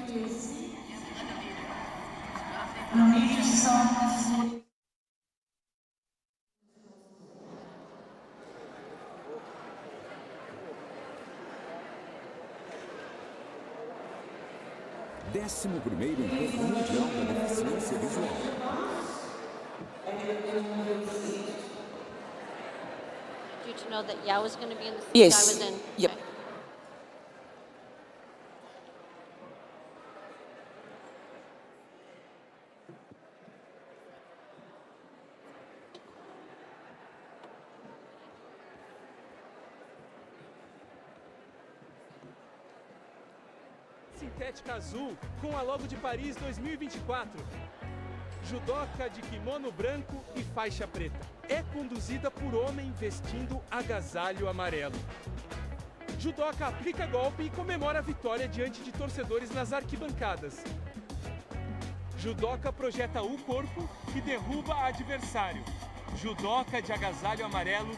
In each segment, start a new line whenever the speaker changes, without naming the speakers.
11º Encontro Mundial da Deficiência Visual.
Did you know that Yao was going to be in the scene
Yes.
I was in?
Yep.
Okay.
Sintética azul com a logo de Paris 2024. Judoca de kimono branco e faixa preta. É conduzida por homem vestindo agasalho amarelo. Judoca aplica golpe e comemora a vitória diante de torcedores nas arquibancadas. Judoca projeta o corpo e derruba adversário. Judoca de agasalho amarelo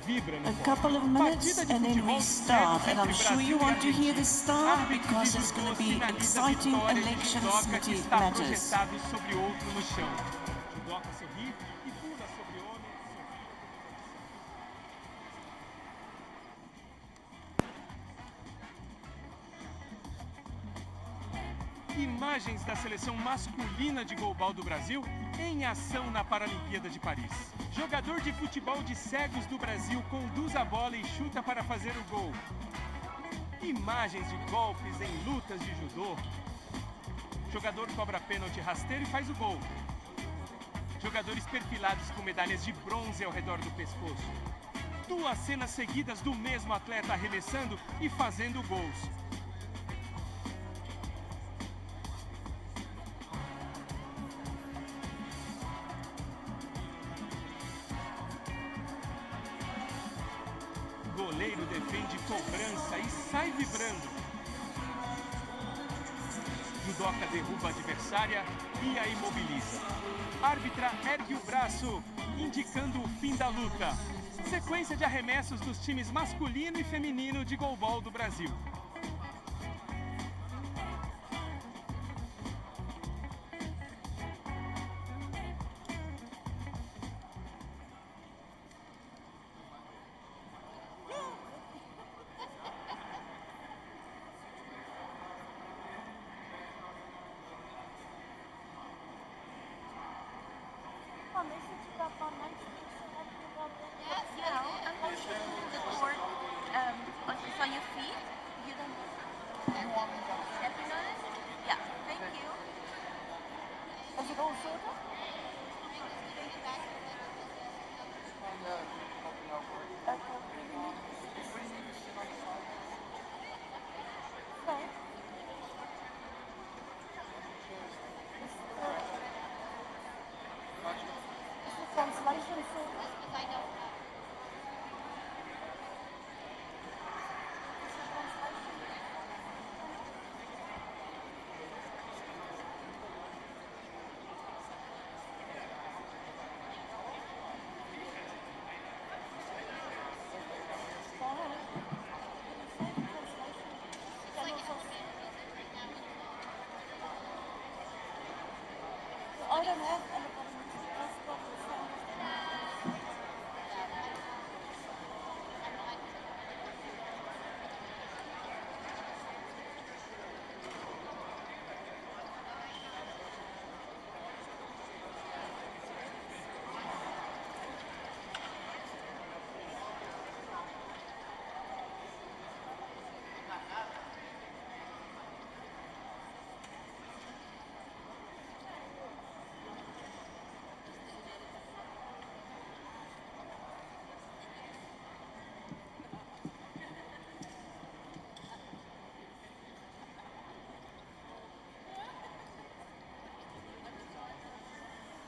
vibra no
A couple of minutes and then we start, and I'm sure you want to hear the start because it's going to be exciting election committee matters.
Sobre outro no chão. Judoca sorri e pula sobre homem. Imagens da seleção masculina de goalball do Brasil em ação na Paralimpíada de Paris. Jogador de futebol de Cegos do Brasil conduz a bola e chuta para fazer o gol. Imagens de golpes em lutas de judô. Jogador cobra pênalti rasteiro e faz o gol. Jogadores perfilados com medalhas de bronze ao redor do pescoço. 2 cenas seguidas do mesmo atleta arremessando e fazendo gols. Goleiro defende cobrança e sai vibrando. Judoca derruba a adversária e a imobiliza. Árbitra ergue o braço, indicando o fim da luta. Sequência de arremessos dos times masculino e feminino de goalball do Brasil.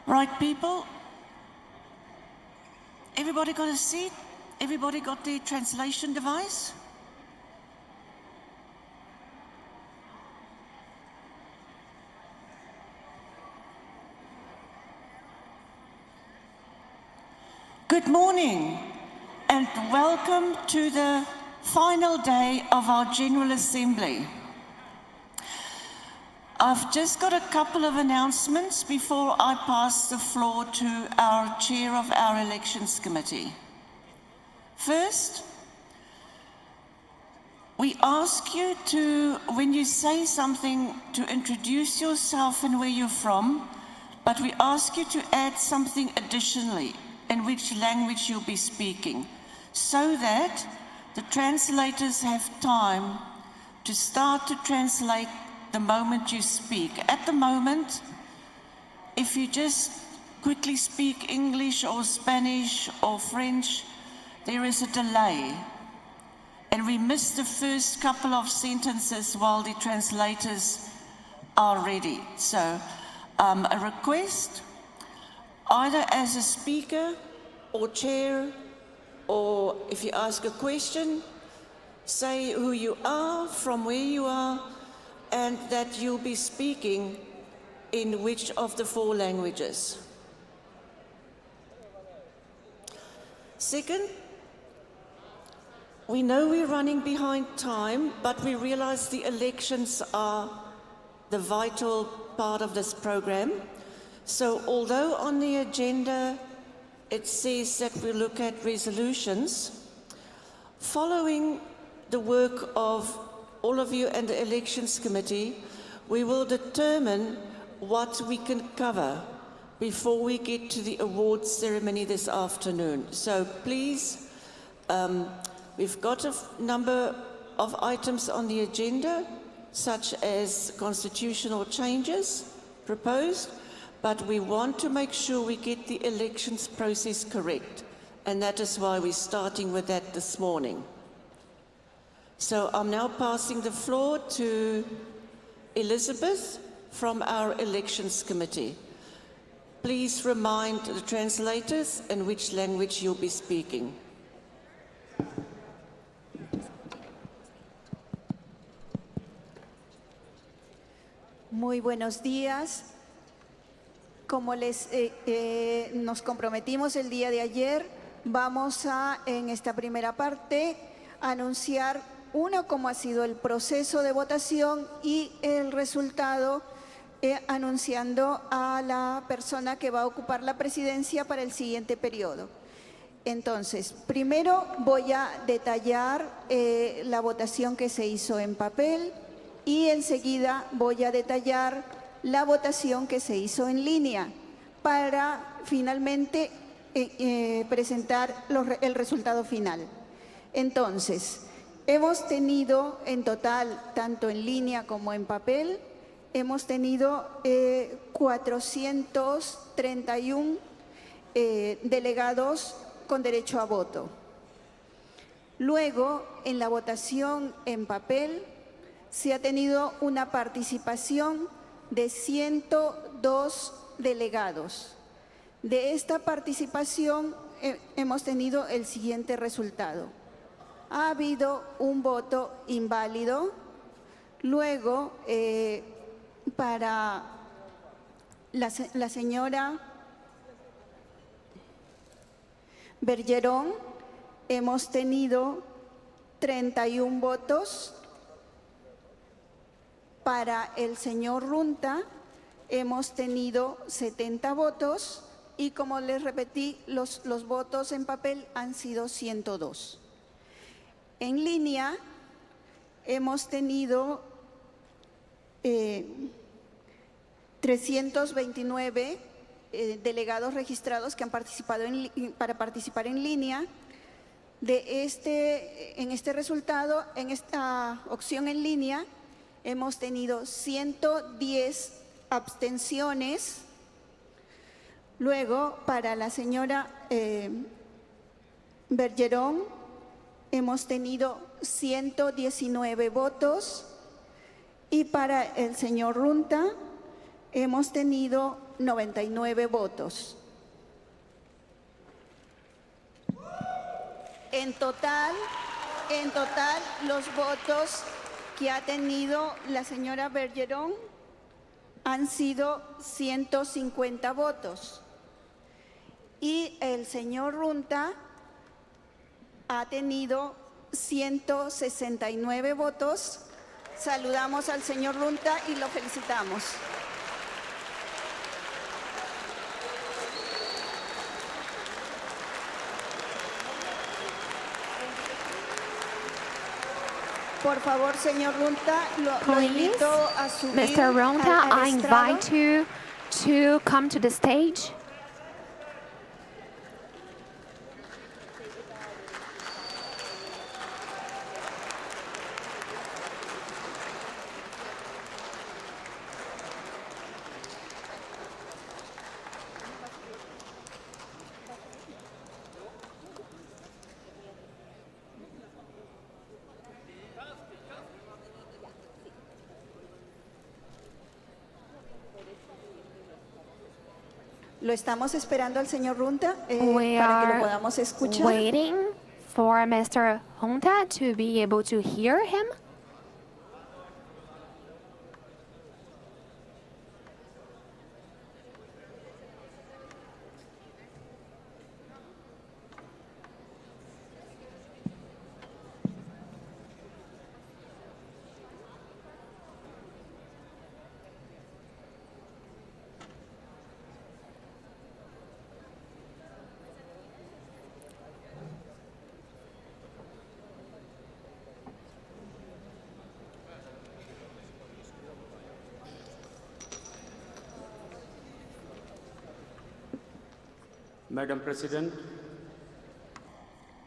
Right, people? Everybody got a seat? Everybody got the translation device? Good morning and welcome to the final day of our General Assembly. I've just got a couple of announcements before I pass the floor to our chair of our elections committee. First, we ask you to, when you say something, to introduce yourself and where you're from, but we ask you to add something additionally in which language you'll be speaking, so that the translators have time to start to translate the moment you speak. At the moment, if you just quickly speak English or Spanish or French, there is a delay. And we miss the first couple of sentences while the translators are ready. So a request, either as a speaker or chair, or if you ask a question, say who you are, from where you are, and that you'll be speaking in which of the 4 languages. Second, we know we're running behind time, but we realize the elections are the vital part of this program. So although on the agenda it says that we look at resolutions, following the work of all of you and the elections committee, we will determine what we can cover before we get to the awards ceremony this afternoon. So please, we've got a number of items on the agenda, such as constitutional changes proposed, but we want to make sure we get the elections process correct, and that is why we're starting with that this morning. So I'm now passing the floor to Elizabeth from our elections committee. Please remind the translators in which language you'll be speaking.
Muy buenos días. Como nos comprometimos el día de ayer, vamos a, en esta primera parte, anunciar cómo ha sido el proceso de votación y el resultado, anunciando a la persona que va a ocupar la presidencia para el siguiente periodo. Entonces, primero voy a detallar la votación que se hizo en papel y enseguida voy a detallar la votación que se hizo en línea para finalmente presentar el resultado final. Entonces, hemos tenido en total, tanto en línea como en papel, hemos tenido 431 delegados con derecho a voto. Luego, en la votación en papel, se ha tenido una participación de 102 delegados. De esta participación hemos tenido el siguiente resultado. Ha habido un voto inválido. Luego, para la señora Bergerón, hemos tenido 31 votos. Para el señor Runta hemos tenido 70 votos y, como les repetí, los votos en papel han sido 102. En línea hemos tenido 329 delegados registrados que han participado para participar en línea. En este resultado, en esta opción en línea, hemos tenido 110 abstenciones. Luego, para la señora Bergerón, hemos tenido 119 votos. Y para el señor Runta, hemos tenido 99 votos. En total, los votos que ha tenido la señora Bergerón han sido 150 votos. Y el señor Runta ha tenido 169 votos, Saludamos al señor Runta y lo felicitamos. Por favor, señor Runta, lo
Please,
invito a subir
Mr. Ronta,
al
I
estrado.
invite you to come to the stage.
Lo estamos esperando al señor Runta
We
para que lo
are
podamos escuchar.
waiting for Mr. Ronta to be able to hear him.
Madam President,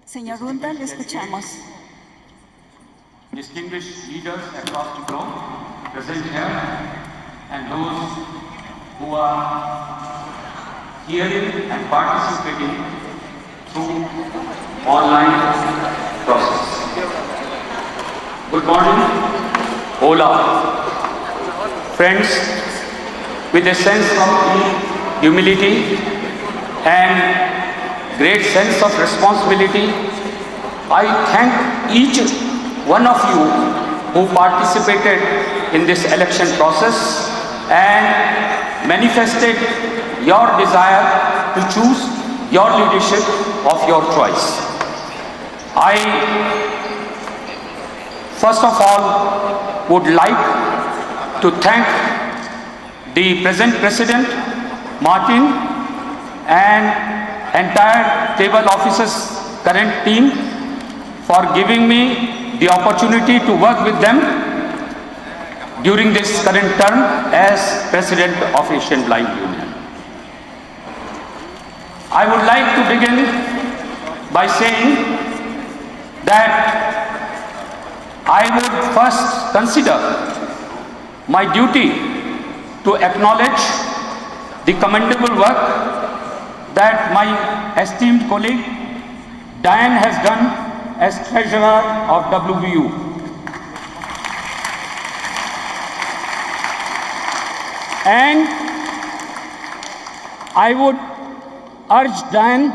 Señor Runta, le escuchamos.
distinguished leaders across the globe present here, and those who are hearing and participating through online process. Good morning, hola. Friends, with a sense of humility and great sense of responsibility, I thank each one of you who participated in this election process and manifested your desire to choose your leadership of your choice. I, first of all, would like to thank the present President, Martin, and entire table officers current team for giving me the opportunity to work with them during this current term as President of Asian Blind Union. I would like to begin by saying that I would first consider my duty to acknowledge the commendable work that my esteemed colleague Diane has done as treasurer of WVU. And I would urge Diane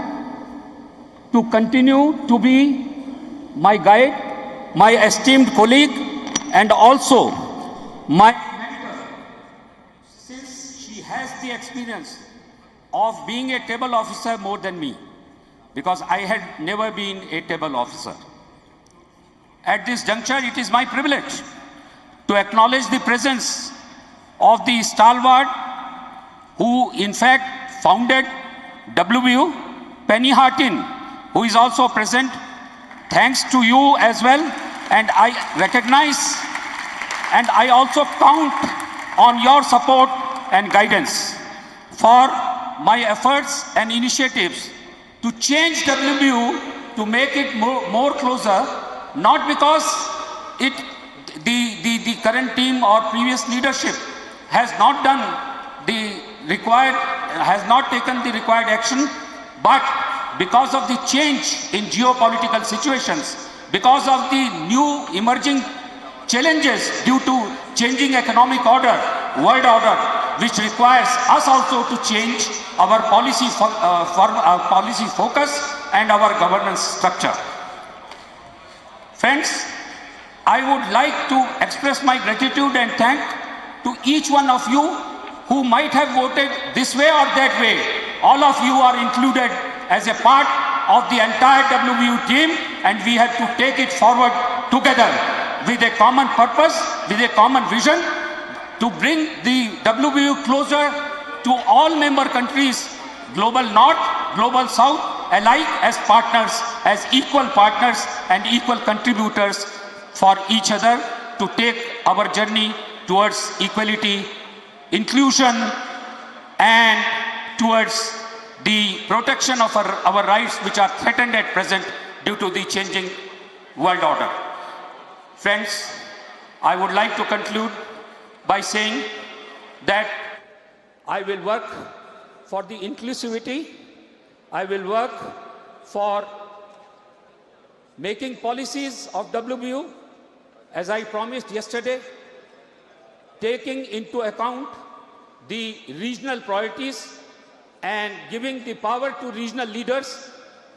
to continue to be my guide, my esteemed colleague, and also my mentor, since she has the experience of being a table officer more than me, because I had never been a table officer. At this juncture, it is my privilege to acknowledge the presence of the stalwart who in fact founded WVU, Penny Hartin, who is also present. Thanks to you as well, and I recognize and I also count on your support and guidance for my efforts and initiatives to change WVU, to make it more closer, not because the current team or previous leadership has not done the required, has not taken the required action, but because of the change in geopolitical situations, because of the new emerging challenges due to changing economic order, world order, which requires us also to change our policy focus and our governance structure. Friends, I would like to express my gratitude and thank to each one of you who might have voted this way or that way. All of you are included as a part of the entire WVU team, and we have to take it forward together. with a common purpose, with a common vision, to bring the WBU closer to all member countries, global north, global south, alike as partners, as equal partners and equal contributors for each other to take our journey towards equality, inclusion, and towards the protection of our rights which are threatened at present due to the changing world order. Friends, I would like to conclude by saying that I will work for the inclusivity, I will work for making policies of WBU, as I promised yesterday, taking into account the regional priorities and giving the power to regional leaders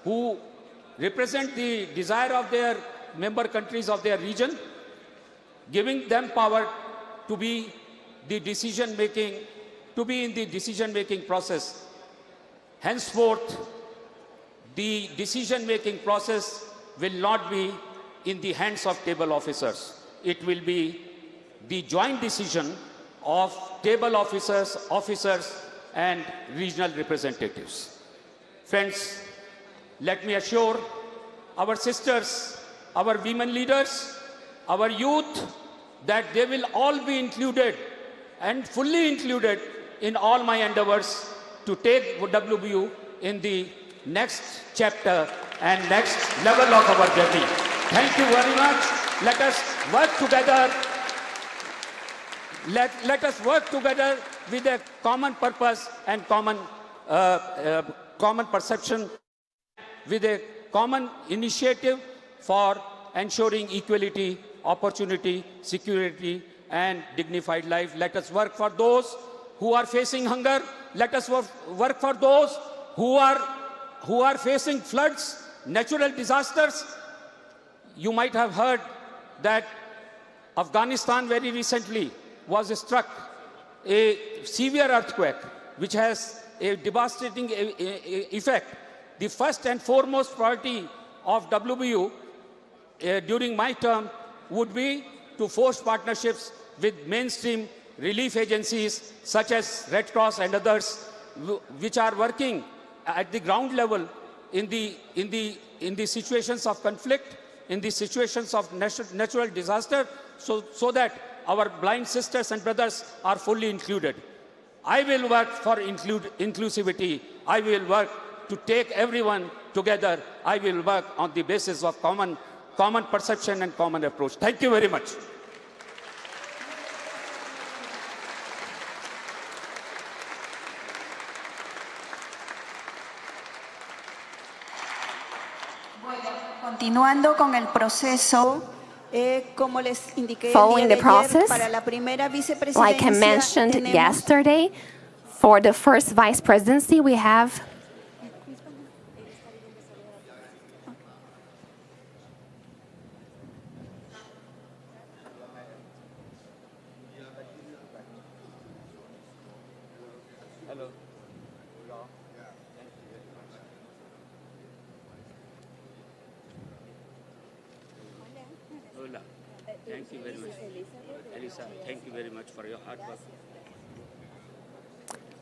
who represent the desire of their member countries of their region, giving them power to be the decision-making, to be in the decision-making process. Henceforth, the decision-making process will not be in the hands of table officers. It will be the joint decision of table officers, and regional representatives. Friends, let me assure our sisters, our women leaders, our youth, that they will all be included and fully included in all my endeavors to take WBU in the next chapter and next level of our journey. Thank you very much. Let us work together. Let us work together with a common purpose and common perception, with a common initiative for ensuring equality, opportunity, security, and dignified life. Let us work for those who are facing hunger. Let us work for those who are facing floods, natural disasters. You might have heard that Afghanistan very recently was struck a severe earthquake which has a devastating effect. The first and foremost priority of WBU during my term would be to force partnerships with mainstream relief agencies such as Red Cross and others which are working at the ground level in the situations of conflict, in the situations of natural disaster, so that our blind sisters and brothers are fully included. I will work for inclusivity. I will work to take everyone together. I will work on the basis of common perception and common approach. Thank you very much.
Continuando con el proceso, como les indiqué
Following the
el día de
process,
ayer, para la primera vicepresidencia
like I mentioned
tenemos
yesterday, for the first vice presidency, we have
Thank you very much. Elisa, thank you very much for your hard work.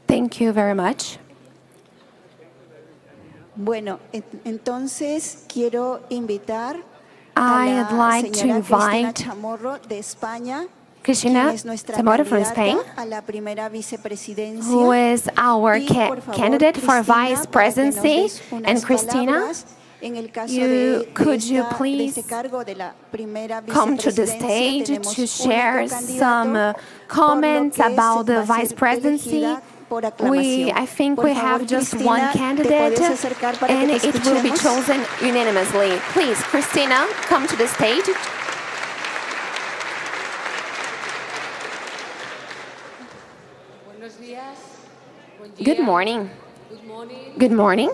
Thank you very much.
Bueno, entonces quiero invitar a
I'd
la
like to
señora Cristina
invite
Chamorro de España,
Cristina
quien es nuestra
Chamorro from
candidata
Spain,
a la primera vicepresidencia.
who is our
Y, por favor,
candidate for
Cristina,
vice
para que nos
presidency.
des unas
And Christina,
palabras en el caso de
could you
de
please
este cargo de la primera
come to the
vicepresidencia.
stage
Tenemos
to
un
share
candidato,
some
por lo
comments
que
about the
va a ser
vice presidency.
elegida por aclamación.
I think
Por
we
favor,
have just
Cristina,
one
¿te
candidate,
puedes acercar para
and
que te
it will be
escuchemos?
chosen unanimously. Please, Christina, come to the stage.
Buenos días. Buen día.
Good morning.
Good morning.
Good morning.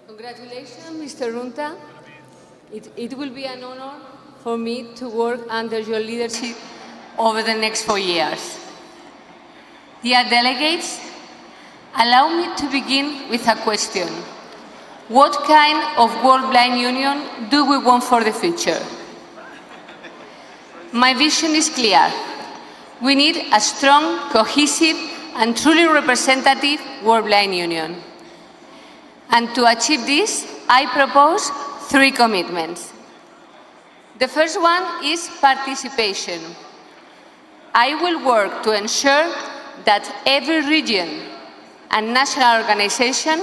Congratulations, Mr. Runta. It will be an honor for me to work under your leadership over the next 4 years. Dear delegates, allow me to begin with a question. What kind of World Blind Union do we want for the future? My vision is clear. We need a strong, cohesive, and truly representative World Blind Union. And to achieve this, I propose 3 commitments. The first one is participation. I will work to ensure that every region and national organization,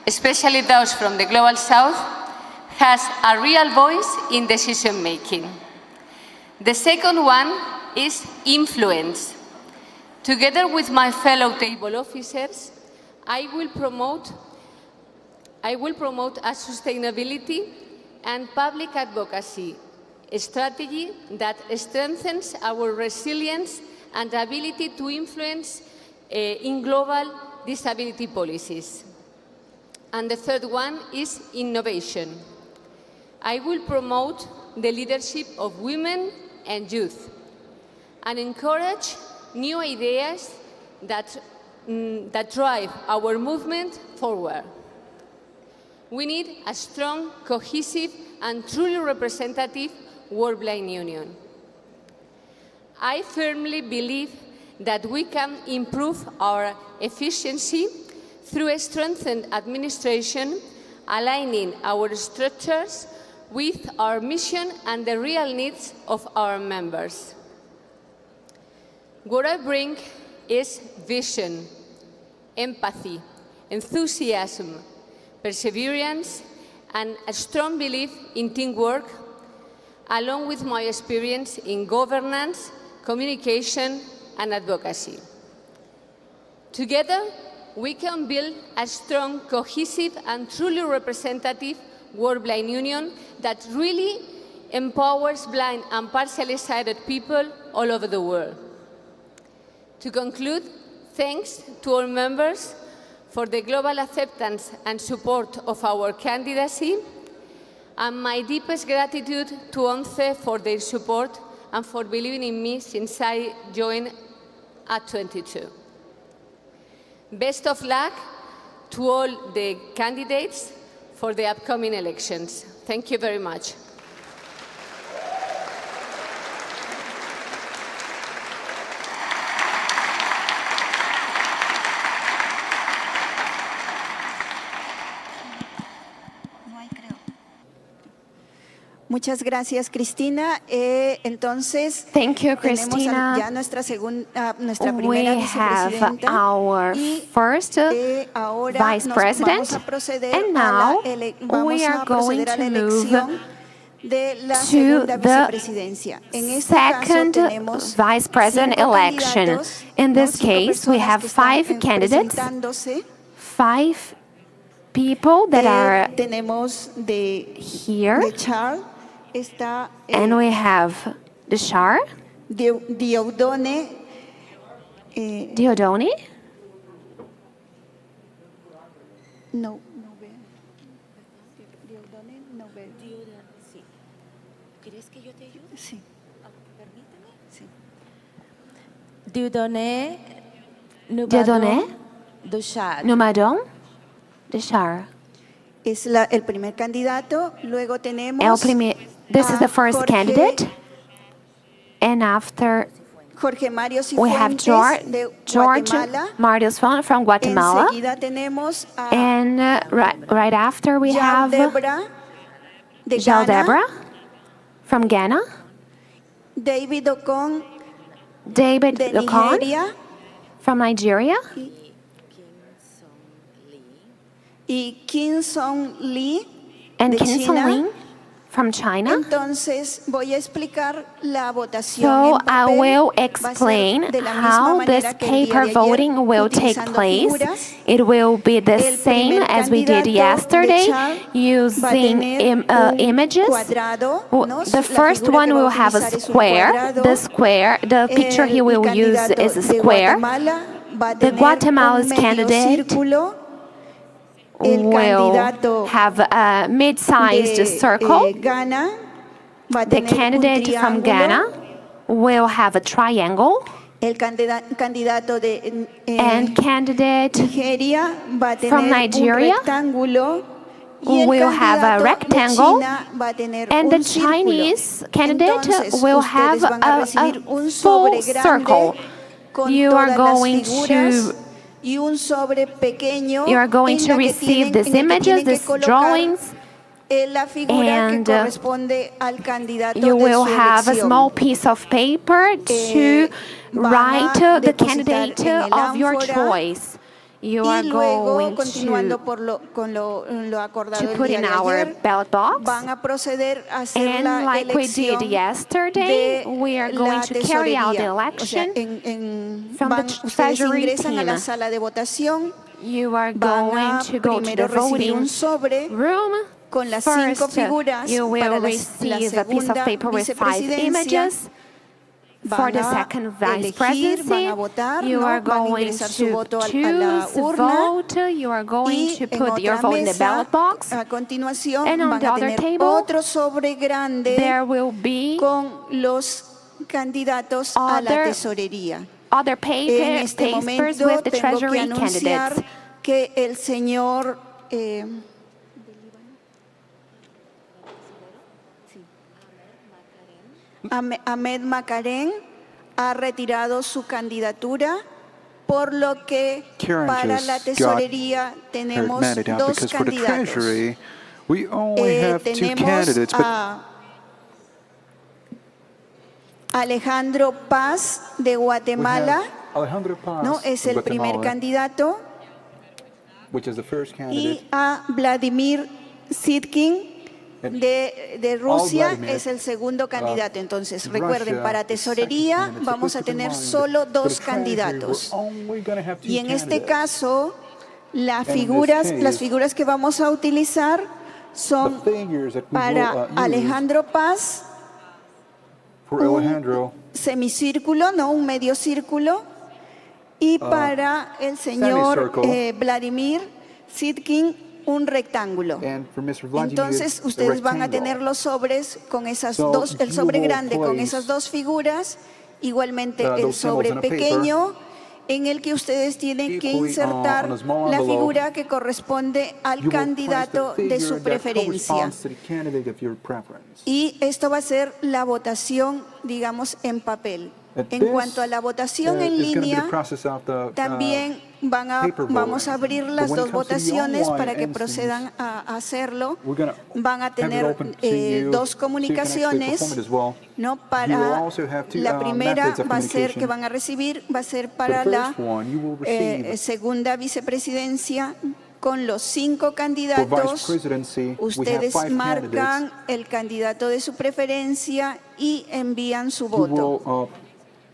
especially those from the Global South, has a real voice in decision making. The second one is influence. Together with my fellow table officers, I will promote a sustainability and public advocacy strategy that strengthens our resilience and ability to influence in global disability policies. And the third one is innovation. I will promote the leadership of women and youth and encourage new ideas that drive our movement forward. We need a strong, cohesive, and truly representative World Blind Union. I firmly believe that we can improve our efficiency through a strengthened administration, aligning our structures with our mission and the real needs of our members. What I bring is vision, empathy, enthusiasm, perseverance, and a strong belief in teamwork, along with my experience in governance, communication, and advocacy. Together, we can build a strong, cohesive, and truly representative World Blind Union that really empowers blind and partially sighted people all over the world. To conclude, thanks to all members for the global acceptance and support of our candidacy, and my deepest gratitude to ONCB for their support and for believing in me since I joined at 22. Best of luck to all the candidates for the upcoming elections. Thank you very much.
Muchas gracias, Cristina. Entonces,
Thank you,
tenemos
Cristina.
ya nuestra primera
We have
vicepresidenta.
our
Y,
first
ahora
vice
vamos
president,
a proceder
and now
vamos
we are
a
going
proceder a
to
la
move
elección de la
to
segunda
the
vicepresidencia. En este caso
second
tenemos
vice president
5
election.
candidatos,
In this
5
case, we
personas
have
que están
5 candidates,
presentándose.
5 people that are
Tenemos de
here,
Charles, está
and we have the Shar,
Diodone,
Diodoni,
no veo. Diodone, no veo.
Sí. ¿Quieres que yo te ayude?
Sí.
Permíteme.
Sí.
Dieudonné
Diodone,
Duchat.
Numadon, the Shar.
Es el primer candidato. Luego tenemos
This is the first
Jorge-
candidate, and after
Jorge Mario
we have
Cifuentes de
George
Guatemala.
Marius from Guatemala,
Enseguida tenemos a
and right after we have
Debra de
Jal
Ghana,
Debra from Ghana,
David Ocon
David
de
Okon
Nigeria
from Nigeria,
y Kim Song Lee
and
de
Kim Sung
China.
Ling from China.
Entonces voy a explicar la votación
So
en
I
papel.
will
Va a ser
explain
de la misma
how
manera
this
que el día
paper
de ayer,
voting will take
utilizando
place.
figuras.
It will be the
El
same
primer
as we did
candidato de
yesterday,
Chad va a
using
tener un
images.
cuadrado, ¿no?
The
La
first
figura
one
que va a
will have a
utilizar es un
square.
cuadrado.
The picture he
Mi
will use
candidato
is a
de
square.
Guatemala va a
The
tener
Guatemala's
un medio
candidate
círculo. El
will
candidato
have a mid-sized
de
circle.
Ghana va a
The
tener un
candidate from
triángulo.
Ghana will have a triangle.
El candidato de
And candidate
Nigeria va a tener
from Nigeria
un rectángulo Y el
will have a
candidato de
rectangle,
China va a tener
and
un
the
círculo.
Chinese candidate
Entonces,
will
ustedes
have
van a
a
recibir un
full
sobre grande
circle.
con
You are
todas las
going
figuras
to
y un sobre pequeño
You are going
en
to
la que
receive
tienen,
these
en el que
images,
tienen que
these
colocar
drawings,
la figura
and
que corresponde al candidato
you
de
will
su
have a
elección.
small piece of paper to
Van
write
a
the
depositar
candidate
en el
of your
ánfora
choice. You
y
are
luego,
going
continuando
to
con lo acordado el
put
día
in
de
our
ayer,
ballot box.
van a proceder a hacer
And
la
like we did
elección
yesterday,
de
we are going
la
to carry out the
tesorería. O sea,
election from the
ustedes
treasury
ingresan a la
team.
sala de votación,
You are
van
going
a
to go to the
primero recibir
voting
un sobre
room.
con las 5
First,
figuras
you will
para la
receive a piece of
segunda
paper with 5
vicepresidencia.
images. For the
Van a
second vice
elegir,
presidency,
van a votar,
you
¿no?
are
Van a
going
ingresar su
to
voto a la
choose
urna.
vote, you are going
Y
to
en
put your
otra
vote in the
mesa,
ballot box.
a continuación,
And on
van
the
a
other
tener
table,
otro sobre grande
there will be
con los candidatos a la
other
tesorería.
other
En este
papers
momento
with the
tengo que
treasury
anunciar
candidates.
que el señor Ahmed Macarén ha retirado su candidatura, por lo que
Karen
para
just
la
got
tesorería tenemos
Mary down
dos
because for the
candidatos.
Treasury, we only have two
Tenemos
candidates, but
a Alejandro Paz de Guatemala,
Alejandro Paz
¿no? Es
from
el primer
Guatemala,
candidato,
which is the first
y
candidate.
a Vladimir Sitkin de Rusia
Vladimir,
es el segundo candidato. Entonces,
Russia
recuerden, para
is the second
tesorería
candidate. So
vamos
please
a
keep in
tener
mind
solo
that for the
dos
Treasury,
candidatos.
we're only gonna have two
Y en este
candidates.
caso, las
And in this
figuras
case,
que vamos a utilizar
The
son
figures that we
para
will use
Alejandro Paz,
for Alejandro,
semicírculo, no un medio círculo, y para el señor
semicircle.
Vladimir Sitkin, un rectángulo.
and for Mr. Vladimir,
Entonces
the
ustedes van a
rectangle.
tener los sobres con esas
So
dos, el
you
sobre
will
grande con
place,
esas dos figuras, igualmente
those
el
symbols
sobre
in a paper,
pequeño en el que ustedes tienen que
equally,
insertar
on a small
la
envelope.
figura que corresponde al
You will place the
candidato de
figure
su
that
preferencia.
corresponds to the candidate of your preference.
Y esto va a ser la votación, digamos, en papel.
And
En
this,
cuanto a la votación en
is gonna be the
línea,
process of the,
también
paper
vamos a
voting.
abrir
But
las
when it
dos
comes to the
votaciones
online
para que
instance,
procedan a hacerlo.
we're gonna
Van a
have it
tener
open to you,
dos
so you can actually
comunicaciones,
perform it as well.
¿no?
You will
Para
also have two,
la primera
methods of
va a ser
communication.
que van a recibir, va a ser
For
para
the
la
first one, you will receive
segunda vicepresidencia con los 5
for
candidatos.
vice presidency. We have
Ustedes
5
marcan
candidates.
el candidato de su preferencia y envían su
You
voto.
will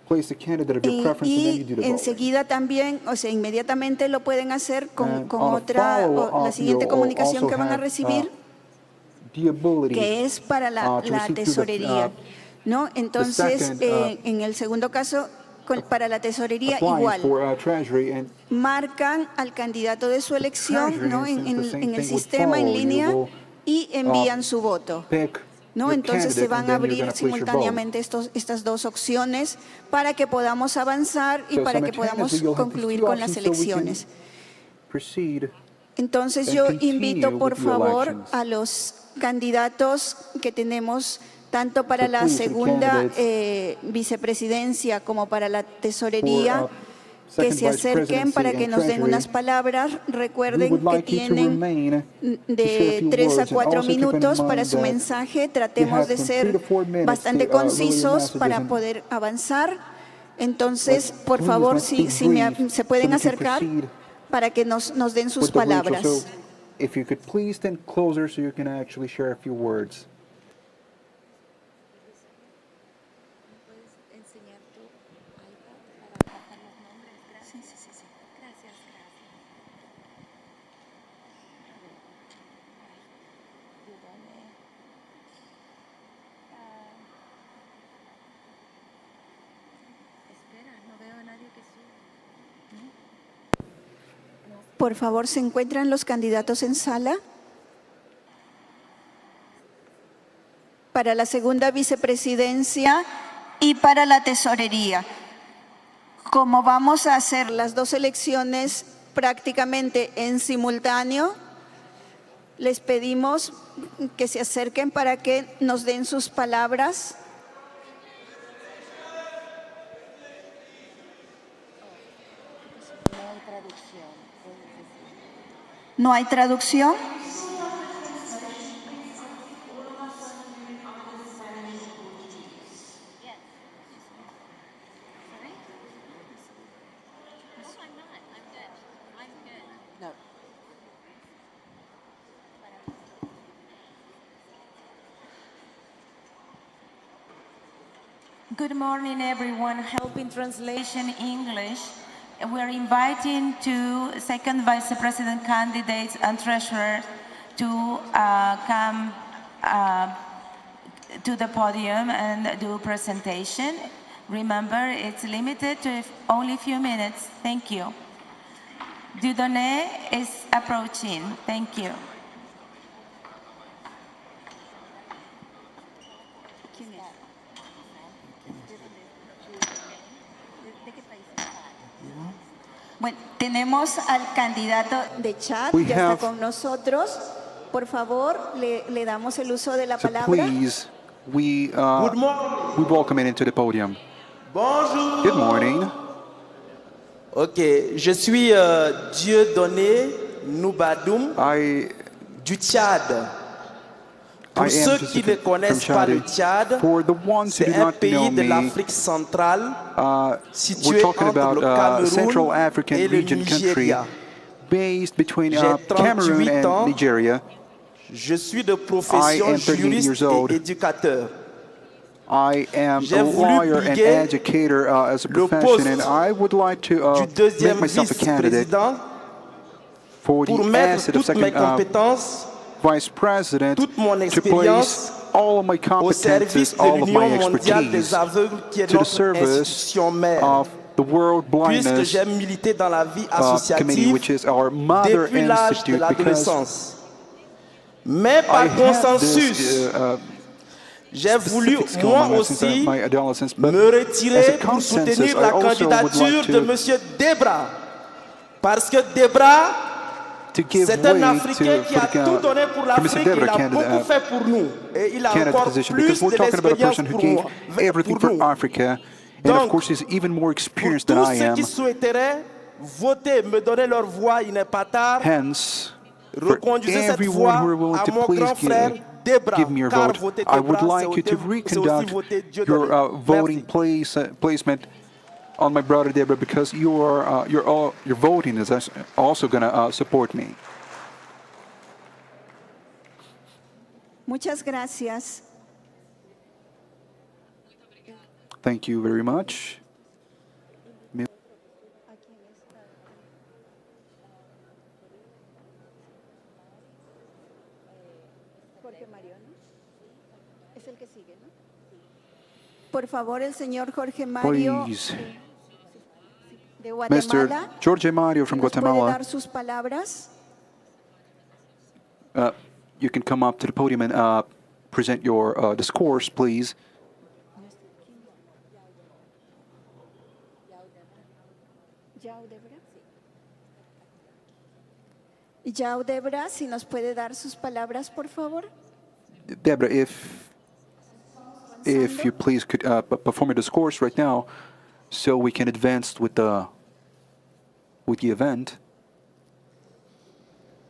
place the candidate of your preference, and then you do the voting.
Enseguida también, o sea, inmediatamente lo pueden hacer con
And on a
otra,
follow-up,
la siguiente
you'll
comunicación
also
que van a
have,
recibir,
the ability,
que es para
to
la
receive through the,
tesorería, ¿no? Entonces,
second,
en el segundo caso, para la tesorería
applying
igual,
for Treasury, and
marcan al candidato de su elección,
Treasury
¿no?
instance, the same
En el
thing would
sistema en
follow. You
línea
will,
y envían su voto.
pick
¿No?
your
Entonces se
candidate,
van
and
a
then you're
abrir
gonna place your vote.
simultáneamente estas dos opciones para que podamos avanzar y
So
para que podamos
simultaneously, you'll have these
concluir
two
con las
options so we can
elecciones.
proceed.
Entonces
and
yo
continue
invito por
with the
favor
elections.
a los candidatos que tenemos tanto para
So
la
please, the
segunda
candidates
vicepresidencia como para la tesorería,
for,
que
second
se
vice
acerquen para
presidency
que
and
nos den
treasury.
unas palabras.
We
Recuerden
would
que
like you to
tienen
remain to share a
de
few
3 a
words, and
4
also keep in
minutos
mind
para su
that
mensaje.
you
Tratemos
have
de
from 3 to
ser
4 minutes
bastante
to, relay your
concisos
messages,
para
and
poder avanzar. Entonces, por
please,
favor,
let's be
si
brief
se pueden
so we can
acercar
proceed
para que nos den sus
with the ritual.
palabras.
So if you could please stand closer so you can actually share a few words.
Por favor, ¿se encuentran los candidatos en sala? Para la segunda vicepresidencia y para la tesorería. Como vamos a hacer las dos elecciones prácticamente en simultáneo, Les pedimos que se acerquen para que nos den sus palabras. ¿No hay traducción?
Good morning, everyone. Helping translation English. We're inviting two second vice president candidates and treasurers to come to the podium and do a presentation. Remember, it's limited to only a few minutes. Thank you. Dieudonné is approaching. Thank you.
Bueno, tenemos al candidato de Chad, ya está con nosotros. Por favor, le damos el uso de la palabra.
Please, we welcome him into the podium.
Bonjour.
Good morning.
Ok, je suis Dieudonné Noubadoum du Tchad. Pour ceux qui ne connaissent pas le Tchad, c'est un pays de l'Afrique centrale situé entre le Cameroun et le Nigeria.
Based between
J'ai 38
Cameroon
ans.
and Nigeria.
Je suis de profession juriste et éducateur.
I am a lawyer and educator as a profession, and I would like to make myself a candidate for the asset of second vice president to place all of my competences, all of my expertise to the service of the World Blindness Committee, which is our mother institute, because
Mais
I
par
have
consensus,
this
j'ai voulu moi aussi me retirer pour soutenir la candidature de M. Debra. Parce que Debra, c'est un Africain qui a tout donné pour l'Afrique, il a beaucoup fait pour nous. Et il a encore plus de l'expérience pour moi.
Everything for Africa, and of course he's even more experienced than I am.
Tous ceux qui souhaiteraient voter, me donner leur voix, il n'est pas tard.
Hence, for
Reconduisez cette
everyone
voix
who are willing
à
to
mon grand
please
frère Debra,
give me your
car
vote,
voter
I
Debra,
would like you to
c'est aussi
reconduct
voter Dieudonné.
your voting placement on my brother Debra, because your voting is also going to support me.
Muchas gracias.
Thank you very much.
Por favor, el señor Jorge Mario
Please,
de
Mr.
Guatemala.
Jorge Mario from
¿Nos puede
Guatemala,
dar sus palabras?
you can come up to the podium and present your discourse, please.
Yao Debra, si nos puede dar sus palabras, por favor.
Debra, if you please could perform a discourse right now, so we can advance with the event.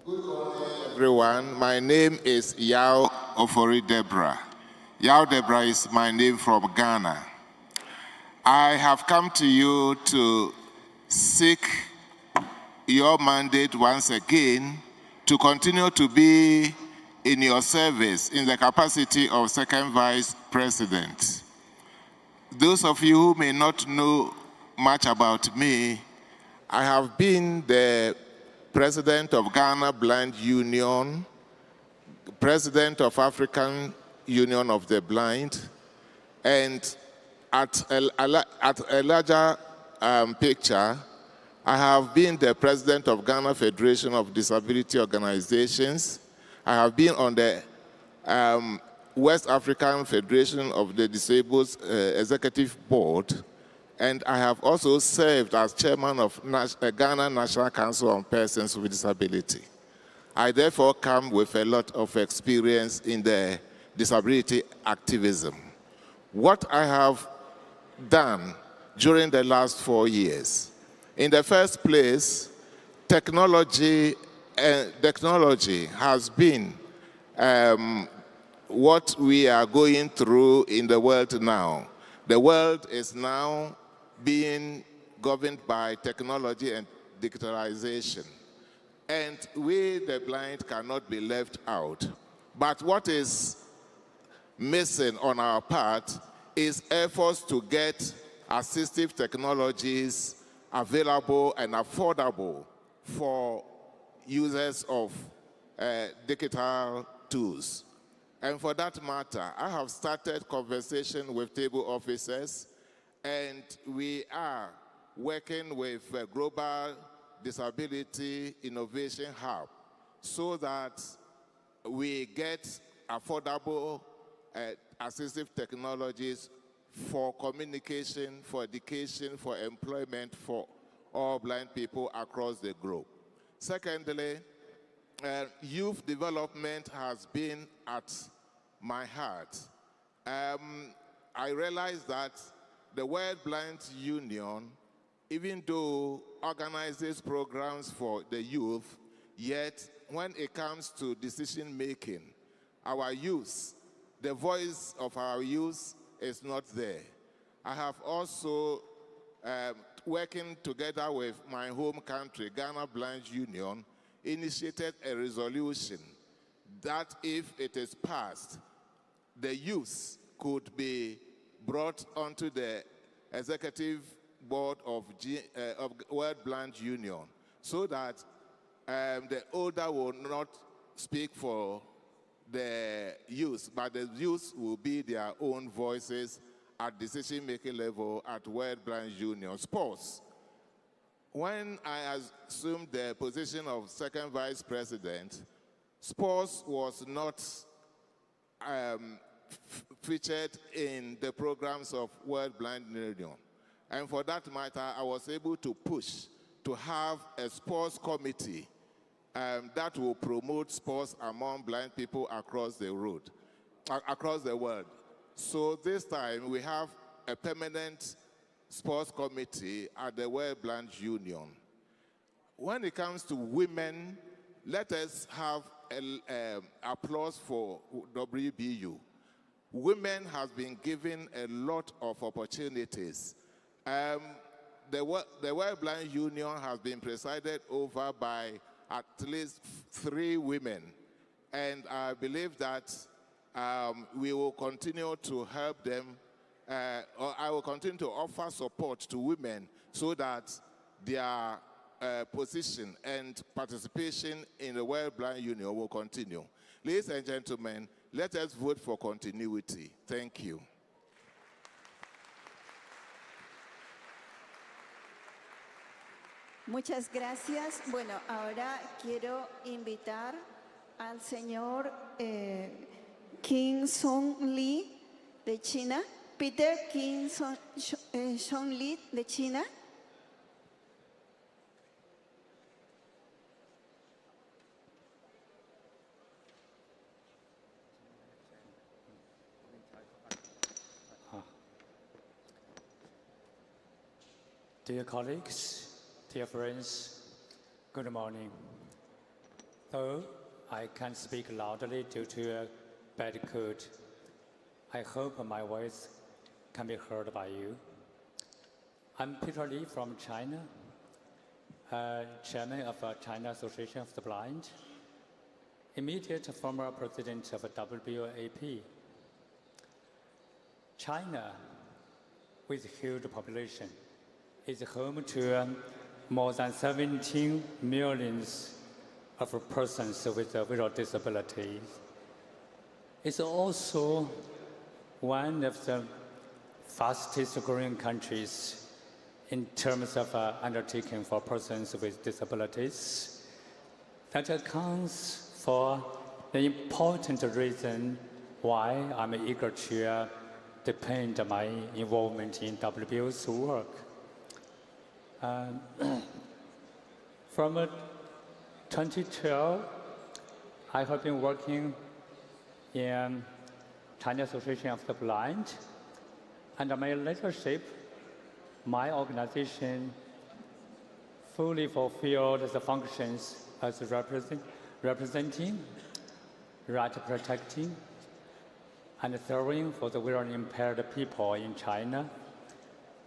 Good morning, everyone. My name is Yao Ofori Debra. Yao Debra is my name from Ghana. I have come to you to seek your mandate once again to continue to be in your service in the capacity of second vice president. Those of you who may not know much about me, I have been the president of Ghana Blind Union, president of African Union of the Blind, and at a larger picture, I have been the president of Ghana Federation of Disability Organizations. I have been on the West African Federation of the Disabled Executive Board, and I have also served as chairman of Ghana National Council on Persons with Disability. I therefore come with a lot of experience in the disability activism. What I have done during the last 4 years, in the first place, technology has been what we are going through in the world now. The world is now being governed by technology and digitalization. And we, the blind, cannot be left out. But what is missing on our part is efforts to get assistive technologies available and affordable for users of digital tools. And for that matter, I have started conversation with table officers, and we are working with a Global Disability Innovation Hub so that we get affordable assistive technologies for communication, for education, for employment for all blind people across the globe. Secondly, youth development has been at my heart. I realized that the World Blind Union, even though organizes programs for the youth, yet when it comes to decision making, our youth, the voice of our youth is not there. I have also, working together with my home country, Ghana Blind Union, initiated a resolution that if it is passed, the youth could be brought onto the executive board of World Blind Union so that the older will not speak for the youth, but the youth will be their own voices at decision-making level at World Blind Union. Sports. When I assumed the position of second vice president, sports was not featured in the programs of World Blind Union. And for that matter, I was able to push to have a sports committee that will promote sports among blind people across the world. So this time we have a permanent sports committee at the World Blind Union. When it comes to women, let us have applause for WBU. Women have been given a lot of opportunities. The World Blind Union has been presided over by at least 3 women. And I believe that we will continue to help them, or I will continue to offer support to women so that their position and participation in the World Blind Union will continue. Ladies and gentlemen, let us vote for continuity. Thank you.
Muchas gracias. Bueno, ahora quiero invitar al señor Kim Song Lee de China. Peter Kim Song Lee de China.
Dear colleagues, dear friends, good morning. Though I can't speak loudly due to a bad cold, I hope my voice can be heard by you. I'm Peter Lee from China, chairman of China Association of the Blind, immediate former president of WAP. China, with a huge population, is home to more than 17 million of persons with visual disabilities. It's also one of the fastest growing countries in terms of undertaking for persons with disabilities. That accounts for the important reason why I'm eager to depend my involvement in WBO's work. From 2012 I have been working in China Association of the Blind. Under my leadership, my organization fully fulfilled the functions as representing, right protecting, and serving for the visually impaired people in China.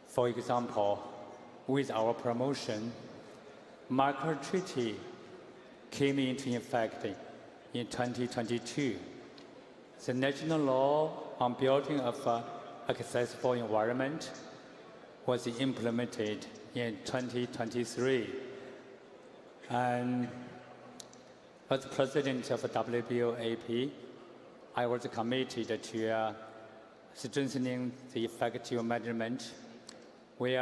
For example, with our promotion, Marker Treaty came into effect in 2022. The national law on building of an accessible environment was implemented in 2023. And as president of WBOAP, I was committed to strengthening the effective management. We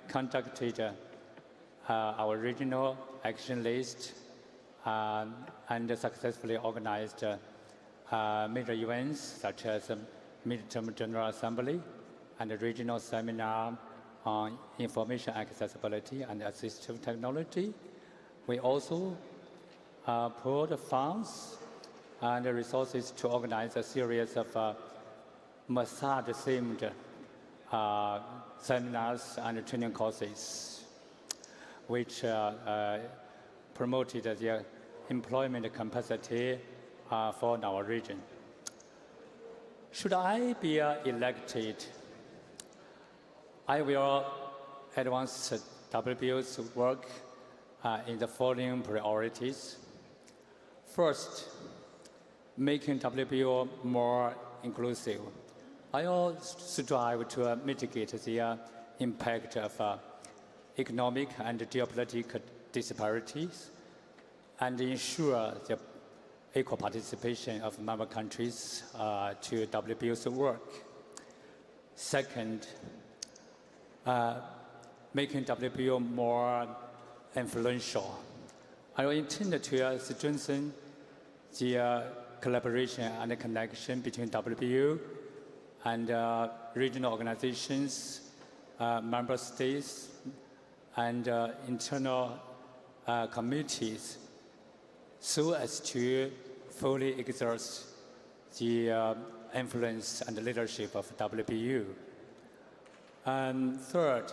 conducted our regional action list and successfully organized major events such as Midterm General Assembly and a regional seminar on information accessibility and assistive technology. We also poured funds and resources to organize a series of massage-themed seminars and training courses, which promoted the employment capacity for our region. Should I be elected, I will advance WBO's work in the following priorities. First, making WBO more inclusive. I will strive to mitigate the impact of economic and geopolitical disparities and ensure the equal participation of member countries to WBO's work. Second, making WBO more influential. I will intend to strengthen the collaboration and the connection between WBO and regional organizations, member states, and internal committees, so as to fully exert the influence and leadership of WBO. And third,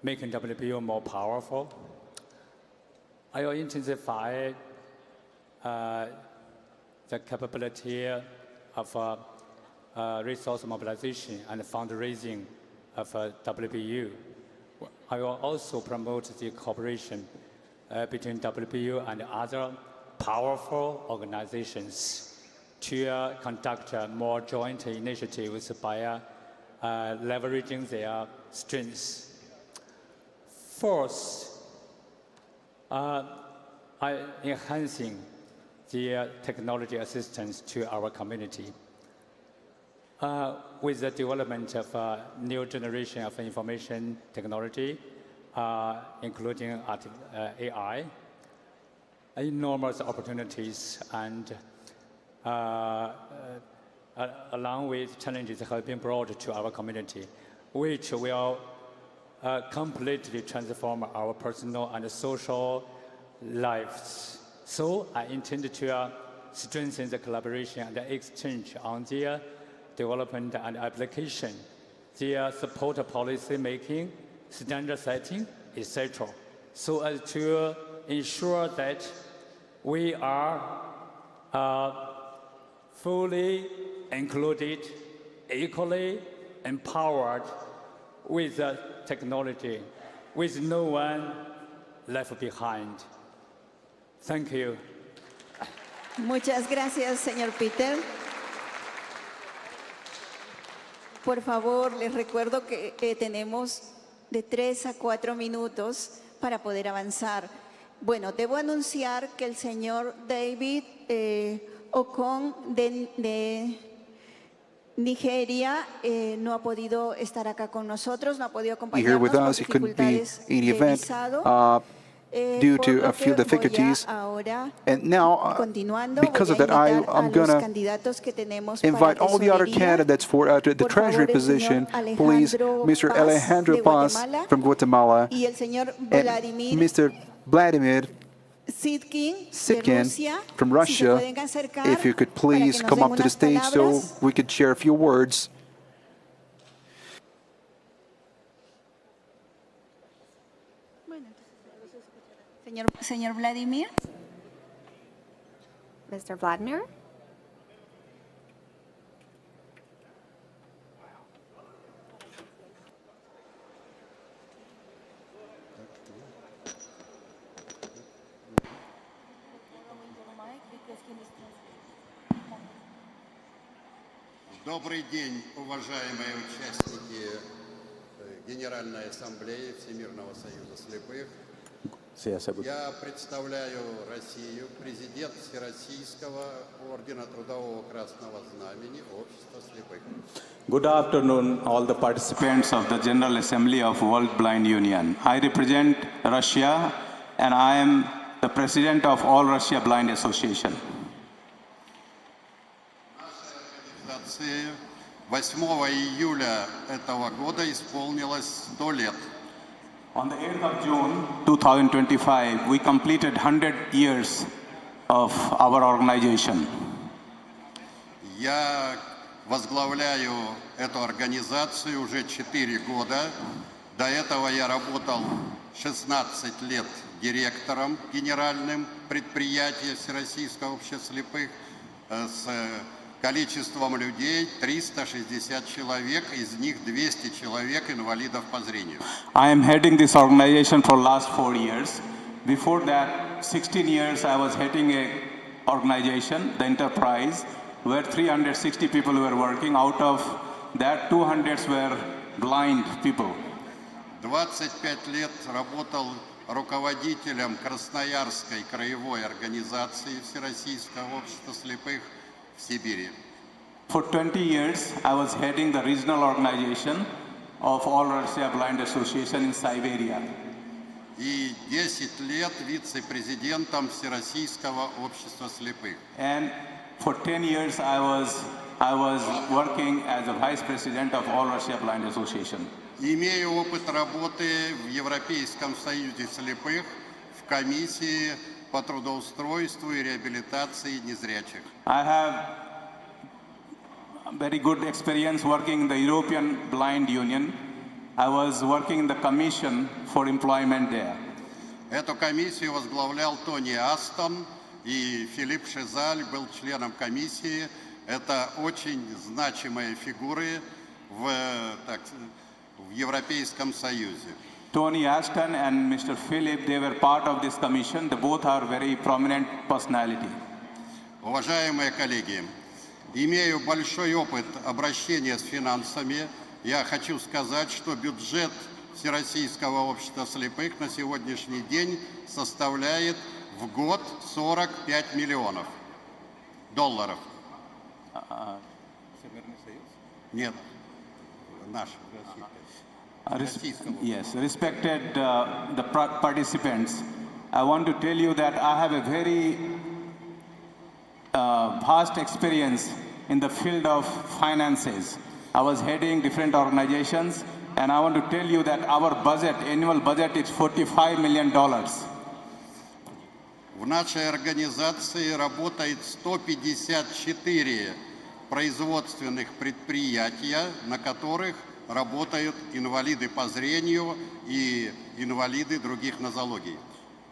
making WBO more powerful. I will intensify the capability of resource mobilization and fundraising of WBO. I will also promote the cooperation between WBO and other powerful organizations to conduct more joint initiatives by leveraging their strengths. Fourth, enhancing the technology assistance to our community. With the development of a new generation of information technology, including AI, enormous opportunities and along with challenges have been brought to our community, which will completely transform our personal and social lives. So I intend to strengthen the collaboration and the exchange on the development and application, the support policy making, standard setting, etc., so as to ensure that we are fully included, equally empowered with technology, with no one left behind. Thank you.
Muchas gracias, señor Peter. Por favor, les recuerdo que tenemos de 3 a 4 minutos para poder avanzar. Bueno, debo anunciar que el señor David Okon de Nigeria no ha podido estar acá con nosotros, no ha podido acompañarnos por dificultades de visado.
Due to a few difficulties. And now, because of that, I'm going to invite all the other candidates for the treasury position. Please, Mr. Alejandro Paz from Guatemala and Mr. Vladimir
Sitkin
from Russia, if you could please come up to the stage so we could share a few words.
Señor Vladimir.
Mr. Vladimir?
Добрый день, уважаемые участники Генеральной Ассамблеи Всемирного Союза Слепых. Я представляю Россию, президент Всероссийского ордена Трудового Красного Знамени Общества Слепых.
Good afternoon, all the participants of the General Assembly of World Blind Union. I represent Russia and I am the president of All Russia Blind Association.
8 июля этого года исполнилось 100 лет.
On the 8th of June 2025, we completed 100 years of our organization.
Я возглавляю эту организацию уже 4 года. До этого я работал 16 лет директором генеральным предприятия Всероссийского общества слепых с количеством людей 360 человек, из них 200 человек инвалидов по зрению.
I am heading this organization for last 4 years. Before that, 16 years I was heading a organization, the enterprise, where 360 people were working. Out of that, 200 were blind people.
25 лет работал руководителем Красноярской краевой организации Всероссийского общества слепых в Сибири.
For 20 years, I was heading the regional organization of All Russia Blind Association in Siberia.
И 10 лет вице-президентом Всероссийского общества слепых.
And for 10 years, I was working as a vice president of All Russia Blind Association.
Имею опыт работы в Европейском союзе слепых в комиссии по трудоустройству и реабилитации незрячих.
I have very good experience working in the European Blind Union. I was working in the Commission for Employment there.
Эту комиссию возглавлял Тони Астон, и Филипп Шезаль был членом комиссии. Это очень значимые фигуры в Европейском Союзе.
Tony Ashton and Mr. Philip, they were part of this commission. They both are very prominent personality.
Уважаемые коллеги, имею большой опыт обращения с финансами. Я хочу сказать, что бюджет Всероссийского общества слепых на сегодняшний день составляет в год 45 миллионов долларов. Нет, наш.
Yes, respected the participants, I want to tell you that I have a very vast experience in the field of finances. I was heading different organizations, and I want to tell you that our budget, annual budget, is $45 million.
В нашей организации работает 154 производственных предприятия, на которых работают инвалиды по зрению и инвалиды других нозологий.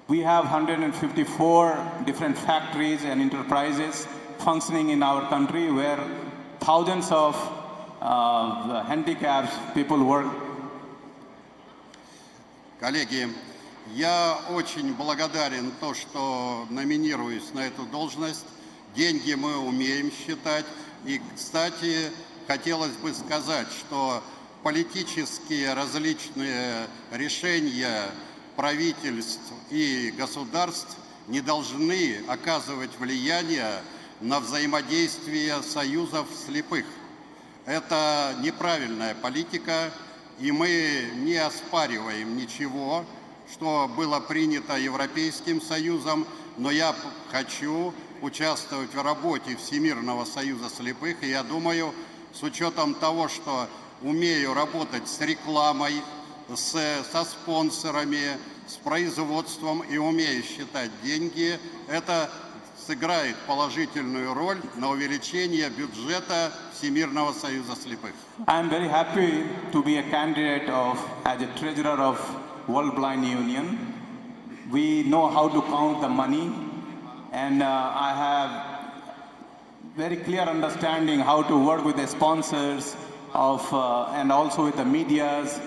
We have 154 different factories and enterprises functioning in our country where thousands of handicapped people work.
Коллеги, я очень благодарен то, что номинируюсь на эту должность. Деньги мы умеем считать. И, кстати, хотелось бы сказать, что политические различные решения правительств и государств не должны оказывать влияние на взаимодействие союзов слепых. Это неправильная политика, и мы не оспариваем ничего, что было принято Европейским Союзом, но я хочу участвовать в работе Всемирного Союза слепых, и я думаю, с учетом того, что умею работать с рекламой, со спонсорами, с производством и умея считать деньги, это сыграет положительную роль на увеличение бюджета Всемирного союза слепых.
I am very happy to be a candidate as a treasurer of World Blind Union. We know how to count the money, and I have very clear understanding how to work with the sponsors and also with the medias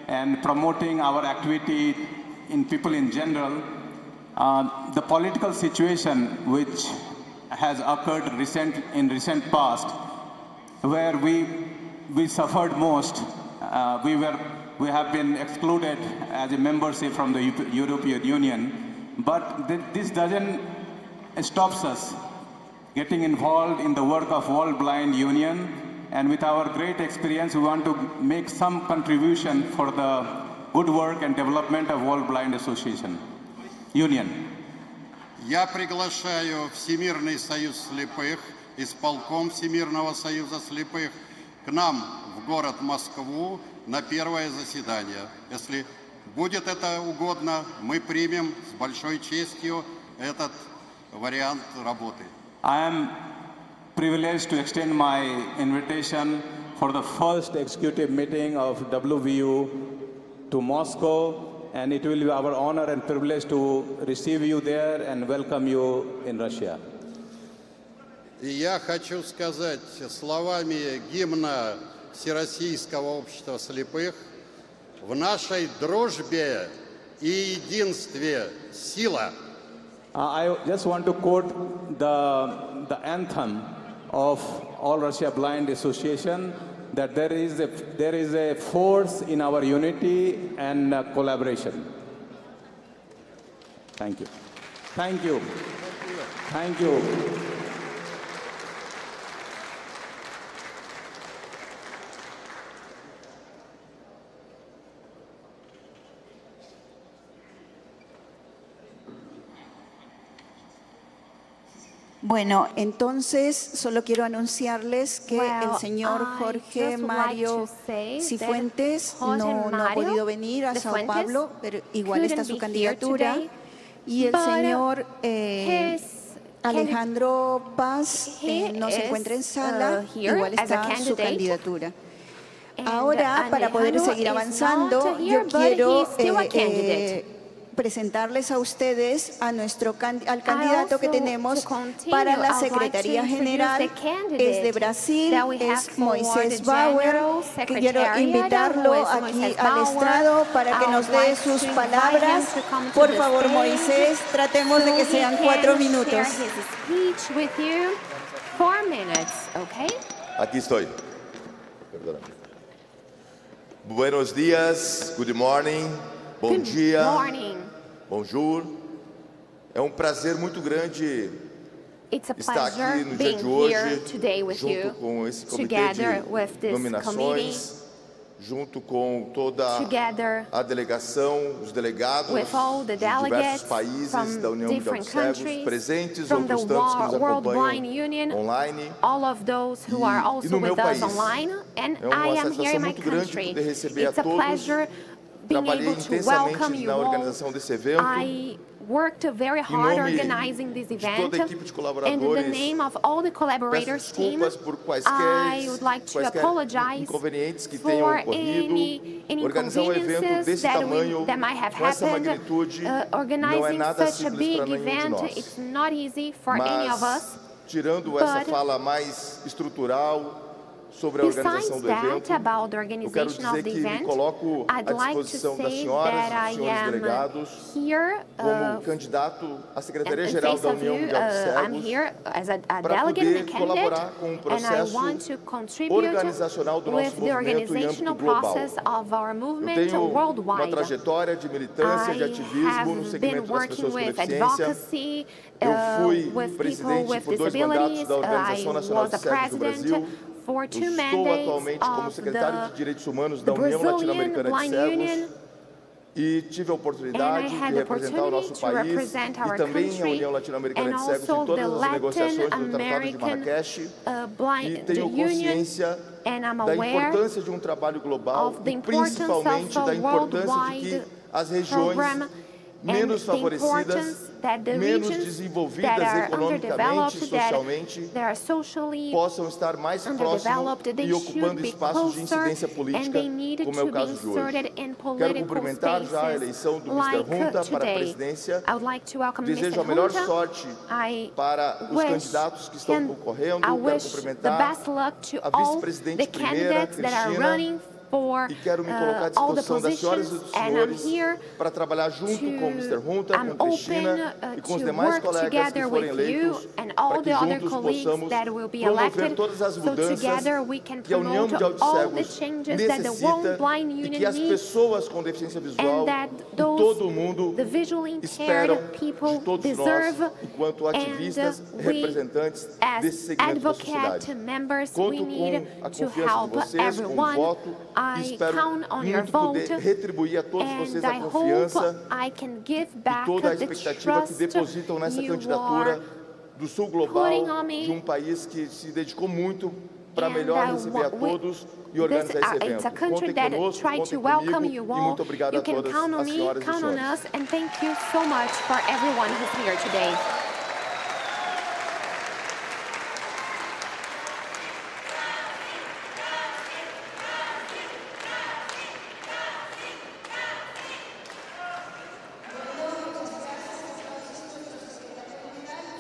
and promoting our activity in people in general. The political situation which has occurred in recent past, where we suffered most, we have been excluded as a membership from the European Union, but this doesn't stop us getting involved in the work of World Blind Union, and with our great experience we want to make some contribution for the good work and development of World Blind Association Union.
Я приглашаю Всемирный союз слепых, исполком Всемирного союза слепых, к нам в город Москву на первое заседание. Если будет это угодно, мы примем с большой честью этот вариант работы.
I am privileged to extend my invitation for the first executive meeting of WVU to Moscow, and it will be our honor and privilege to receive you there and welcome you in Russia.
И я хочу сказать словами гимна Всероссийского общества слепых: в нашей дружбе и единстве сила.
I just want to quote the anthem of All Russia Blind Association, that there is a force in our unity and collaboration. Thank you. Thank you. Thank you.
Bueno, entonces solo quiero anunciarles que el señor Jorge Mario Cifuentes no ha podido venir a Sao Paulo, pero igual está su candidatura. Y el señor Alejandro Paz no se encuentra en sala, igual está su candidatura. Ahora, para poder seguir avanzando, yo quiero presentarles a ustedes al candidato que tenemos para la Secretaría General. Es de Brasil, es Moisés Bauer. Quiero invitarlo aquí al estrado para que nos dé sus palabras. Por favor, Moisés, tratemos de que sean 4 minutos.
Aquí estoy. Perdóname. Buenos días, good morning, bom dia, bonjour. É prazer muito grande estar aqui no dia de hoje, junto com esse comitê de nominações, junto com toda a delegação, os delegados de diversos países da União Mundial dos Cegos, presentes, outros tantos que nos acompanham online. E no meu país, é uma satisfação muito grande poder receber a todos. Trabalhei intensamente na organização desse evento.
Worked very hard organizing this event, and in the name of all the collaborators team, I would like to apologize for any inconveniences that might have happened. Organizing such a big event, it's not easy for any of us.
Tirando essa fala mais estrutural sobre a organização do evento, eu quero dizer que me coloco à disposição das senhoras e senhores delegados como candidato à Secretaria-Geral da União Mundial dos Cegos para poder colaborar com o processo organizacional do nosso movimento em âmbito global. Eu tenho uma trajetória de militância, de ativismo no segmento das pessoas com deficiência. Eu fui presidente por 2 mandatos da Organização Nacional de Cegos do Brasil. Estou atualmente como secretário de Direitos Humanos da União Latino-Americana de Cegos. E tive a oportunidade de representar o nosso país e também a União Latino-Americana de Cegos em todas as negociações do Tratado de Marrakech. E tenho consciência da importância de um trabalho global e principalmente da importância de que as regiões menos favorecidas, menos desenvolvidas economicamente e socialmente, possam estar mais próximos e ocupando espaços de incidência política, como é o caso de hoje. Quero cumprimentar já a eleição do Mr. Junta para a presidência. Desejo a melhor sorte para os candidatos que estão concorrendo. Quero cumprimentar a vice-presidente primeira, Cristina. E quero me colocar à disposição das senhoras e dos senhores para trabalhar junto com o Mr. Junta, com Cristina e com os demais colegas que forem eleitos, para que juntos possamos promover todas as mudanças que a União Mundial de Cegos necessita e que as pessoas com deficiência visual de todo o mundo esperam de todos nós, enquanto ativistas, representantes desse segmento da sociedade. Conto com a confiança de vocês, com o voto. Espero muito poder retribuir a todos vocês a confiança e toda a expectativa que depositam nessa candidatura do Sul Global, de um país que se dedicou muito para melhor receber a todos e organizar esse evento. Contem conosco, contem comigo e muito obrigado a todas as senhoras e senhores.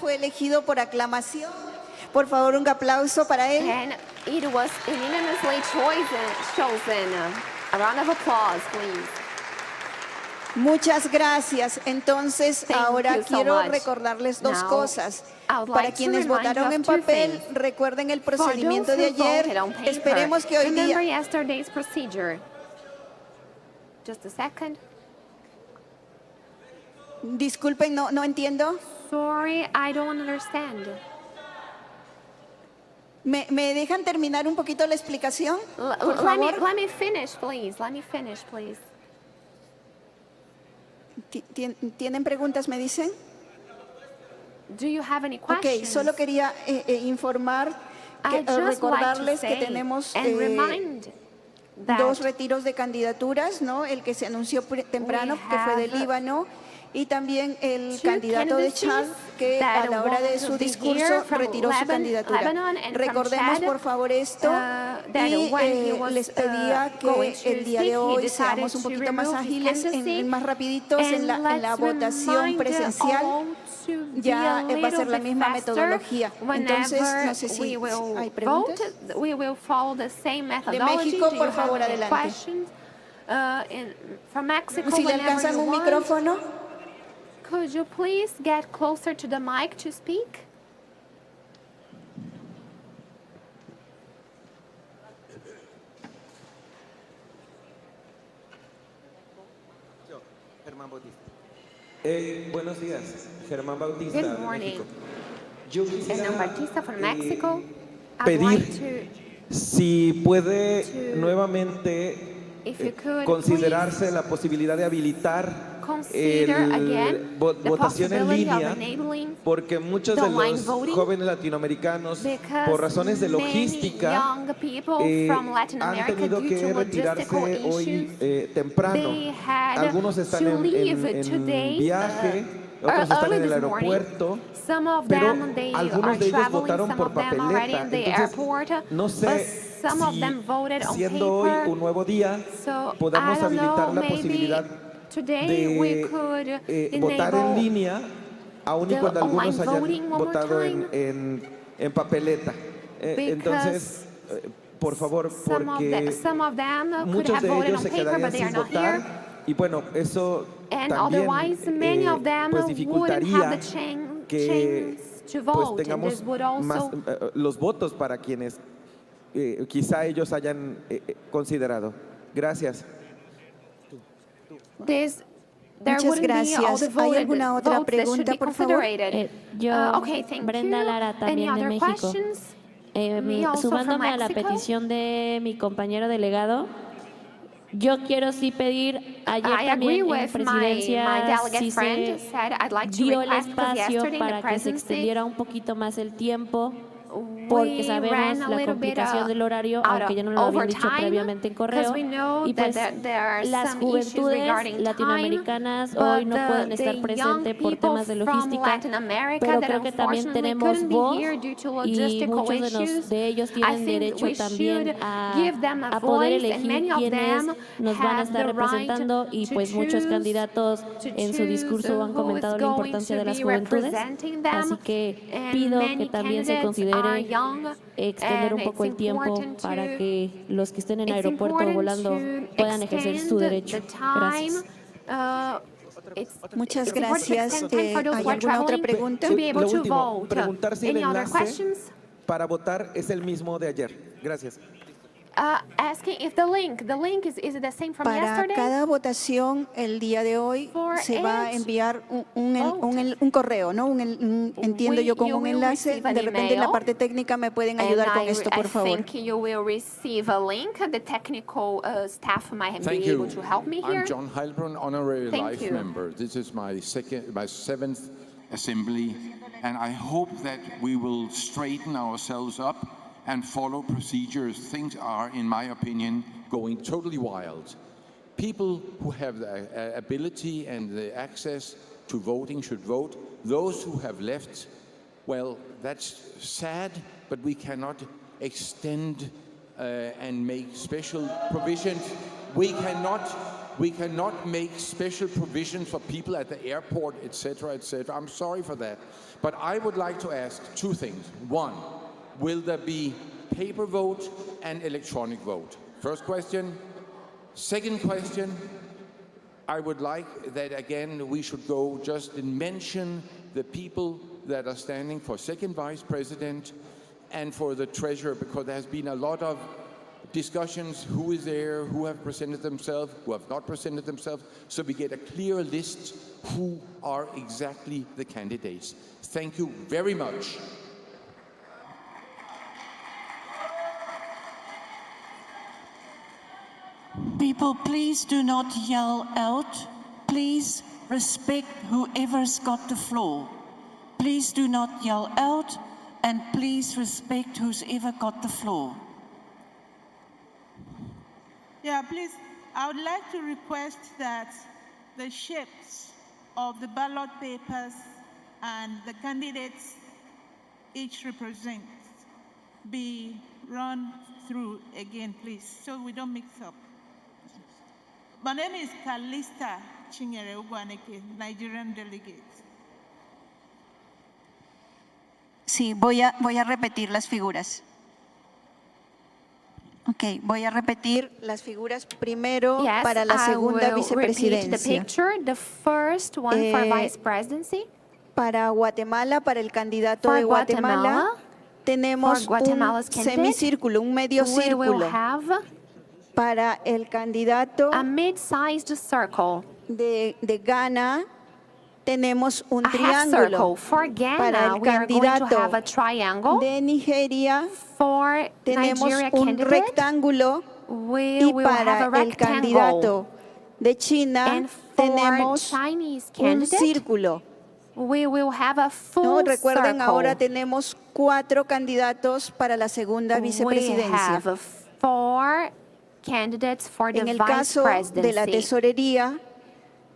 Fue elegido por aclamación. Por favor, un aplauso para él.
And it was unanimously chosen. A round of applause, please.
Muchas gracias. Entonces, ahora quiero recordarles dos cosas. Para quienes votaron en papel, recuerden el procedimiento de ayer. Esperemos que hoy día...
Just a second.
Disculpen, no entiendo.
Sorry, I don't understand.
¿Me dejan terminar un poquito la explicación? Por favor.
Let me finish, please. Let me finish, please.
¿Tienen preguntas, me dicen?
Do you have any questions?
Okay, solo quería informar, recordarles que tenemos dos retiros de candidaturas, ¿no? El que se anunció temprano, que fue de Líbano, y también el candidato de Chad, que a la hora de su discurso retiró su candidatura. Recordemos, por favor, esto, y les pedía que el día de hoy seamos un poquito más ágiles, más rapiditos en la votación presencial. Ya va a ser la misma metodología. Entonces, no sé si hay preguntas. De México, por favor, adelante. Si le alcanzan un micrófono.
Could you please get closer to the mic to speak?
Buenos días, Germán Bautista.
Good morning.
Yo quisiera
Bautista from Mexico.
pedir si puede nuevamente considerarse la posibilidad de habilitar votación en línea, porque muchos de los jóvenes latinoamericanos, por razones de logística, han tenido que retirarse hoy temprano. Algunos están en viaje, otros están en el aeropuerto, pero algunos de ellos votaron por papeleta. Entonces, no sé si, siendo hoy un nuevo día, podamos habilitar la posibilidad de votar en línea, aun y cuando algunos hayan votado en papeleta. Entonces, por favor, porque muchos de ellos se quedarían sin votar, y bueno, eso también pues dificultaría que pues tengamos más los votos para quienes quizá ellos hayan considerado. Gracias.
Muchas gracias. ¿Hay alguna otra pregunta, por favor?
Brenda Lara, también de México. Sumándome a la petición de mi compañero delegado, Yo quiero sí pedir, ayer también en presidencia sí se dio el espacio para que se extendiera un poquito más el tiempo, porque sabemos la complicación del horario, aunque ya no lo habían dicho previamente en correo, y pues las juventudes latinoamericanas hoy no pueden estar presentes por temas de logística, pero creo que también tenemos voz y muchos de ellos tienen derecho también a poder elegir quiénes nos van a estar representando, y pues muchos candidatos en su discurso han comentado la importancia de las juventudes, así que pido que también se considere extender un poco el tiempo para que los que estén en aeropuerto o volando puedan ejercer su derecho. Gracias.
Muchas gracias. ¿Hay alguna otra pregunta?
Lo último, preguntar si el enlace para votar es el mismo de ayer. Gracias.
Asking if the link is it the same from
Para
yesterday?
cada votación el día de hoy se va a enviar un correo, ¿no? Entiendo yo como un enlace. De repente en la parte técnica me pueden ayudar con esto, por favor.
I think you will receive a link. The technical staff might be able to help me here.
I'm John Heilbrunn, Honorary Life Member. This is my seventh assembly, and I hope that we will straighten ourselves up and follow procedures. Things are, in my opinion, going totally wild. People who have the ability and the access to voting should vote. Those who have left, well, that's sad, but we cannot extend and make special provisions. We cannot make special provisions for people at the airport, etc., etc. I'm sorry for that. But I would like to ask two things. One, will there be paper vote and electronic vote? First question. Second question, I would like that again we should go just and mention the people that are standing for second vice president and for the treasurer, because there has been a lot of discussions, who is there, who have presented themselves, who have not presented themselves, so we get a clear list who are exactly the candidates. Thank you very much.
People, please do not yell out. Please respect whoever's got the floor. Please do not yell out, and please respect who's ever got the floor.
Yeah, please, I would like to request that the shapes of the ballot papers and the candidates each represent be run through again, please, so we don't mix up. My name is Kalista Chinyere Ugwaneke, Nigerian delegate.
Sí, voy a repetir las figuras. Ok, voy a repetir las figuras primero para la segunda vicepresidencia.
The first one for vice presidency.
Para Guatemala, para el candidato de Guatemala, tenemos un semicírculo, un medio círculo. Para el candidato de Ghana, tenemos un triángulo. Para el candidato de Nigeria, tenemos un rectángulo. Y para el candidato de China, tenemos un círculo. Recuerden, ahora tenemos 4 candidatos para la segunda vicepresidencia. En el caso de la tesorería,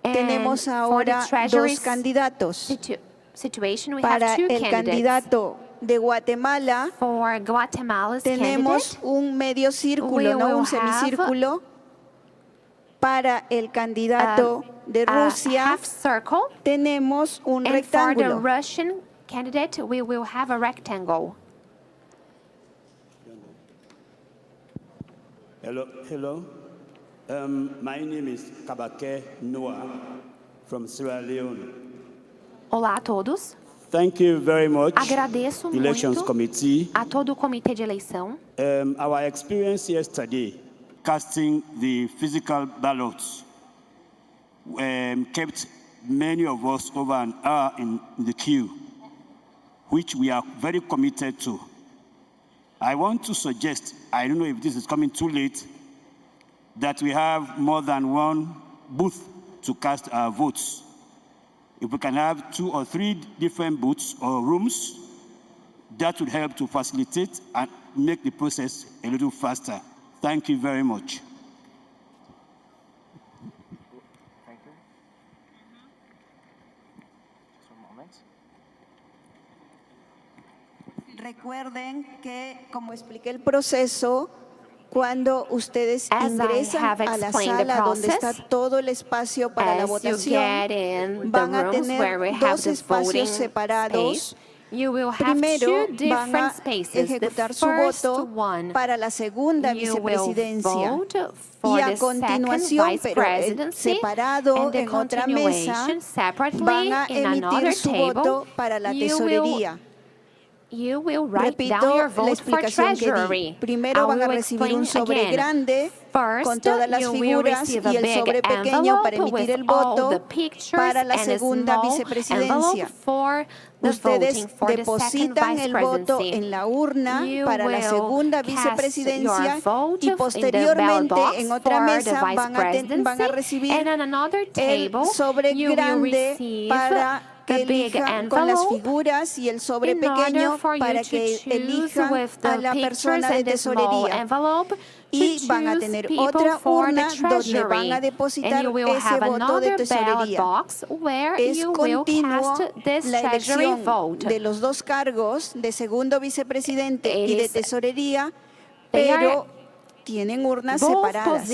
tenemos ahora 2 candidatos. Para el candidato de Guatemala, tenemos un medio círculo, no un semicírculo. Para el candidato de Rusia, tenemos un rectángulo.
Hello. My name is Kabake Noah from Sierra Leone.
Olá a todos.
Thank you very much.
Agradeço
Elections
muito
Committee.
A todo o comitê de eleição.
Our experience yesterday, casting the physical ballots, kept many of us over an hour in the queue, which we are very committed to. I want to suggest, I don't know if this is coming too late, that we have more than one booth to cast our votes. If we can have 2 or 3 different booths or rooms, that would help to facilitate and make the process a little faster. Thank you very much.
Thank you. Just one moment.
Recuerden que, como expliqué el proceso, cuando ustedes ingresan a la sala donde está todo el espacio para la votación, van a tener 2 espacios separados. Primero van a ejecutar su voto para la segunda vicepresidencia y a continuación, pero separado en otra mesa, van a emitir su voto para la tesorería. Repito la explicación que di. Primero van a recibir un sobre grande con todas las figuras y el sobre pequeño para emitir el voto para la segunda vicepresidencia. Ustedes depositan el voto en la urna para la segunda vicepresidencia y posteriormente en otra mesa van a recibir el sobre grande para que elijan con las figuras y el sobre pequeño para que elijan a la persona de tesorería. Y van a tener otra urna donde van a depositar ese voto de tesorería. Es continuo la elección de los 2 cargos de segundo vicepresidente y de tesorería, pero tienen urnas separadas.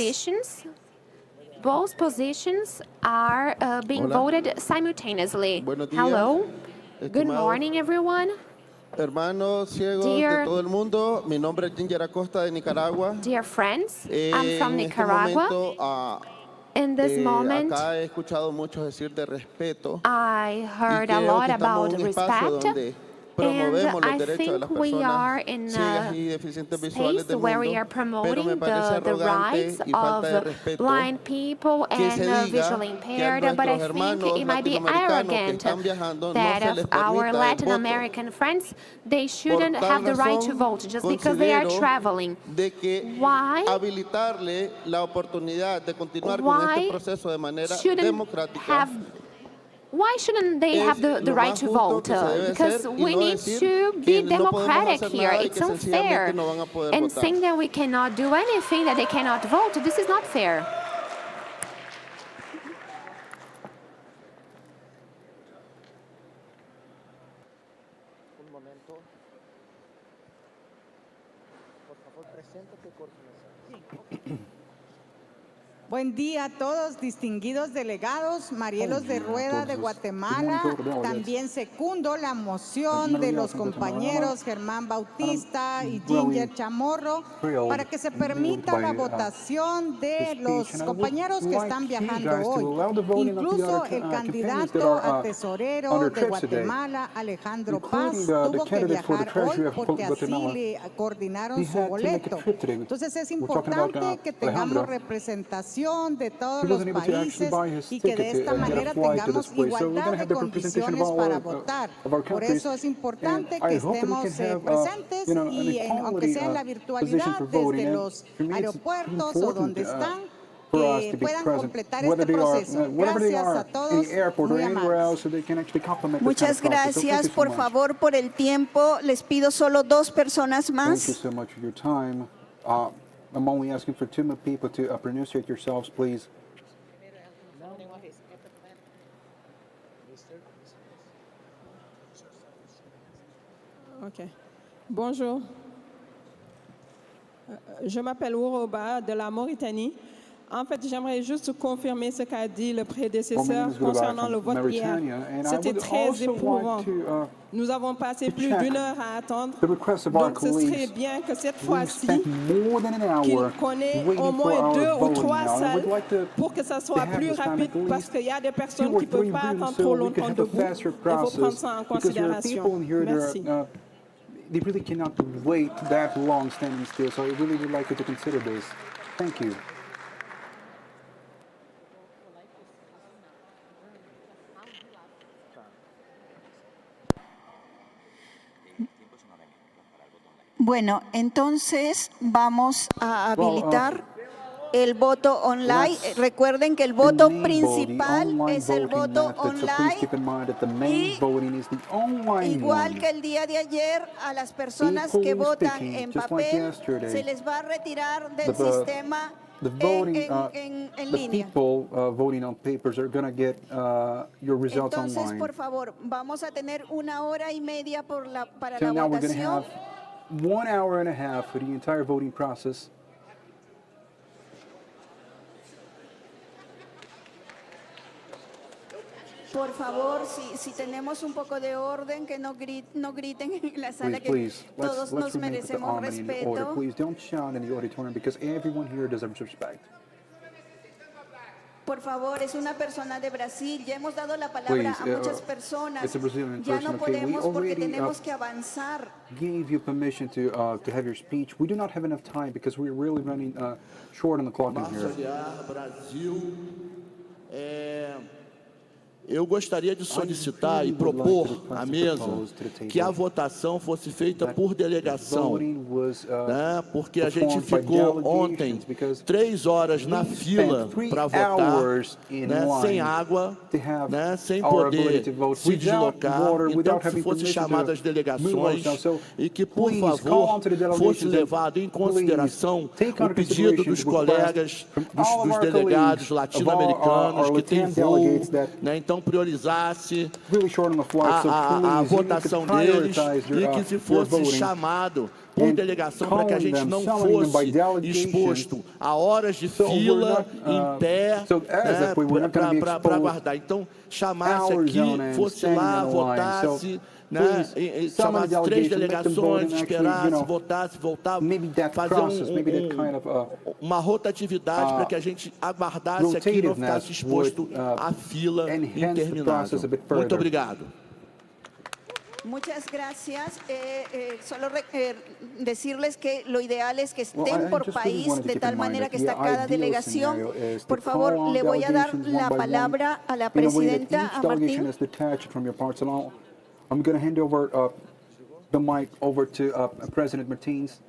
Both positions are being voted simultaneously. Hello. Good morning, everyone.
Hermanos ciegos de todo el mundo, mi nombre es Ginger Acosta de Nicaragua.
Dear friends, I'm from Nicaragua. In this moment,
acá he escuchado muchos decir de respeto.
I heard a lot about respect. And I think we are in a space where we are promoting the rights of blind people and visually impaired, but I think it might be arrogant that of our Latin American friends, they shouldn't have the right to vote just because they are traveling. Why? Why shouldn't they have the right to vote? Because we need to be democratic here. It's unfair. And saying that we cannot do anything, that they cannot vote, this is not fair.
Buen día a todos, distinguidos delegados, Marielos de Rueda de Guatemala. También secundo la moción de los compañeros Germán Bautista y Ginger Chamorro para que se permita la votación de los compañeros que están viajando hoy. Incluso el candidato a tesorero de Guatemala, Alejandro Paz, tuvo que viajar hoy porque así le coordinaron su boleto. Entonces es importante que tengamos representación de todos los países y que de esta manera tengamos igualdad de condiciones para votar. Por eso es importante que estemos presentes y aunque sea en la virtualidad desde los aeropuertos o donde están, que puedan completar este proceso. Gracias a todos, muy amables.
Muchas gracias, por favor, por el tiempo. Les pido solo 2 personas más.
I'm only asking for 2 more people to pronunciate yourselves, please.
OK. Bonjour. Je m'appelle Ouroba de la Mauritanie. En fait, j'aimerais juste confirmer ce qu'a dit le prédécesseur concernant le vote hier. C'était très éprouvant. Nous avons passé plus d'1 heure à attendre. Donc, ce serait bien que cette fois-ci, qu'il connaisse au moins 2 ou 3 salles pour que ça soit plus rapide parce qu'il y a des personnes qui ne peuvent pas attendre trop longtemps debout. Il faut prendre ça en considération. Merci.
They really cannot wait that long standing still, so I really would like you to consider this. Thank you.
Bueno, entonces vamos a habilitar el voto online. Recuerden que el voto principal es el voto online. Y igual que el día de ayer, a las personas que votan en papel se les va a retirar del sistema en línea.
Voting on papers are going to get your results
Entonces,
online.
por favor, vamos a tener 1 hora y media para la
So now we're going to
votación.
have 1 hour and a half for the entire voting process.
Por favor, si tenemos un poco de orden, que no griten en la sala,
Please,
que todos nos
remain with the
merecemos
harmony and the order.
respeto.
Please don't shout in the auditorium because everyone here deserves respect.
Por favor, es una persona de Brasil. Ya hemos dado la palabra a muchas personas.
It's a Brazilian
Ya
person.
no
Okay, we
podemos porque
already
tenemos que avanzar.
gave you permission to have your speech. We do not have enough time because we're really running short on the clock in here.
Brasil. Eu gostaria de solicitar e propor à mesa que a votação fosse feita por delegação, né? Porque a gente ficou ontem 3 horas na fila para votar, né? Sem água, né? Sem poder se deslocar. Então, que fosse chamado as delegações e que, por favor, fosse levado em consideração o pedido dos colegas, dos delegados latino-americanos que têm voo, né? Então, priorizasse a votação deles e que se fosse chamado por delegação para que a gente não fosse exposto a horas de fila, em pé, para aguardar. Então, chamasse aqui, fosse lá, votasse, né, chamasse 3 delegações, esperasse, votasse, voltava, fazer uma rotatividade para que a gente aguardasse aqui e não ficasse exposto à fila interminável. Muito obrigado.
Muchas gracias. Solo decirles que lo ideal es que estén por país, de tal manera que está cada delegación. Por favor, le voy a dar la palabra a la presidenta, a Martín.
I'm going to hand over the mic over to President Martins.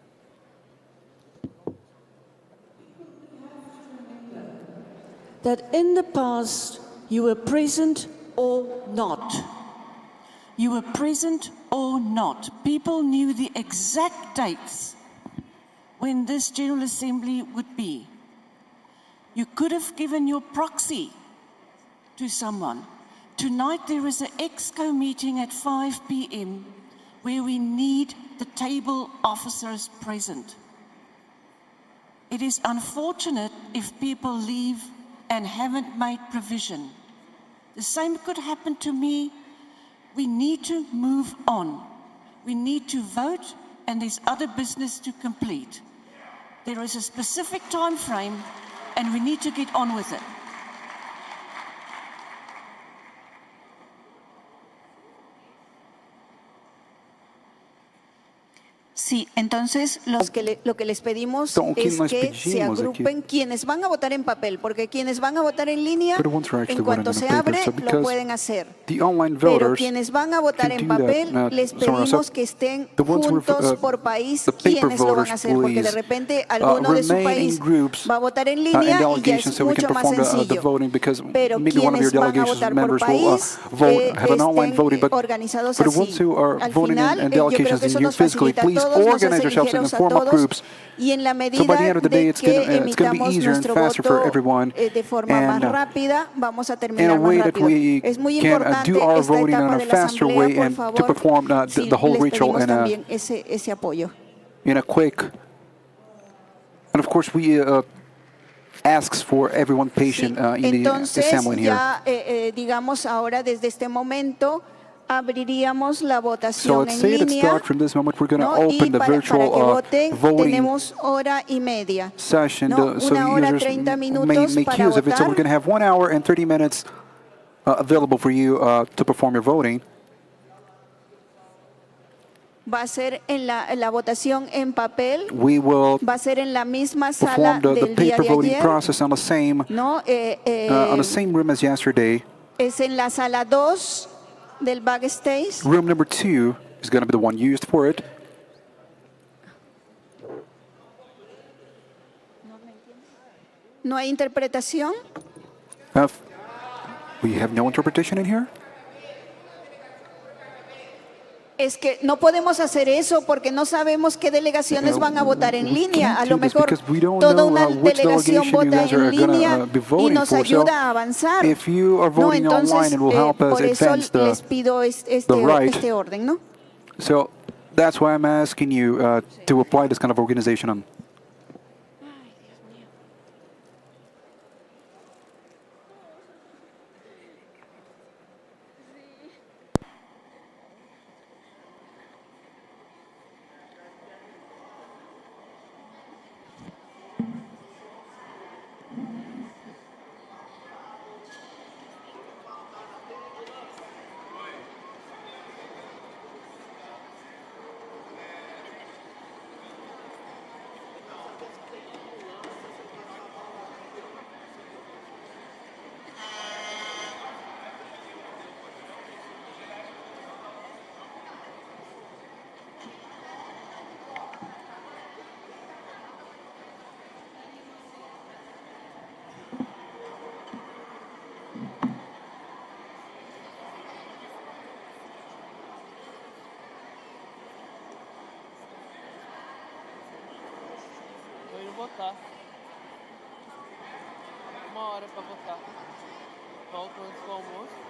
That in the past you were present or not. You were present or not. People knew the exact dates when this General Assembly would be. You could have given your proxy to someone. Tonight there is an EXCO meeting at 5 p.m. where we need the table officers present. It is unfortunate if people leave and haven't made provision. The same could happen to me. We need to move on. We need to vote, and there's other business to complete. There is a specific time frame, and we need to get on with it.
Sí, entonces lo que les pedimos es que se agrupen quienes van a votar en papel, porque quienes van a votar en línea, en cuanto se abre, lo pueden hacer. Pero quienes van a votar en papel, les pedimos que estén juntos por país quienes lo van a hacer, porque de repente alguno de su país va a votar en línea y ya es mucho más sencillo. Pero quienes van a votar por país estén organizados así. Al final, yo creo que eso nos facilita a todos.
Organize yourselves in form of groups.
Y en la
So by the end
medida
of the day,
de
it's
que
going to be
emitamos
easier and
nuestro
faster for
voto
everyone.
de forma más rápida, vamos a
In a
terminar más
way that
rápido.
we
Es muy
can
importante
do our
esta
voting
etapa
in a
de la
faster
asamblea,
way
por
and to
favor,
perform
sí,
the whole
les
ritual
pedimos
in a
también ese apoyo.
quick. And of course, we asks for everyone patient in the assembly here.
Entonces, ya digamos ahora desde este momento abriríamos la
So
votación
let's
en
say that
línea,
start from this moment, we're going to
¿no?
open
Y
the
para que
virtual
voten
voting
tenemos hora y media,
session.
¿no?
So
Una hora
users
30
may
minutos
make
para
use of it. So we're
votar.
going to have 1 hour and 30 minutes available for you to perform your voting.
Va a ser en la votación en papel.
We will
Va a ser en la misma sala
perform the
del día
paper
de
voting
ayer,
process on the same room as yesterday.
Es en la sala 2 del backstage.
Room number 2 is going to be the one used for it.
¿No hay interpretación?
We have no interpretation in here?
Es que no podemos hacer eso porque no sabemos qué delegaciones van a votar en línea. A lo mejor toda una delegación vota en línea y nos ayuda a avanzar. No, entonces por eso les pido este orden, ¿no?
So that's why I'm asking you to apply this kind of organization.
Votar. Uma hora para votar. Volto antes do almoço.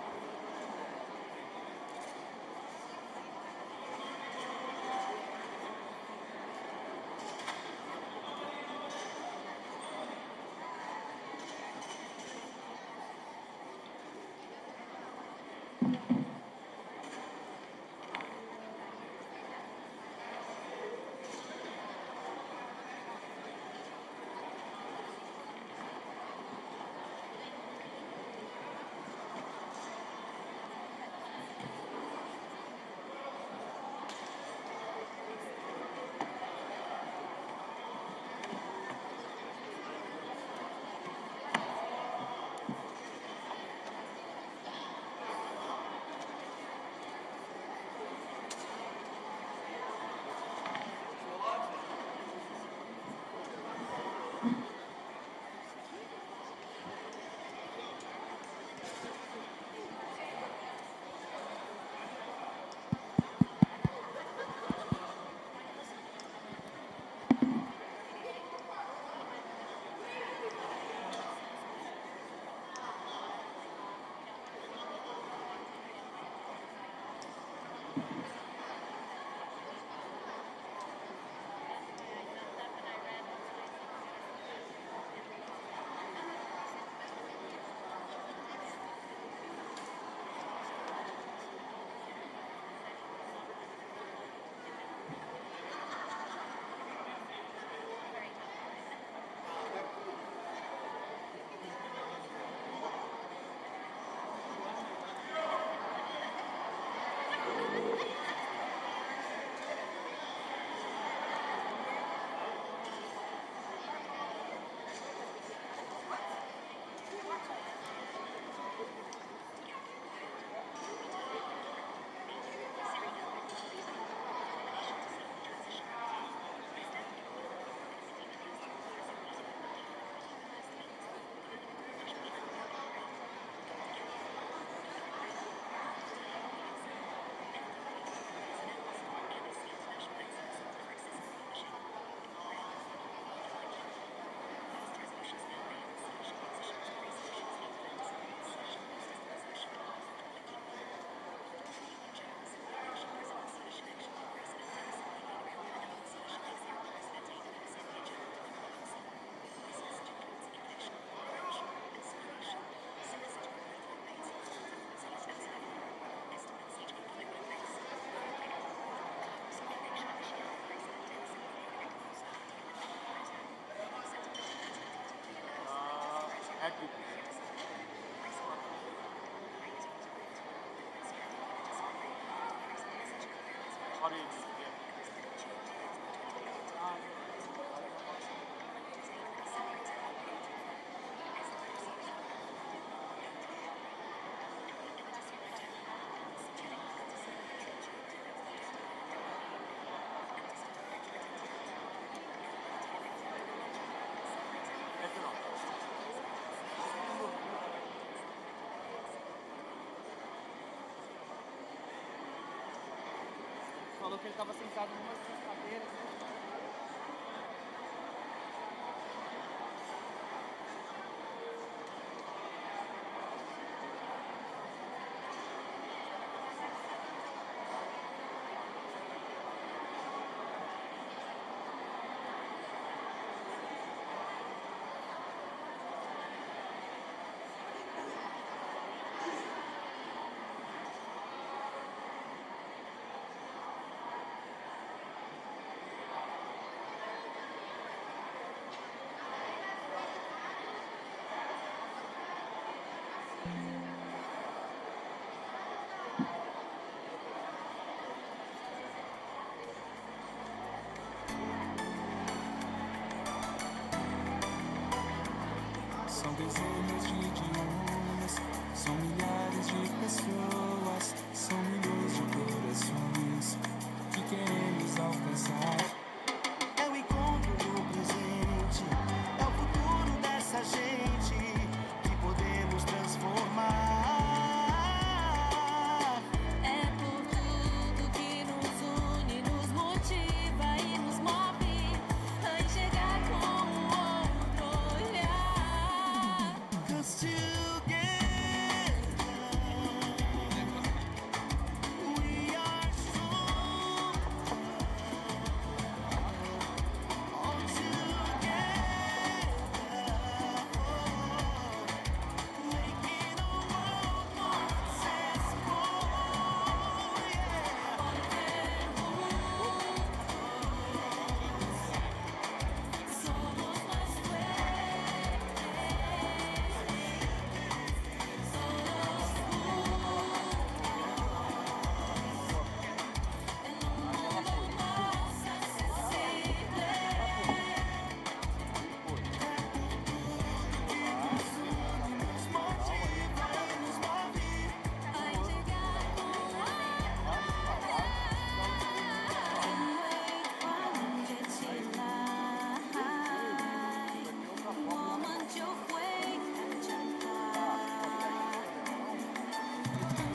falou que ele estava sentado numa cadeira.
São dezenas de idiomas, são milhares de pessoas, são milhões de corações que queremos alcançar. É o encontro do presente, é o futuro dessa gente que podemos transformar.
É por tudo que nos une, nos motiva e nos move a enxergar com o outro olhar.
'Cause together we are strong. All together, making the world more accessible.
Somos mais fuertes, somos en un mundo más accesible.
Nos motiva e nos move.
A enxergar com o olhar. Moment your way plus accessible. Porque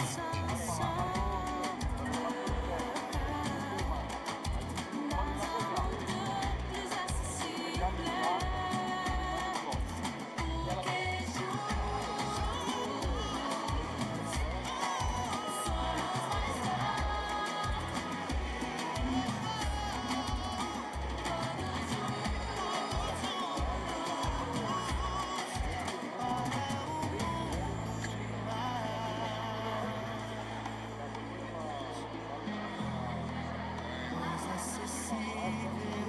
Mais acessível,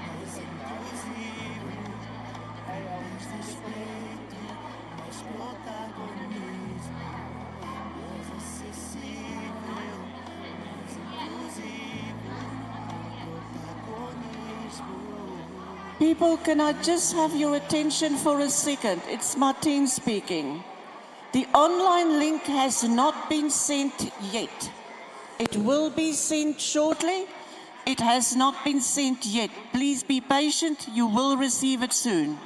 mais inclusivo, mais respeito, mais protagonismo. Mais acessível, mais inclusivo, protagonismo.
People, can I just have your attention for a second? It's Martine speaking. The online link has not been sent yet. It will be sent shortly. It has not been sent yet. Please be patient. You will receive it soon.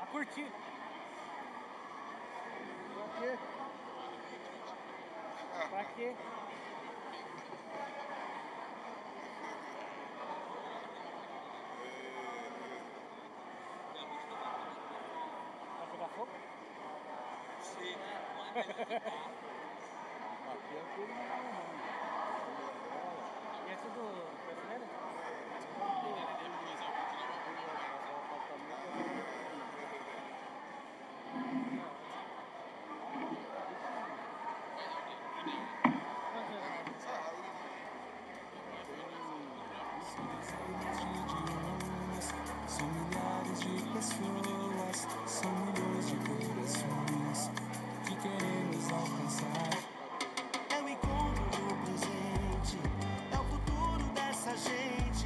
A curtir. Pra quê? Vai pegar fogo? Sim. E é tudo brasileiro?
São milhares de pessoas, são milhões de corações que queremos alcançar. É o encontro do presente, é o futuro dessa gente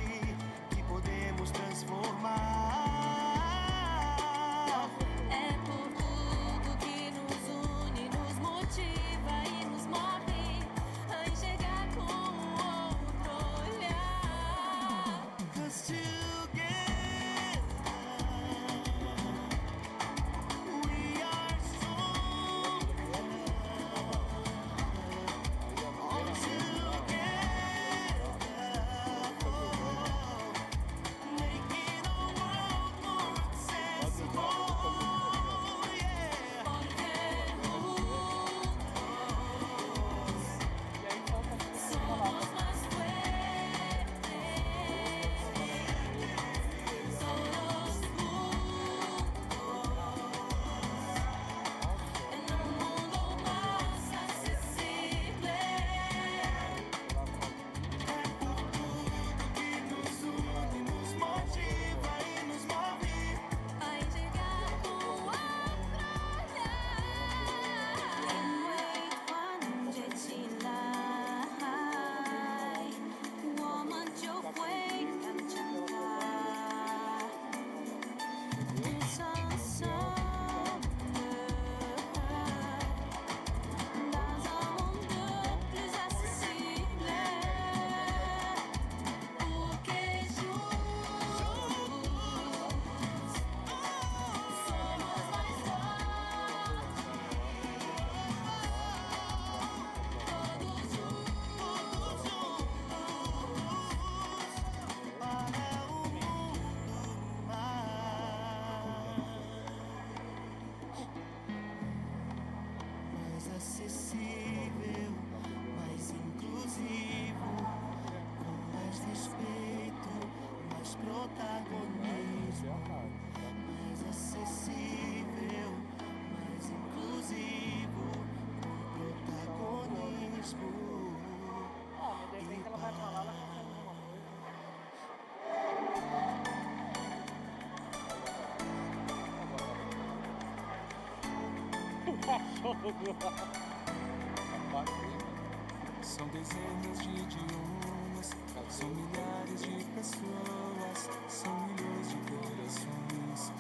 São dezenas de idiomas, são milhares de pessoas, são milhões de corações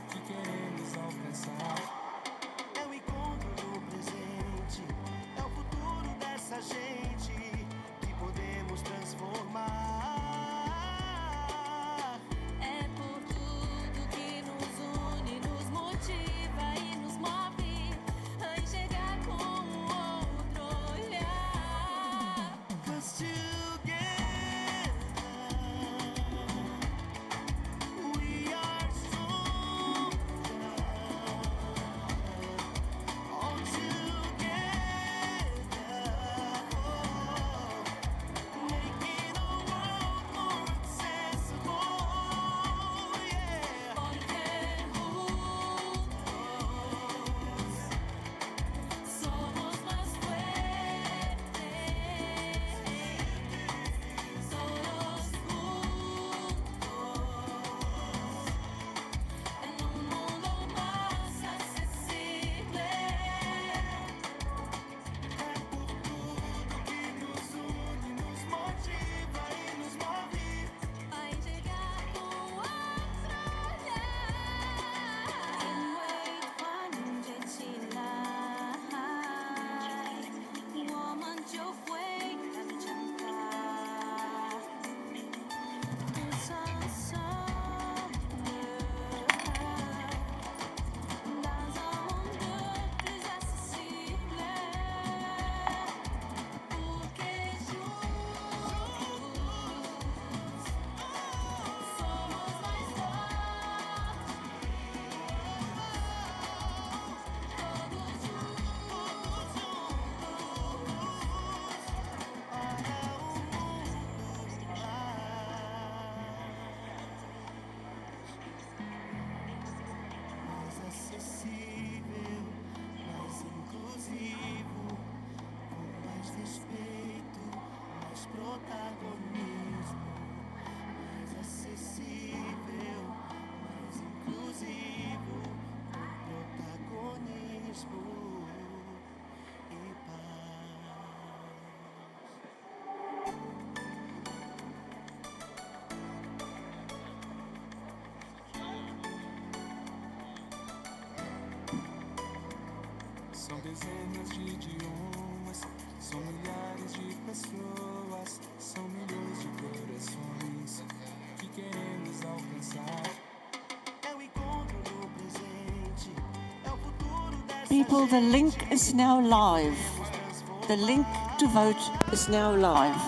que queremos alcançar.
É o encontro no presente, é o futuro dessa gente que podemos transformar.
É por tudo que nos une, nos motiva e nos move a enxergar com outro olhar.
'Cause together we are stronger. All together, making a world more accessible. Yeah.
Porque juntos somos más fuertes, todos juntos en un mundo más accesible.
É por tudo que nos une, nos motiva e nos move.
A enxergar com outro olhar.
Mais acessível, mais inclusivo, com mais respeito, mais protagonismo. Mais acessível, mais inclusivo, com protagonismo e paz.
São dezenas de idiomas, são milhares de pessoas, são milhões de corações que queremos alcançar.
É o encontro no presente, é o futuro dessa
People, the
gente.
link is now live. The link to vote is now live.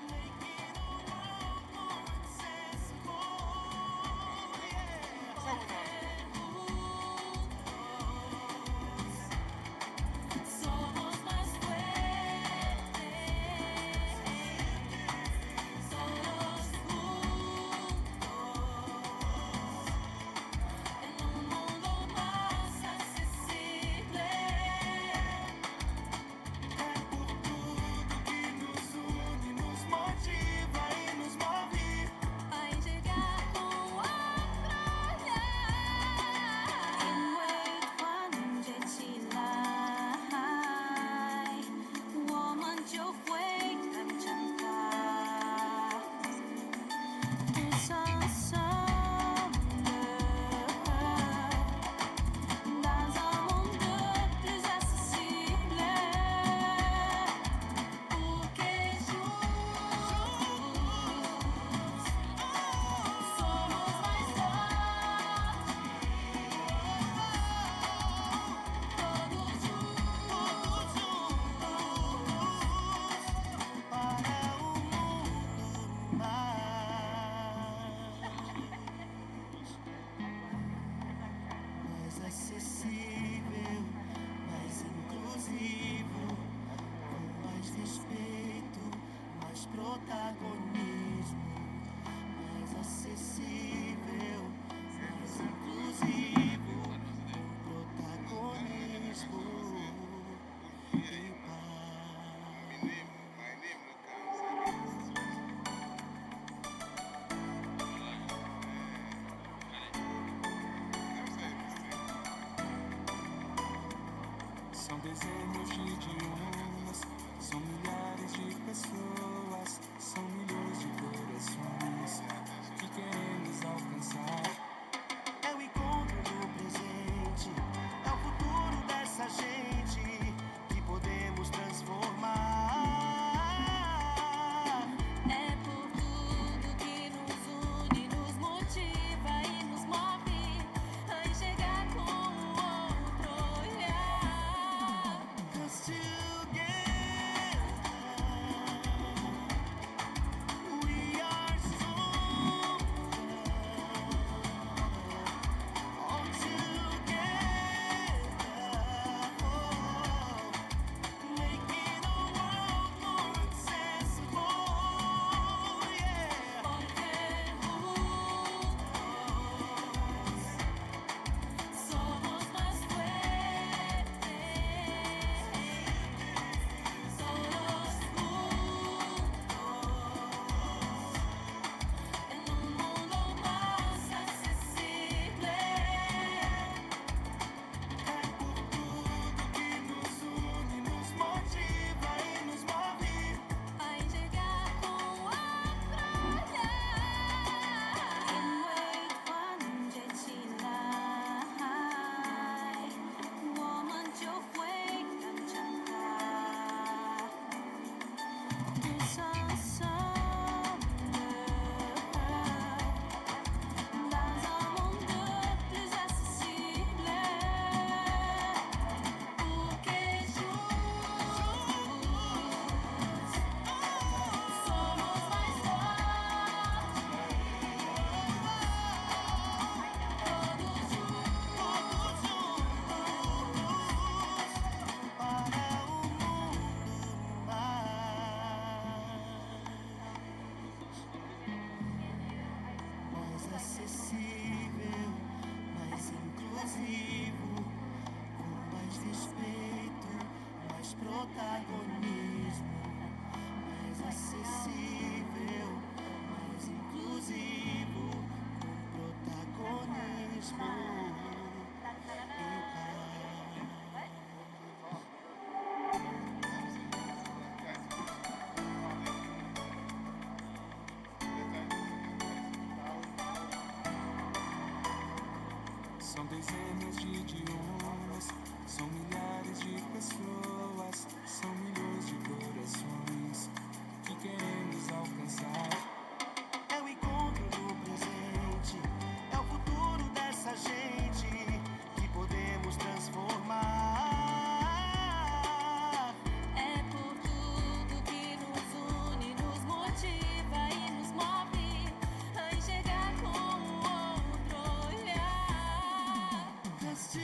Making a world more accessible.
São dezenas de idiomas, são milhares de pessoas, são milhões de corações que queremos alcançar.
É o encontro do presente, é o futuro dessa gente que podemos transformar.
É por tudo que nos une, nos motiva e nos move a enxergar com outro olhar.
'Cause together we are stronger. All together, making the world more accessible. Yeah.
Porque juntos somos más fuertes. Solos juntos en un mundo más accesible.
Que nos une, nos motiva e nos move.
A enxergar com outro olhar. 인외 관제 지나이 워먼 조회 감정가 dans un monde plus accessible. Porque juntos somos mais fortes. Todos juntos
Para um mundo mais acessível, mais inclusivo, com mais respeito, mais protagonismo. Mais acessível, mais inclusivo, com protagonismo.
São dezenas de idiomas, são milhares de pessoas, são milhões de corações que queremos alcançar.
É o encontro do presente, é o futuro dessa gente que podemos transformar.
é por tudo que nos une, nos motiva e nos move a enxergar com outro olhar.
'Cause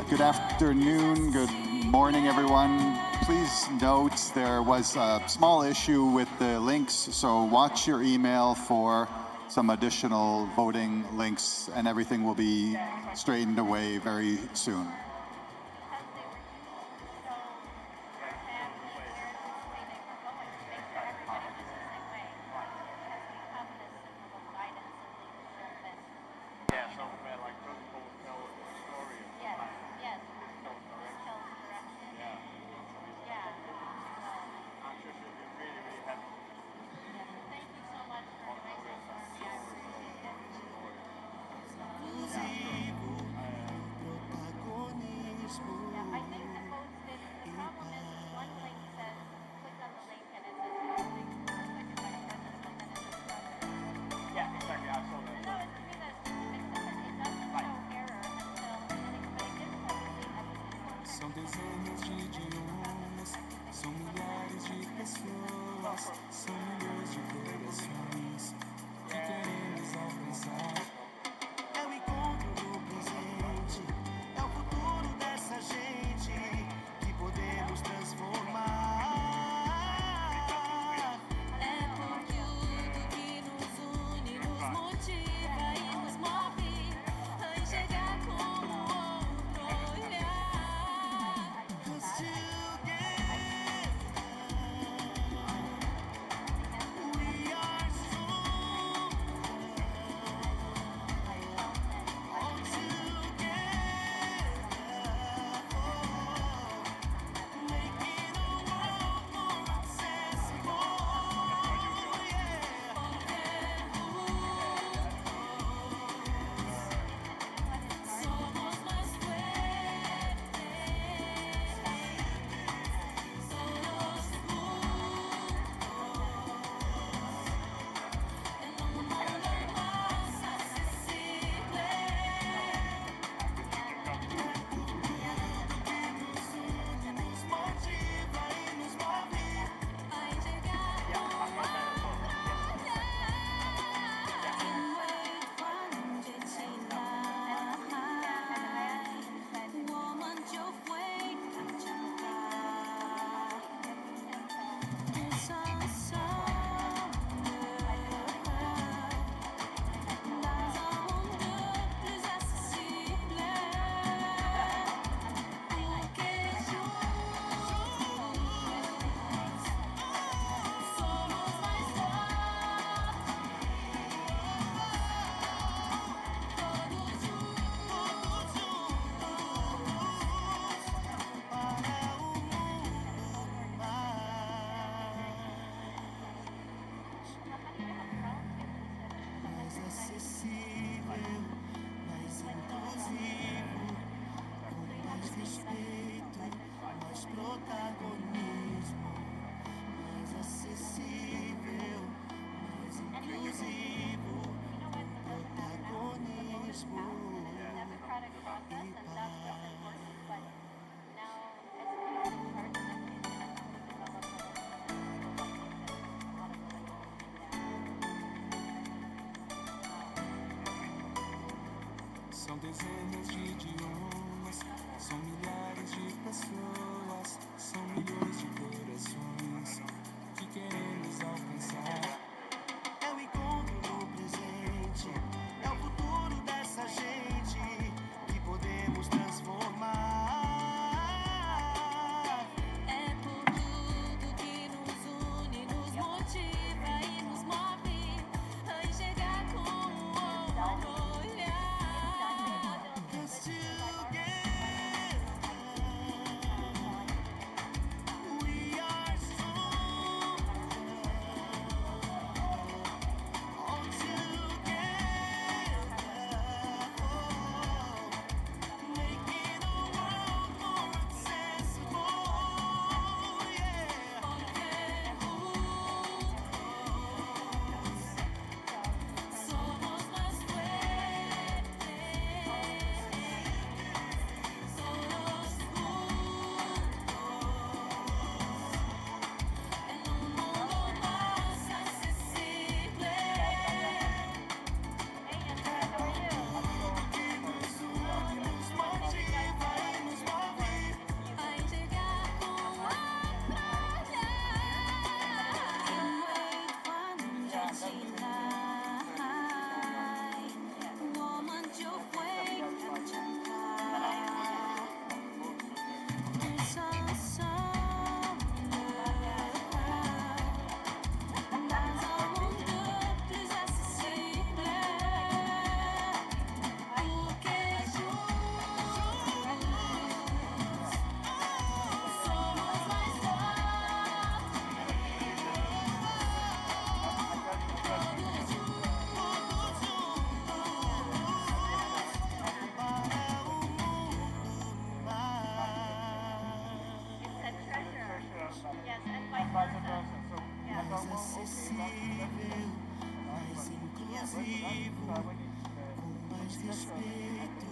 Good afternoon, good morning, everyone. Please note there was a small issue with the links, so watch your email for some additional voting links, and everything will be straightened away very soon.
São dezenas de idiomas, são milhares de pessoas, são milhões de corações que queremos alcançar.
É o encontro no presente, é o futuro dessa gente que podemos transformar.
É por tudo que nos une, nos motiva e nos move a enxergar com o outro olhar.
São dezenas de idiomas, são milhares de pessoas, são milhões de corações que queremos alcançar.
É o encontro no presente, é o futuro dessa gente que podemos transformar.
É por tudo que nos une, nos motiva e nos move a enxergar com o outro olhar.
Cause together mais respeito,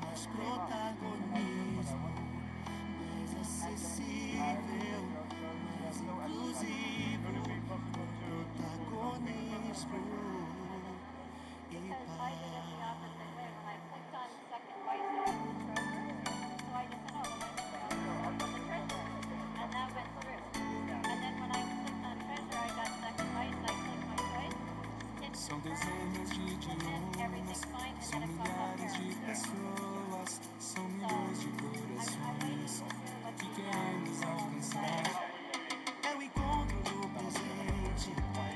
mais protagonismo, mais acessível, mais inclusivo, protagonismo e paz.
São dezenas de idiomas, são milhares de pessoas, são milhões de corações que queremos alcançar.
É o encontro do presente,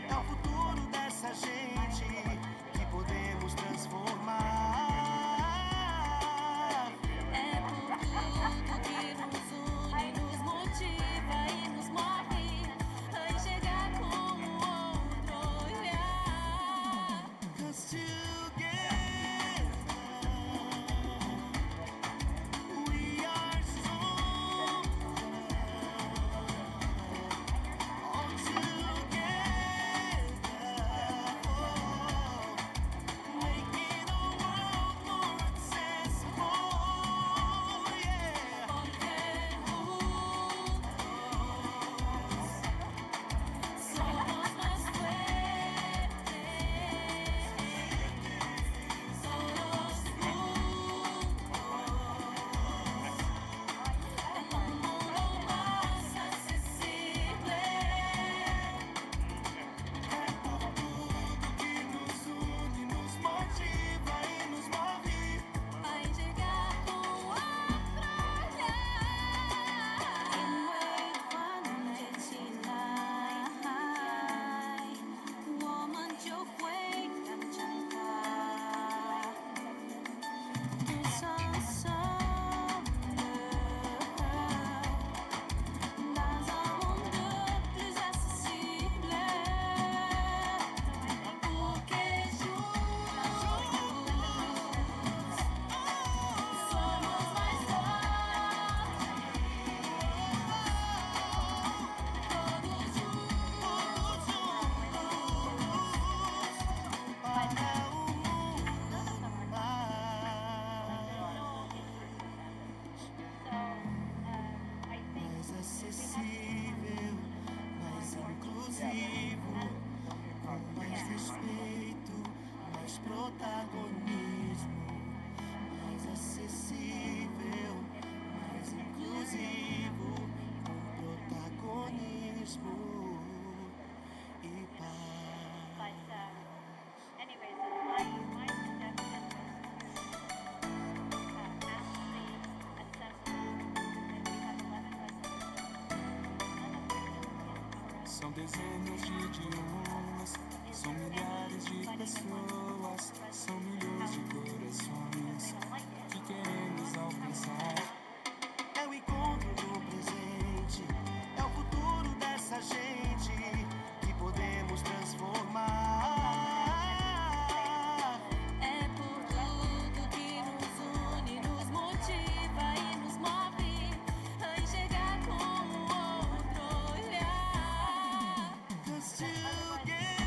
é o futuro dessa gente que podemos transformar.
É por tudo que nos une, nos motiva e nos move a enxergar com o outro olhar.
'Cause together we are stronger. All together, making our world more accessible. Yeah.
Porque juntos somos mais fuertes. Todos juntos, en un mundo más accesible.
É por tudo que nos une, nos motiva e nos move.
A enxergar com outro olhar. Dans un monde plus accessible. Porque juntos somos mais fortes. Todos juntos
Para o mundo mais acessível, mais inclusivo, com mais respeito, mais protagonismo, mais acessível, mais inclusivo, com protagonismo e paz.
São dezenas de idiomas, são milhares de pessoas, são milhões de corações que queremos alcançar.
É o encontro do presente, é o futuro dessa gente que podemos transformar.
é por tudo que nos une, nos motiva e nos move a enxergar com o outro olhar.
'Cause together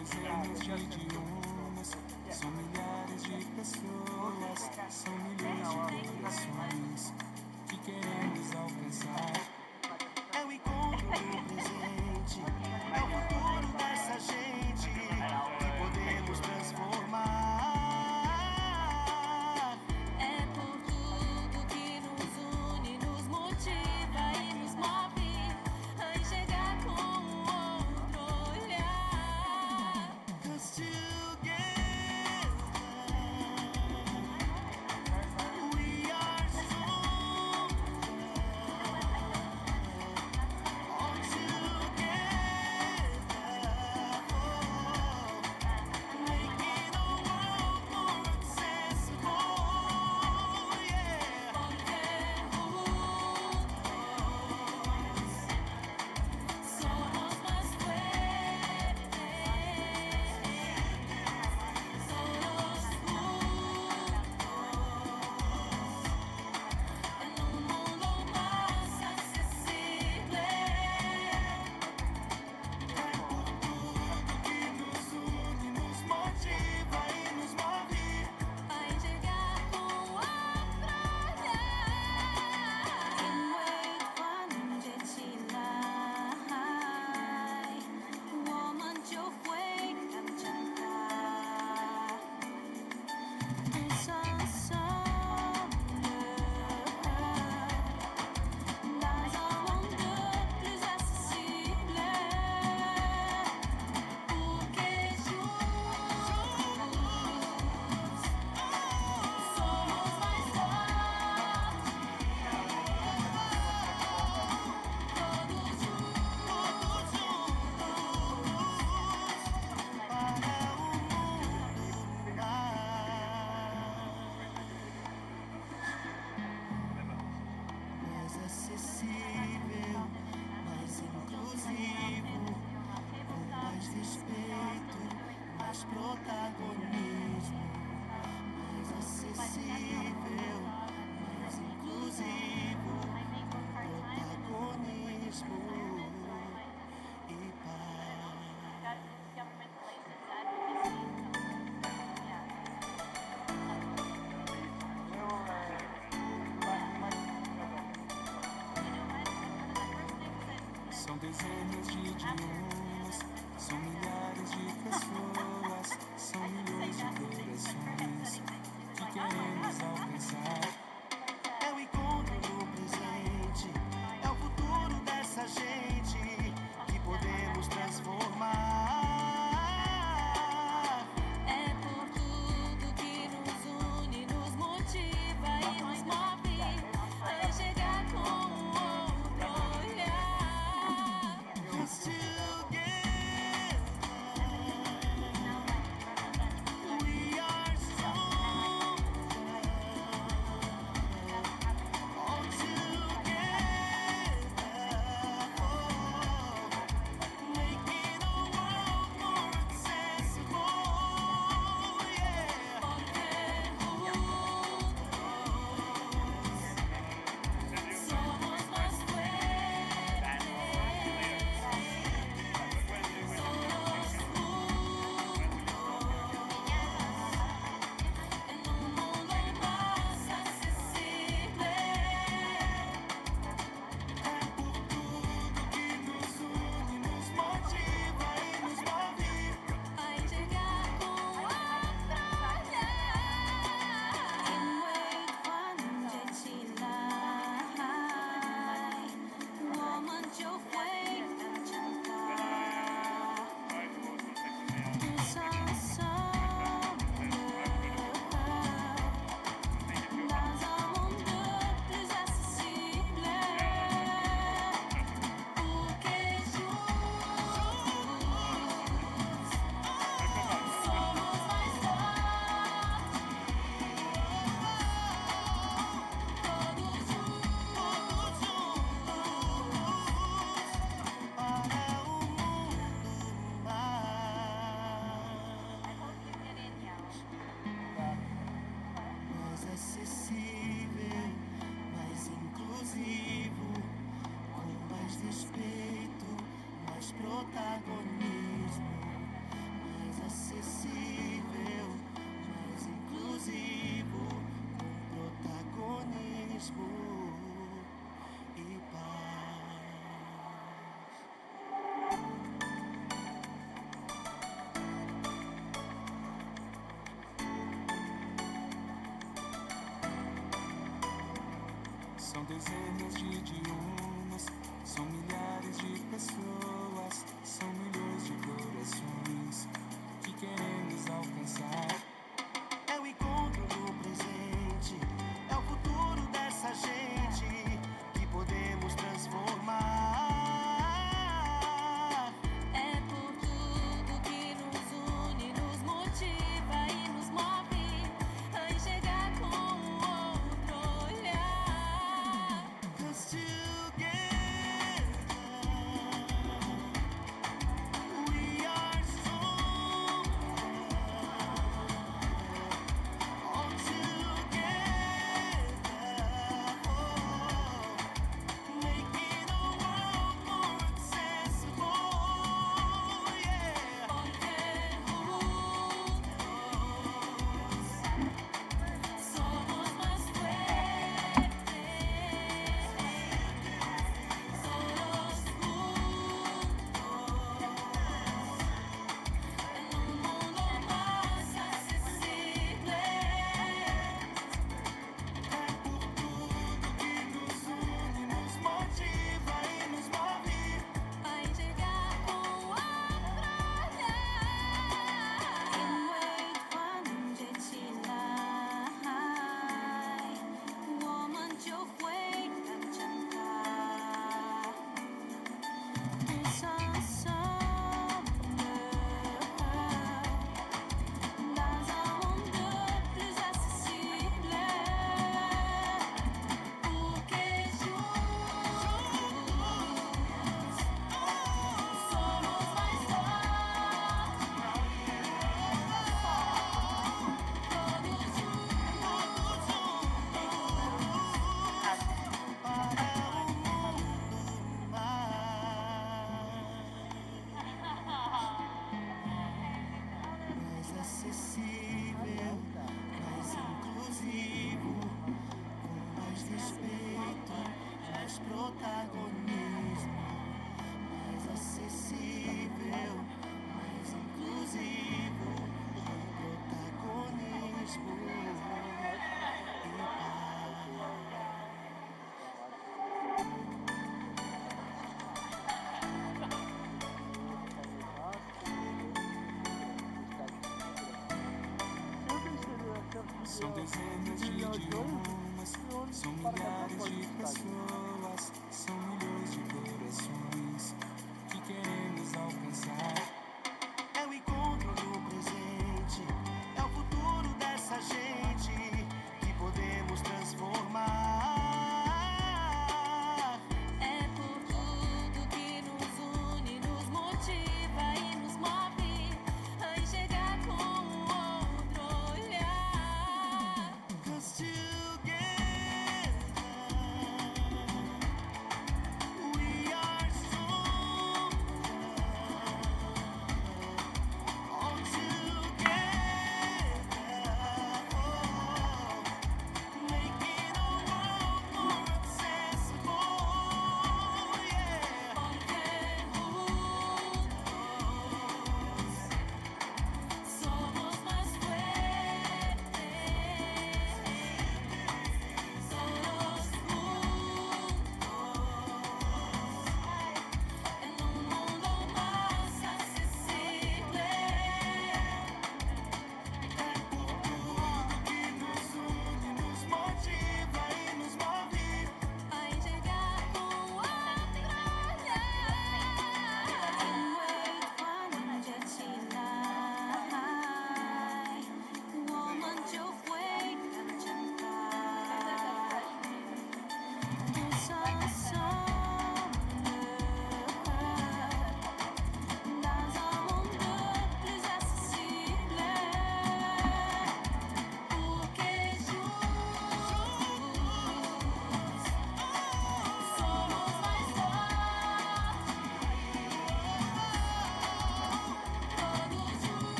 dezenas de idiomas, são milhares de pessoas, são milhões de corações que queremos alcançar.
É o encontro do presente, é o futuro dessa gente que podemos transformar.
É por tudo que nos une, nos motiva e nos move a enxergar com outro olhar.
'Cause together we are stronger. All together, making the world more accessible. Yeah.
Somos más fuertes, solos juntos, en un mundo más accesible.
Que nos une, nos motiva e nos move.
A enxergar com outro olhar. In wait one Chilai, woman yo fue cantar. Un ensemble dans un monde plus accessible. Pour que juntos somos mais fortes. Todos juntos
para um mundo mais acessível, mais inclusivo, com mais respeito, mais protagonismo. Mais acessível, mais inclusivo, com protagonismo e paz.
São dezenas de idiomas, são milhares de pessoas, são milhões de corações que queremos alcançar.
É o encontro do presente, é o futuro dessa gente que podemos transformar.
é por tudo que nos une, nos motiva e nos move a enxergar com outro olhar.
'Cause together we are stronger. All together, making the world more accessible. Yeah.
Somos más fuertes, solos juntos, en un mundo más accesible.
Que nos une, nos motiva e nos move.
A enxergar com outro olhar. In wait one Chilai, woman yo fue cantar. Un ensemble dans un monde plus accessible. Pour que juntos somos mais fortes. Todos juntos
Para um mundo mais acessível, mais inclusivo, com mais respeito, mais protagonismo,
São dezenas de idiomas, são milhares de pessoas, são milhões de corações que queremos alcançar.
É o encontro no presente, é o futuro dessa gente que podemos transformar.
É por tudo que nos une, nos motiva e nos move a enxergar com outro olhar.
'Cause together we are stronger. All together, making the world more accessible. Yeah.
Porque juntos somos mais fuertes. Solos juntos en un mundo más accesible.
Que nos une, nos motiva e nos move.
A enxergar com outro olhar. 인외 환제起来，我们就会更强大。Tous ensemble, dans un monde plus accessible. Porque juntos somos mais fortes. Todos juntos
Para um mundo mais acessível, mais inclusivo, com mais respeito, mais protagonismo. Mais acessível, mais inclusivo, com protagonismo e paz.
São dezenas de idiomas, são milhares de pessoas, são milhões de corações que queremos alcançar.
É o encontro no presente, é o futuro dessa gente que podemos transformar.
É por tudo que nos une, nos motiva e nos move a enxergar com outro olhar.
'Cause together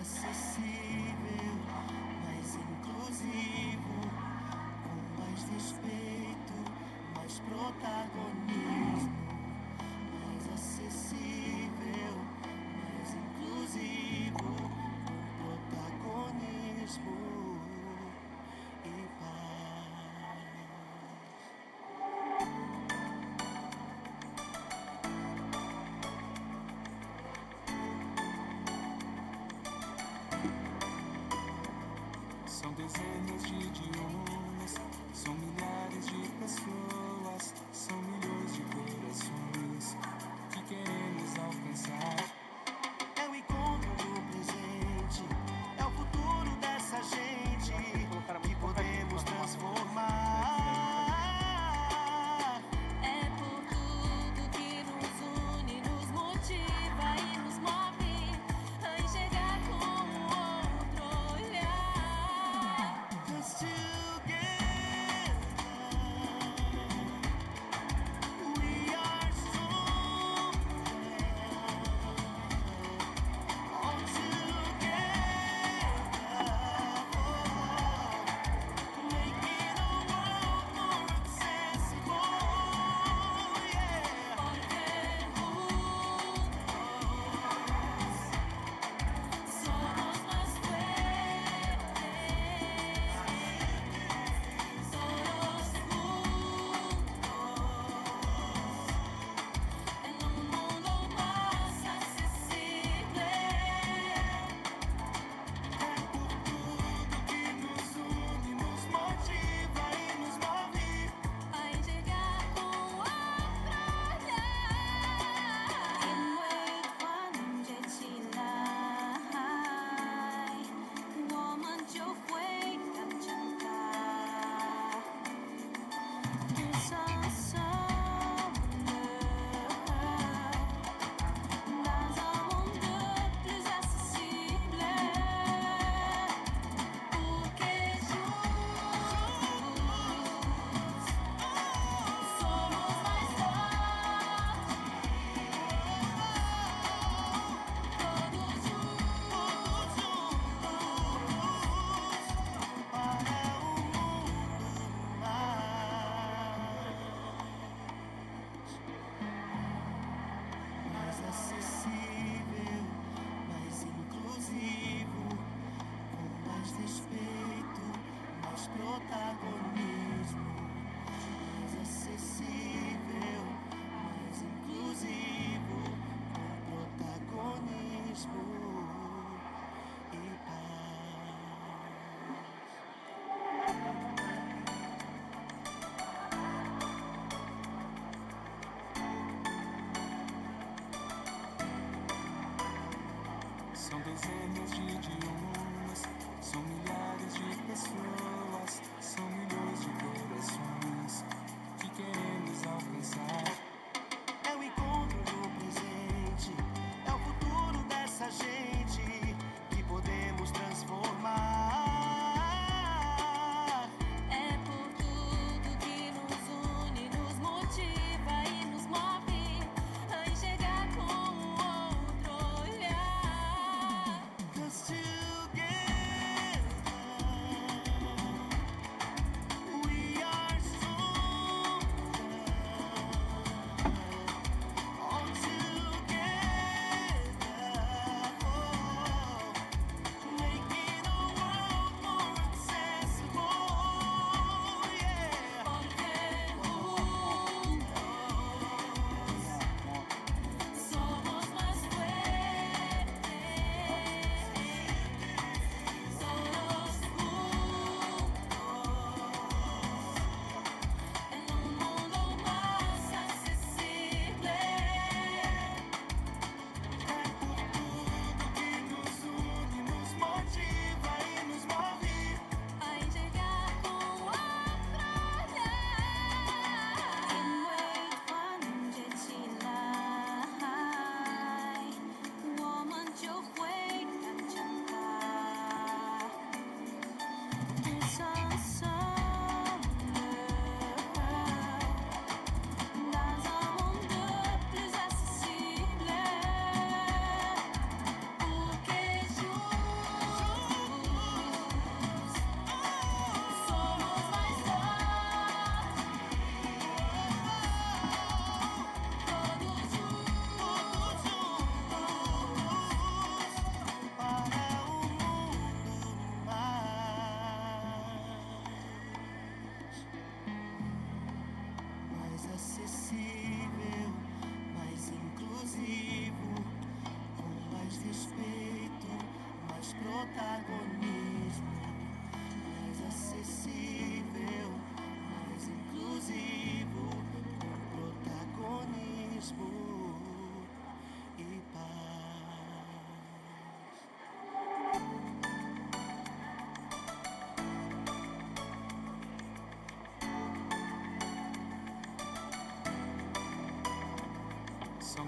acessível, mais inclusivo, com mais respeito, mais protagonismo, mais acessível, mais inclusivo, com protagonismo e paz.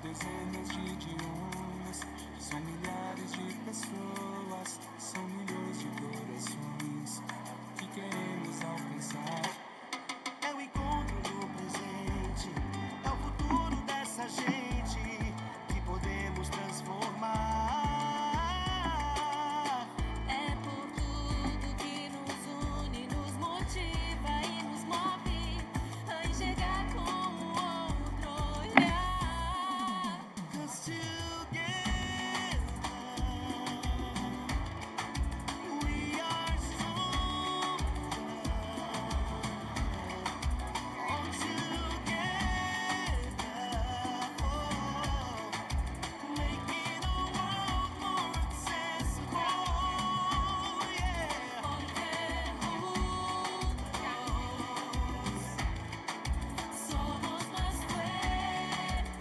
dezenas de idiomas, são milhares de pessoas, são milhões de corações que queremos alcançar.
É o encontro no presente, é o futuro dessa gente que podemos transformar.
É por tudo que nos une, nos motiva e nos move a enxergar com o outro olhar.
'Cause together we are stronger. All together, making the world more accessible. Yeah.
Somos más fuertes,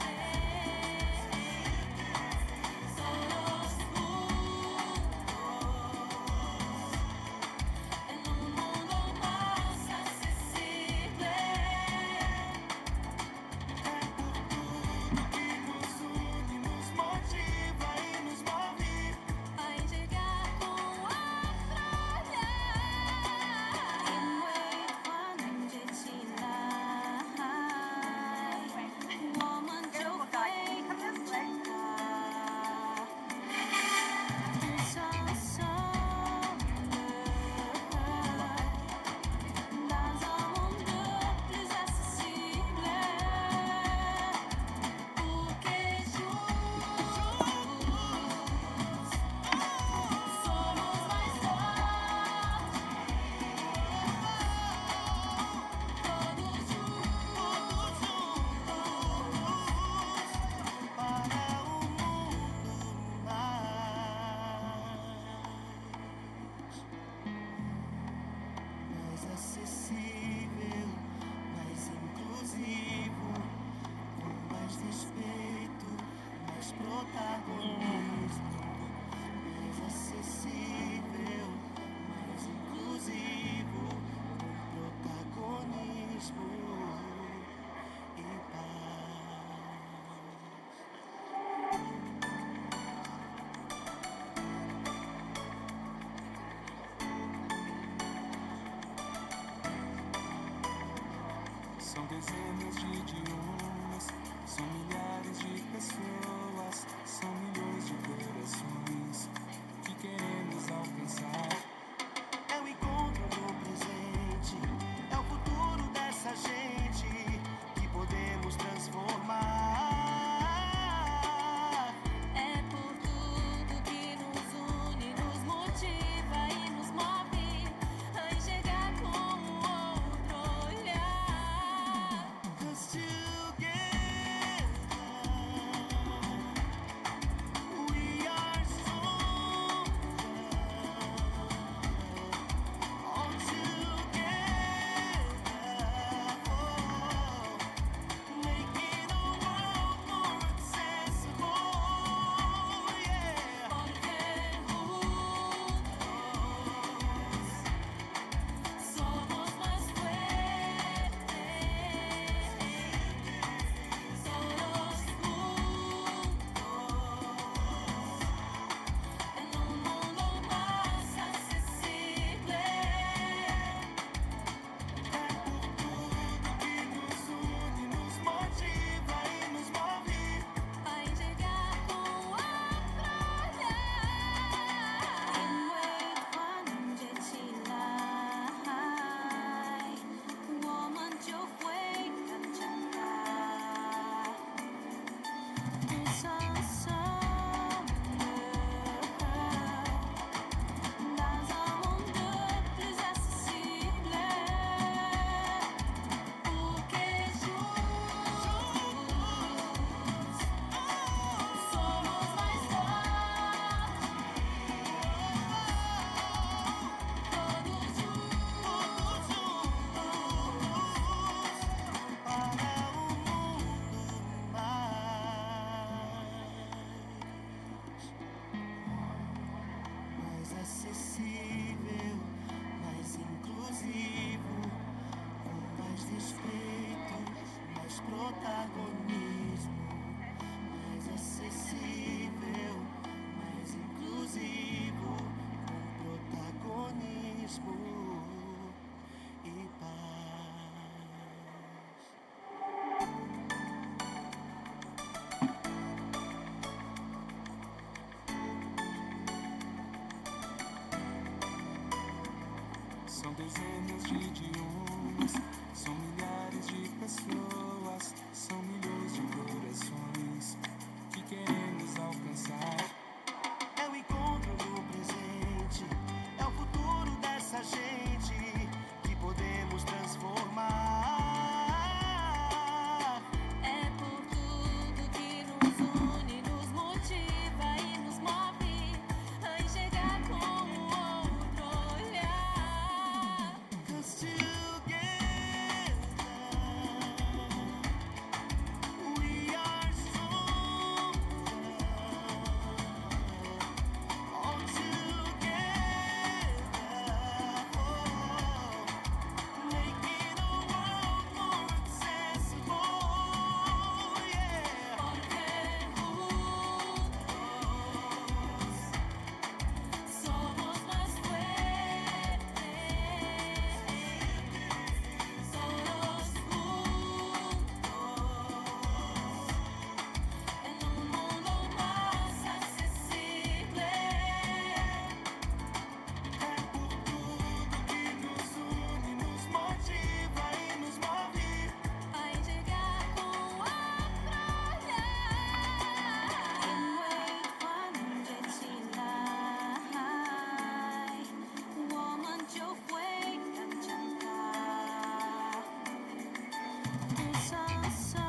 solos juntos, en un mundo más accesible.
Que nos une, nos motiva e nos move.
A enxergar com outro olhar.
Mais acessível, mais inclusivo, com mais respeito, mais protagonismo. Mais acessível, mais inclusivo, com protagonismo e paz.
São dezenas de idiomas, são milhares de pessoas, são milhões de corações que queremos alcançar.
É o encontro no presente, é o futuro dessa gente que podemos transformar.
É por tudo que nos une, nos motiva e nos move a enxergar com o outro olhar.
'Cause together we are
São dezenas de idiomas, são milhares de pessoas, são milhões de corações que queremos alcançar.
É o encontro no presente, é o futuro dessa gente que podemos transformar.
É por tudo que nos une, nos motiva e nos move a enxergar com o outro olhar.
'Cause together we are stronger. All together, making a world more accessible. Yeah.
Porque juntos somos más fuertes. Todos juntos en un mundo más accesible.
É por tudo que nos une, nos motiva e nos move.
A enxergar com o outro olhar. Can't wait for Nacional. Woman, yo fui cantar. Nous ensemble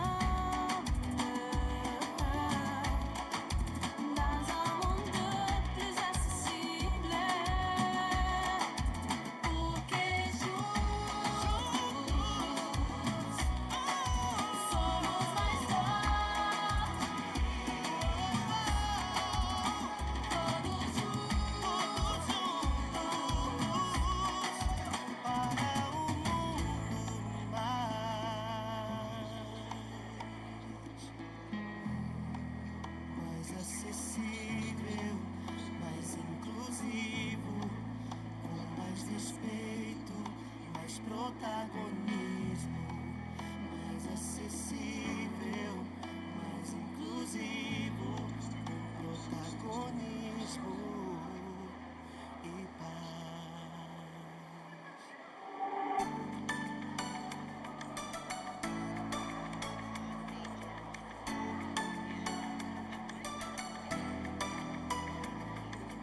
dans un monde plus accessible. Porque juntos somos mais fortes. Todos juntos
para um mundo mais acessível, mais inclusivo, com mais respeito, mais protagonismo. Mais acessível, mais inclusivo, com protagonismo e paz.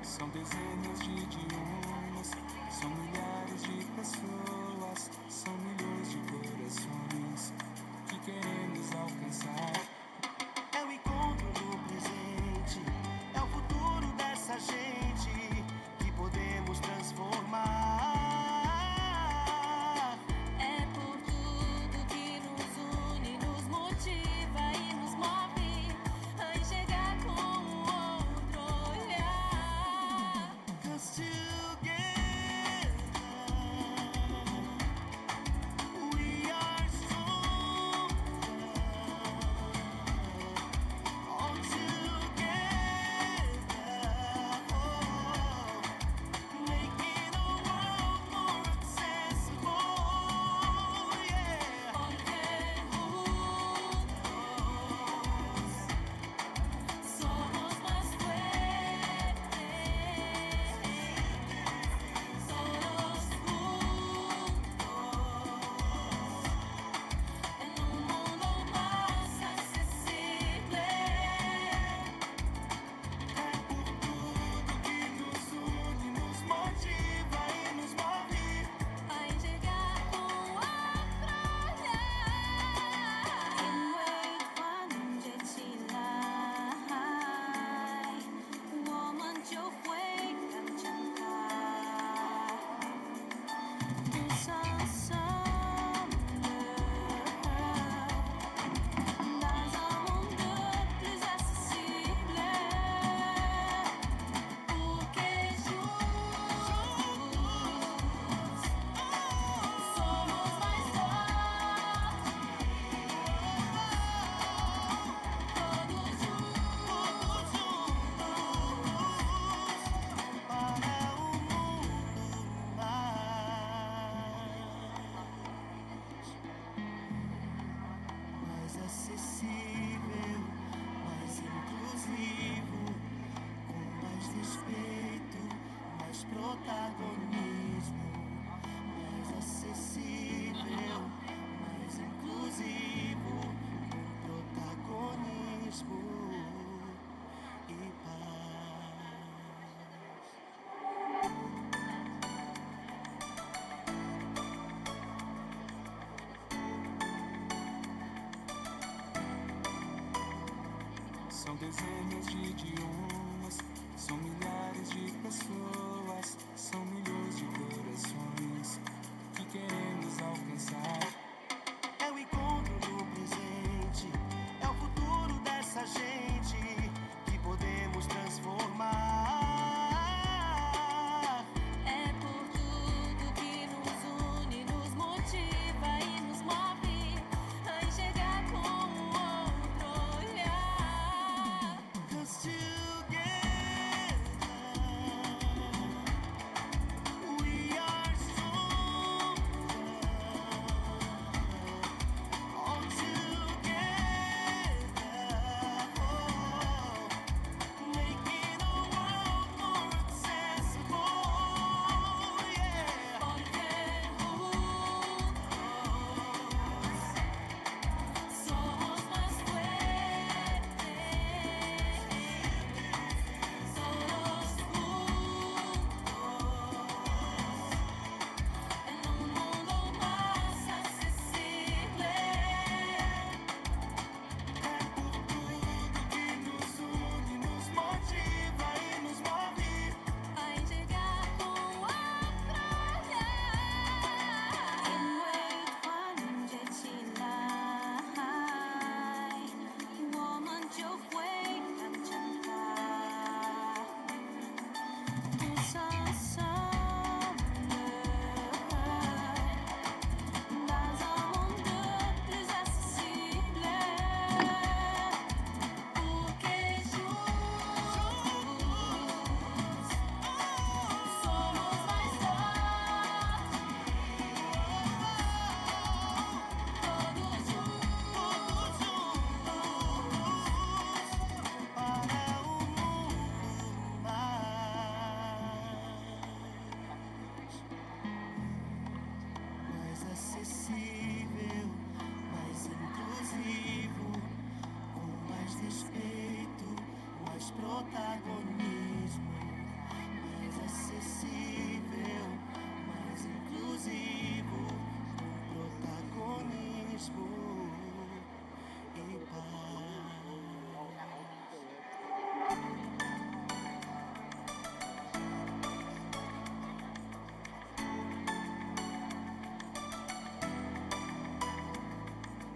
São dezenas de idiomas, são milhares de pessoas, são milhões de corações que queremos alcançar.
É o encontro no presente, é o futuro dessa gente que podemos transformar.
é por tudo que nos une, nos motiva e nos move a enxergar com o outro olhar.
'Cause together we are stronger. All together, making a world more accessible. Yeah.
Porque juntos somos más fuertes. Todos juntos en un mundo más accesible.
É por tudo que nos une, nos motiva e nos move.
A enxergar com o outro olhar. Can't wait for Nacional. Woman, yo fui cantar. Nous ensemble dans un monde plus accessible. Porque juntos somos mais fortes. Todos juntos
Para um mundo mais acessível, mais inclusivo, com mais respeito, mais protagonismo.
dezenas de idiomas, são milhares de pessoas, são milhões de corações que queremos alcançar.
É o encontro no presente, é o futuro dessa gente que podemos transformar.
É por tudo que nos une, nos motiva e nos move a enxergar com outro olhar.
'Cause together we are stronger. All together, making our world more accessible. Yeah.
Porque juntos somos más fuertes, solos juntos, en un mundo más accesible.
Que nos une, nos motiva e nos move.
A enxergar com outro olhar.
Mais acessível, mais inclusivo, com mais respeito, mais protagonismo. Mais acessível, mais inclusivo, com protagonismo e paz.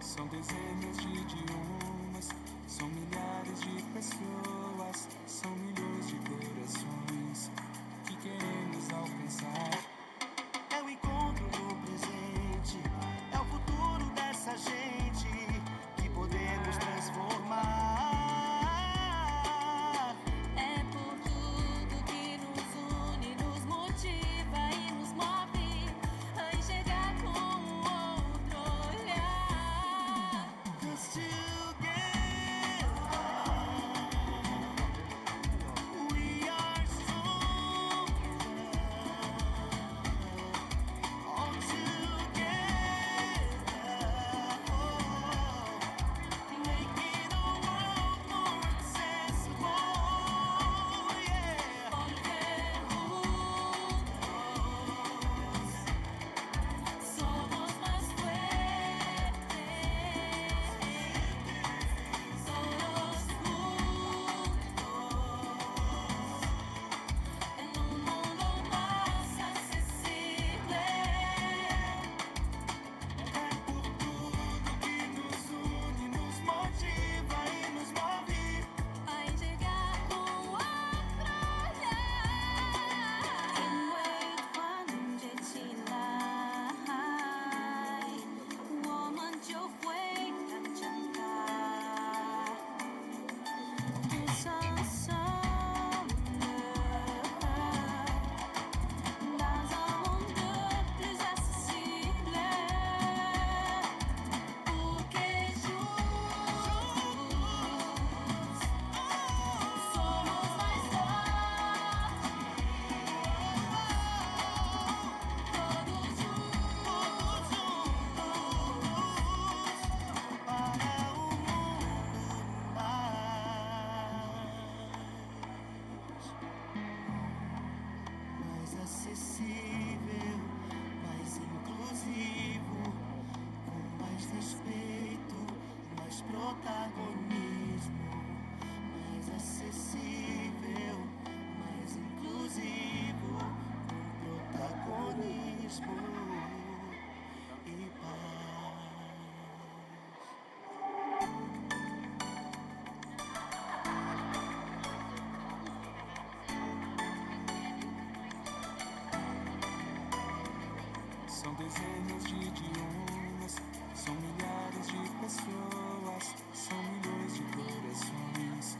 São dezenas de idiomas, são milhares de pessoas, são milhões de corações que queremos alcançar.
É o encontro no presente, é o futuro dessa gente que podemos transformar.
É por tudo que nos une, nos motiva e nos move a enxergar com outro olhar.
'Cause together protagonismo e paz.
São dezenas de idiomas, são milhares de pessoas, são milhões de corações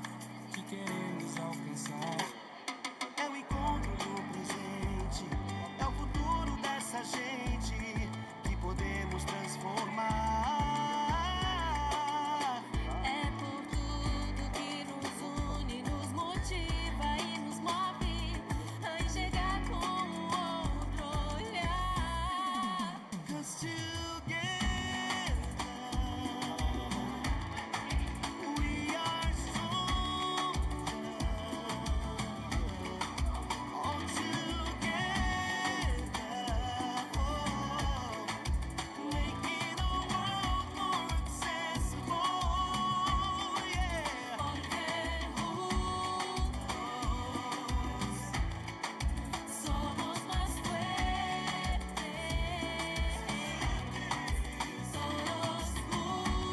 que queremos alcançar.
É o encontro no presente, é o futuro dessa gente que podemos transformar.
É por tudo que nos une, nos motiva e nos move a enxergar com outro olhar.
'Cause together we are stronger. All together, making the world more accessible. Yeah.
Porque juntos somos más fuertes. Todos juntos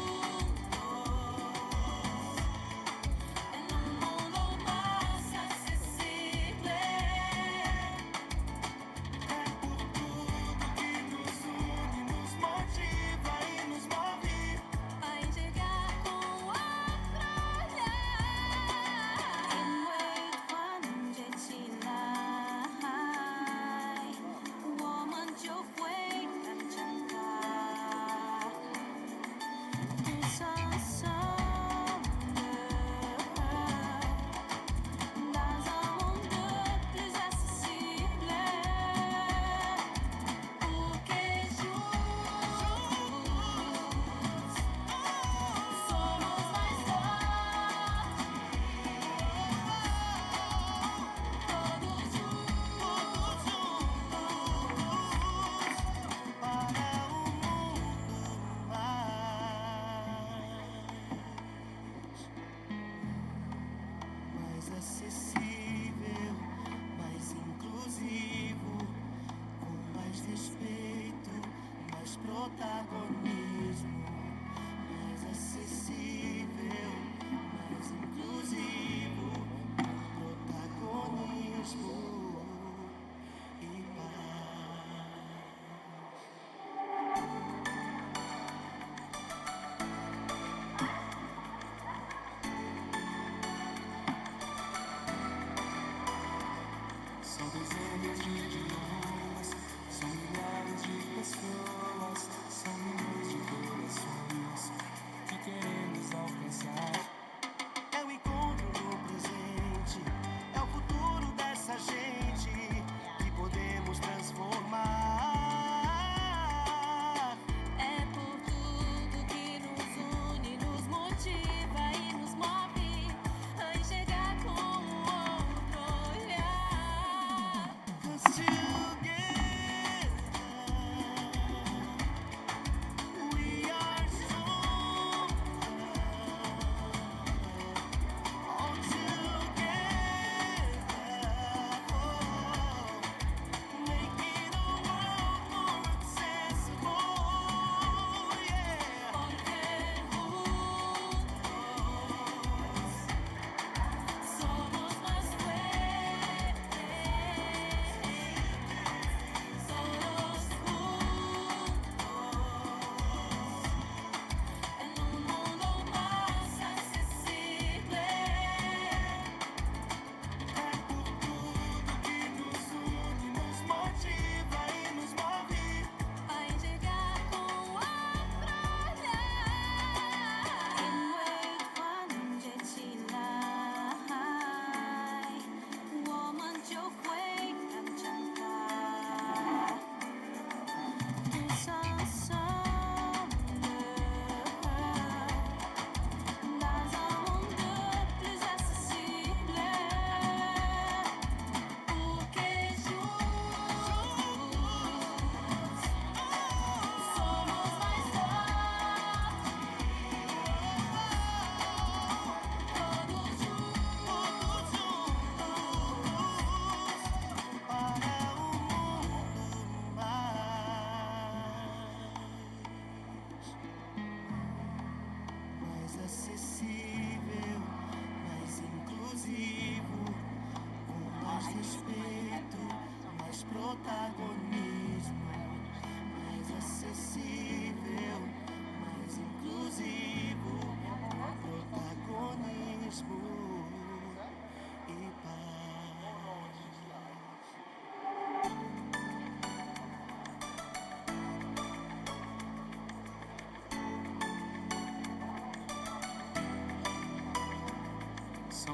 en un mundo más accesible.
É por tudo que nos une, nos motiva e nos move.
A enxergar com outro olhar.因为团结起来，我们就会更强大。Tous ensemble, dans un monde plus accessible. Porque juntos somos mais fortes. Todos juntos
Para um mundo mais acessível, mais inclusivo, com mais respeito, mais protagonismo. Mais acessível, mais inclusivo, com protagonismo e paz.
São dezenas de idiomas, são milhares de pessoas, são milhões de corações que queremos alcançar.
É o encontro no presente, é o futuro dessa gente que podemos transformar.
é por tudo que nos une, nos motiva e nos move a enxergar com outro olhar.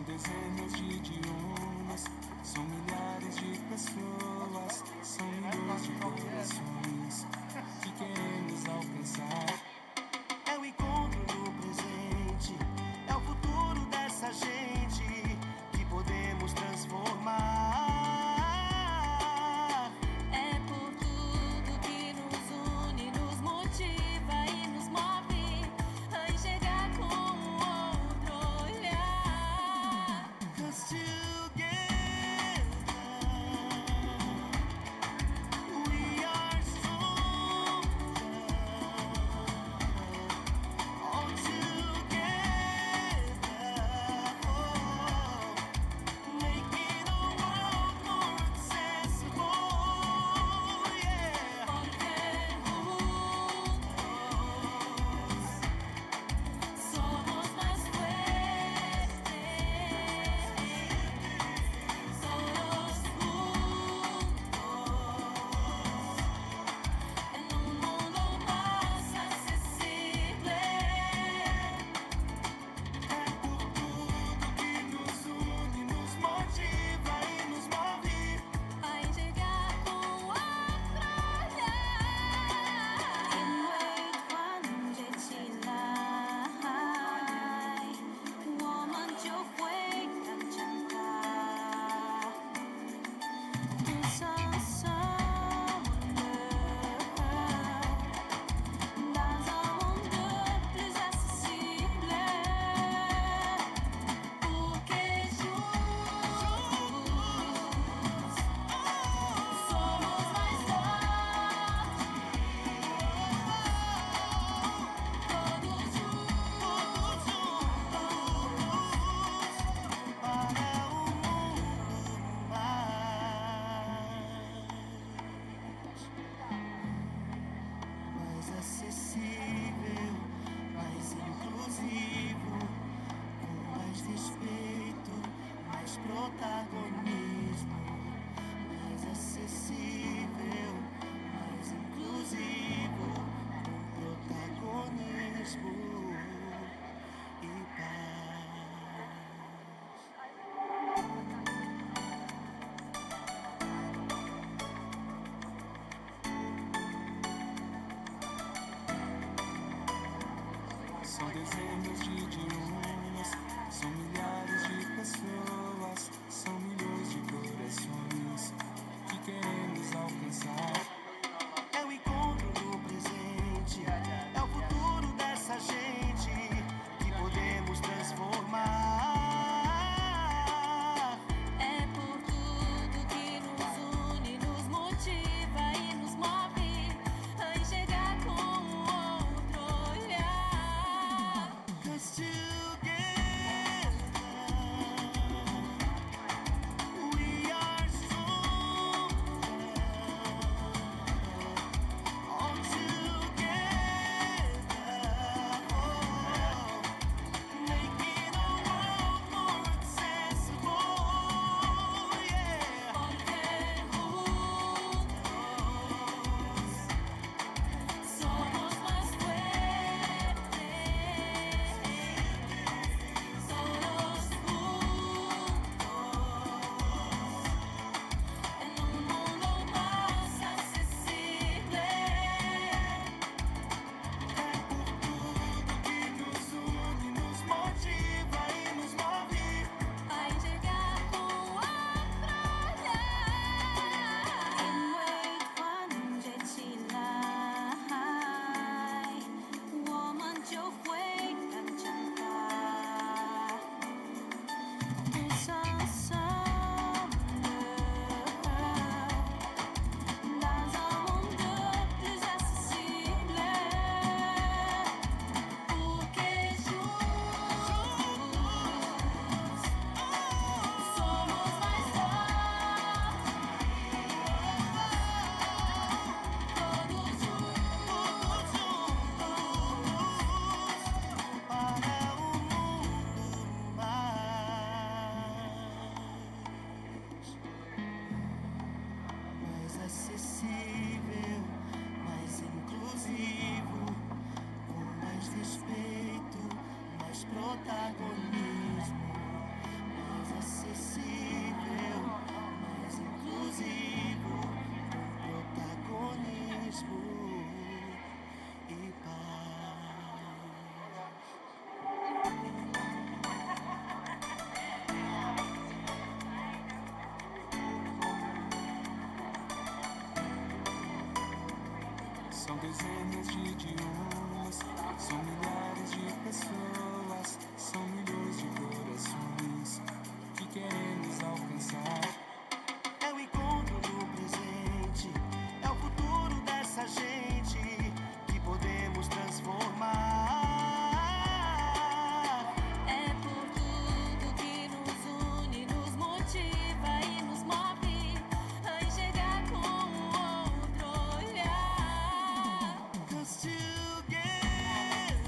dezenas de idiomas, são milhares de pessoas, são milhões de corações que queremos alcançar.
É o encontro no presente, é o futuro dessa gente que podemos transformar.
É por tudo que nos une, nos motiva e nos move a enxergar com um outro olhar.
'Cause together we are stronger. All together, making our world more accessible. Yeah.
Porque juntos somos más fuertes. Todos juntos en un mundo más accesible.
É por tudo que nos une, nos motiva e nos move.
A enxergar com outro olhar. Dans un monde plus accessible. Porque juntos somos mais fortes. Todos juntos
Para um mundo mais acessível, mais inclusivo, com mais respeito, mais protagonismo. Mais acessível, mais inclusivo, com protagonismo e paz.
São dezenas de idiomas, são milhares de pessoas, são milhões de corações que queremos alcançar.
É o encontro no presente, é o futuro dessa gente que podemos transformar.
é por tudo que nos une, nos motiva e nos move a enxergar com outro olhar.
'Cause
São dezenas de idiomas, são milhares de pessoas, são milhões de corações que queremos alcançar.
É o encontro no presente, é o futuro dessa gente que podemos transformar.
É por tudo que nos une, nos motiva e nos move a enxergar com outro olhar.
'Cause together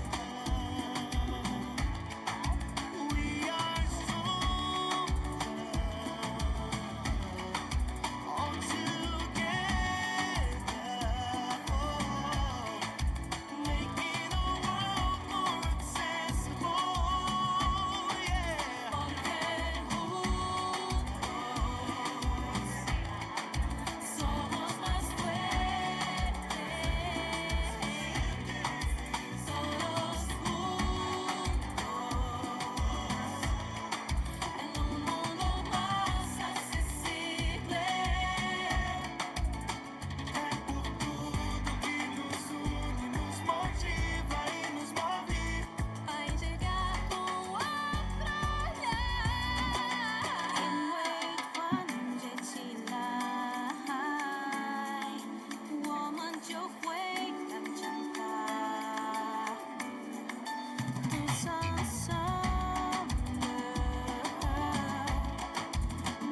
we are stronger. All together, making our world more accessible. Yeah.
Porque juntos somos más fuertes, todos juntos, en un mundo más accesible.
É por tudo que nos une, nos motiva e nos move.
A enxergar com outro olhar.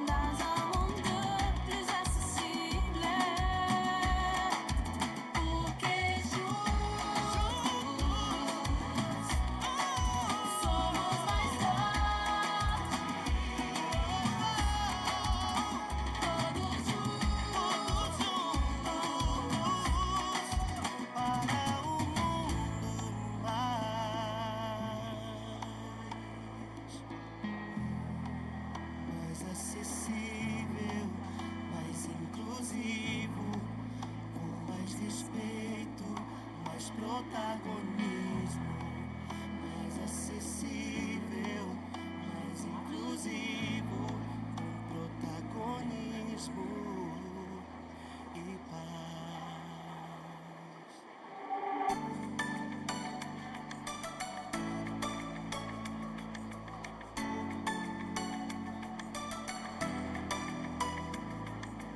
Dans un monde plus accessible. Porque juntos somos mais fortes. Todos juntos
Para um mundo mais acessível, mais inclusivo, com mais respeito, mais protagonismo. Mais acessível, mais inclusivo, com protagonismo e paz.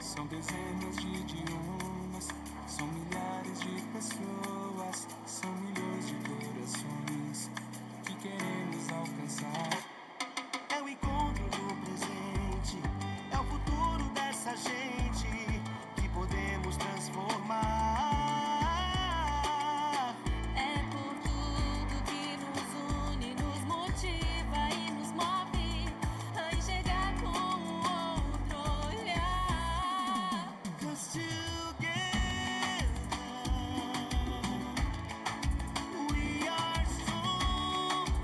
São dezenas de idiomas, são milhares de pessoas, são milhões de corações que queremos alcançar.
É o encontro no presente, é o futuro dessa gente que podemos transformar.
é por tudo que nos une, nos motiva e nos move a enxergar com outro olhar.
'Cause together we are stronger.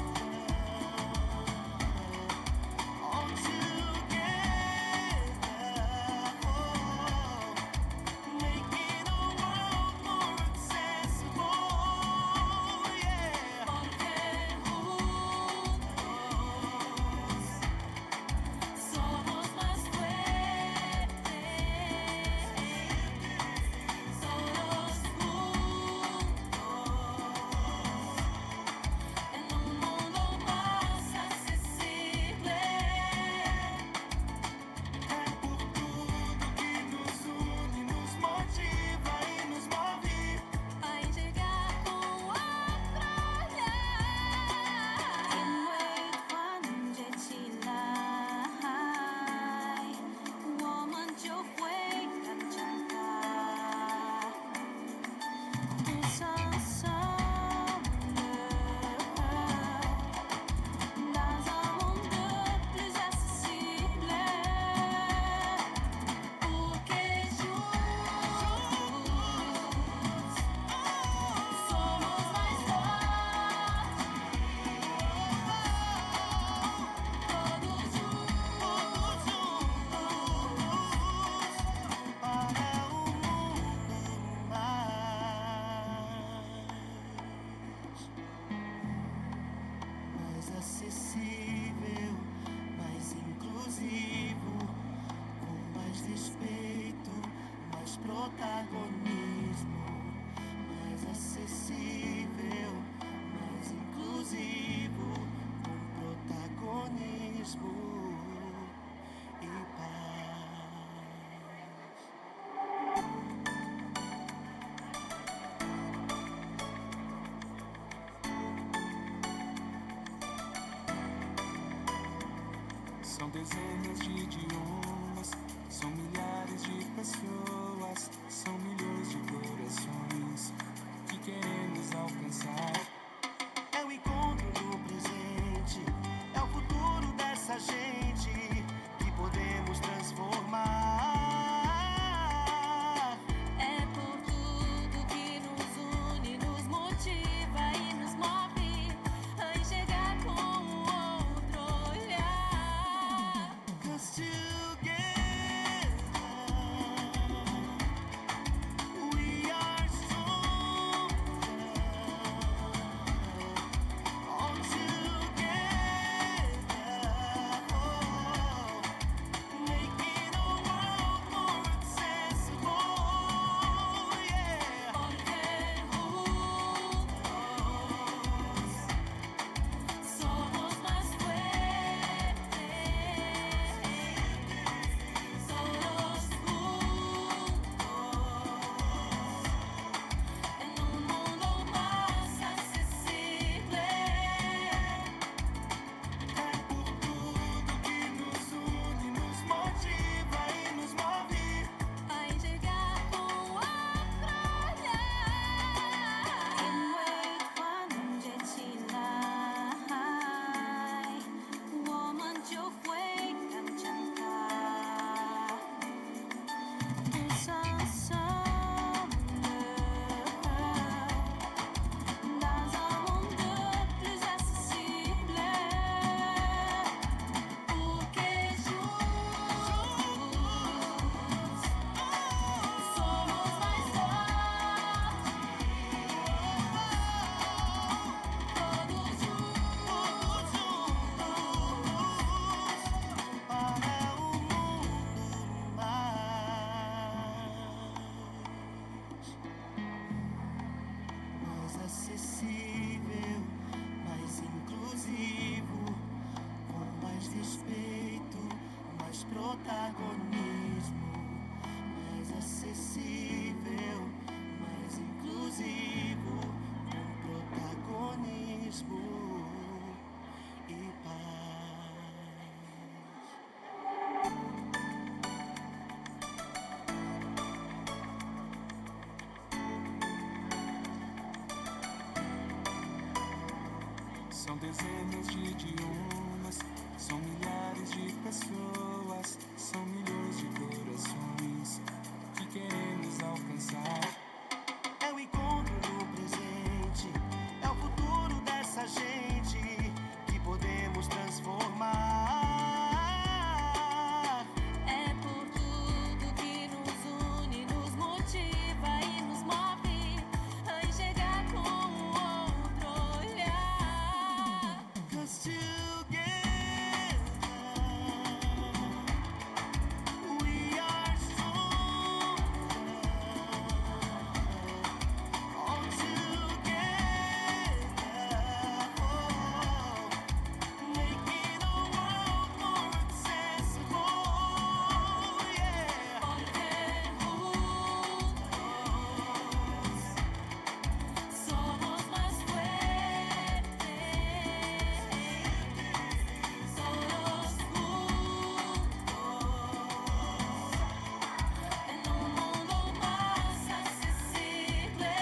dezenas de idiomas, são milhares de pessoas, são milhões de corações que queremos alcançar.
É o encontro do presente, é o futuro dessa gente que podemos transformar.
É por tudo que nos une, nos motiva e nos move a enxergar com o outro olhar.
'Cause together we are stronger. All together, making a world more accessible. Yeah.
Porque juntos somos más fuertes, todos juntos en un mundo más accesible.
É por tudo que nos une, nos motiva e nos move.
A enxergar com o outro olhar. Dans un monde plus accessible. Porque juntos somos mais fortes. Todos juntos
para um mundo mais acessível, mais inclusivo, com mais respeito, mais protagonismo. Mais acessível, mais inclusivo, com protagonismo e paz.
São dezenas de idiomas, são milhares de pessoas, são milhões de corações que queremos alcançar.
É o encontro do presente, é o futuro dessa gente que podemos transformar.
é por tudo que nos une, nos motiva e nos move a enxergar com o outro olhar.
'Cause together we are stronger. All together, making a world more accessible. Yeah.
Porque juntos somos más fuertes. Todos juntos en un mundo más accesible.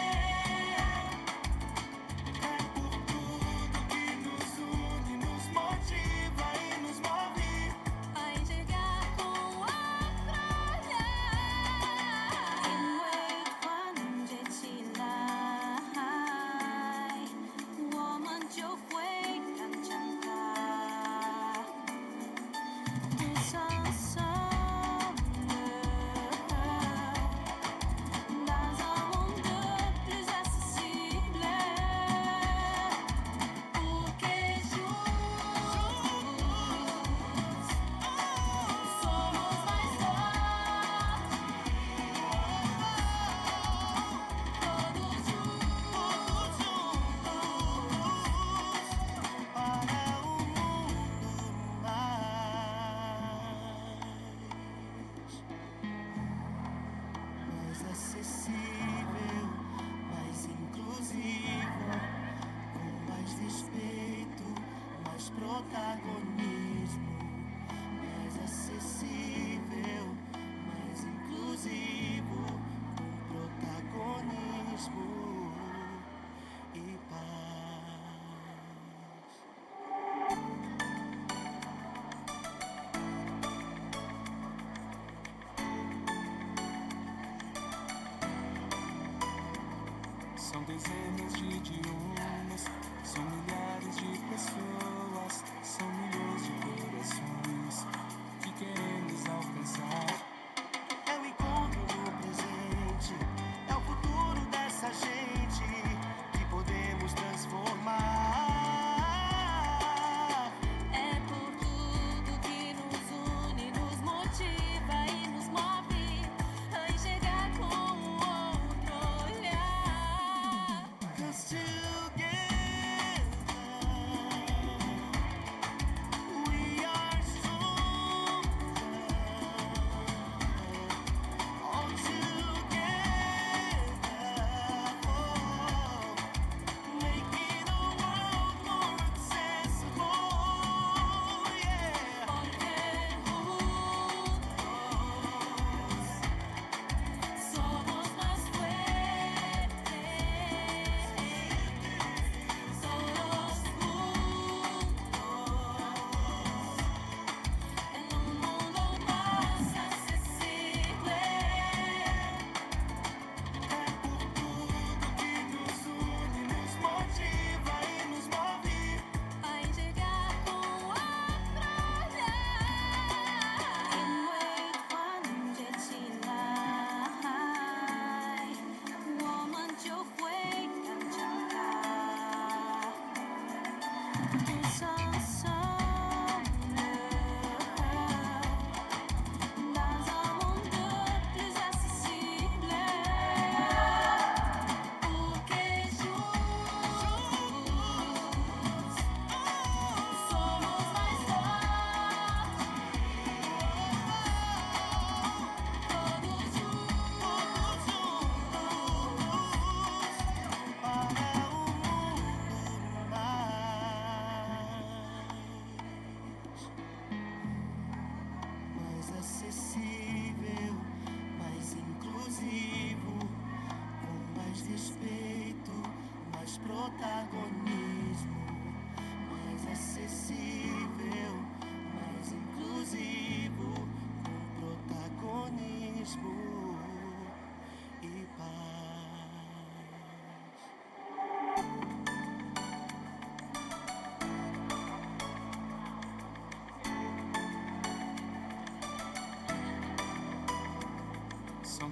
É por tudo que nos une, nos motiva e nos move.
A enxergar com o outro olhar. Dans un monde plus accessible. Porque juntos somos mais fortes. Todos juntos
Para um mundo mais acessível, mais inclusivo, com mais respeito, mais protagonismo.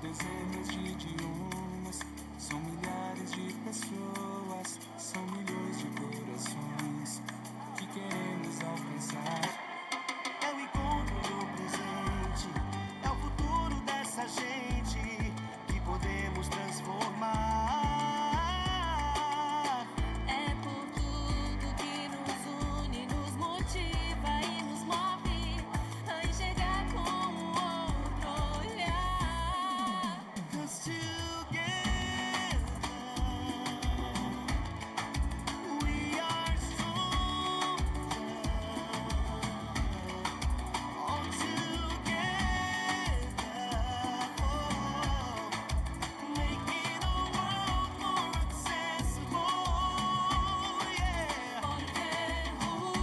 dezenas de idiomas, são milhares de pessoas, são milhões de corações que queremos alcançar.
É o encontro do presente, é o futuro dessa gente que podemos transformar.
É por tudo que nos une, nos motiva e nos move a enxergar com um outro olhar.
'Cause together we are stronger. All together, making our world more accessible. Yeah.
Porque juntos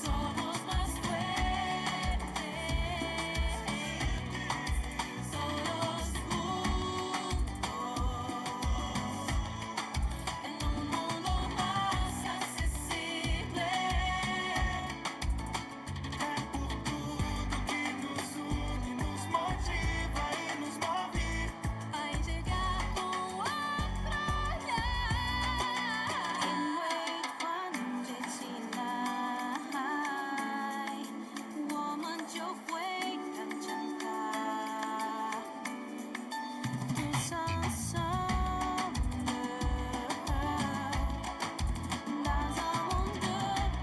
somos más fuertes, solos juntos, en un mundo más accesible.
É por tudo que nos une, nos motiva e nos move.
A enxergar com outro olhar. In wait one Chennai, woman jo fue tan chanta. Tous ensemble, dans un monde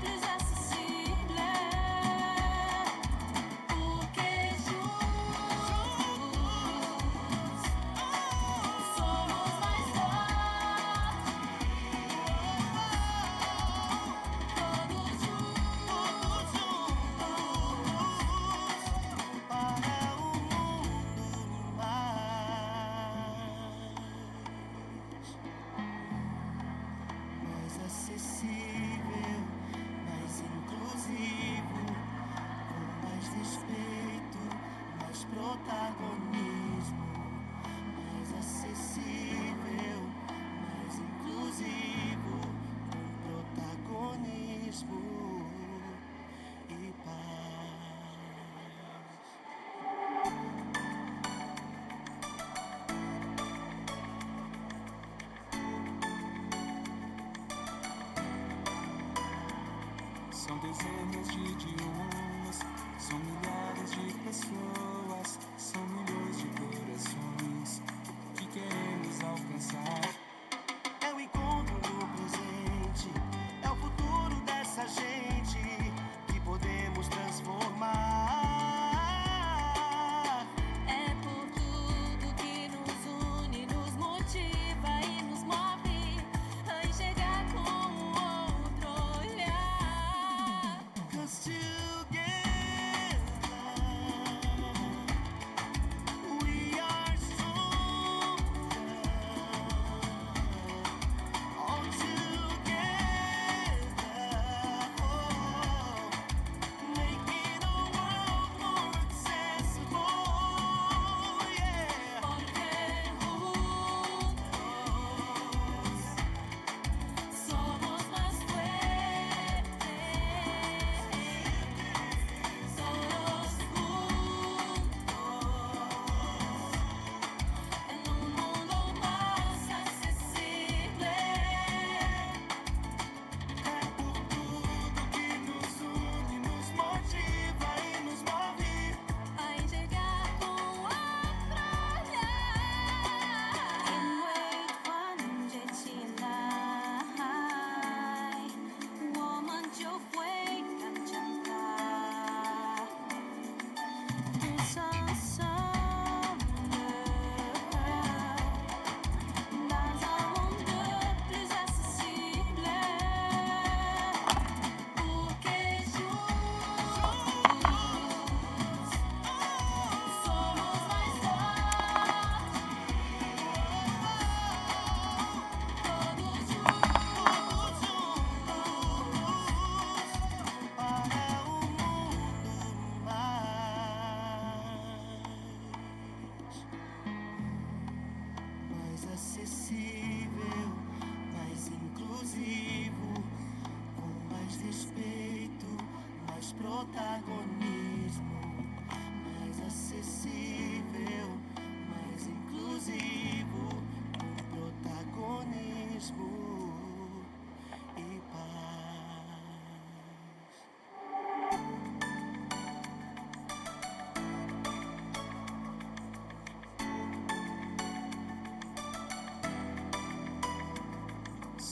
plus accessible. Pour que juntos somos mais fortes. Todos juntos
Para um mundo mais acessível, mais inclusivo, com mais respeito, mais protagonismo. Mais acessível, mais inclusivo, com protagonismo e paz.
São dezenas de idiomas, são milhares de pessoas, são milhões de corações que queremos alcançar.
É o encontro do presente, é o futuro dessa gente que podemos transformar.
é por tudo que nos une, nos motiva e nos move a enxergar com um outro olhar.
'Cause together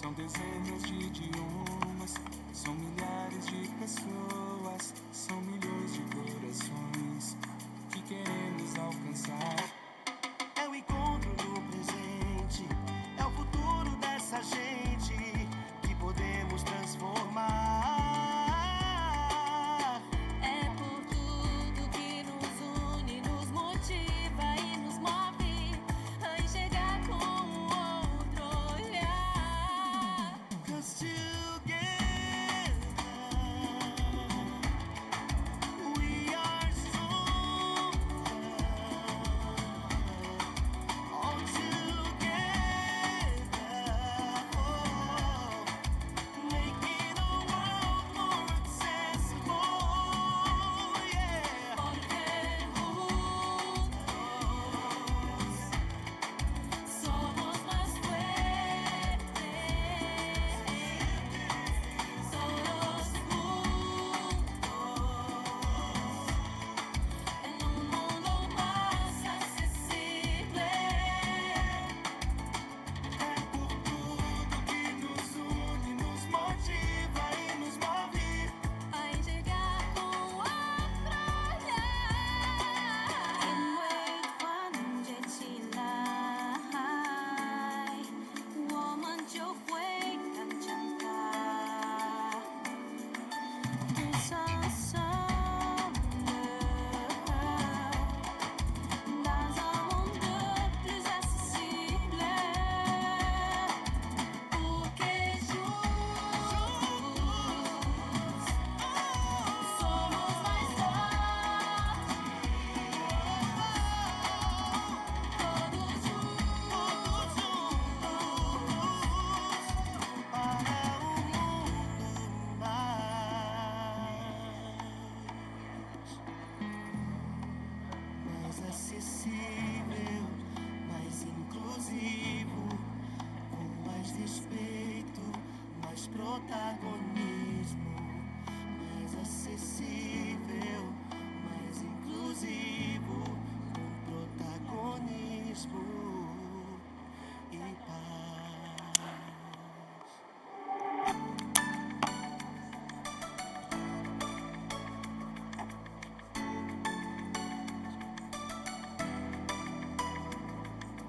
São dezenas de idiomas, são milhares de pessoas, são milhões de corações que queremos alcançar.
É o encontro no presente, é o futuro dessa gente que podemos transformar.
É por tudo que nos une, nos motiva e nos move a enxergar com outro olhar.
'Cause together we are stronger. All together, making the world more accessible. Yeah.
Porque juntos somos más fuertes. Todos juntos en un mundo más accesible.
É por tudo que nos une, nos motiva e nos move
a enxergar com outro olhar.因为团结起来，我们就会更强大。Tous ensemble, dans un monde plus accessible. Porque juntos somos mais fortes. Todos juntos
para um mundo mais acessível, mais inclusivo, com mais respeito, mais protagonismo. Mais acessível, mais inclusivo, com protagonismo e paz.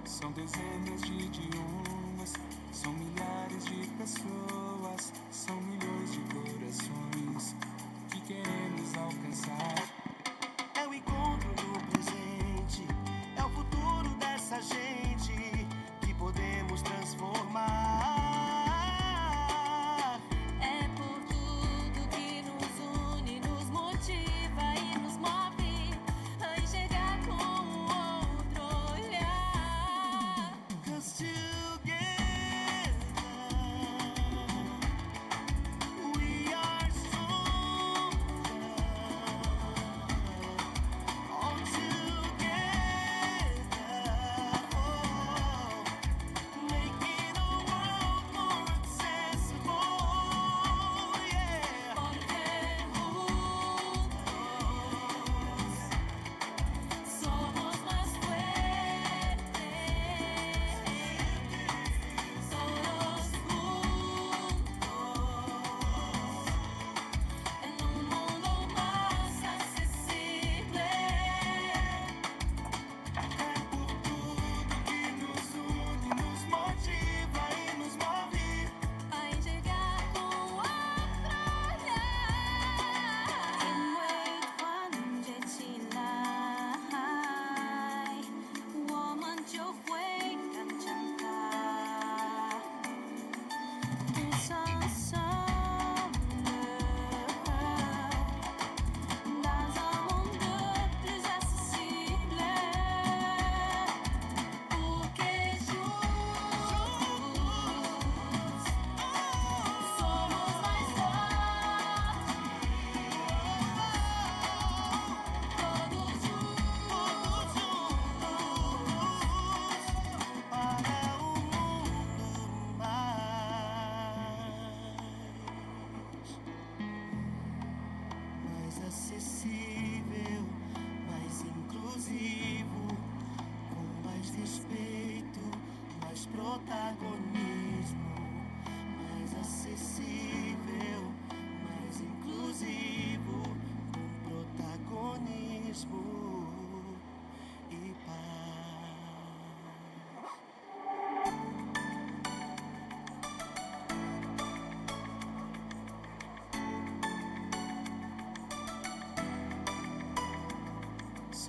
São dezenas de idiomas, são milhares de pessoas, são milhões de corações que queremos alcançar.
É o encontro no presente, é o futuro dessa gente que podemos transformar.
é por tudo que nos une, nos motiva e nos move a enxergar com outro olhar.
'Cause together we are stronger.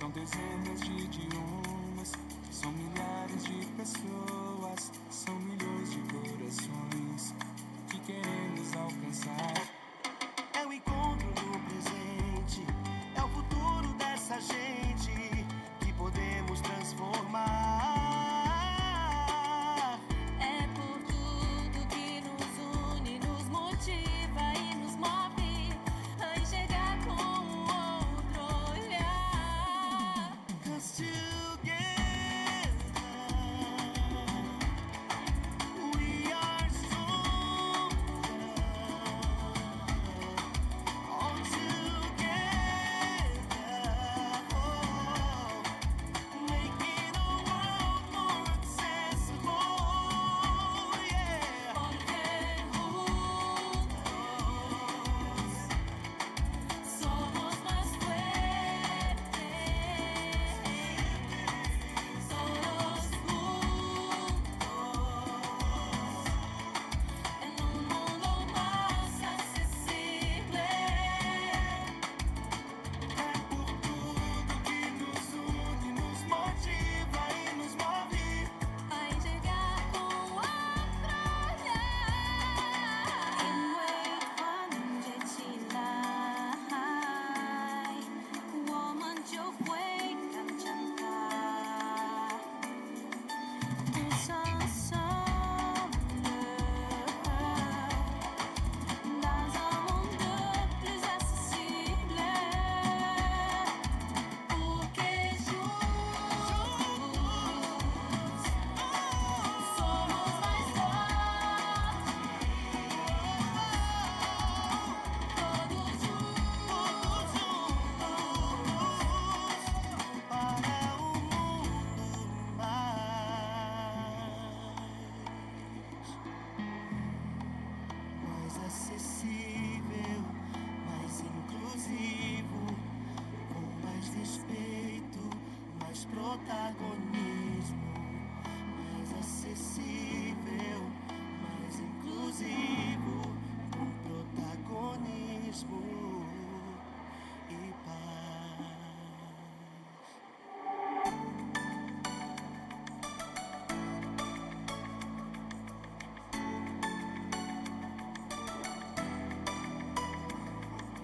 São dezenas de idiomas, são milhares de pessoas, são milhões de corações que queremos alcançar.
É o encontro no presente, é o futuro dessa gente que podemos transformar.
É por tudo que nos une, nos motiva e nos move a enxergar com o outro olhar.
'Cause together we are stronger. All together, making a world more accessible. Yeah.
Porque juntos somos más fuertes, solos juntos en un mundo más accesible.
É por tudo que nos une, nos motiva e nos move.
A enxergar com o outro olhar. 인외 환제치라이 워먼 조회 감천가 dans un monde plus accessible. Porque juntos somos mais fortes. Todos juntos
Para um mundo mais acessível, mais inclusivo, com mais respeito, mais protagonismo. Mais acessível, mais inclusivo, com protagonismo e paz.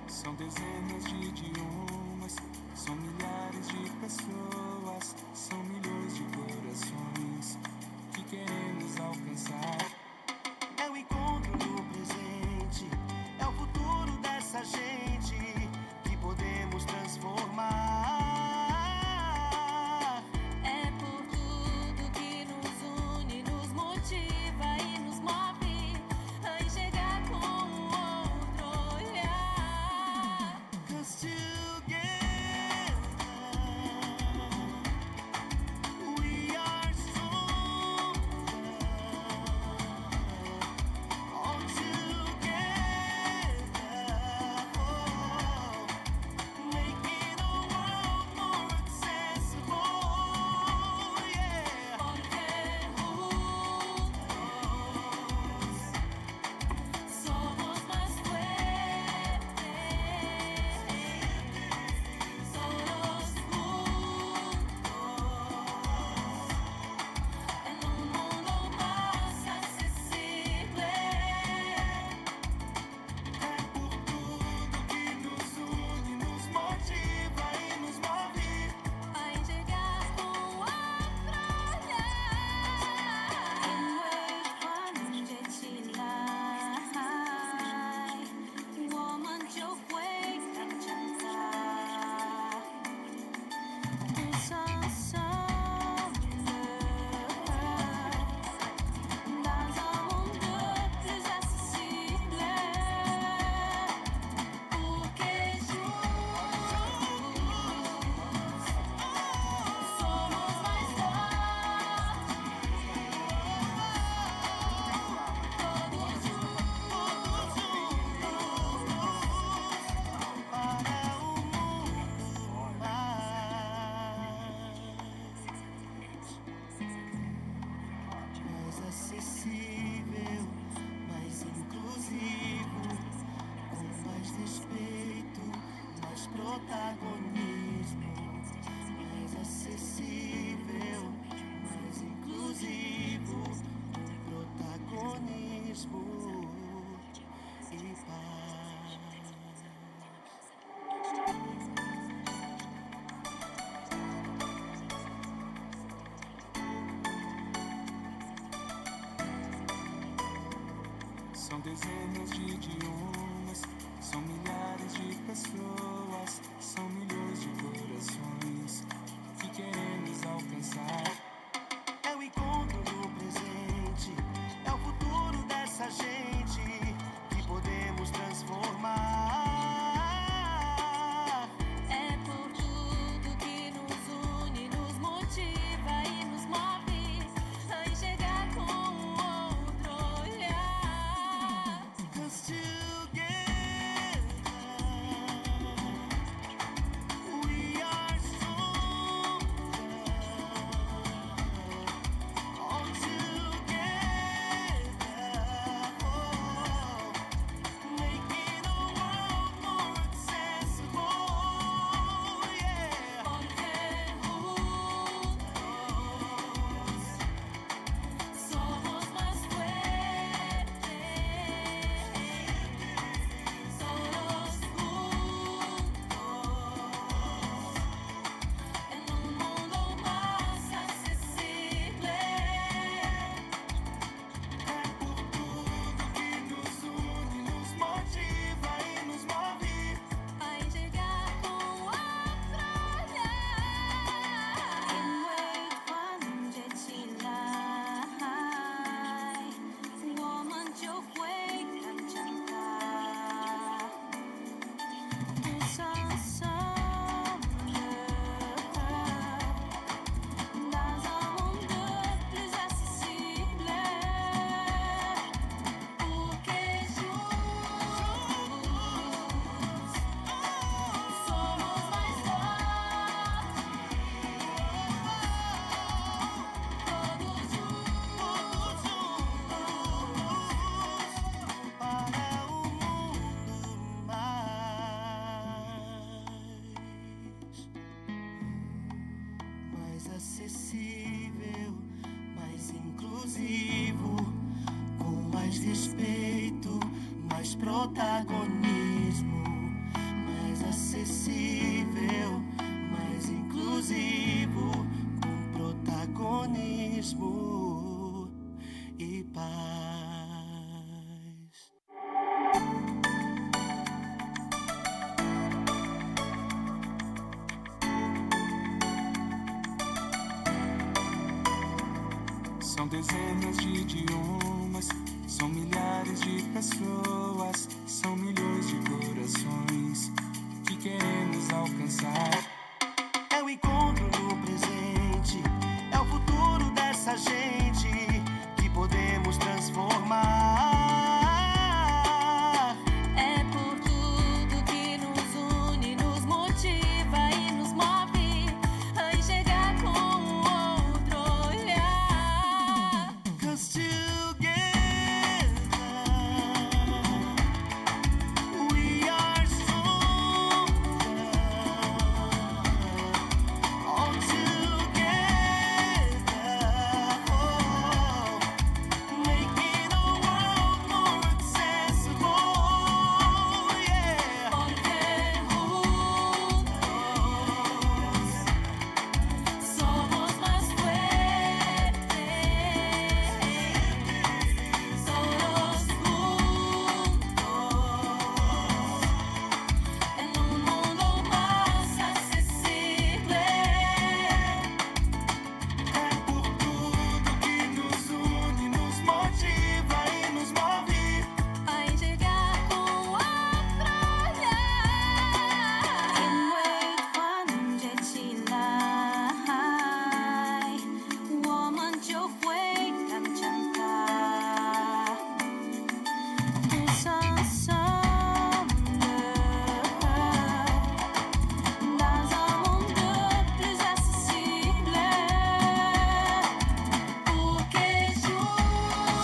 São dezenas de idiomas, são milhares de pessoas, são milhões dezenas de idiomas, são milhares de pessoas, são milhões de corações que queremos alcançar.
É o encontro no presente, é o futuro dessa gente que podemos transformar.
É por tudo que nos une, nos motiva e nos move a enxergar com outro olhar.
'Cause together we are stronger. All together, making a world more accessible. Yeah.
Porque juntos somos más fuertes. Solos juntos en un mundo más accesible.
É por tudo que nos une, nos motiva e nos move.
A enxergar com outro olhar. Can't wait one day to lie. Woman, eu fui cantar. Sans sombra dans un monde plus accessible. Porque juntos somos mais fortes. Todos juntos
Para um mundo mais acessível, mais inclusivo, com mais respeito, mais protagonismo. Mais acessível, mais inclusivo, com protagonismo e paz.
São dezenas de idiomas, são milhares de pessoas, são milhões de corações que queremos alcançar.
É o encontro no presente, é o futuro dessa gente que podemos transformar.
é por tudo que nos une, nos motiva e nos move a enxergar com outro olhar.
'Cause together we are stronger. All together, making a world more accessible. Yeah.
Porque juntos somos más fuertes. Solos juntos en un mundo más accesible.
É por tudo que nos une, nos motiva e nos move.
A enxergar com outro olhar. Can't wait one day to lie. Woman, eu fui cantar. Sans sombra dans un monde plus accessible. Porque juntos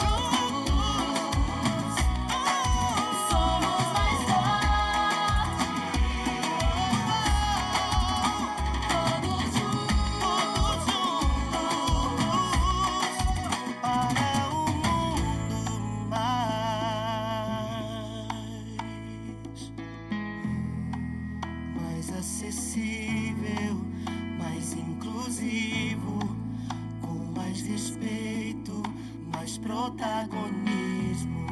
somos mais fortes. Todos juntos
Para um mundo mais acessível, mais inclusivo, com mais respeito, mais protagonismo,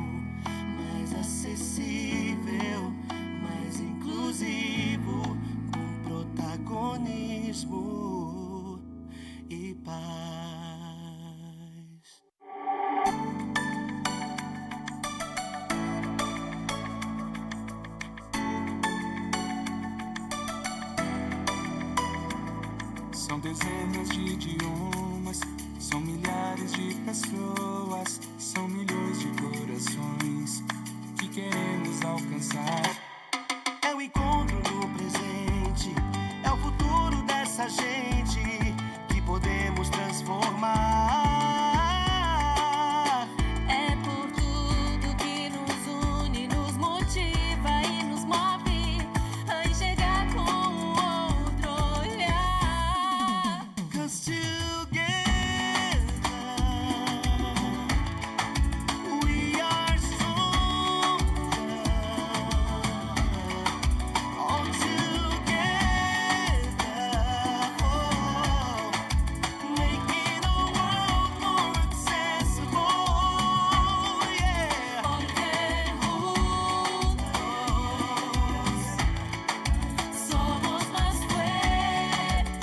São dezenas de idiomas, são milhares de pessoas, são milhões de corações que queremos alcançar.
É o encontro no presente, é o futuro dessa gente que podemos transformar.
É por tudo que nos une, nos motiva e nos move a enxergar com outro olhar.
'Cause together we are stronger. All together, making a world more accessible. Yeah.
Porque juntos somos más fuertes.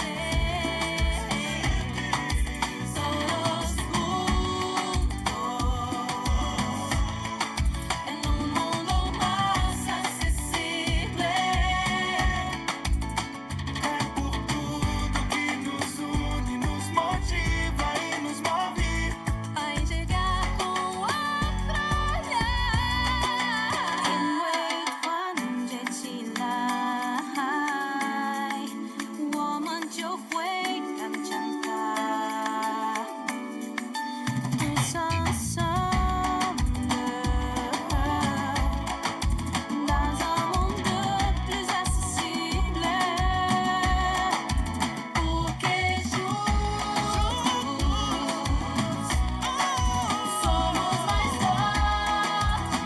Todos juntos en un mundo más accesible.
É por tudo que nos une, nos motiva e nos move.
A enxergar com outro olhar. In wait one July, 我们就会更强大。Tous ensemble, dans un monde plus accessible. Porque juntos somos mais fortes.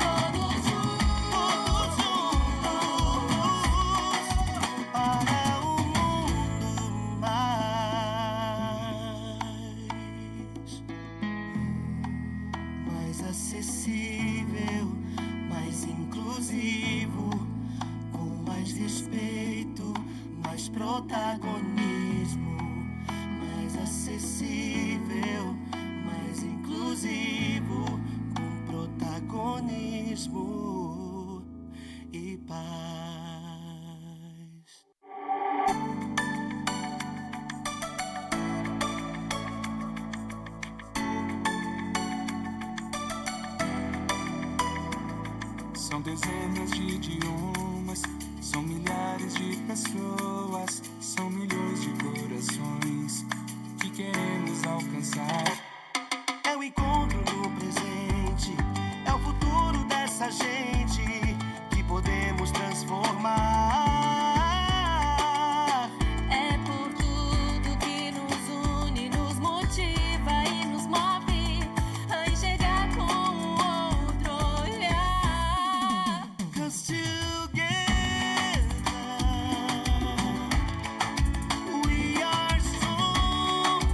Todos juntos
para um mundo mais acessível, mais inclusivo, com mais respeito, mais protagonismo, mais acessível, mais inclusivo, com protagonismo e paz.
São dezenas de idiomas, são milhares de pessoas, são milhões de corações que queremos alcançar.
É o encontro no presente, é o futuro dessa gente que podemos transformar.
é por tudo que nos une, nos motiva e nos move a enxergar com outro olhar.
'Cause together we are stronger.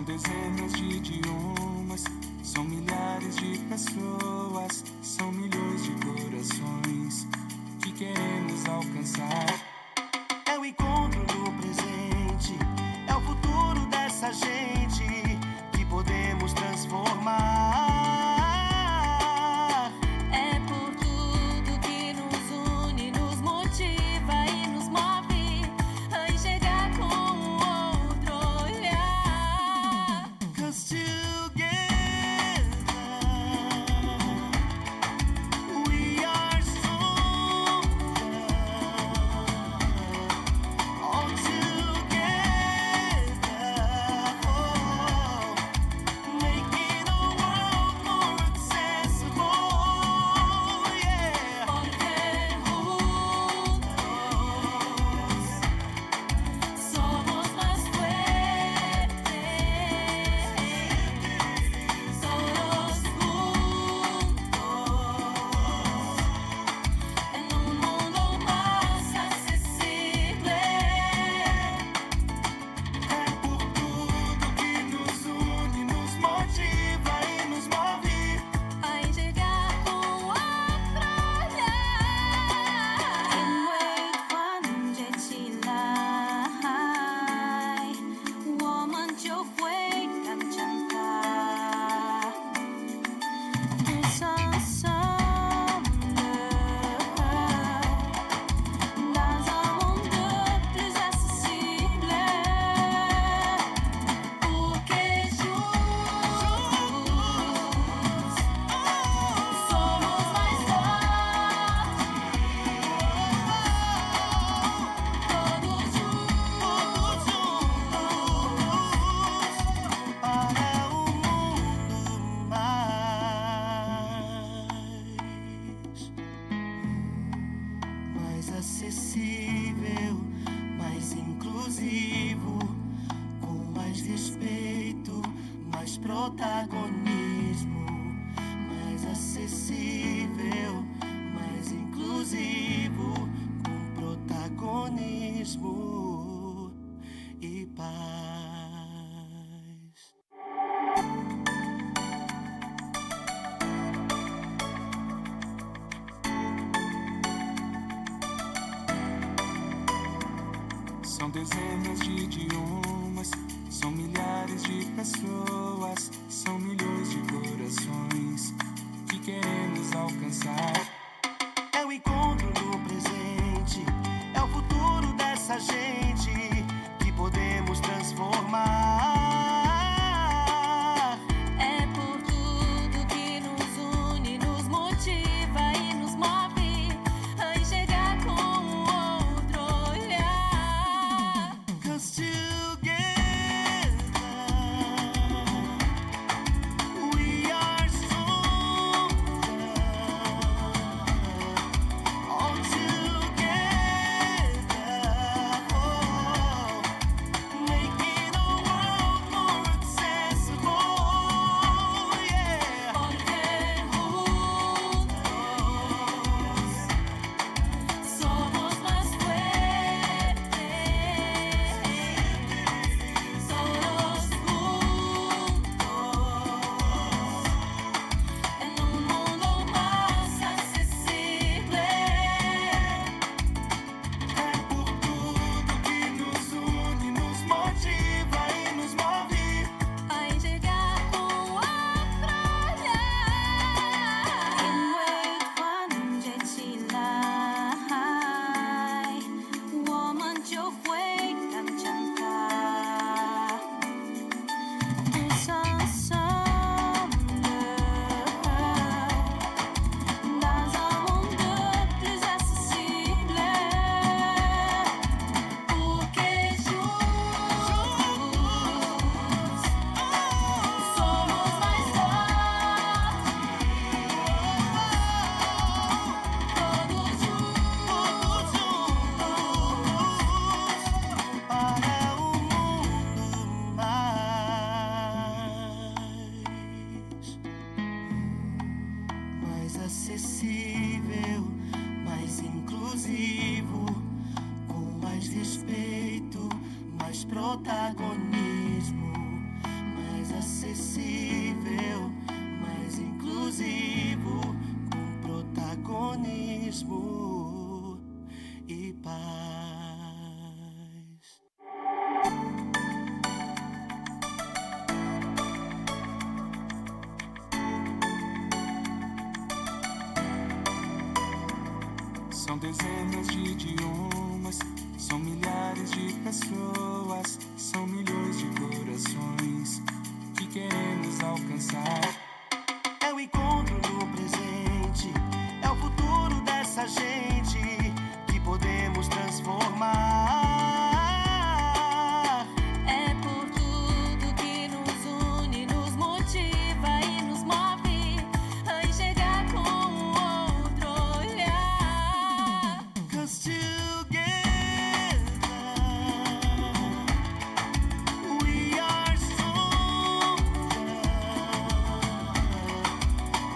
São dezenas de idiomas, são milhares de pessoas, são milhões de corações que queremos alcançar.
É o encontro no presente, é o futuro dessa gente que podemos transformar.
É por tudo que nos une, nos motiva e nos move a enxergar com outro olhar.
'Cause together we are stronger. All together, making the world more accessible. Yeah.
Porque juntos somos más fuertes. Todos juntos en un mundo más accesible.
É por tudo que nos une, nos motiva e nos move.
A enxergar com outro olhar.因为团结起来，我们就会更强大。Tous ensemble, dans un monde plus accessible. Porque juntos somos mais fortes. Todos juntos
para um mundo mais acessível, mais inclusivo, com mais respeito, mais protagonismo. Mais acessível, mais inclusivo, com protagonismo e paz.
São dezenas de idiomas, são milhares de pessoas, são milhões de corações que queremos alcançar.
É o encontro no presente, é o futuro dessa gente que podemos transformar.
é por tudo que nos une, nos motiva e nos move a enxergar com outro olhar.
'Cause together we are stronger. All together, making the world more accessible. Yeah.
Porque juntos somos más fuertes. Todos juntos en un mundo más accesible.
É por tudo que nos une, nos motiva e nos move.
A enxergar com outro olhar. 因为团结起来，我们就会更强大。Tous ensemble, dans un monde plus accessible. Porque juntos somos mais fortes. Todos juntos
Para um mundo mais acessível, mais inclusivo, com mais respeito, mais protagonismo,
São dezenas de idiomas, são milhares de pessoas, são milhões de corações que queremos alcançar.
É o encontro no presente, é o futuro dessa gente que podemos transformar.
É por tudo que nos une, nos motiva e nos move a enxergar com o outro olhar.
'Cause together we are stronger.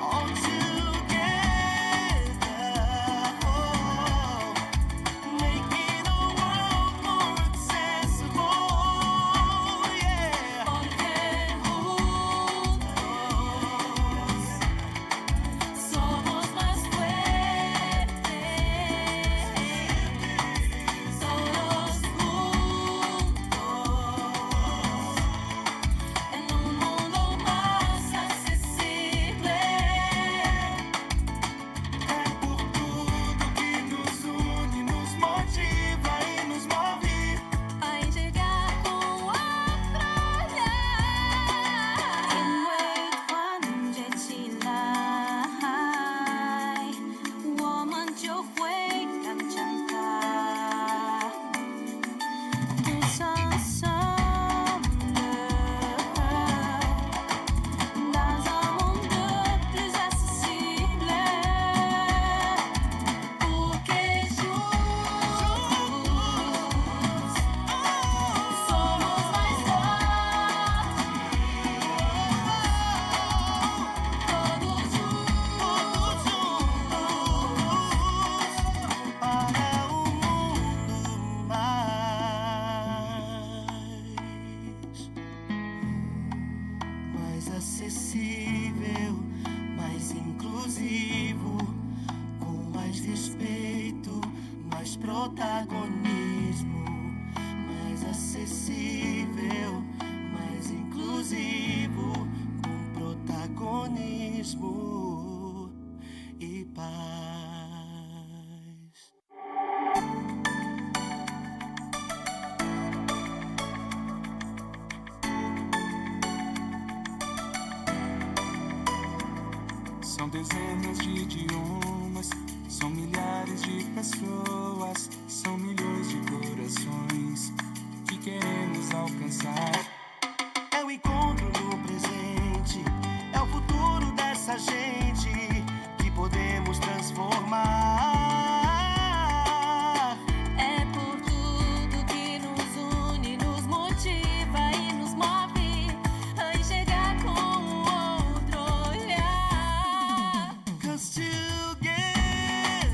All together, making the world more accessible. Yeah.
Porque juntos somos más fuertes. Todos juntos en un mundo más accesible.
É por tudo que nos une, nos motiva e nos move.
A enxergar com o outro olhar. Dans un monde plus accessible. Porque juntos somos mais fortes. Todos juntos
para um mundo mais acessível, mais inclusivo, com mais respeito, mais protagonismo. Mais acessível, mais inclusivo, com protagonismo e paz.
São dezenas de idiomas, são milhares de pessoas, são milhões de corações que queremos alcançar.
É o encontro no presente, é o futuro dessa gente que podemos transformar.
é por tudo que nos une, nos motiva e nos move a enxergar com o outro olhar.
'Cause together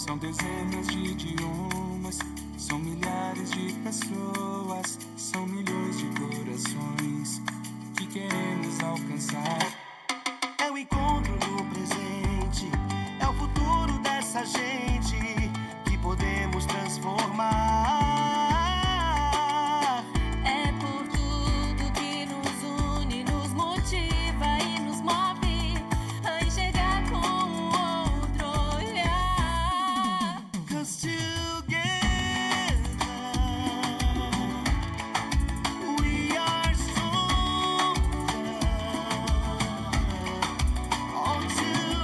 São dezenas de idiomas, são milhares de pessoas, são milhões de corações que queremos alcançar.
É o encontro no presente, é o futuro dessa gente que podemos transformar.
É por tudo que nos une, nos motiva e nos move a enxergar com o outro olhar.
'Cause together we are stronger. All together,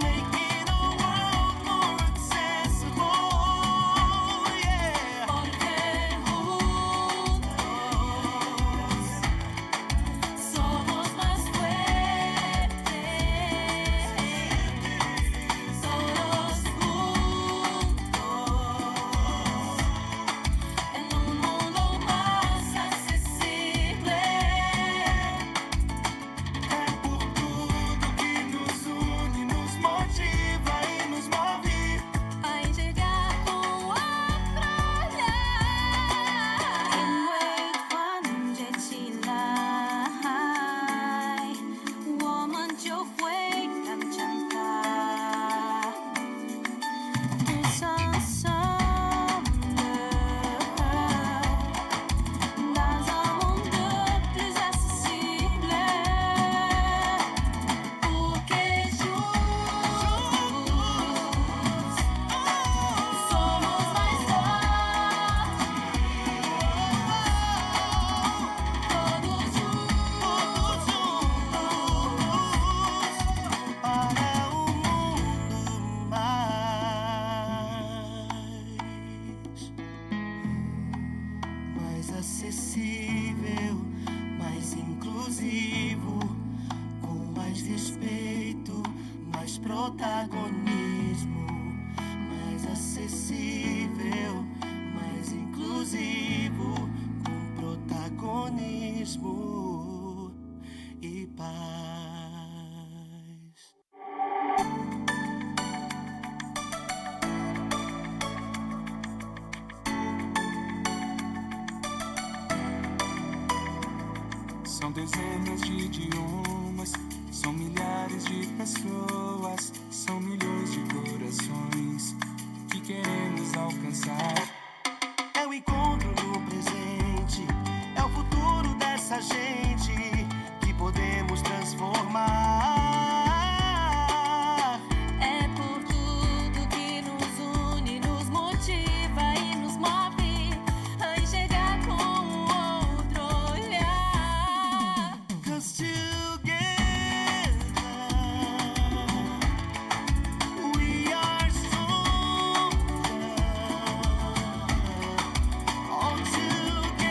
making a world more accessible. Yeah.
Porque juntos somos más fuertes, solos juntos en un mundo más accesible.
É por tudo que nos une, nos motiva e nos move.
A enxergar com o outro olhar. In wait one July, woman就会更强大。Tous ensemble, dans un monde plus accessible. Porque juntos somos mais fortes. Todos juntos
para um mundo mais acessível, mais inclusivo, com mais respeito, mais protagonismo. Mais acessível, mais inclusivo, com protagonismo e paz.
São dezenas de idiomas, são milhares de pessoas, são milhões de corações que queremos alcançar.
É o encontro no presente, é o futuro dessa gente que podemos transformar.
é por tudo que nos une, nos motiva e nos move a enxergar com o outro olhar.
'Cause together we are stronger. All together,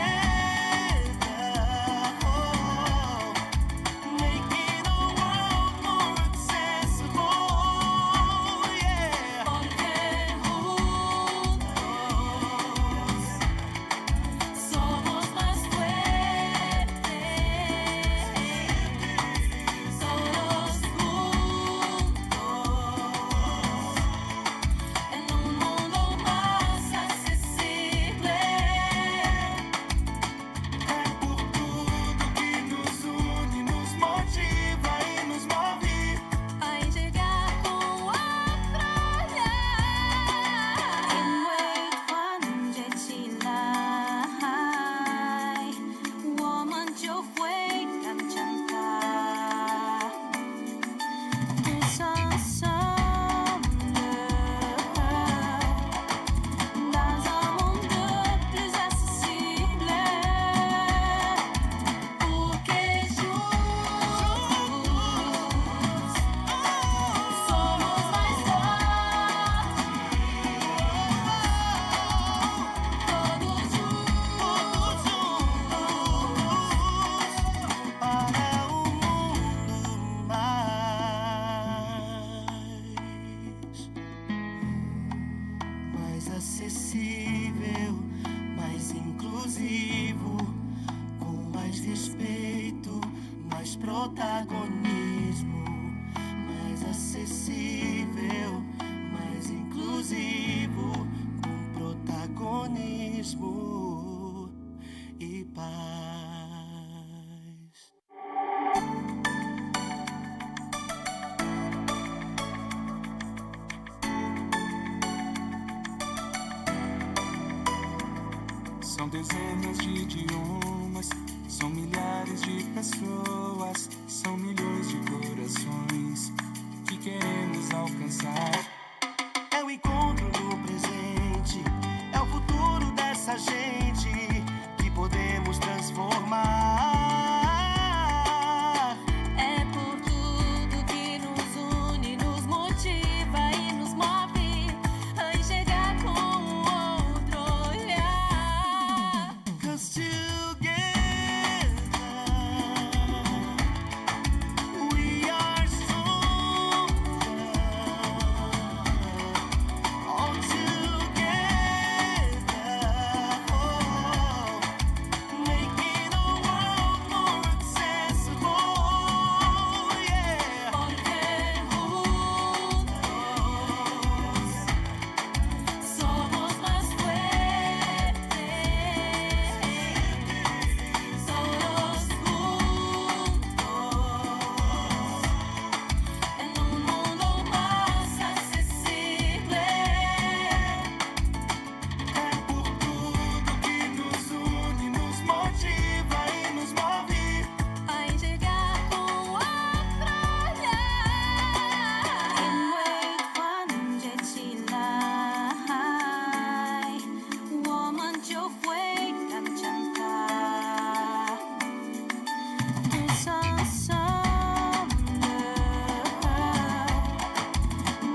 making a world more accessible. Yeah.
Porque juntos somos más fuertes, solos juntos en un mundo más accesible.
É por tudo que nos une, nos motiva e nos move.
A enxergar com o outro olhar. In wait one July, woman就会更强大。Tous ensemble, dans un monde plus accessible. Porque juntos somos mais fortes. Todos juntos
para um mundo mais acessível, mais inclusivo, com mais respeito, mais protagonismo,
São dezenas de idiomas, são milhares de pessoas, são milhões de corações que queremos alcançar.
É o encontro no presente, é o futuro dessa gente que podemos transformar.
É por tudo que nos une, nos motiva e nos move a enxergar com o outro olhar.
'Cause together we are stronger. All together, making the world more accessible. Yeah.
Porque juntos somos más fuertes. Todos juntos en un mundo más accesible.
É por tudo que nos une, nos motiva e nos move.
A enxergar com o outro olhar. 인외 관제치라我们就会更强大 Tous ensemble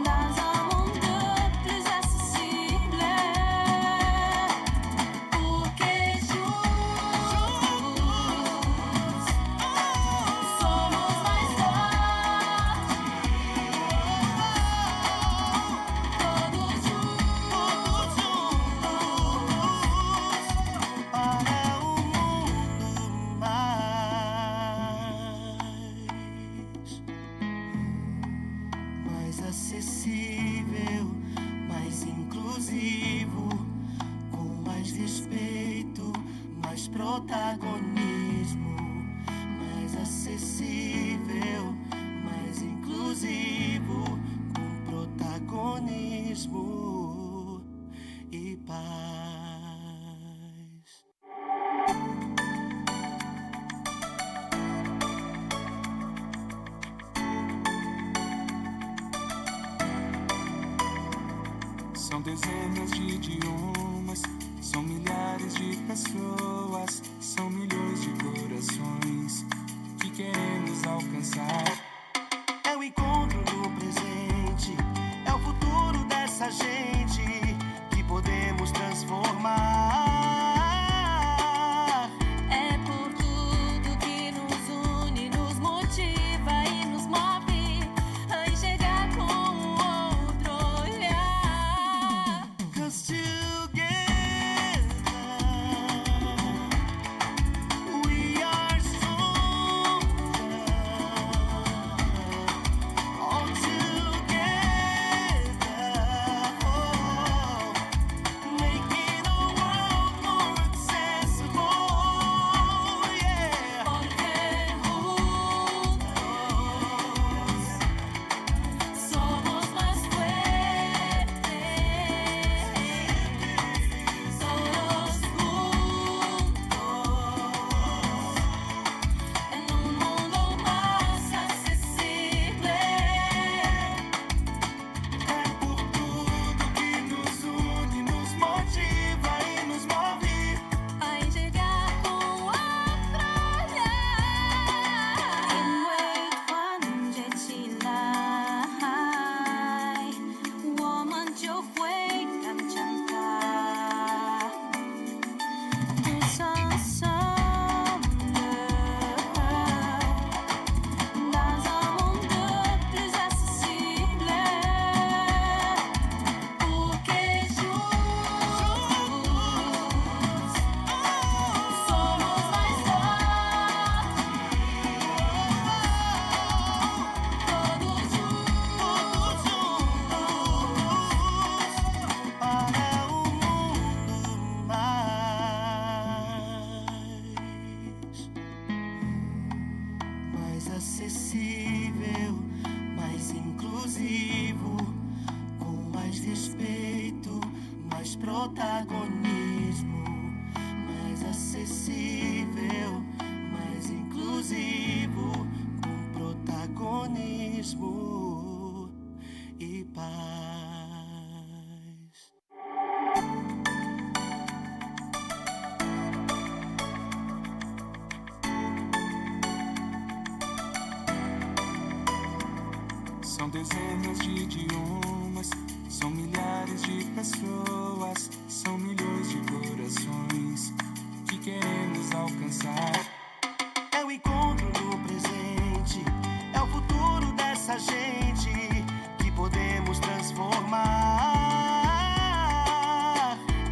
dans un monde plus accessible. Porque juntos somos mais fortes. Todos juntos
Para um mundo mais acessível, mais inclusivo, com mais respeito, mais protagonismo. Mais acessível, mais inclusivo, com protagonismo e paz.
São dezenas de idiomas, são milhares de pessoas, são milhões de corações que queremos alcançar.
É o encontro no presente, é o futuro dessa gente que podemos transformar.
É por tudo que nos une, nos motiva e nos move a enxergar com o outro olhar.
'Cause together we are stronger. All together, making the world acessível, mais inclusivo, com protagonismo e paz.
São dezenas de idiomas, são milhares de pessoas, são milhões de corações que queremos alcançar.
É o encontro no presente, é o futuro dessa gente que podemos transformar.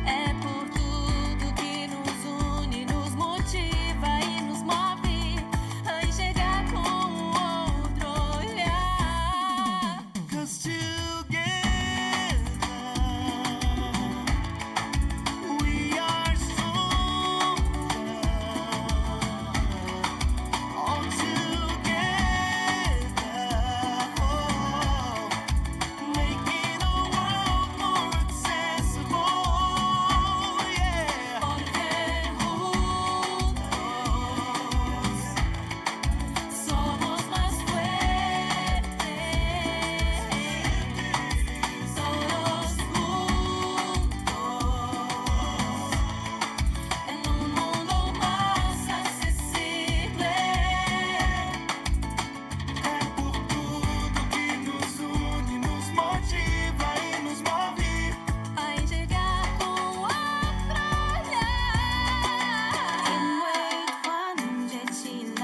É por tudo que nos une, nos motiva e nos move a enxergar com o outro olhar.
'Cause together we are stronger. All together, making our world more accessible. Yeah.
Porque juntos somos más fuertes. Todos juntos en un mundo más accesible.
É por tudo que nos une, nos motiva e nos move.
A enxergar com o outro olhar.因为团结起来，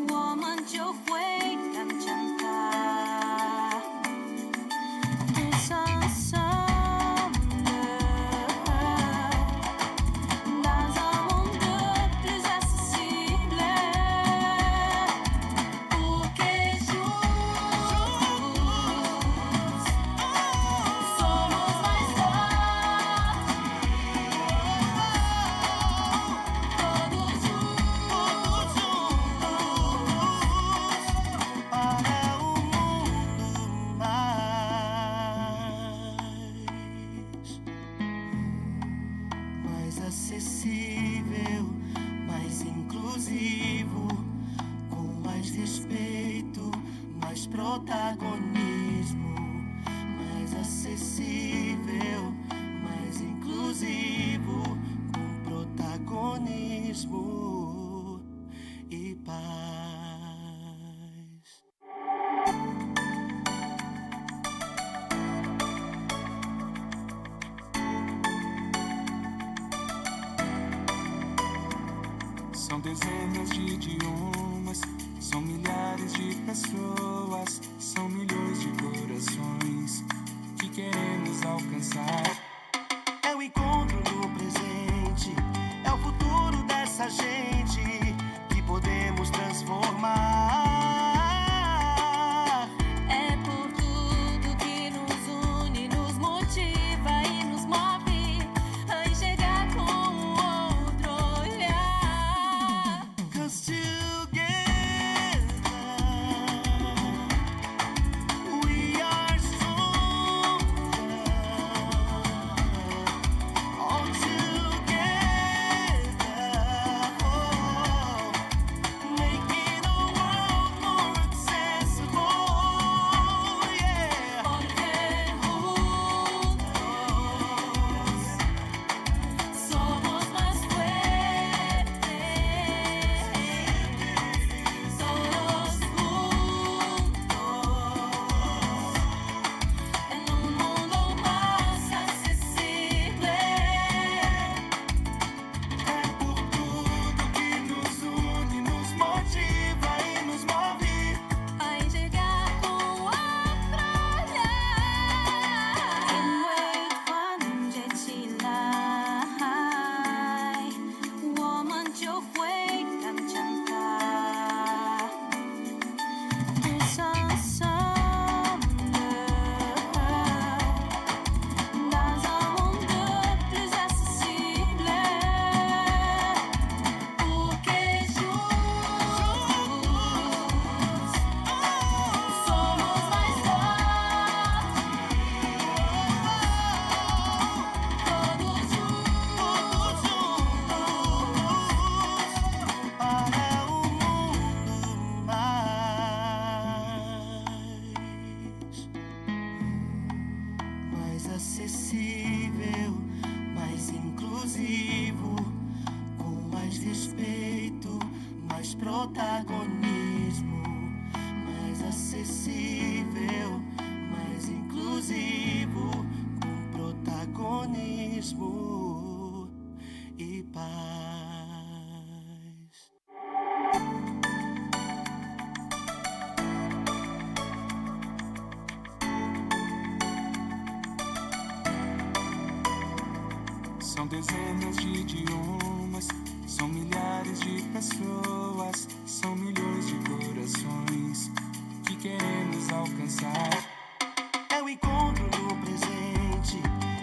我们就会更强大。Tous ensemble, dans un monde plus accessible. Porque juntos somos mais fortes. Todos juntos
Para um mundo mais acessível, mais inclusivo, com mais respeito, mais protagonismo, mais acessível, mais inclusivo, com protagonismo e paz.
São dezenas de idiomas, são milhares de pessoas, são milhões de corações que queremos alcançar.
É o encontro no presente, é o futuro dessa gente que podemos transformar.
é por tudo que nos une, nos motiva e nos move a enxergar com o outro olhar.
'Cause together we are stronger. All together, making our world protagonismo, mais acessível, mais inclusivo, com protagonismo e paz.
São dezenas de idiomas, são milhares de pessoas, são milhões de corações que queremos alcançar.
É o encontro no presente,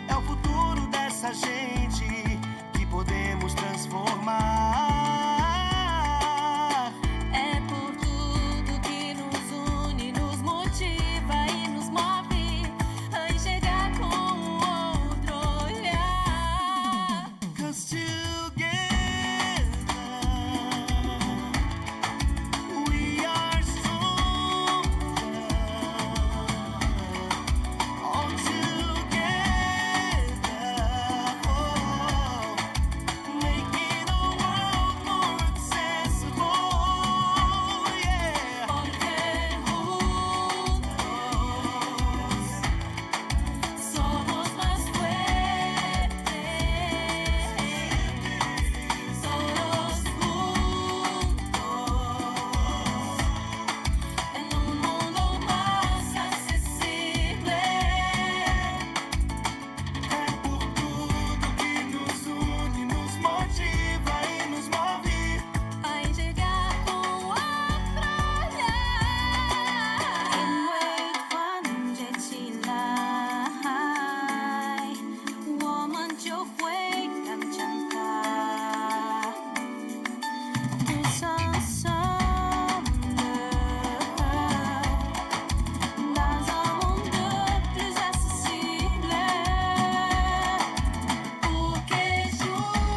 é o futuro dessa gente que podemos transformar.
É por tudo que nos une, nos motiva e nos move a enxergar com o outro olhar.
'Cause together we are stronger. All together, making the world more accessible. Yeah.
Porque juntos somos más fuertes. Todos juntos en un mundo más accesible.
É por tudo que nos une, nos motiva e nos move.
A enxergar com o outro olhar.因为团结起来，我们就会更强大。Tous ensemble, dans un monde plus accessible. Porque juntos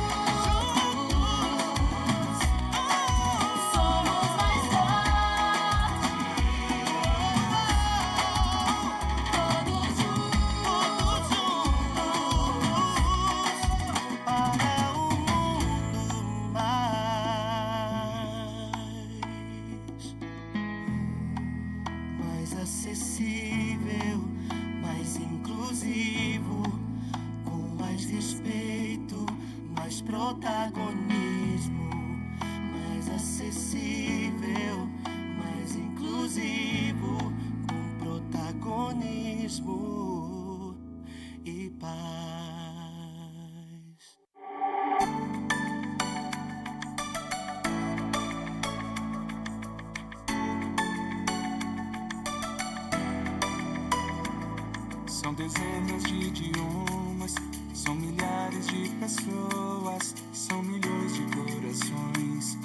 somos mais fortes. Todos juntos
para um mundo mais acessível, mais inclusivo, com mais respeito, mais protagonismo, mais acessível, mais inclusivo, com protagonismo e paz.
São dezenas de idiomas, são milhares de pessoas, são milhões de corações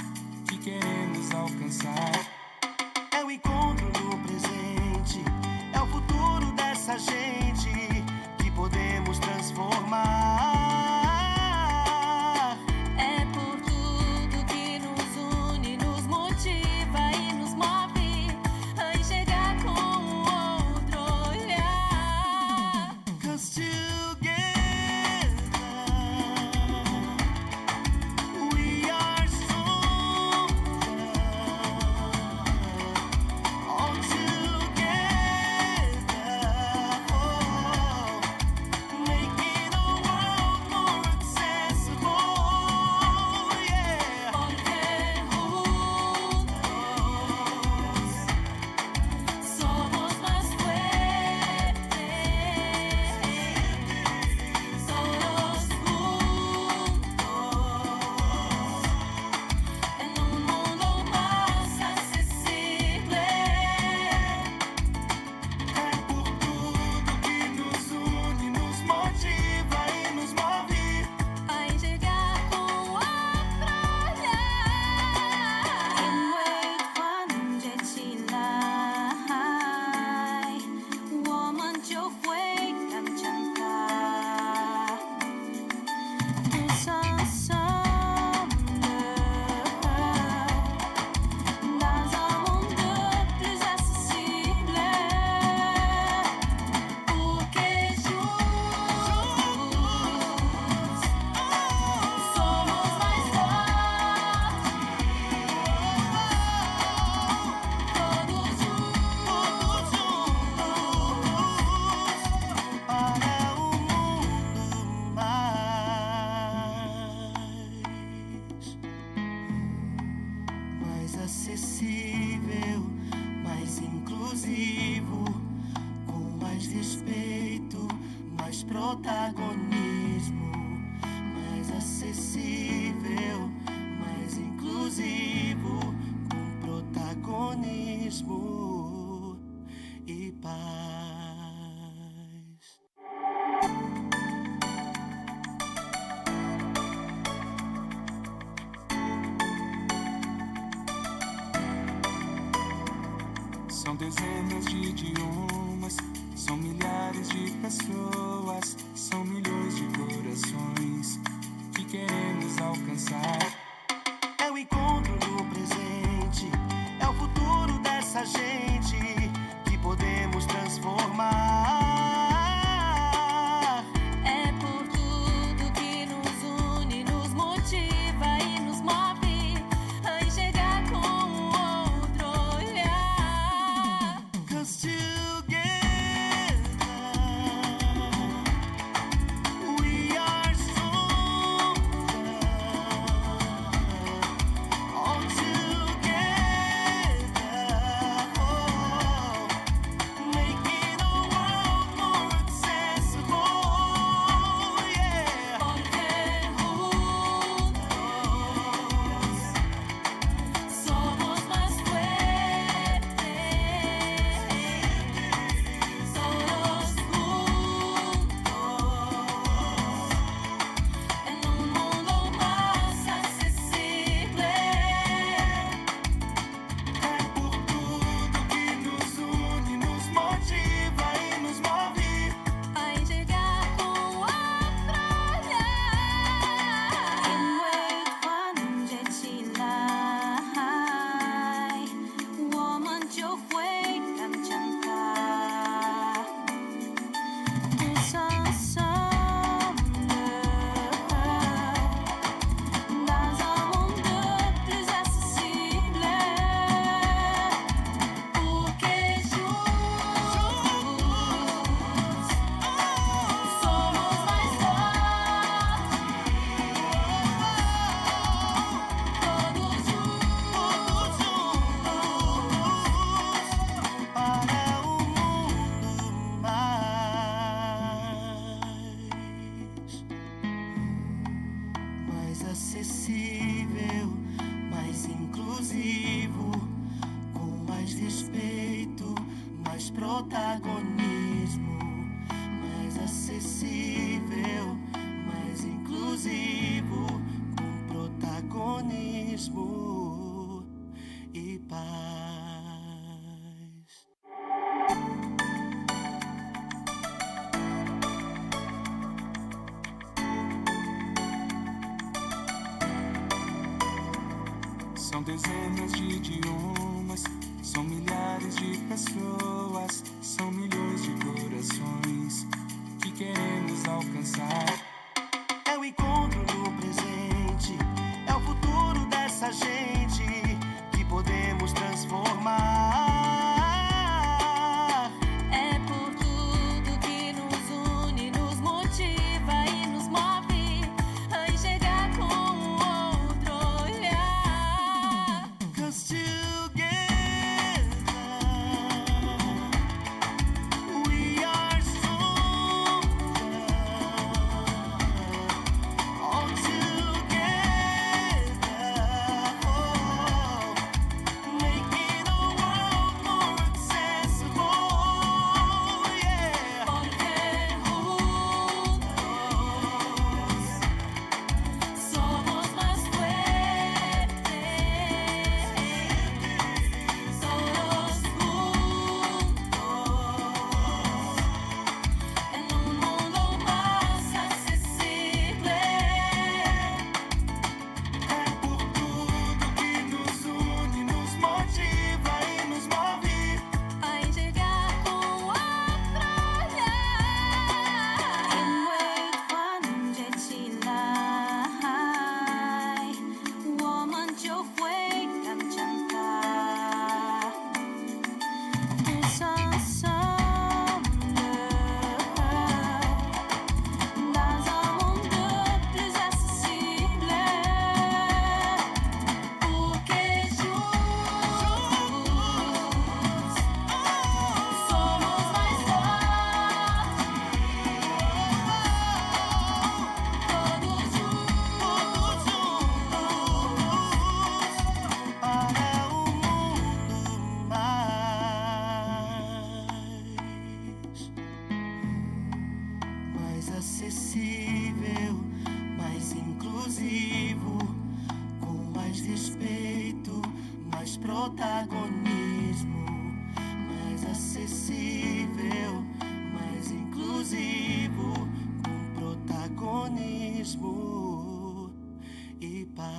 que queremos alcançar.
É o encontro no presente, é o futuro dessa gente que podemos transformar.
é por tudo que nos une, nos motiva e nos move a enxergar com o outro olhar.
'Cause together we are stronger. All together, making the world
dezenas de idiomas, são milhares de pessoas, são milhões de corações que queremos alcançar.
É o encontro no presente, é o futuro dessa gente que podemos transformar.
É por tudo que nos une, nos motiva e nos move a enxergar com o outro olhar.
'Cause together we are stronger. All together, making the world more accessible. Yeah.
Porque juntos somos más fuertes. Todos juntos en un mundo más accesible.
É por tudo que nos une, nos motiva e nos move.
A enxergar com o outro olhar. In wait one July, woman jo fue cantar. Tu dans un monde plus accessible. Pour que juntos somos mais fortes. Todos juntos
para um mundo mais acessível, mais inclusivo, com mais respeito, mais protagonismo, mais acessível, mais inclusivo, com protagonismo e paz.
São dezenas de idiomas, são milhares de pessoas, são milhões de corações que queremos alcançar.
É o encontro no presente, é o futuro dessa gente que podemos transformar.
é por tudo que nos une, nos motiva e nos move a enxergar com o outro olhar.
'Cause together we are stronger. All together, making the world more accessible. Yeah.
Porque juntos somos más fuertes. Todos juntos en un mundo más accesible.
É por tudo que nos une, nos motiva e nos move.
A enxergar com o outro olhar. In wait one July, woman jo fue cantar. Tu dans un monde plus accessible. Pour que juntos somos mais fortes. Todos juntos
para um mundo mais acessível, mais inclusivo, com mais respeito, mais protagonismo, protagonismo e paz.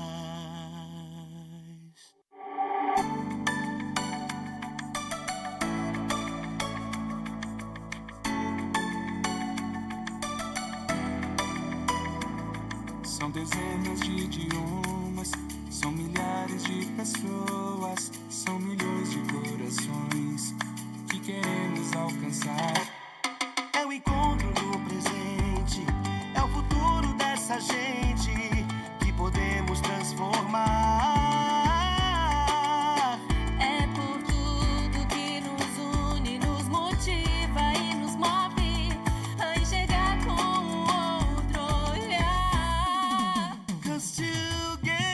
São dezenas de idiomas, são milhares de pessoas, são milhões de corações que queremos alcançar.
É o encontro no presente, é o futuro dessa gente que podemos transformar.
É por tudo que nos une, nos motiva e nos move a enxergar com o outro olhar.
'Cause together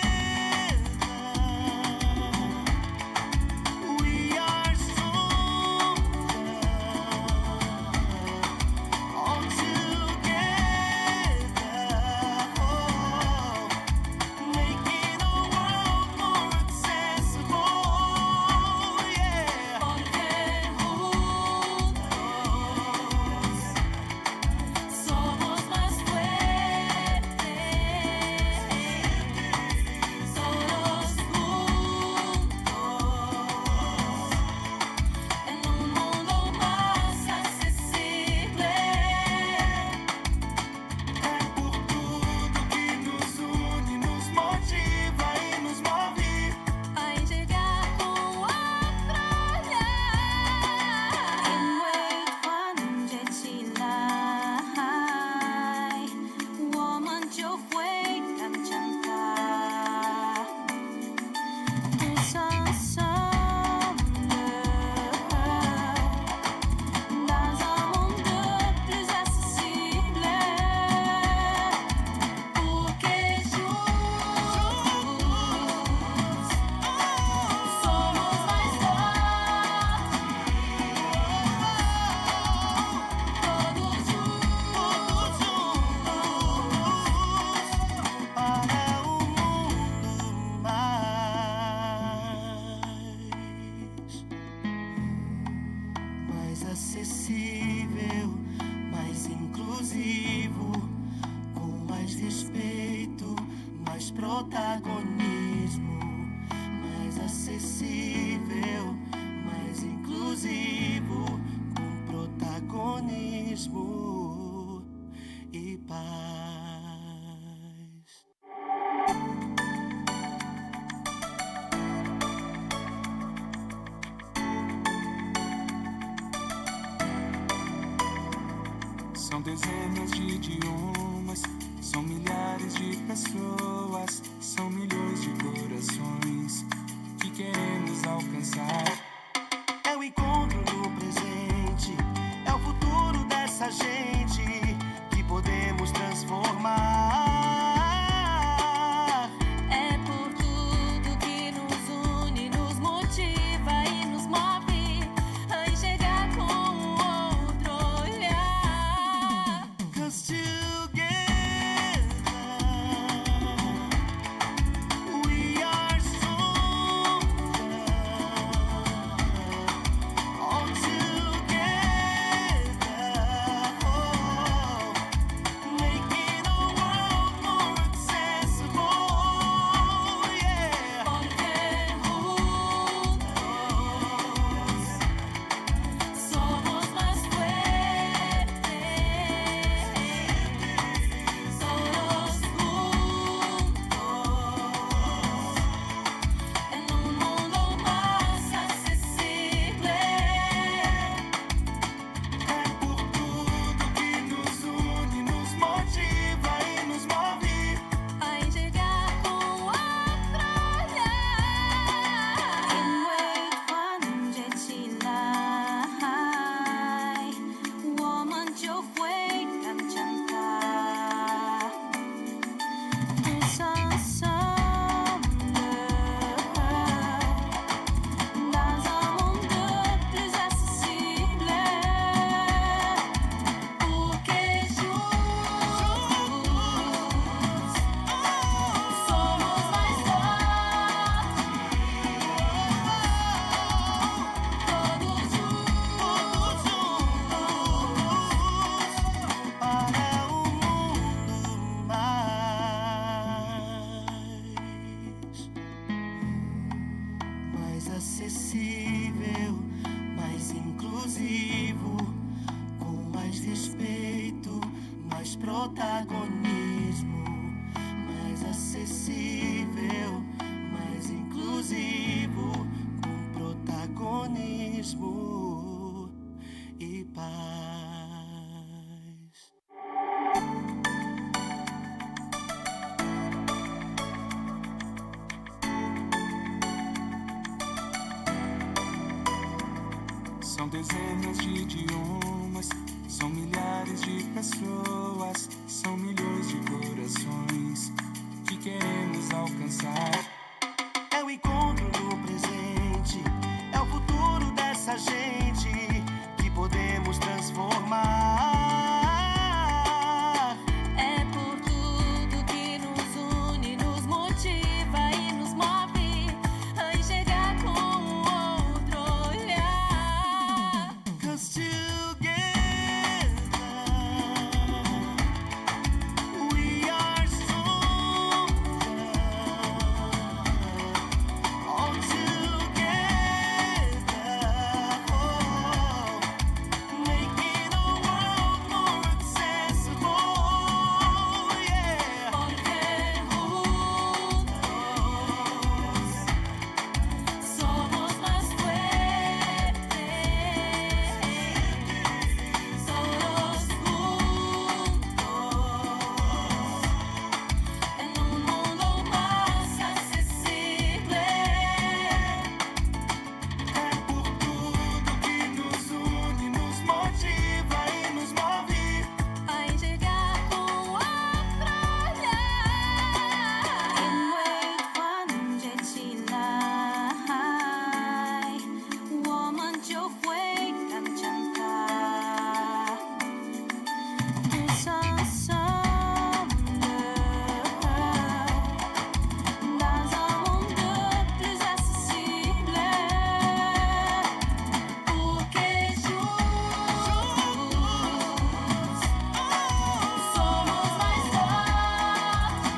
we are stronger. All together, making the world more accessible. Yeah.
Porque juntos somos más fuertes. Todos juntos en un mundo más accesible.
É por tudo que nos une, nos motiva e nos move.
A enxergar com o outro olhar.因为团结起来，我们就会更强大。Tous ensemble, dans un monde plus accessible. Porque juntos somos mais fortes. Todos juntos
Para um mundo mais acessível, mais inclusivo, com mais respeito, mais protagonismo. Mais acessível, mais inclusivo, com protagonismo e paz.
São dezenas de idiomas, são milhares de pessoas, são milhões de corações que queremos alcançar.
É o encontro no presente, é o futuro dessa gente que podemos transformar.
é por tudo que nos une, nos motiva e nos move a enxergar com o outro olhar.
'Cause together we are stronger.
São dezenas de idiomas, são milhares de pessoas, são milhões de corações que queremos alcançar.
É o encontro no presente, é o futuro dessa gente que podemos transformar.
É por tudo que nos une, nos motiva e nos move a enxergar com o outro olhar.
'Cause together we are stronger. All together, making the world more accessible. Yeah.
Porque juntos somos más fuertes. Todos juntos en un mundo más accesible.
É por tudo que nos une, nos motiva e nos move.
A enxergar com o outro olhar. 인외 관제치나我们就会更强大。Tous ensemble dans un monde plus accessible. Porque juntos somos mais fortes.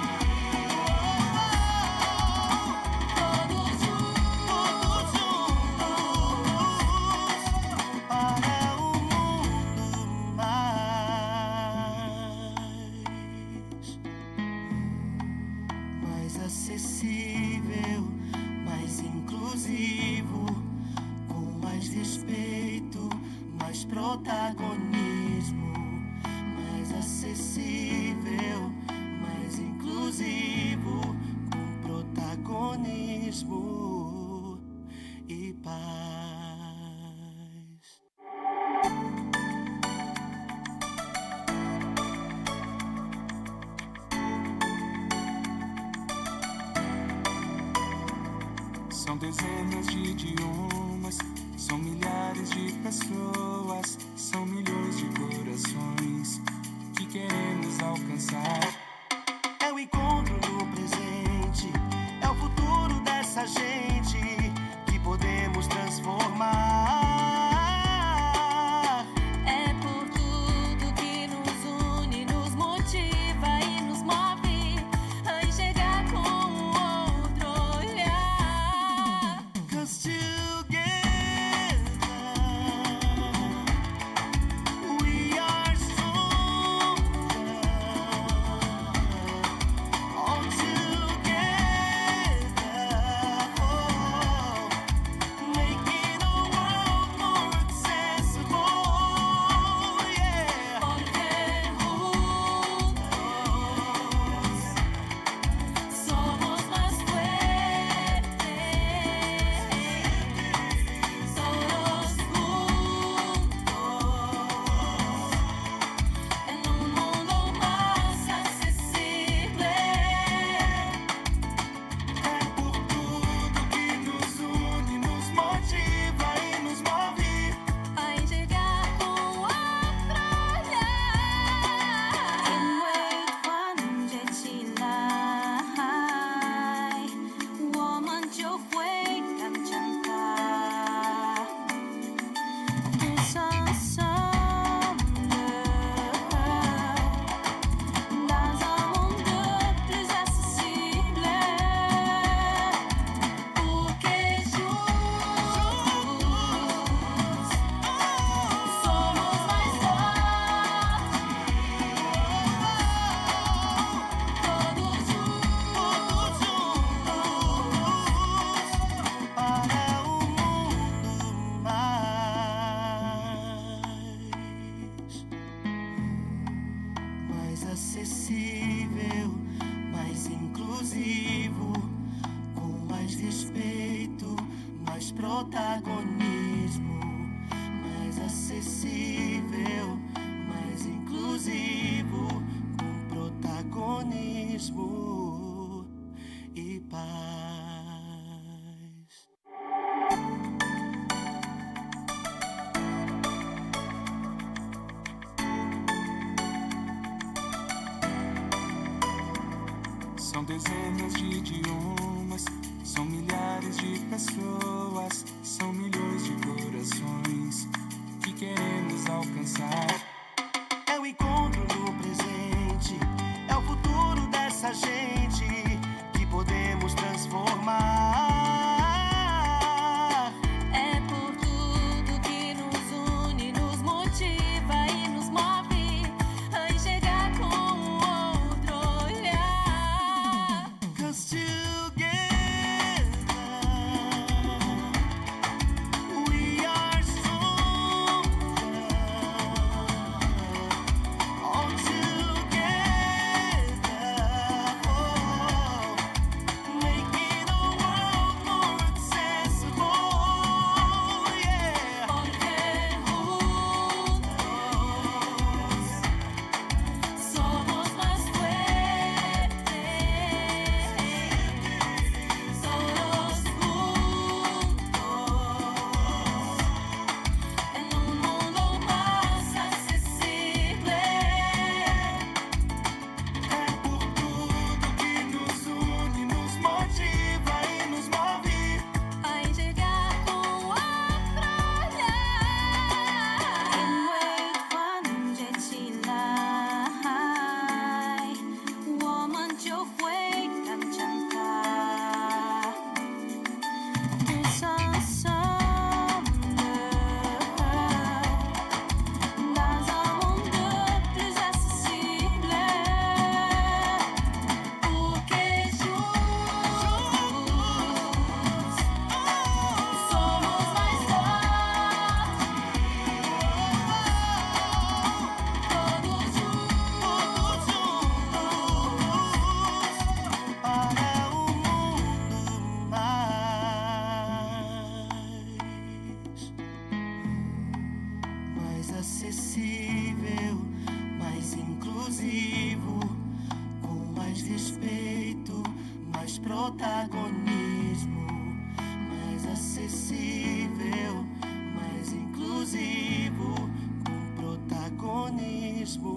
Todos juntos
para um mundo mais acessível, mais inclusivo, com mais respeito, mais protagonismo. Mais acessível, mais inclusivo, com protagonismo e paz.
São dezenas de idiomas, são milhares de pessoas, são milhões de corações que queremos alcançar.
É o encontro no presente, é o futuro dessa gente que podemos transformar.
É por tudo que nos une, nos motiva e nos move a enxergar com o outro olhar.
'Cause together we are stronger. All together, making the world more accessible. Yeah.
Porque juntos somos más fuertes. Todos juntos en un mundo más accesible.
É por tudo que nos une, nos motiva e nos move.
A enxergar com o outro olhar. 인외 관제치나我们就会更强大。Tous ensemble dans un monde plus accessible. Porque juntos somos mais fortes. Todos juntos
para um mundo mais acessível, mais inclusivo, com mais respeito, mais protagonismo,
São dezenas de idiomas, são milhares de pessoas, são milhões de corações que queremos alcançar.
É o encontro no presente, é o futuro dessa gente que podemos transformar.
É por tudo que nos une, nos motiva e nos move a enxergar com outro olhar.
'Cause together we are stronger. All together, making the world more accessible. Yeah.
Porque juntos somos más fuertes, todos juntos en un mundo más accesible.
É por tudo que nos une, nos motiva e nos move.
A enxergar com outro olhar. In wait one July, 我们就会更强大。Tous ensemble, dans un monde plus accessible. Porque juntos somos mais fortes. Todos juntos
para um mundo mais acessível, mais inclusivo, com mais respeito, mais protagonismo, mais acessível, mais inclusivo, com protagonismo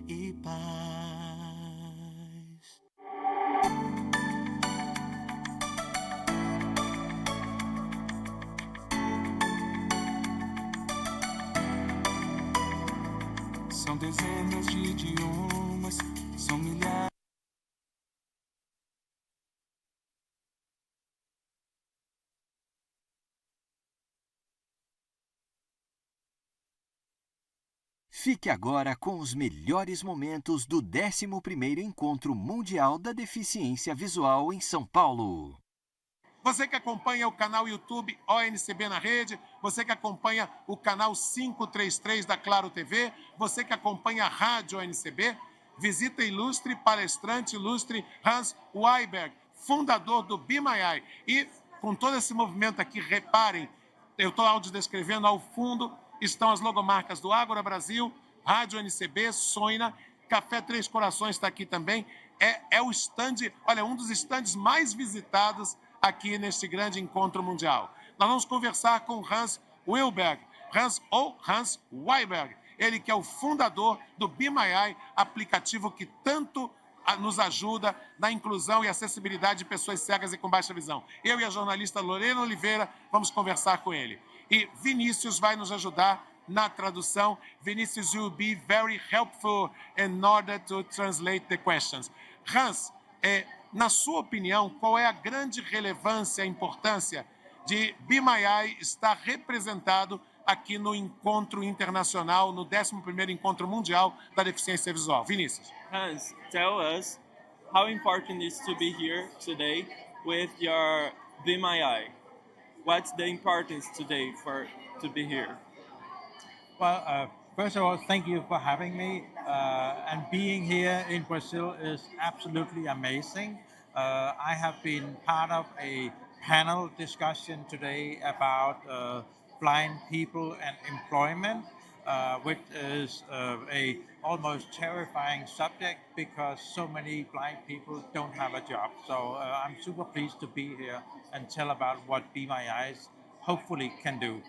e paz.
São dezenas de idiomas, são milhares.
Fique agora com os melhores momentos do 11º Encontro Mundial da Deficiência Visual em São Paulo.
Você que acompanha o canal YouTube ONCB na Rede, você que acompanha o canal 533 da Claro TV, você que acompanha a Rádio ONCB, visita ilustre palestrante, ilustre Hans Weiberg, fundador do Be My Eye. E com todo esse movimento aqui, reparem, eu estou audiodescrevendo, ao fundo estão as logomarcas do Agora Brasil, Rádio ONCB, Soina, Café Três Corações está aqui também. É o stand, olha, um dos stands mais visitados aqui neste grande encontro mundial. Nós vamos conversar com Hans Weiberg, Hans Weiberg, ele que é o fundador do Be My Eye, aplicativo que tanto nos ajuda na inclusão e acessibilidade de pessoas cegas e com baixa visão. Eu e a jornalista Lorena Oliveira vamos conversar com ele. E Vinícius vai nos ajudar na tradução. Vinícius will be very helpful in order to translate the questions. Hans, na sua opinião, qual é a grande relevância, a importância de Be My Eye estar representado aqui no encontro internacional, no 11º Encontro Mundial da Deficiência Visual? Vinícius.
Hans, tell us how important it is to be here today with your Be My Eye. What's the importance today to be here?
Well, first of all, thank you for having me. And being here in Brazil is absolutely amazing. I have been part of a panel discussion today about blind people and employment, which is a almost terrifying subject because so many blind people don't have a job. So I'm super pleased to be here and tell about what Be My Eyes hopefully can do.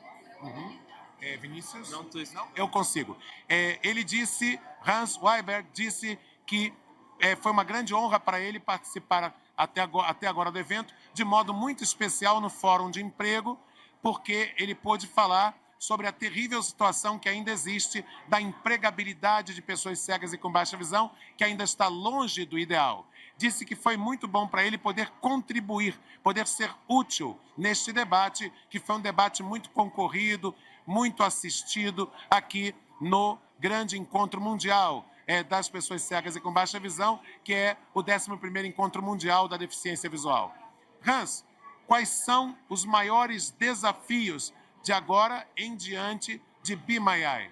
Vinícius? Não, eu consigo. Ele disse, Hans Weiberg disse que foi uma grande honra para ele participar até agora do evento, de modo muito especial no Fórum de Emprego, porque ele pôde falar sobre a terrível situação que ainda existe da empregabilidade de pessoas cegas e com baixa visão, que ainda está longe do ideal. Disse que foi muito bom para ele poder contribuir, poder ser útil neste debate, que foi um debate muito concorrido, muito assistido aqui no grande encontro mundial das pessoas cegas e com baixa visão, que é o 11º Encontro Mundial da Deficiência Visual. Hans, quais são os maiores desafios de agora em diante de Be My Eye?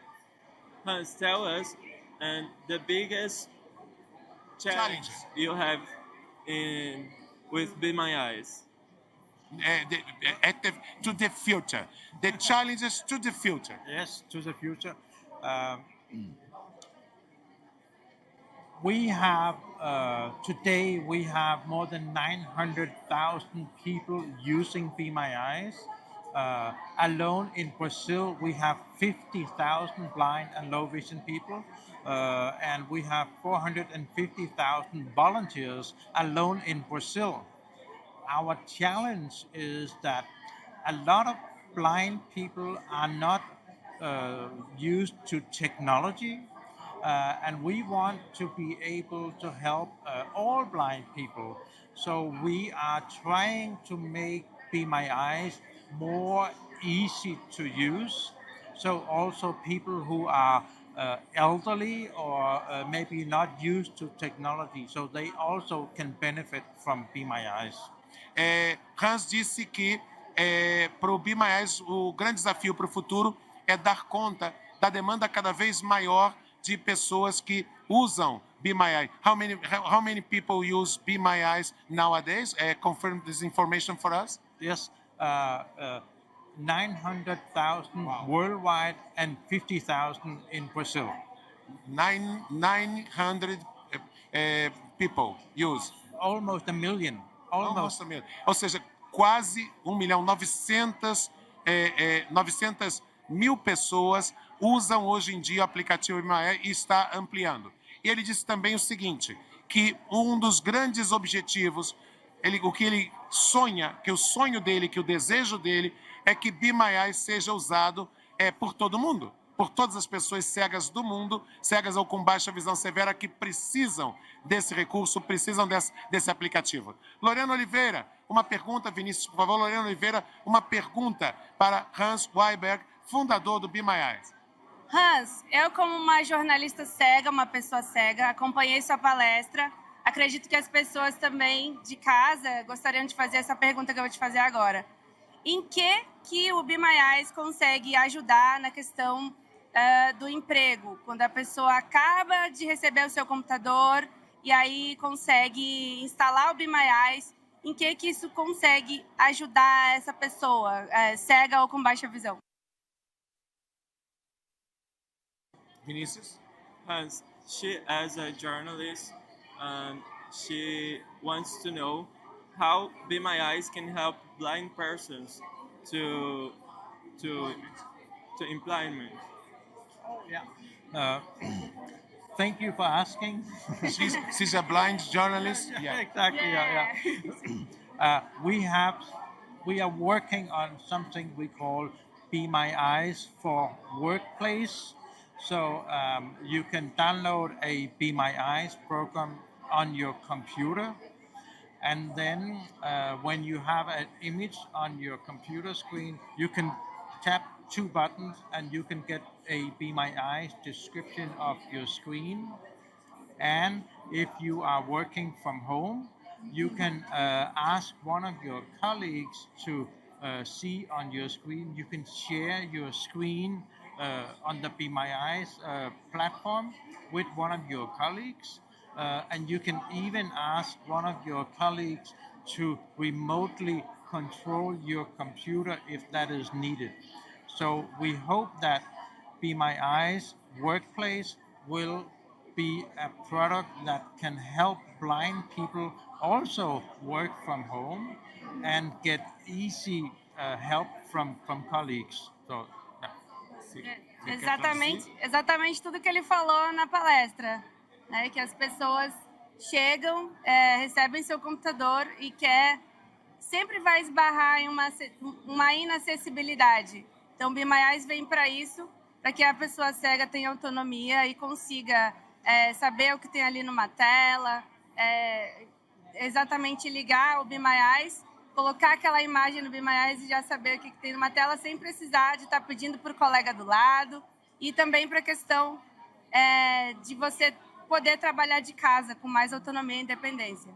Hans, tell us the biggest challenge you have with Be My Eyes.
To the future. The challenges to the future.
Yes, to the future. We have, today we have more than 900,000 people using Be My Eyes. Alone in Brazil, we have 50,000 blind and low vision people, and we have 450,000 volunteers alone in Brazil. Our challenge is that a lot of blind people are not used to technology, and we want to be able to help all blind people. So we are trying to make Be My Eyes more easy to use. So also people who are elderly or maybe not used to technology, so they also can benefit from Be My Eyes.
Hans disse que para o Be My Eyes o grande desafio para o futuro é dar conta da demanda cada vez maior de pessoas que usam Be My Eye. How many people use Be My Eyes nowadays? Confirm this information for us.
Yes, 900,000 worldwide and 50,000 in Brazil.
900 people use.
Almost a million.
Almost a million. Ou seja, quase 1 milhão, 900 mil pessoas usam hoje em dia o aplicativo Be My Eye e está ampliando. E ele disse também o seguinte, que um dos grandes objetivos, o que ele sonha, que o sonho dele, que o desejo dele é que Be My Eye seja usado por todo mundo, por todas as pessoas cegas do mundo, cegas ou com baixa visão severa, que precisam desse recurso, precisam desse aplicativo. Lorena Oliveira, uma pergunta, Vinícius, por favor. Lorena Oliveira, uma pergunta para Hans Weiberg, fundador do Be My Eyes.
Hans, eu como uma jornalista cega, uma pessoa cega, acompanhei sua palestra. Acredito que as pessoas também de casa gostariam de fazer essa pergunta que eu vou te fazer agora. Em que o Be My Eyes consegue ajudar na questão do emprego? Quando a pessoa acaba de receber o seu computador e aí consegue instalar o Be My Eyes, em que isso consegue ajudar essa pessoa, cega ou com baixa visão?
Vinícius?
Hans, she, as a journalist, she wants to know how Be My Eyes can help blind persons to employment.
Yeah. Thank you for asking.
She's a blind journalist.
Yeah. Exactly. Yeah. We are working on something we call Be My Eyes for Workplace. So you can download a Be My Eyes program on your computer, and then when you have an image on your computer screen, you can tap 2 buttons and you can get a Be My Eyes description of your screen. And if you are working from home, you can ask one of your colleagues to see on your screen. You can share your screen on the Be My Eyes platform with one of your colleagues. And you can even ask one of your colleagues to remotely control your computer if that is needed. So we hope that Be My Eyes Workplace will be a product that can help blind people also work from home and get easy help from colleagues. So,
Exatamente tudo que ele falou na palestra, né? Que as pessoas chegam, recebem seu computador e sempre vai esbarrar em uma inacessibilidade. Então, o Be My Eyes vem para isso, para que a pessoa cega tenha autonomia e consiga saber o que tem ali numa tela, exatamente ligar o Be My Eyes, colocar aquela imagem no Be My Eyes e já saber o que tem numa tela sem precisar de estar pedindo para o colega do lado, e também para a questão de você poder trabalhar de casa com mais autonomia e independência.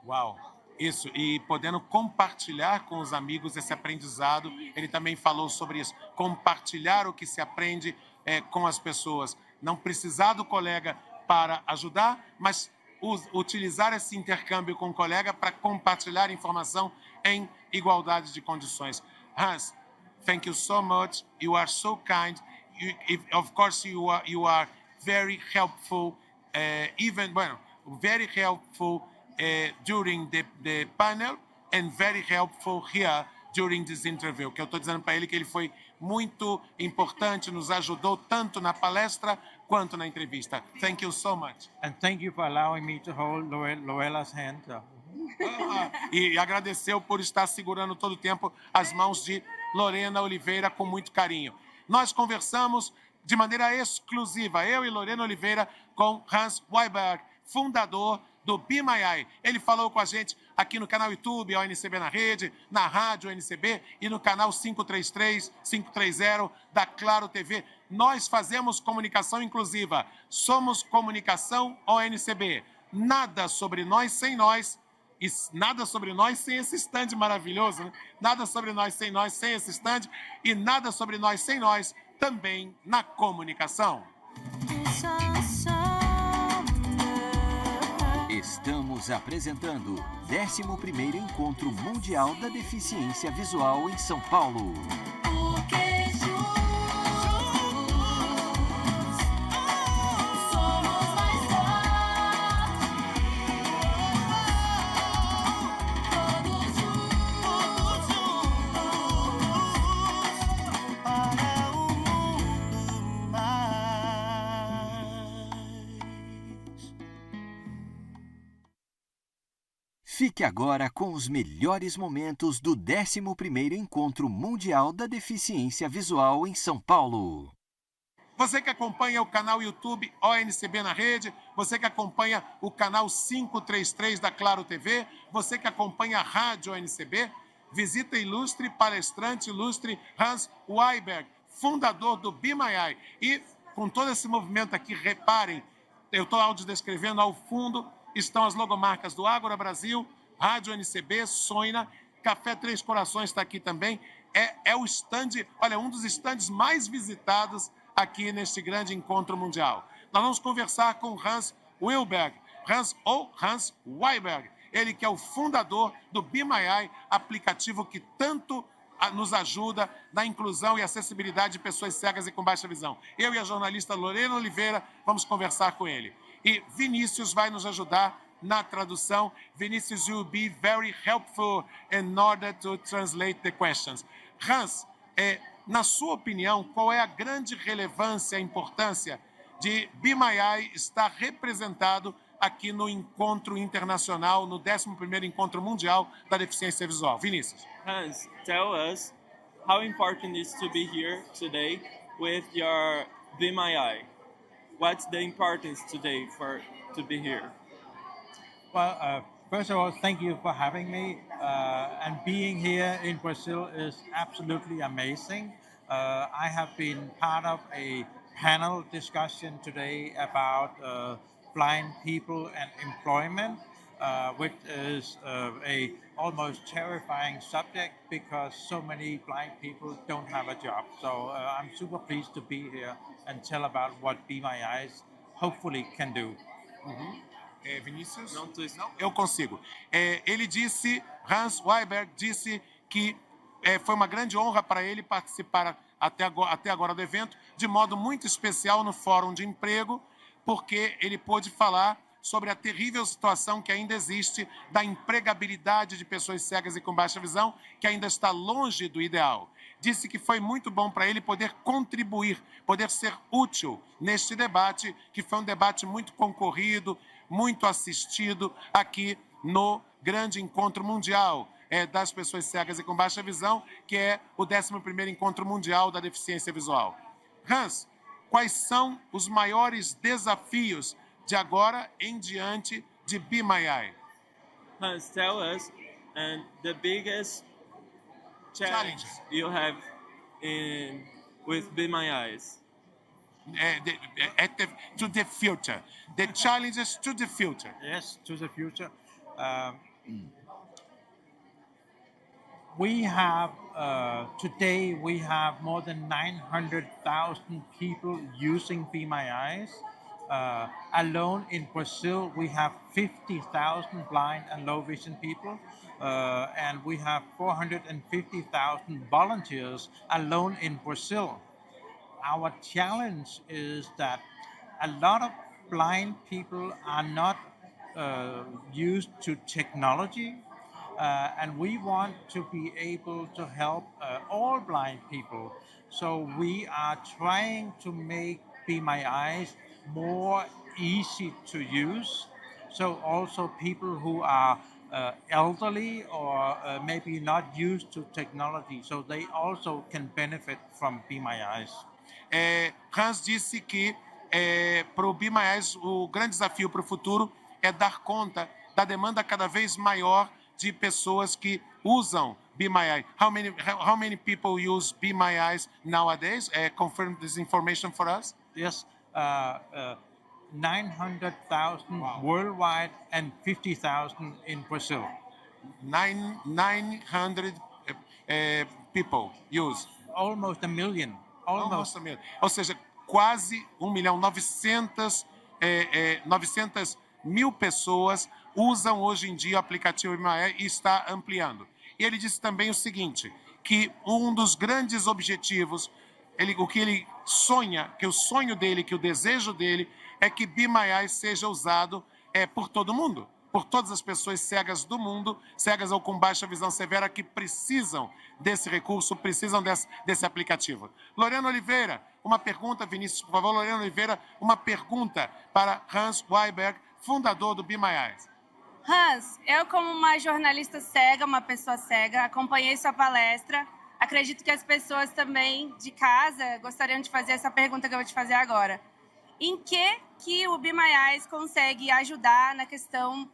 Uau! Isso, e podendo compartilhar com os amigos esse aprendizado, ele também falou sobre isso, compartilhar o que se aprende com as pessoas, não precisar do colega para ajudar, mas utilizar esse intercâmbio com o colega para compartilhar informação em igualdade de condições. Hans, thank you so much, you are so kind, of course you are very helpful, very helpful during the panel and very helpful here during this interview. Que eu estou dizendo para ele que ele foi muito importante, nos ajudou tanto na palestra quanto na entrevista. Thank you so much.
And thank you for allowing me to hold Loela's hand.
E agradeceu por estar segurando todo o tempo as mãos de Lorena Oliveira com muito carinho. Nós conversamos de maneira exclusiva, eu e Lorena Oliveira, com Hans Weiberg, fundador do Be My Eye. Ele falou com a gente aqui no canal YouTube, ONCB na Rede, na rádio ONCB e no canal 530 da Claro TV. Nós fazemos comunicação inclusiva. Somos Comunicação ONCB. Nada sobre nós sem nós. E nada sobre nós sem esse stand maravilhoso, né? Nada sobre nós sem esse stand. E nada sobre nós sem nós também na comunicação.
Estamos apresentando o 11º Encontro Mundial da Deficiência Visual em São Paulo. Fique agora com os melhores momentos do 11º Encontro Mundial da Deficiência Visual em São Paulo.
Você que acompanha o canal YouTube ONCB na Rede, você que acompanha o canal 533 da Claro TV, você que acompanha a rádio ONCB, visita ilustre palestrante, ilustre Hans Weiberg, fundador do Be My Eye. E com todo esse movimento aqui, reparem, eu estou audiodescrevendo, ao fundo estão as logomarcas do Agora Brasil, Rádio ONCB, Soina, Café Três Corações está aqui também. É o stand, olha, um dos stands mais visitados aqui neste grande encontro mundial. Nós vamos conversar com Hans Weiberg, Hans Weiberg, ele que é o fundador do Be My Eye, aplicativo que tanto nos ajuda na inclusão e acessibilidade de pessoas cegas e com baixa visão. Eu e a jornalista Lorena Oliveira vamos conversar com ele. E Vinícius vai nos ajudar na tradução. Vinícius will be very helpful in order to translate the questions. Hans, na sua opinião, qual é a grande relevância, a importância de Be My Eye estar representado aqui no encontro internacional, no 11º Encontro Mundial da Deficiência Visual? Vinícius.
Hans, tell us how important it is to be here today with your Be My Eye. What's the importance today to be here?
Well, first of all, thank you for having me. And being here in Brazil is absolutely amazing. I have been part of a panel discussion today about blind people and employment, which is a almost terrifying subject because so many blind people don't have a job. So I'm super pleased to be here and tell about what Be My Eyes hopefully can do.
Vinícius? Não, eu consigo. Ele disse, Hans Weiberg disse que foi uma grande honra para ele participar até agora do evento, de modo muito especial no Fórum de Emprego, porque ele pôde falar sobre a terrível situação que ainda existe da empregabilidade de pessoas cegas e com baixa visão, que ainda está longe do ideal. Disse que foi muito bom para ele poder contribuir, poder ser útil neste debate, que foi um debate muito concorrido, muito assistido aqui no grande encontro mundial das pessoas cegas e com baixa visão, que é o 11º Encontro Mundial da Deficiência Visual. Hans, quais são os maiores desafios de agora em diante de Be My Eye?
Hans, tell us the biggest challenge you have with Be My Eyes.
To the future, the challenges to the future.
Yes, to the future. We have, today we have more than 900,000 people using Be My Eyes. Alone in Brazil, we have 50,000 blind and low vision people, and we have 450,000 volunteers alone in Brazil. Our challenge is that a lot of blind people are not used to technology, and we want to be able to help all blind people. So we are trying to make Be My Eyes more easy to use. So also people who are elderly or maybe not used to technology, so they also can benefit from Be My Eyes.
Hans disse que para o Be My Eyes o grande desafio para o futuro é dar conta da demanda cada vez maior de pessoas que usam Be My Eye. How many people use Be My Eyes nowadays? Confirm this information for us.
Yes, 900,000 worldwide and 50,000 in Brazil.
900 people use.
Almost a million.
Almost a million. Ou seja, quase 1 milhão, 900 mil pessoas usam hoje em dia o aplicativo Be My Eye e está ampliando. E ele disse também o seguinte, que um dos grandes objetivos, o que ele sonha, que o sonho dele, que o desejo dele é que Be My Eye seja usado por todo mundo, por todas as pessoas cegas do mundo, cegas ou com baixa visão severa, que precisam desse recurso, precisam desse aplicativo. Lorena Oliveira, uma pergunta, Vinícius, por favor. Lorena Oliveira, uma pergunta para Hans Weiberg, fundador do Be My Eyes.
Hans, eu como uma jornalista cega, uma pessoa cega, acompanhei sua palestra. Acredito que as pessoas também de casa gostariam de fazer essa pergunta que eu vou te fazer agora. Em que o Be My Eyes consegue ajudar na questão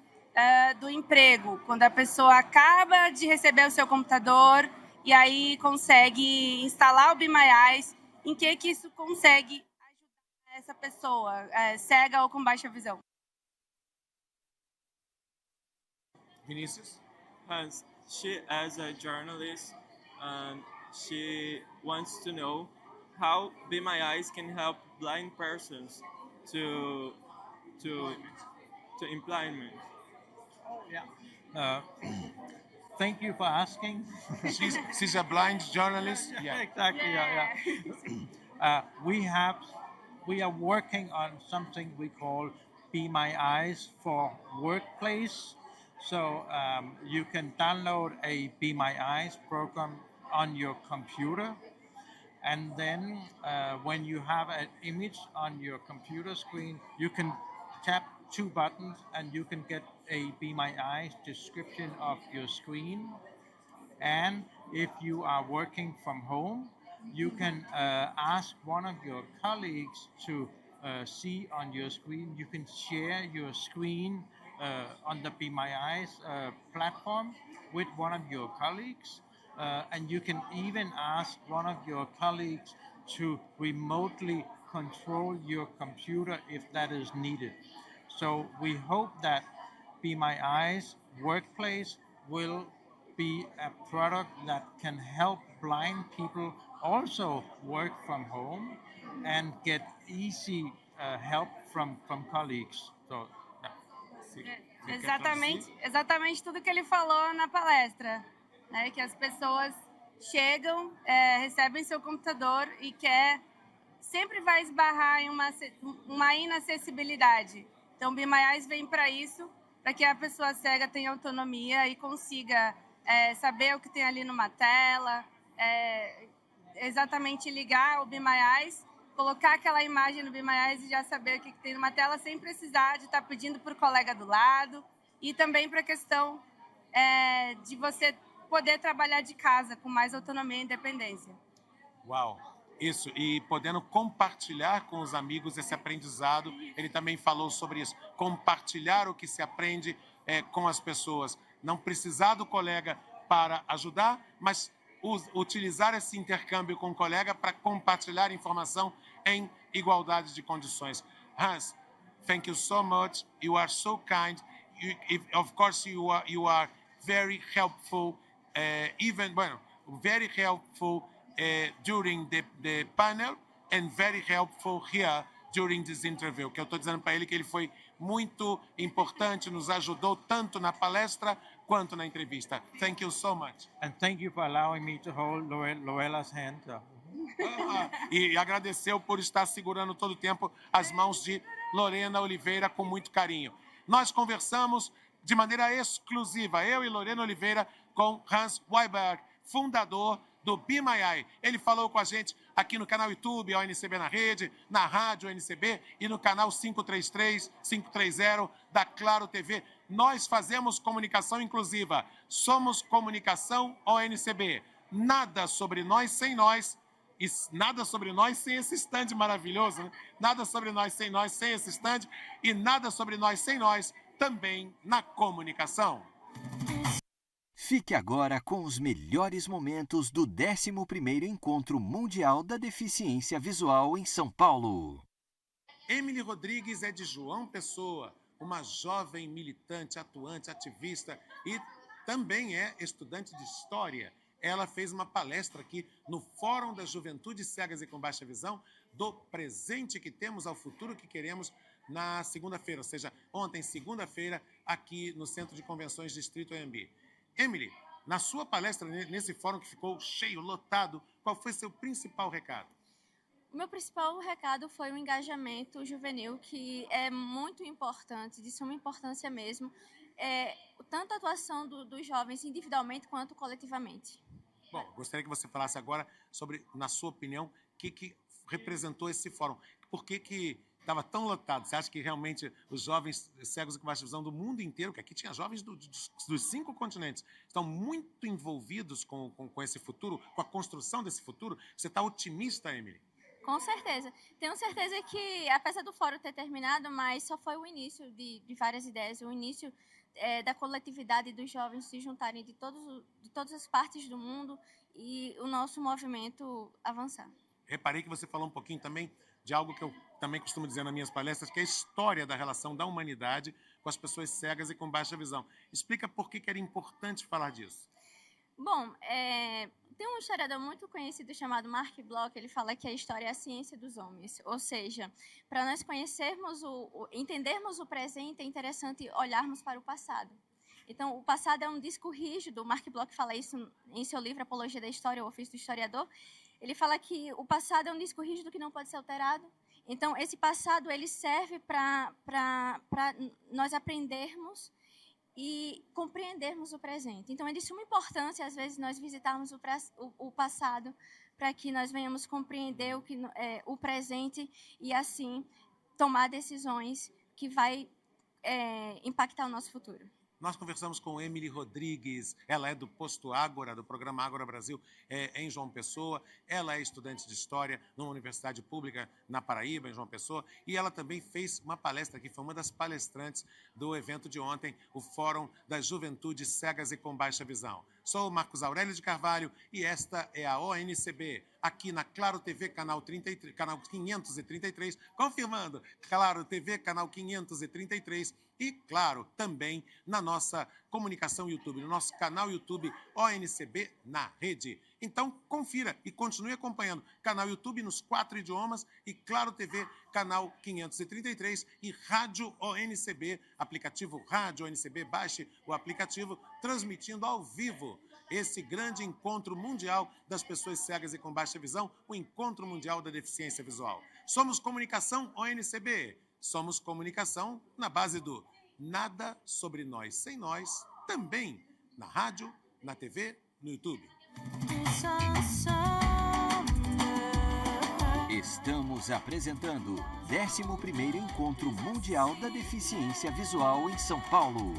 do emprego? Quando a pessoa acaba de receber o seu computador e aí consegue instalar o Be My Eyes, em que isso consegue ajudar essa pessoa cega ou com baixa visão?
Vinícius?
Hans, she as a journalist, she wants to know how Be My Eyes can help blind persons to employment.
Oh, yeah. Thank you for asking.
She's a blind journalist.
Yeah, exactly. Yeah. We are working on something we call Be My Eyes for Workplace. So you can download a Be My Eyes program on your computer, and then when you have an image on your computer screen, you can tap 2 buttons and you can get a Be My Eyes description of your screen. And if you are working from home, you can ask one of your colleagues to see on your screen. You can share your screen on the Be My Eyes platform with one of your colleagues. And you can even ask one of your colleagues to remotely control your computer if that is needed. So we hope that Be My Eyes Workplace will be a product that can help blind people also work from home and get easy help from colleagues. So,
Exatamente tudo que ele falou na palestra, né? Que as pessoas chegam, recebem seu computador e sempre vai esbarrar em uma inacessibilidade. Então, Be My Eyes vem para isso, para que a pessoa cega tenha autonomia e consiga saber o que tem ali numa tela, exatamente ligar o Be My Eyes colocar aquela imagem no Be My Eyes e já saber o que tem numa tela sem precisar de estar pedindo para o colega do lado. E também para a questão de você poder trabalhar de casa com mais autonomia e independência.
Uau! Isso, e podendo compartilhar com os amigos esse aprendizado. Ele também falou sobre isso, compartilhar o que se aprende com as pessoas. Não precisar do colega para ajudar, mas utilizar esse intercâmbio com o colega para compartilhar informação em igualdade de condições. Hans, thank you so much. You are so kind. Of course, you are very helpful, very helpful during the panel and very helpful here during this interview. Que eu estou dizendo para ele que ele foi muito importante, nos ajudou tanto na palestra quanto na entrevista. Thank you so much.
And thank you for allowing me to hold Loela's hand.
E agradeceu por estar segurando todo o tempo as mãos de Lorena Oliveira com muito carinho. Nós conversamos de maneira exclusiva, eu e Lorena Oliveira, com Hans Weiberg, fundador do Be My Eye. Ele falou com a gente aqui no canal YouTube, ONCB na Rede, na rádio ONCB e no canal 533, 530 da Claro TV. Nós fazemos comunicação inclusiva. Somos Comunicação ONCB. Nada sobre nós sem nós. E nada sobre nós sem esse stand maravilhoso, né? Nada sobre nós sem esse stand. E nada sobre nós sem nós também na comunicação.
Fique agora com os melhores momentos do 11º Encontro Mundial da Deficiência Visual em São Paulo.
Emily Rodrigues é de João Pessoa, uma jovem militante, atuante, ativista e também é estudante de História. Ela fez uma palestra aqui no Fórum das Juventudes Cegas e com Baixa Visão, do presente que temos ao futuro que queremos, na segunda-feira, ou seja, ontem, segunda-feira, aqui no Centro de Convenções Distrito AMB. Emily, na sua palestra, nesse fórum que ficou cheio, lotado, qual foi seu principal recado?
O meu principal recado foi o engajamento juvenil, que é muito importante, de suma importância mesmo, tanto a atuação dos jovens individualmente quanto coletivamente.
Bom, gostaria que você falasse agora sobre, na sua opinião, o que representou esse fórum. Por que estava tão lotado? Você acha que realmente os jovens cegos com baixa visão do mundo inteiro, que aqui tinha jovens dos 5 continentes, estão muito envolvidos com esse futuro, com a construção desse futuro? Você está otimista, Emily?
Com certeza. Tenho certeza que, apesar do fórum ter terminado, mas só foi o início de várias ideias, o início da coletividade dos jovens se juntarem de todas as partes do mundo e o nosso movimento avançar.
Reparei que você falou um pouquinho também de algo que eu também costumo dizer nas minhas palestras, que é a história da relação da humanidade com as pessoas cegas e com baixa visão. Explica por que era importante falar disso.
Bom, tem um historiador muito conhecido chamado Mark Bloch, ele fala que a história é a ciência dos homens, ou seja, para nós conhecermos, entendermos o presente, é interessante olharmos para o passado. Então, o passado é um disco rígido, Mark Bloch fala isso em seu livro Apologia da História, o Ofício do Historiador. Ele fala que o passado é um disco rígido que não pode ser alterado. Então, esse passado ele serve para nós aprendermos e compreendermos o presente. Então, é de suma importância, às vezes, nós visitarmos o passado para que nós venhamos compreender o presente e, assim, tomar decisões que vai impactar o nosso futuro.
Nós conversamos com Emily Rodrigues, ela é do Posto Ágora, do programa Ágora Brasil, em João Pessoa. Ela é estudante de História numa universidade pública na Paraíba, em João Pessoa, e ela também fez uma palestra aqui, foi uma das palestrantes do evento de ontem, o Fórum das Juventudes Cegas e com Baixa Visão. Sou Marcos Aurélio de Carvalho e esta é a ONCB, aqui na Claro TV, canal 533, confirmando, Claro TV, canal 533, e, claro, também na nossa comunicação YouTube, no nosso canal YouTube ONCB na Rede. Então, confira e continue acompanhando. Canal YouTube nos 4 idiomas e Claro TV, canal 533 e Rádio ONCB, aplicativo Rádio ONCB, baixe o aplicativo, transmitindo ao vivo esse grande encontro mundial das pessoas cegas e com baixa visão, o Encontro Mundial da Deficiência Visual. Somos Comunicação ONCB. Somos comunicação na base do nada sobre nós sem nós, também na rádio, na TV, no YouTube.
Estamos apresentando 11º Encontro Mundial da Deficiência Visual em São Paulo.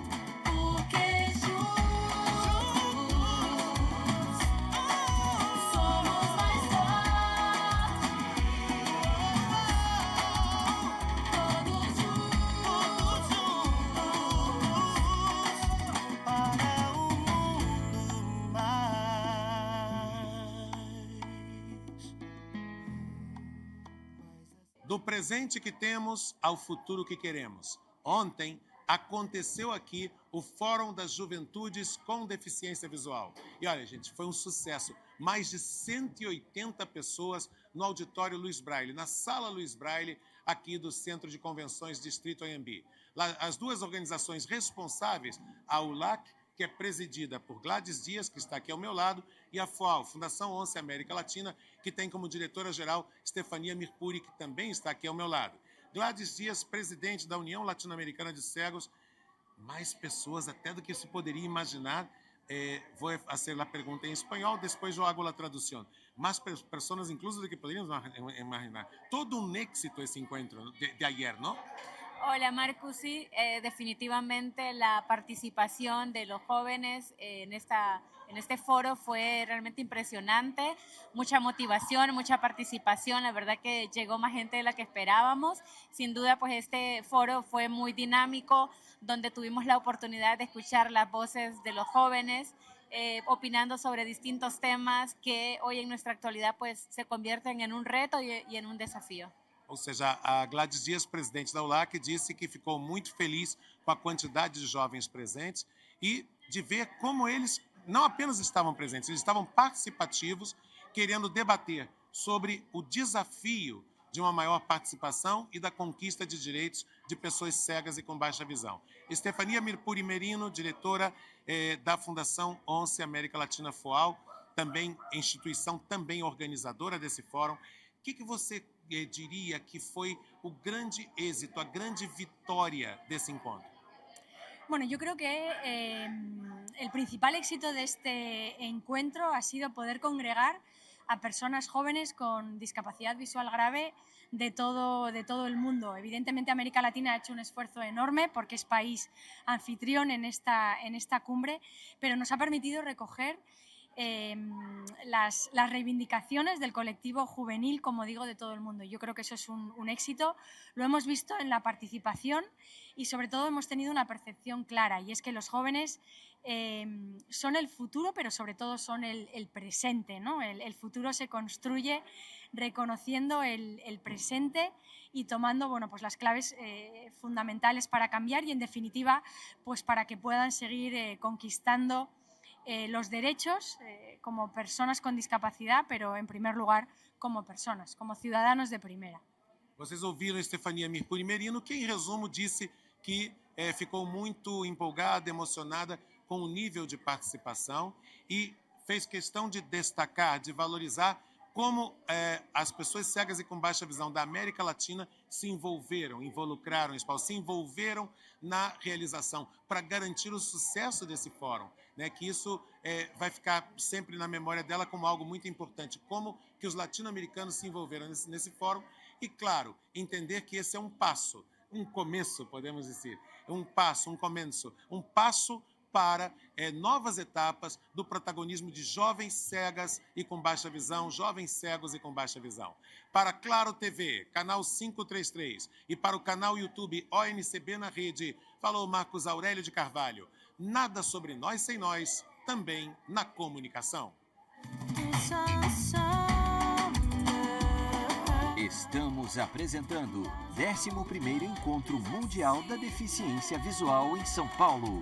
Do presente que temos ao futuro que queremos. Ontem aconteceu aqui o Fórum das Juventudes com Deficiência Visual. E olha, gente, foi um sucesso. Mais de 180 pessoas no auditório Luiz Braille, na Sala Luiz Braille, aqui do Centro de Convenções Distrito ONCB. As duas organizações responsáveis, a ULAC, que é presidida por Gladys Dias, que está aqui ao meu lado, e a FOAL, Fundação ONCE América Latina, que tem como diretora-geral Stefania Mirpuri, que também está aqui ao meu lado. Gladys Dias, presidente da União Latino-Americana de Cegos, mais pessoas até do que se poderia imaginar. Vou fazer a pergunta em espanhol, depois eu hago a tradução. Mais pessoas incluso do que poderíamos imaginar. Todo un éxito ese encuentro de ayer, ¿no?
Hola Marcus, sí, definitivamente la participación de los jóvenes en este foro fue realmente impresionante, mucha motivación, mucha participación, la verdad que llegó más gente de la que esperábamos. Sin duda, pues este foro fue muy dinámico, donde tuvimos la oportunidad de escuchar las voces de los jóvenes, opinando sobre distintos temas que hoy en nuestra actualidad pues se convierten en un reto y en un desafío.
Ou seja, a Gladys Dias, presidente da ULAC, disse que ficou muito feliz com a quantidade de jovens presentes e de ver como eles não apenas estavam presentes, eles estavam participativos, querendo debater sobre o desafio de uma maior participação e da conquista de direitos de pessoas cegas e com baixa visão. Stefania Mirpuri Merino, diretora da Fundação ONCE América Latina FOAL, também instituição, também organizadora desse fórum. O que você diria que foi o grande êxito, a grande vitória desse encontro?
Bueno, yo creo que el principal éxito de este encuentro ha sido poder congregar a personas jóvenes con discapacidad visual grave de todo el mundo. Evidentemente América Latina ha hecho un esfuerzo enorme porque es país anfitrión en esta cumbre, pero nos ha permitido recoger las reivindicaciones del colectivo juvenil, como digo, de todo el mundo. Yo creo que eso es un éxito. Lo hemos visto en la participación y sobre todo hemos tenido una percepción clara, y es que los jóvenes son el futuro, pero sobre todo son el presente, ¿no? El futuro se construye reconociendo el presente y tomando, bueno, pues las claves fundamentales para cambiar y, en definitiva, pues para que puedan seguir conquistando los derechos como personas con discapacidad, pero en primer lugar como personas, como ciudadanos de primera.
Vocês ouviram a Stefania Mirpuri Merino, que em resumo disse que ficou muito empolgada, emocionada com o nível de participação e fez questão de destacar, de valorizar como as pessoas cegas e com baixa visão da América Latina se involucraram, se envolveram na realização para garantir o sucesso desse fórum, né? Que isso vai ficar sempre na memória dela como algo muito importante, como que os latino-americanos se envolveram nesse fórum e, claro, entender que esse é um passo, um começo, podemos dizer, um passo, um começo, um passo para novas etapas do protagonismo de jovens cegas e com baixa visão, jovens cegos e com baixa visão. Para Claro TV, canal 533, e para o canal YouTube ONCB na rede, falou Marcos Aurélio de Carvalho. Nada sobre nós sem nós, também na comunicação.
Estamos apresentando 11º Encontro Mundial da Deficiência Visual em São Paulo.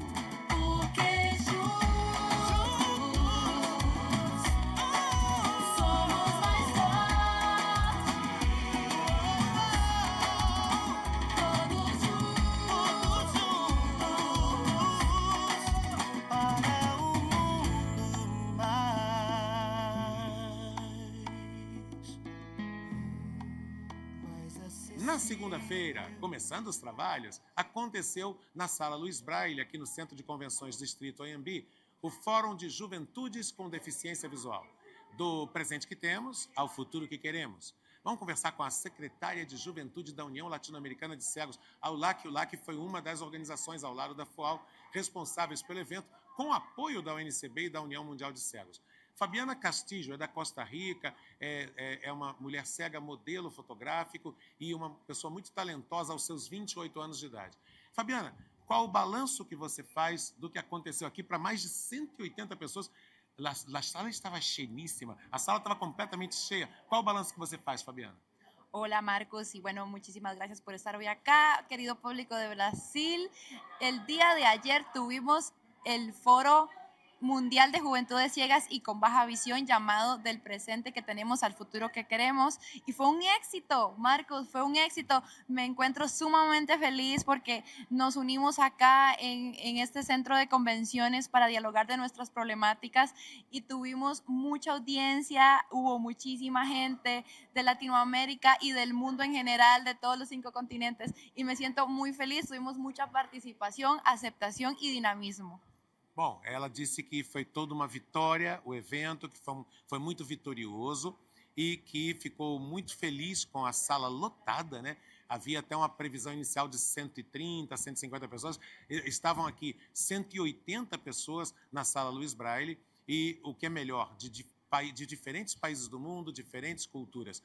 Na segunda-feira, começando os trabalhos, aconteceu na Sala Luiz Braille, aqui no Centro de Convenções Distrito ONCB, o Fórum de Juventudes com Deficiência Visual. Do presente que temos ao futuro que queremos. Vamos conversar com a secretária de Juventude da União Latino-Americana de Cegos, a ULAC. A ULAC foi uma das organizações, ao lado da FOAL, responsáveis pelo evento, com apoio da ONCB e da União Mundial de Cegos. Fabiana Castillo é da Costa Rica, é uma mulher cega, modelo fotográfico e uma pessoa muito talentosa aos seus 28 anos de idade. Fabiana, qual o balanço que você faz do que aconteceu aqui para mais de 180 pessoas? A sala estava cheinísima, a sala estava completamente cheia. Qual o balanço que você faz, Fabiana?
Hola Marcos, y bueno, muchísimas gracias por estar hoy acá, querido público de Brasil. El día de ayer tuvimos el foro mundial de juventudes ciegas y con baja visión llamado Del presente que tenemos al futuro que queremos, y fue un éxito, Marcos, fue un éxito. Me encuentro sumamente feliz porque nos unimos acá en este centro de convenciones para dialogar de nuestras problemáticas y tuvimos mucha audiencia, hubo muchísima gente de Latinoamérica y del mundo en general, de todos los 5 continentes, y me siento muy feliz. Tuvimos mucha participación, aceptación y dinamismo.
Bom, ela disse que foi toda uma vitória o evento, que foi muito vitorioso e que ficou muito feliz com a sala lotada, né? Havia até uma previsão inicial de 130, 150 pessoas. Estavam aqui 180 pessoas na sala Luiz Braille e, o que é melhor, de diferentes países do mundo, diferentes culturas.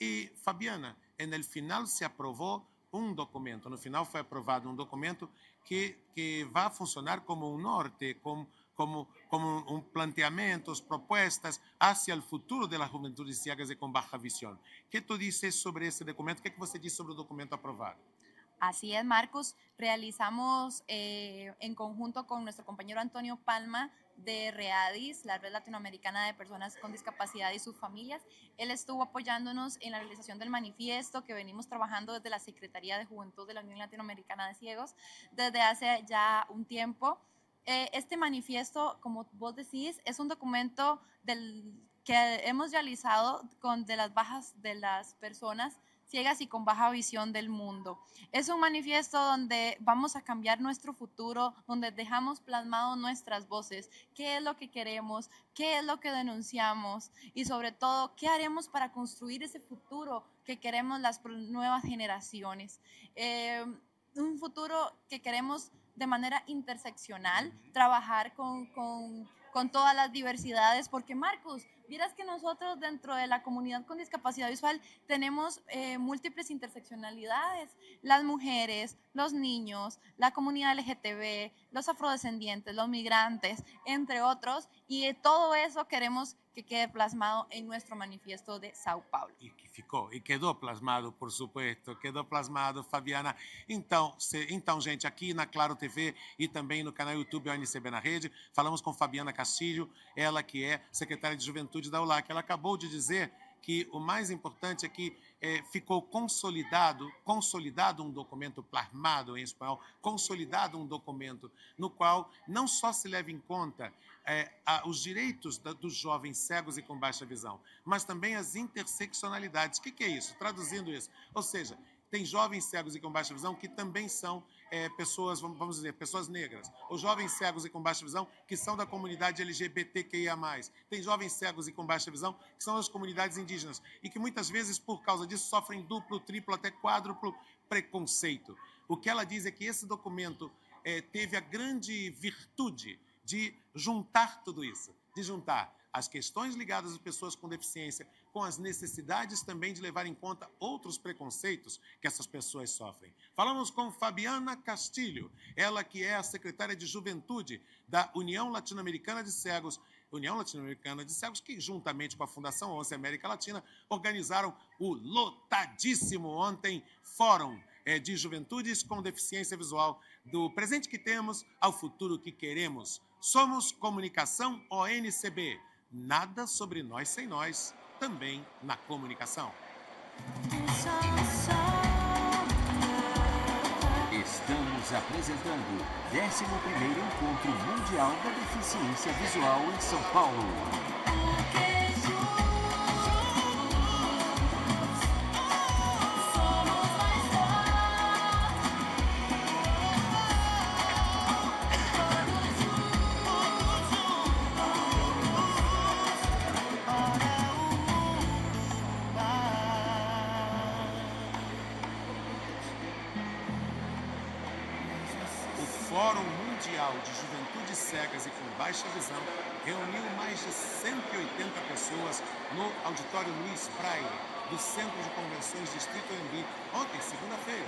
E, Fabiana, no final se aprovou documento, no final foi aprovado documento que vai funcionar como norte, como planteamientos, propuestas hacia el futuro de las juventudes ciegas y con baja visión. ¿Qué tú dices sobre ese documento? ¿Qué você dice sobre el documento aprobado?
Así es, Marcos. Realizamos en conjunto con nuestro compañero Antonio Palma de READIS, la Red Latinoamericana de Personas con Discapacidad y sus familias. Él estuvo apoyándonos en la realización del manifiesto que venimos trabajando desde la Secretaría de Juventud de la Unión Latinoamericana de Ciegos desde hace ya un tiempo. Este manifiesto, como vos decís, es un documento que hemos realizado de las personas ciegas y con baja visión del mundo. Es un manifiesto donde vamos a cambiar nuestro futuro, donde dejamos plasmado nuestras voces, qué es lo que queremos, qué es lo que denunciamos y sobre todo qué haremos para construir ese futuro que queremos las nuevas generaciones. Un futuro que queremos de manera interseccional, trabajar con todas las diversidades, porque Marcos, vieras que nosotros dentro de la comunidad con discapacidad visual tenemos múltiples interseccionalidades, las mujeres, los niños, la comunidad LGTB, los afrodescendientes, los migrantes, entre otros, y todo eso queremos que quede plasmado en nuestro manifiesto de Sao Paulo.
E quedou plasmado, por supuesto, quedou plasmado, Fabiana. Então, gente, aqui na Claro TV e também no canal YouTube ONCB na Rede, falamos com Fabiana Castillo, ela que é secretária de Juventude da ULAC. Ela acabou de dizer que o mais importante é que ficou consolidado documento plasmado em espanhol, consolidado documento no qual não só se leva em conta os direitos dos jovens cegos e com baixa visão, mas também as interseccionalidades. O que é isso? Traduzindo isso, ou seja, tem jovens cegos e com baixa visão que também são pessoas, vamos dizer, pessoas negras, ou jovens cegos e com baixa visão que são da comunidade LGBTQIA+. Tem jovens cegos e com baixa visão que são das comunidades indígenas e que muitas vezes, por causa disso, sofrem duplo, triplo, até quádruplo preconceito. O que ela diz é que esse documento teve a grande virtude de juntar tudo isso, de juntar as questões ligadas às pessoas com deficiência com as necessidades também de levar em conta outros preconceitos que essas pessoas sofrem. Falamos com Fabiana Castillo, ela que é a secretária de Juventude da União Latino-Americana de Cegos, que juntamente com a Fundação ONCB América Latina organizaram o lotadíssimo ontem Fórum de Juventudes com Deficiência Visual, do presente que temos ao futuro que queremos. Somos Comunicação ONCB. Nada sobre nós sem nós, também na comunicação.
Estamos apresentando o 11º Encontro Mundial da Deficiência Visual em São Paulo.
de juventudes cegas e com baixa visão reuniu mais de 180 pessoas no auditório Luiz Braille do Centro de Convenções Distrito ONCB ontem, segunda-feira.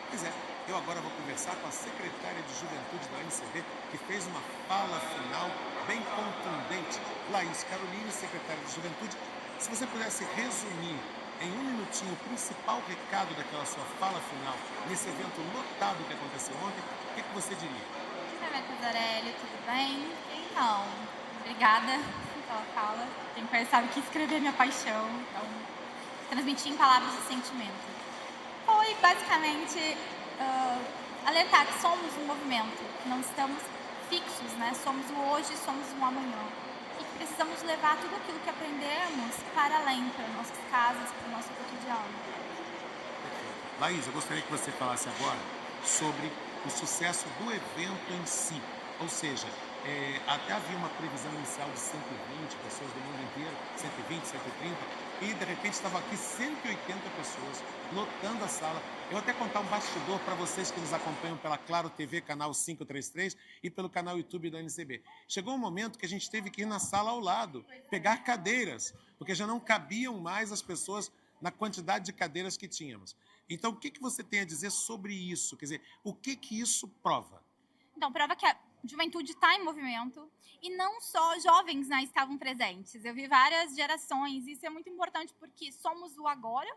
Pois é, eu agora vou conversar com a secretária de Juventude da ONCB, que fez uma fala final bem contundente. Laís Caroline, secretária de Juventude, se você pudesse resumir em um minutinho o principal recado daquela sua fala final nesse evento lotado que aconteceu ontem, o que você diria?
Oi, Cesarelli, tudo bem? Então, obrigada pela fala. Quem conhece sabe que escrever é minha paixão, então transmitir em palavras o sentimento. Foi basicamente alertar que somos um movimento, que não estamos fixos, né? Somos o hoje, somos o amanhã. E que precisamos levar tudo aquilo que aprendemos para além, para nossas casas, para o nosso cotidiano.
Laís, eu gostaria que você falasse agora sobre o sucesso do evento em si. Ou seja, até havia uma previsão inicial de 120 pessoas do mundo inteiro, 120, 130, e de repente estavam aqui 180 pessoas lotando a sala. Eu vou até contar um bastidor para vocês que nos acompanham pela Claro TV, canal 533, e pelo canal YouTube da ONCB. Chegou um momento que a gente teve que ir na sala ao lado, pegar cadeiras, porque já não cabiam mais as pessoas na quantidade de cadeiras que tínhamos. Então, o que você tem a dizer sobre isso? Quer dizer, o que isso prova?
Então, prova que a juventude está em movimento e não só jovens, né, estavam presentes. Eu vi várias gerações e isso é muito importante porque somos o agora,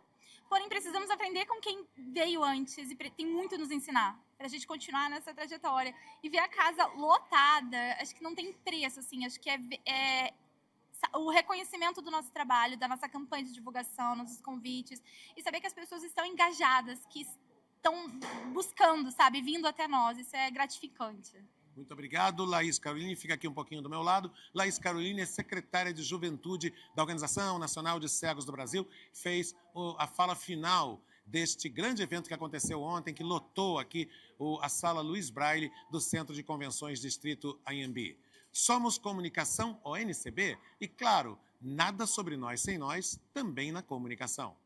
porém precisamos aprender com quem veio antes e tem muito a nos ensinar para a gente continuar nessa trajetória. E ver a casa lotada, acho que não tem preço, assim, acho que é o reconhecimento do nosso trabalho, da nossa campanha de divulgação, nossos convites, e saber que as pessoas estão engajadas, que estão buscando, sabe, vindo até nós. Isso é gratificante.
Muito obrigado, Laís Caroline. Fica aqui um pouquinho do meu lado. Laís Caroline é secretária de Juventude da Organização Nacional de Cegos do Brasil. Fez a fala final deste grande evento que aconteceu ontem, que lotou aqui a Sala Luiz Braille do Centro de Convenções Distrito ONCB. Somos Comunicação ONCB e, claro, nada sobre nós sem nós, também na comunicação.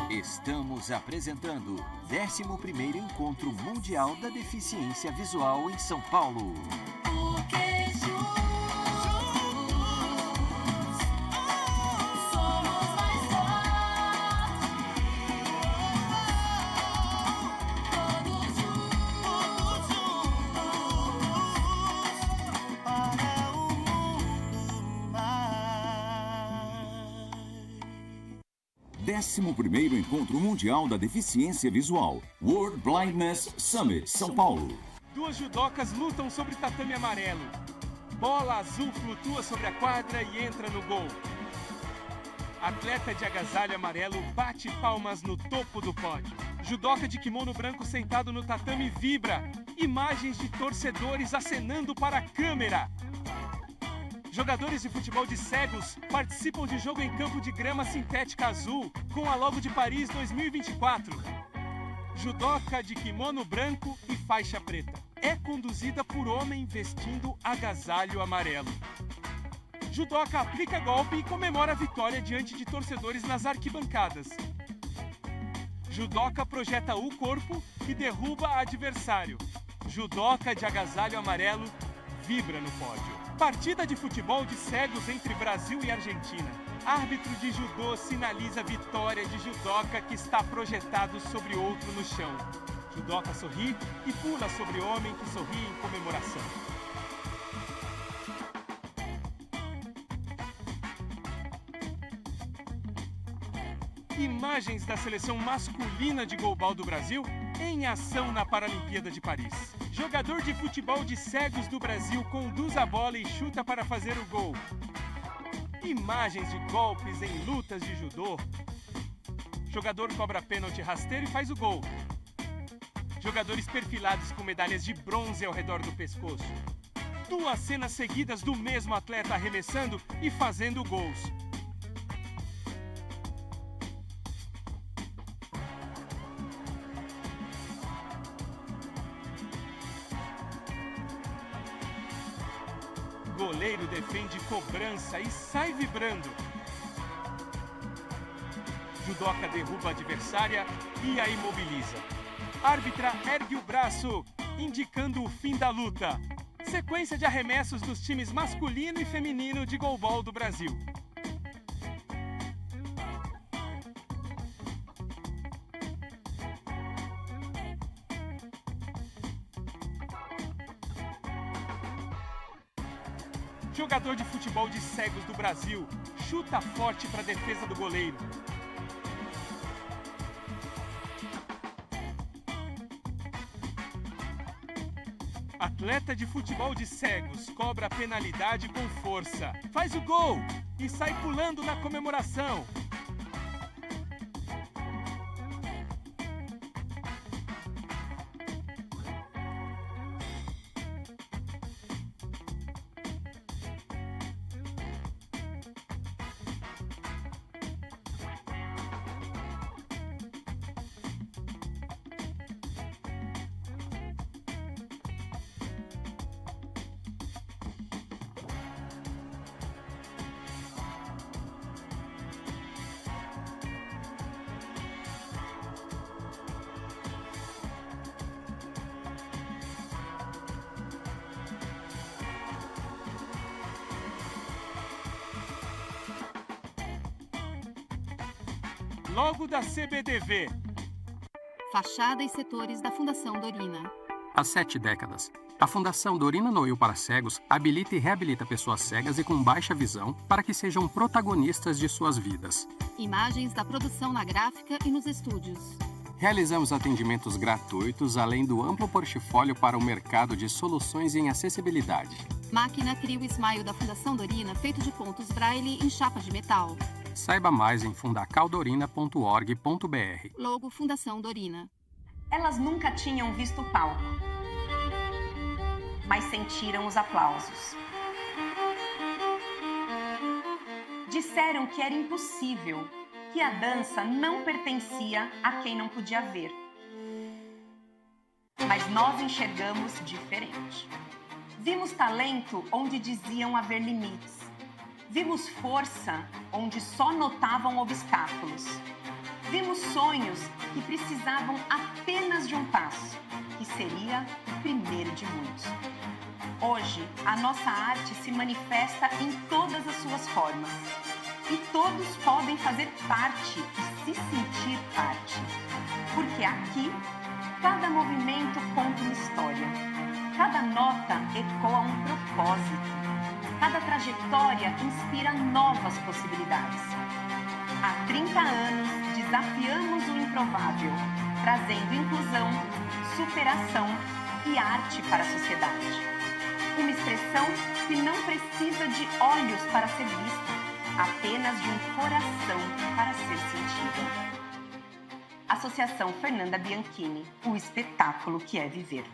Estamos apresentando o 11º Encontro Mundial da Deficiência Visual em São Paulo.
Décimo primeiro Encontro Mundial da Deficiência Visual, World Blindness Summit, São Paulo.
Duas judocas lutam sobre tatame amarelo. Bola azul flutua sobre a quadra e entra no gol. Atleta de agasalho amarelo bate palmas no topo do pódio. Judoca de kimono branco sentado no tatame vibra. Imagens de torcedores acenando para a câmera. Jogadores de futebol de Cegos participam de jogo em campo de grama sintética azul com a logo de Paris 2024. Judoca de kimono branco e faixa preta. É conduzida por homem vestindo agasalho amarelo. Judoca aplica golpe e comemora a vitória diante de torcedores nas arquibancadas. Judoca projeta o corpo e derruba adversário. Judoca de agasalho amarelo vibra no pódio. Partida de futebol de cegos entre Brasil e Argentina. Árbitro de judô sinaliza a vitória de judoca que está projetado sobre outro no chão. Judoca sorri e pula sobre homem que sorri em comemoração. Imagens da seleção masculina de goalball do Brasil em ação na Paralimpíada de Paris. Jogador de futebol de Cegos do Brasil conduz a bola e chuta para fazer o gol. Imagens de golpes em lutas de judô. Jogador cobra pênalti rasteiro e faz o gol. Jogadores perfilados com medalhas de bronze ao redor do pescoço. Duas cenas seguidas do mesmo atleta arremessando e fazendo gols. Goleiro defende cobrança e sai vibrando. Judoca derruba a adversária e a imobiliza. Árbitra ergue o braço, indicando o fim da luta. Sequência de arremessos dos times masculino e feminino de goalball do Brasil. Jogador de futebol de Cegos do Brasil, chuta forte para a defesa do goleiro. Atleta de futebol de Cegos cobra a penalidade com força. Faz o gol e sai pulando na comemoração. Logo da CBDV.
Fachada e setores da Fundação Dorina.
Há 7 décadas, a Fundação Dorina Noil para Cegos habilita e reabilita pessoas cegas e com baixa visão para que sejam protagonistas de suas vidas.
Imagens da produção na gráfica e nos estúdios.
Realizamos atendimentos gratuitos, além do amplo portfólio para o mercado de soluções em acessibilidade.
Máquina cria o Smile da Fundação Dorina, feito de pontos Braille em chapa de metal.
Saiba mais em fundacaldorina.org.br.
Logo Fundação Dorina.
Elas nunca tinham visto o palco, mas sentiram os aplausos. Disseram que era impossível, que a dança não pertencia a quem não podia ver. Mas nós enxergamos diferente. Vimos talento onde diziam haver limites. Vimos força onde só notavam obstáculos. Vimos sonhos que precisavam apenas de um passo, que seria o primeiro de muitos. Hoje, a nossa arte se manifesta em todas as suas formas. E todos podem fazer parte e se sentir parte. Porque aqui, cada movimento conta uma história. Cada nota ecoa um propósito. Cada trajetória inspira novas possibilidades. Há 30 anos, desafiamos o improvável, trazendo inclusão, superação e arte para a sociedade. Uma expressão que não precisa de olhos para ser vista, apenas de um coração para ser sentida. Associação Fernanda Bianchini, o espetáculo que é viver.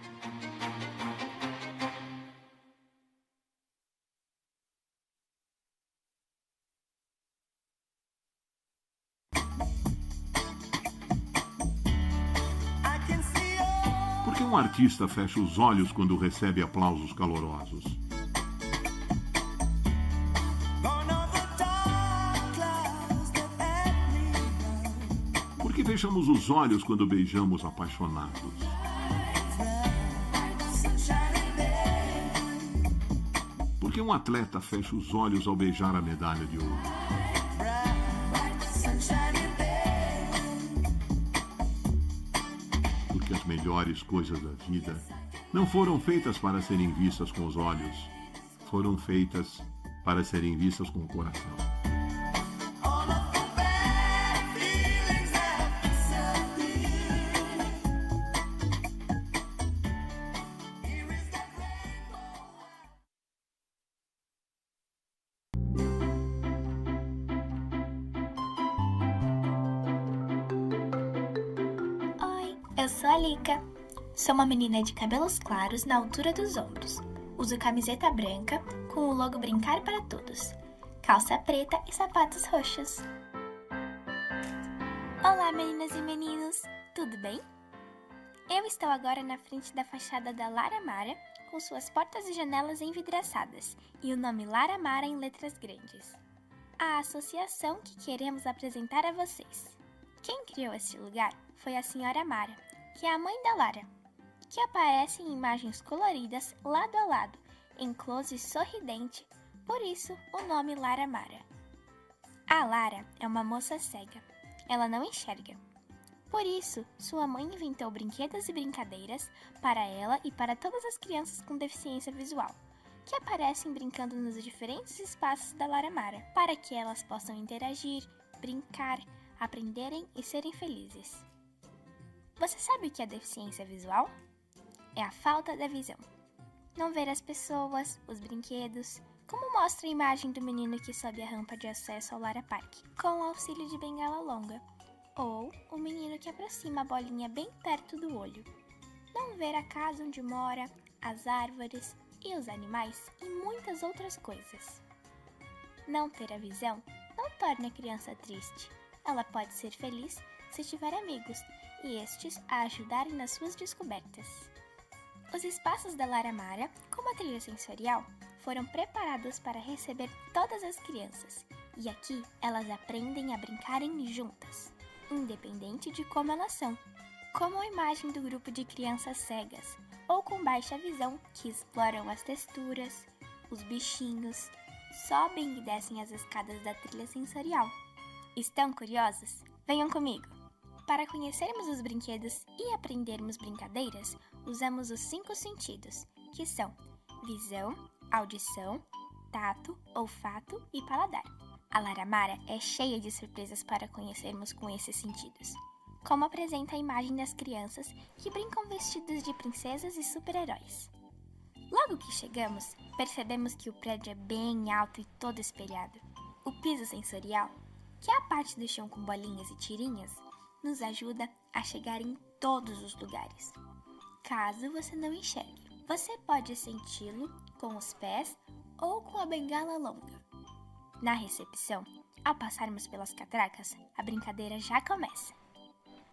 Por que um artista fecha os olhos quando recebe aplausos calorosos? Por que fechamos os olhos quando beijamos apaixonados? Por que um atleta fecha os olhos ao beijar a medalha de ouro? Porque as melhores coisas da vida não foram feitas para serem vistas com os olhos, foram feitas para serem vistas com o coração.
Eu sou a Lika. Sou uma menina de cabelos claros na altura dos ombros. Uso camiseta branca com o logo Brincar para Todos, calça preta e sapatos roxos. Olá, meninas e meninos! Tudo bem? Eu estou agora na frente da fachada da Lara Mara, com suas portas e janelas envidraçadas e o nome Lara Mara em letras grandes. A associação que queremos apresentar a vocês. Quem criou este lugar foi a senhora Mara, que é a mãe da Lara, que aparece em imagens coloridas lado a lado, em close sorridente, por isso o nome Lara Mara. A Lara é uma moça cega, ela não enxerga. Por isso, sua mãe inventou brinquedos e brincadeiras para ela e para todas as crianças com deficiência visual, que aparecem brincando nos diferentes espaços da Lara Mara, para que elas possam interagir, brincar, aprenderem e serem felizes. Você sabe o que é deficiência visual? É a falta da visão. Não ver as pessoas, os brinquedos, como mostra a imagem do menino que sobe a rampa de acesso ao Lara Park, com o auxílio de bengala longa, ou o menino que aproxima a bolinha bem perto do olho. Não ver a casa onde mora, as árvores e os animais e muitas outras coisas. Não ter a visão não torna a criança triste. Ela pode ser feliz se tiver amigos e estes a ajudarem nas suas descobertas. Os espaços da Lara Mara, como a trilha sensorial, foram preparados para receber todas as crianças, e aqui elas aprendem a brincarem juntas, independente de como elas são, como a imagem do grupo de crianças cegas ou com baixa visão que exploram as texturas, os bichinhos, sobem e descem as escadas da trilha sensorial. Estão curiosos? Venham comigo! Para conhecermos os brinquedos e aprendermos brincadeiras, usamos os 5 sentidos, que são visão, audição, tato, olfato e paladar. A Lara Mara é cheia de surpresas para conhecermos com esses sentidos, como apresenta a imagem das crianças que brincam vestidas de princesas e super-heróis. Logo que chegamos, percebemos que o prédio é bem alto e todo espelhado. O piso sensorial, que é a parte do chão com bolinhas e tirinhas, nos ajuda a chegar em todos os lugares. Caso você não enxergue, você pode senti-lo com os pés ou com a bengala longa. Na recepção, ao passarmos pelas catracas, a brincadeira já começa.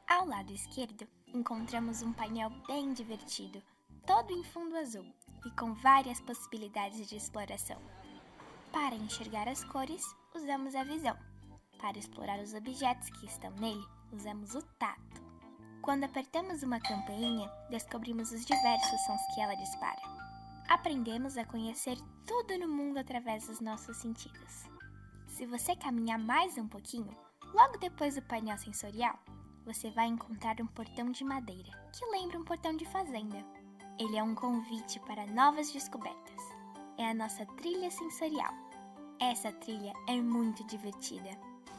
Ao lado esquerdo, encontramos um painel bem divertido, todo em fundo azul e com várias possibilidades de exploração. Para enxergar as cores, usamos a visão. Para explorar os objetos que estão nele, usamos o tato. Quando apertamos uma campainha, descobrimos os diversos sons que ela dispara. Aprendemos a conhecer tudo no mundo através dos nossos sentidos. Se você caminhar mais um pouquinho, logo depois do painel sensorial, você vai encontrar um portão de madeira, que lembra um portão de fazenda. Ele é um convite para novas descobertas. É a nossa trilha sensorial. Essa trilha é muito divertida.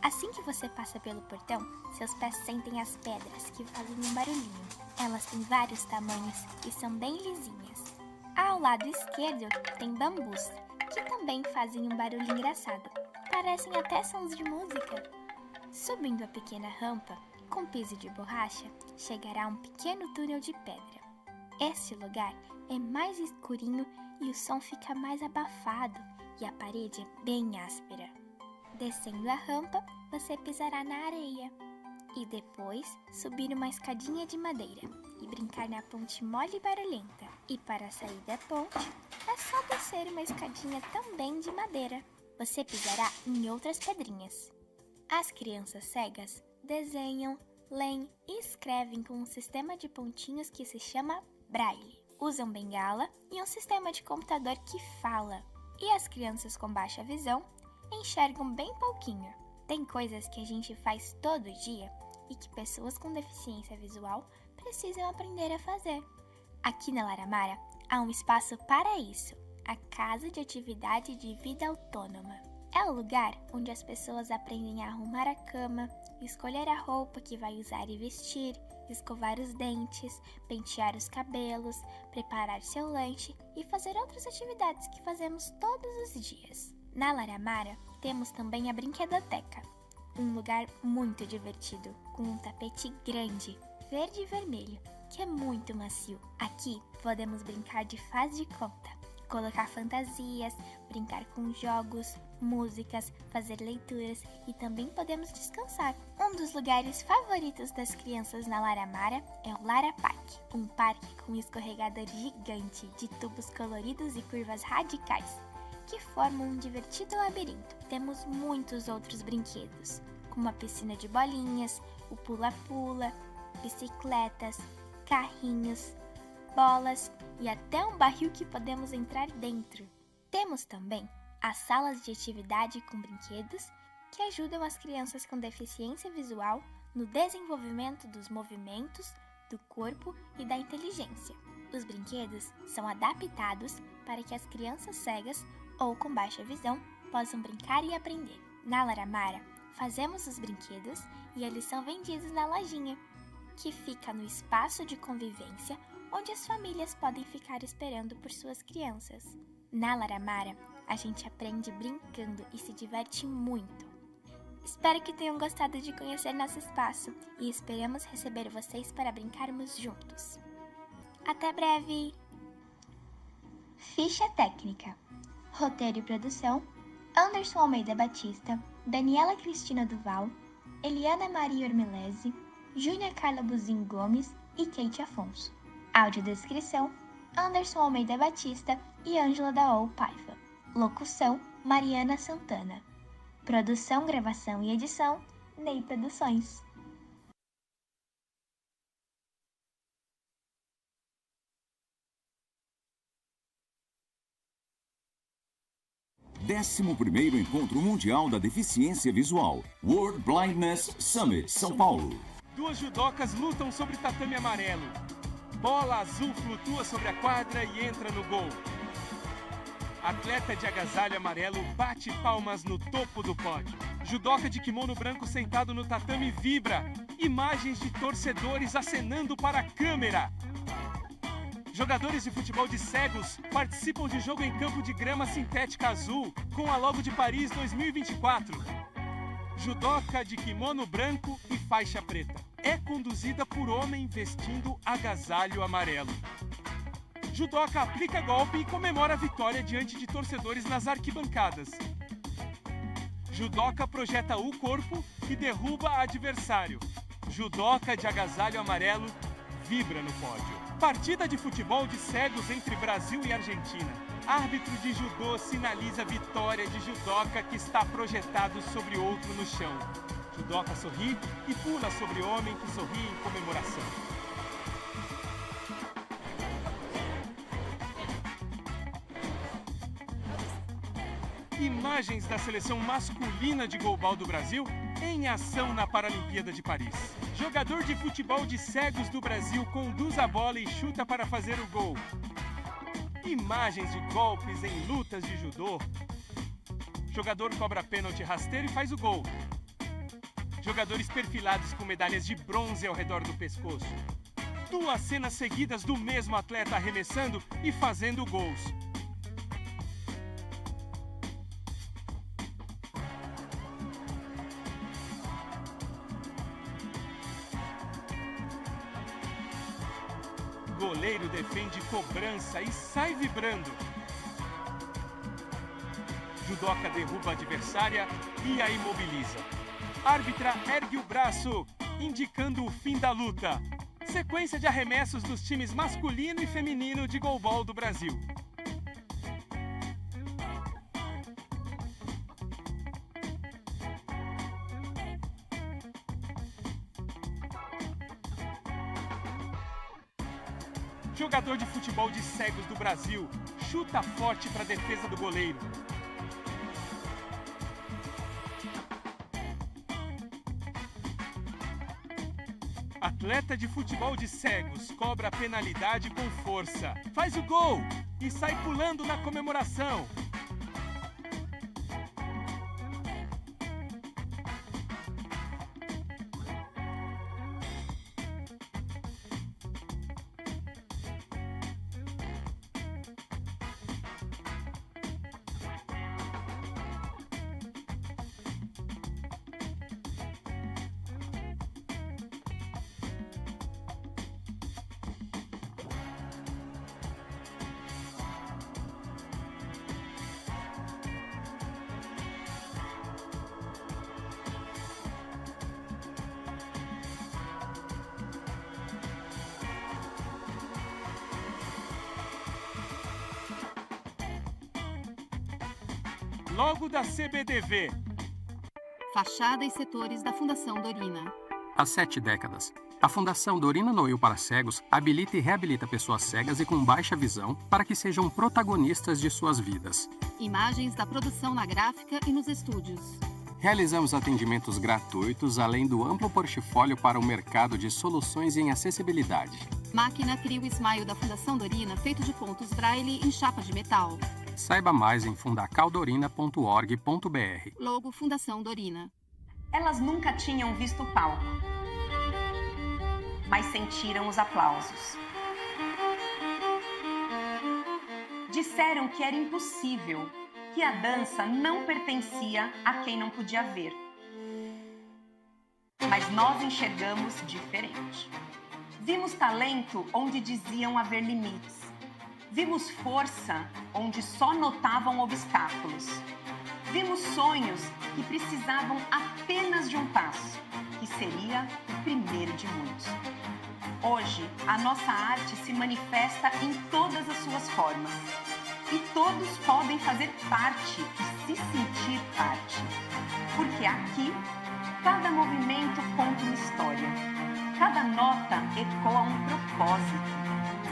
Assim que você passa pelo portão, seus pés sentem as pedras que fazem um barulhinho. Elas têm vários tamanhos e são bem lisinhas. Ao lado esquerdo tem bambus, que também fazem um barulho engraçado. Parecem até sons de música. Subindo a pequena rampa, com piso de borracha, chegará a um pequeno túnel de pedra. Este lugar é mais escurinho e o som fica mais abafado e a parede é bem áspera. Descendo a rampa, você pisará na areia e depois subir uma escadinha de madeira e brincar na ponte mole e barulhenta. E para sair da ponte, é só descer uma escadinha também de madeira. Você pisará em outras pedrinhas. As crianças cegas desenham, leem e escrevem com um sistema de pontinhos que se chama Braille. Usam bengala e um sistema de computador que fala. E as crianças com baixa visão enxergam bem pouquinho. Tem coisas que a gente faz todo dia e que pessoas com deficiência visual precisam aprender a fazer. Aqui na Lara Mara há um espaço para isso, a Casa de Atividade de Vida Autônoma. É o lugar onde as pessoas aprendem a arrumar a cama, escolher a roupa que vai usar e vestir, escovar os dentes, pentear os cabelos, preparar seu lanche e fazer outras atividades que fazemos todos os dias. Na Lara Mara temos também a brinquedoteca, um lugar muito divertido, com um tapete grande, verde e vermelho, que é muito macio. Aqui podemos brincar de faz de conta, colocar fantasias, brincar com jogos, músicas, fazer leituras e também podemos descansar. Um dos lugares favoritos das crianças na Lara Mara é o Lara Park, um parque com um escorregador gigante de tubos coloridos e curvas radicais, que formam um divertido labirinto. Temos muitos outros brinquedos, como a piscina de bolinhas, o pula-pula, bicicletas, carrinhos, bolas e até um barril que podemos entrar dentro. Temos também as salas de atividade com brinquedos que ajudam as crianças com deficiência visual no desenvolvimento dos movimentos, do corpo e da inteligência. Os brinquedos são adaptados para que as crianças cegas ou com baixa visão possam brincar e aprender. Na Laramara, fazemos os brinquedos e eles são vendidos na lojinha, que fica no espaço de convivência onde as famílias podem ficar esperando por suas crianças. Na Laramara, a gente aprende brincando e se diverte muito. Espero que tenham gostado de conhecer nosso espaço e esperamos receber vocês para brincarmos juntos. Até breve! Ficha técnica. Roteiro e produção: Anderson Almeida Batista, Daniela Cristina Duval, Eliana Maria Ormelese, Júnia Carla Buzin Gomes e Kate Afonso. Audiodescrição: Anderson Almeida Batista e Ângela Daol Paiva. Locução: Mariana Santana. Produção, gravação e edição: Ney Produções.
Décimo primeiro Encontro Mundial da Deficiência Visual, World Blindness Summit, São Paulo.
Duas judocas lutam sobre tatame amarelo. Bola azul flutua sobre a quadra e entra no gol. Atleta de agasalho amarelo bate palmas no topo do pódio. Judoca de kimono branco sentado no tatame vibra. Imagens de torcedores acenando para a câmera. Jogadores de futebol de Cegos participam de jogo em campo de grama sintética azul com a logo de Paris 2024. Judoca de kimono branco e faixa preta. É conduzida por homem vestindo agasalho amarelo. Judoca aplica golpe e comemora a vitória diante de torcedores nas arquibancadas. Judoca projeta o corpo e derruba adversário. Judoca de agasalho amarelo vibra no pódio. Partida de futebol de Cegos entre Brasil e Argentina. Árbitro de judô sinaliza a vitória de judoca que está projetado sobre outro no chão. Judoca sorri e pula sobre homem que sorri em comemoração. Imagens da seleção masculina de goalball do Brasil em ação na Paralimpíada de Paris. Jogador de futebol de Cegos do Brasil conduz a bola e chuta para fazer o gol. Imagens de golpes em lutas de judô. Jogador cobra pênalti rasteiro e faz o gol. Jogadores perfilados com medalhas de bronze ao redor do pescoço. Duas cenas seguidas do mesmo atleta arremessando e fazendo gols. Goleiro defende cobrança e sai vibrando. Judoca derruba a adversária e a imobiliza. Árbitra ergue o braço, indicando o fim da luta. Sequência de arremessos dos times masculino e feminino de goalball do Brasil. Jogador de futebol de Cegos do Brasil chuta forte para a defesa do goleiro. Atleta de futebol de Cegos cobra a penalidade com força. Faz o gol e sai pulando na comemoração. Logo da CBDV.
Fachada e setores da Fundação Dorina.
Há 7 décadas, A Fundação Dorina Noil para Cegos habilita e reabilita pessoas cegas e com baixa visão para que sejam protagonistas de suas vidas.
Imagens da produção na gráfica e nos estúdios.
Realizamos atendimentos gratuitos, além do amplo portfólio para o mercado de soluções em acessibilidade.
Máquina cria o Smile da Fundação Dorina, feito de pontos Braille em chapa de metal.
Saiba mais em fundacaldorina.org.br.
Logo Fundação Dorina.
Elas nunca tinham visto o palco, mas sentiram os aplausos. Disseram que era impossível, que a dança não pertencia a quem não podia ver. Mas nós enxergamos diferente. Vimos talento onde diziam haver limites. Vimos força onde só notavam obstáculos. Vimos sonhos que precisavam apenas de um passo, que seria o primeiro de muitos. Hoje, a nossa arte se manifesta em todas as suas formas. E todos podem fazer parte e se sentir parte. Porque aqui, cada movimento conta uma história. Cada nota ecoa um propósito.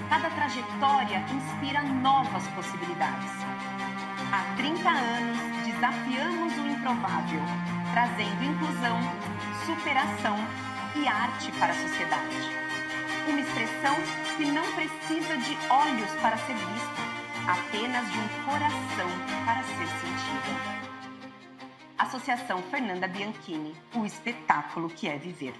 Cada trajetória inspira novas possibilidades. Há 30 anos, desafiamos o improvável, trazendo inclusão, superação e arte para a sociedade. Uma expressão que não precisa de olhos para ser vista, apenas de um coração para ser sentida. Associação Fernanda Bianchini, o espetáculo que é viver.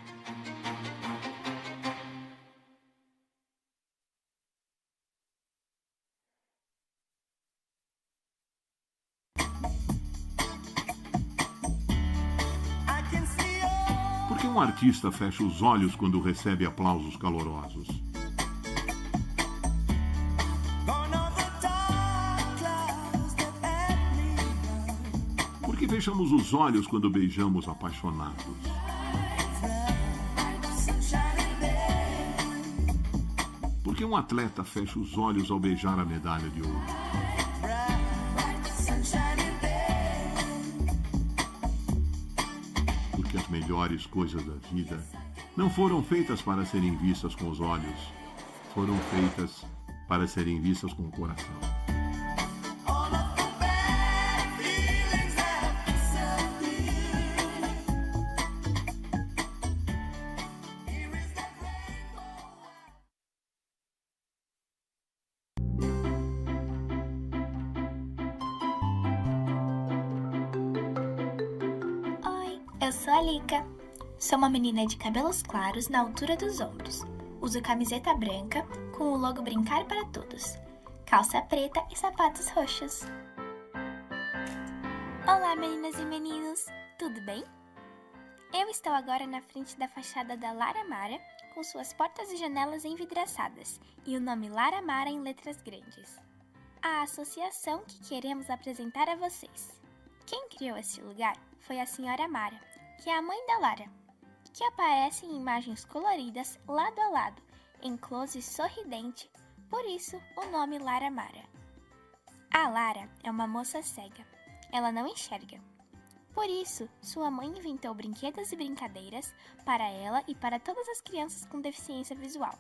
Por que um artista fecha os olhos quando recebe aplausos calorosos? Por que fechamos os olhos quando beijamos apaixonados? Por que um atleta fecha os olhos ao beijar a medalha de ouro? Porque as melhores coisas da vida não foram feitas para serem vistas com os olhos, foram feitas para serem vistas com o coração.
Eu sou a Lika. Sou uma menina de cabelos claros na altura dos ombros. Uso camiseta branca com o logo Brincar para Todos, calça preta e sapatos roxos. Olá, meninas e meninos, tudo bem? Eu estou agora na frente da fachada da Lara Mara, com suas portas e janelas envidraçadas e o nome Lara Mara em letras grandes. A associação que queremos apresentar a vocês. Quem criou este lugar foi a senhora Mara, que é a mãe da Lara, que aparece em imagens coloridas lado a lado, em close sorridente, por isso o nome Lara Mara. A Lara é uma moça cega, ela não enxerga. Por isso, sua mãe inventou brinquedos e brincadeiras para ela e para todas as crianças com deficiência visual,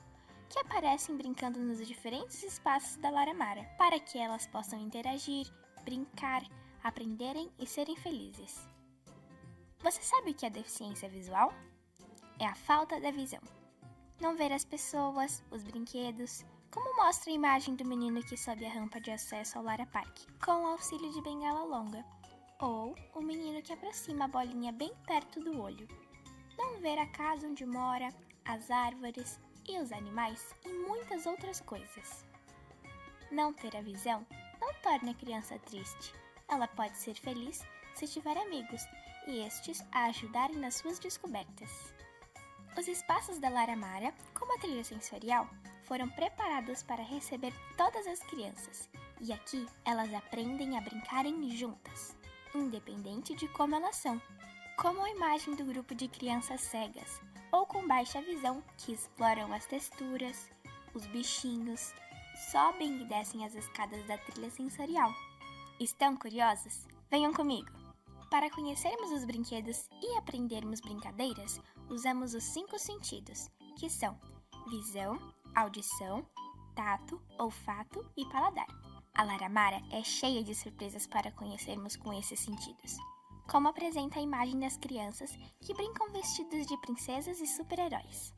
que aparecem brincando nos diferentes espaços da Lara Mara, para que elas possam interagir, brincar, aprenderem e serem felizes. Você sabe o que é deficiência visual? É a falta da visão. Não ver as pessoas, os brinquedos, como mostra a imagem do menino que sobe a rampa de acesso ao Lara Park, com o auxílio de bengala longa, ou o menino que aproxima a bolinha bem perto do olho. Não ver a casa onde mora, as árvores e os animais e muitas outras coisas. Não ter a visão não torna a criança triste. Ela pode ser feliz se tiver amigos e estes a ajudarem nas suas descobertas. Os espaços da Lara Mara, como a trilha sensorial, foram preparados para receber todas as crianças, e aqui elas aprendem a brincarem juntas, independente de como elas são, como a imagem do grupo de crianças cegas ou com baixa visão que exploram as texturas, os bichinhos, sobem e descem as escadas da trilha sensorial. Estão curiosos? Venham comigo! Para conhecermos os brinquedos e aprendermos brincadeiras, usamos os 5 sentidos que são visão, audição, tato, olfato e paladar. A Lara Mara é cheia de surpresas para conhecermos com esses sentidos, como apresenta a imagem das crianças que brincam vestidas de princesas e super-heróis.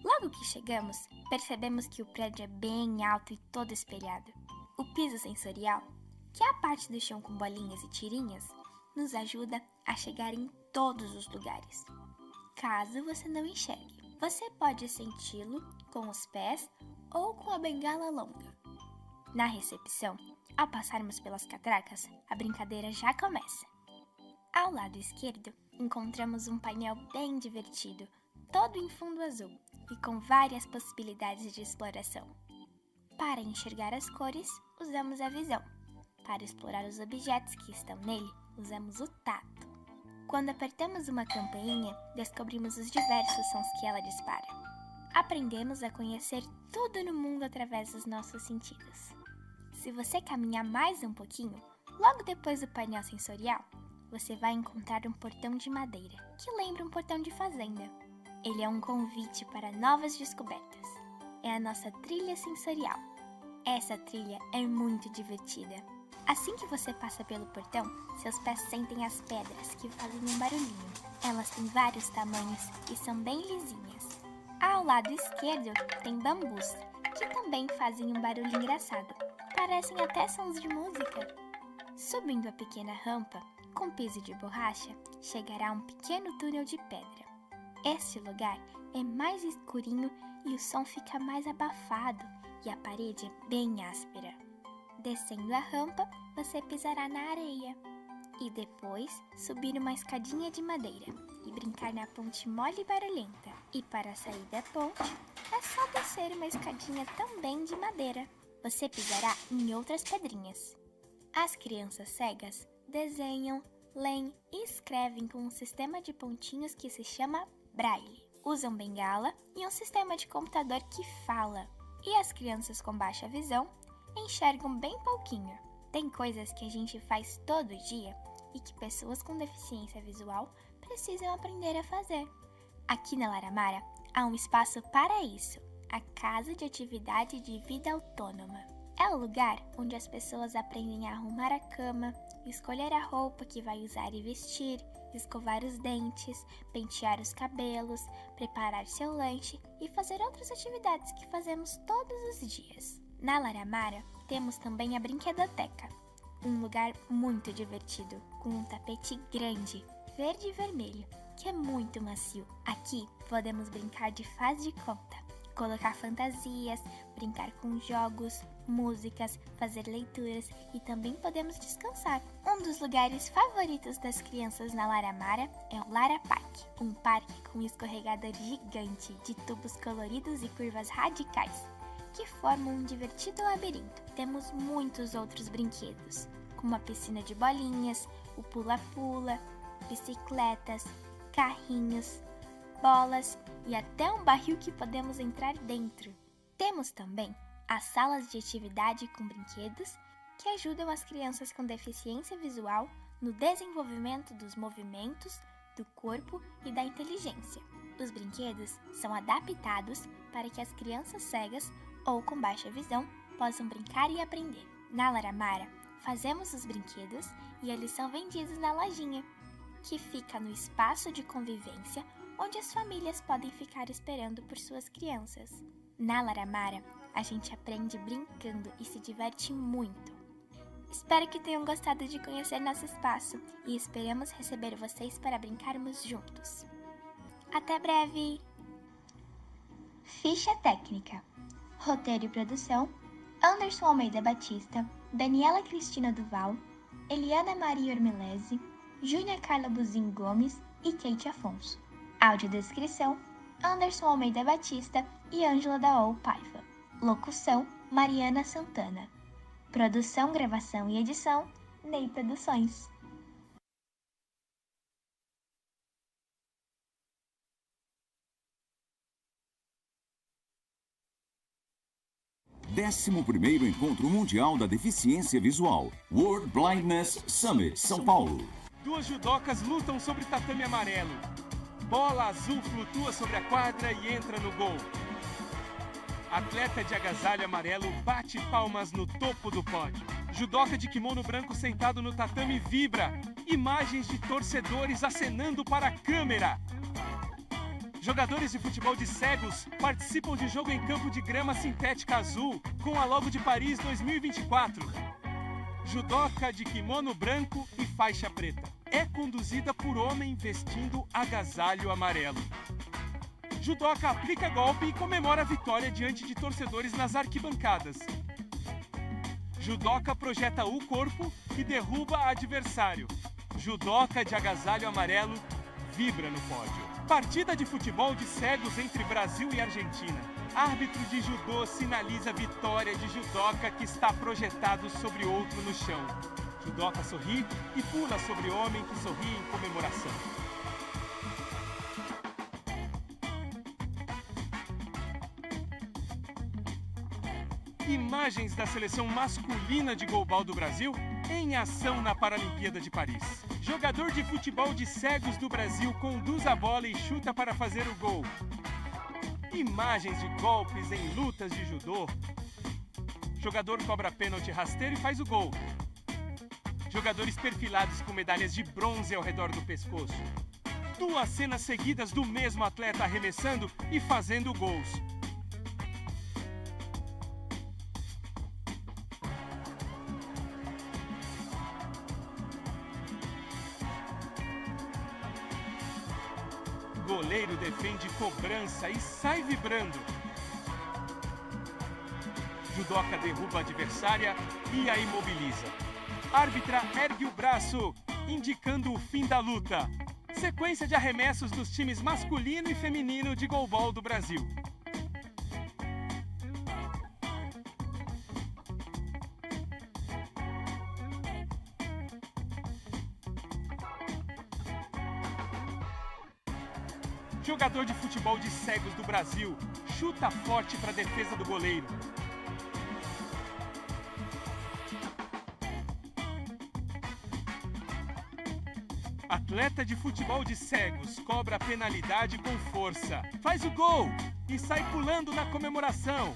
Logo que chegamos, percebemos que o prédio é bem alto e todo espelhado. O piso sensorial, que é a parte do chão com bolinhas e tirinhas, nos ajuda a chegar em todos os lugares. Caso você não enxergue, você pode senti-lo com os pés ou com a bengala longa. Na recepção, ao passarmos pelas catracas, a brincadeira já começa. Ao lado esquerdo, encontramos um painel bem divertido, todo em fundo azul e com várias possibilidades de exploração. Para enxergar as cores, usamos a visão. Para explorar os objetos que estão nele, usamos o tato. Quando apertamos uma campainha, descobrimos os diversos sons que ela dispara. Aprendemos a conhecer tudo no mundo através dos nossos sentidos. Se você caminhar mais um pouquinho, logo depois do painel sensorial, você vai encontrar um portão de madeira, que lembra um portão de fazenda. Ele é um convite para novas descobertas. É a nossa trilha sensorial. Essa trilha é muito divertida. Assim que você passa pelo portão, seus pés sentem as pedras que fazem um barulhinho. Elas têm vários tamanhos e são bem lisinhas. Ao lado esquerdo tem bambus, que também fazem um barulho engraçado. Parecem até sons de música. Subindo a pequena rampa, com piso de borracha, chegará a um pequeno túnel de pedra. Este lugar é mais escurinho e o som fica mais abafado e a parede é bem áspera. Descendo a rampa, você pisará na areia e depois subir uma escadinha de madeira e brincar na ponte mole e barulhenta. E para sair da ponte, é só descer uma escadinha também de madeira. Você pisará em outras pedrinhas. As crianças cegas desenham, leem e escrevem com um sistema de pontinhos que se chama Braille. Usam bengala e um sistema de computador que fala. E as crianças com baixa visão enxergam bem pouquinho. Tem coisas que a gente faz todo dia e que pessoas com deficiência visual precisam aprender a fazer. Aqui na Lara Mara há um espaço para isso. A Casa de Atividade de Vida Autônoma. É o lugar onde as pessoas aprendem a arrumar a cama, escolher a roupa que vai usar e vestir, escovar os dentes, pentear os cabelos, preparar seu lanche e fazer outras atividades que fazemos todos os dias. Na Lara Mara temos também a brinquedoteca, um lugar muito divertido, com um tapete grande, verde e vermelho, que é muito macio. Aqui podemos brincar de faz de conta, colocar fantasias, brincar com jogos, músicas, fazer leituras e também podemos descansar. Um dos lugares favoritos das crianças na Lara Mara é o Lara Park, um parque com um escorregador gigante de tubos coloridos e curvas radicais, que formam um divertido labirinto. Temos muitos outros brinquedos, como a piscina de bolinhas, o pula-pula, bicicletas, carrinhos, bolas e até um barril que podemos entrar dentro. Temos também as salas de atividade com brinquedos que ajudam as crianças com deficiência visual no desenvolvimento dos movimentos, do corpo e da inteligência. Os brinquedos são adaptados para que as crianças cegas ou com baixa visão possam brincar e aprender. Na Lara Mara, fazemos os brinquedos e eles são vendidos na lojinha, que fica no espaço de convivência onde as famílias podem ficar esperando por suas crianças. Na Lara Mara, a gente aprende brincando e se diverte muito. Espero que tenham gostado de conhecer nosso espaço e esperamos receber vocês para brincarmos juntos. Até breve! Ficha técnica. Roteiro e produção: Anderson Almeida Batista, Daniela Cristina Duval, Eliana Maria Ormelese, Júnia Carla Buzin Gomes e Kate Afonso. Audiodescrição: Anderson Almeida Batista e Ângela Daol Paiva. Locução: Mariana Santana. Produção, gravação e edição: Ney Produções.
Décimo primeiro Encontro Mundial da Deficiência Visual, World Blindness Summit, São Paulo.
Duas judocas lutam sobre tatame amarelo. bola azul flutua sobre a quadra e entra no gol. Atleta de agasalho amarelo bate palmas no topo do pódio. Judoca de kimono branco sentado no tatame vibra. Imagens de torcedores acenando para a câmera. Jogadores de futebol de Cegos participam de jogo em campo de grama sintética azul com a logo de Paris 2024. Judoca de kimono branco e faixa preta. É conduzida por homem vestindo agasalho amarelo. Judoca aplica golpe e comemora a vitória diante de torcedores nas arquibancadas. Judoca projeta o corpo e derruba adversário. Judoca de agasalho amarelo vibra no pódio. Partida de futebol de Cegos entre Brasil e Argentina. Árbitro de judô sinaliza a vitória de judoca que está projetado sobre outro no chão. Judoca sorri e pula sobre homem que sorri em comemoração. Imagens da seleção masculina de goalball do Brasil em ação na Paralimpíada de Paris. Jogador de futebol de Cegos do Brasil conduz a bola e chuta para fazer o gol. Imagens de golpes em lutas de judô. Jogador cobra pênalti rasteiro e faz o gol. Jogadores perfilados com medalhas de bronze ao redor do pescoço. 2 cenas seguidas do mesmo atleta arremessando e fazendo gols. Goleiro defende cobrança e sai vibrando. Judoca derruba a adversária e a imobiliza. Árbitra ergue o braço, indicando o fim da luta. Sequência de arremessos dos times masculino e feminino de goalball do Brasil. Jogador de futebol de Cegos do Brasil chuta forte para a defesa do goleiro. Atleta de futebol de Cegos cobra a penalidade com força. Faz o gol e sai pulando na comemoração.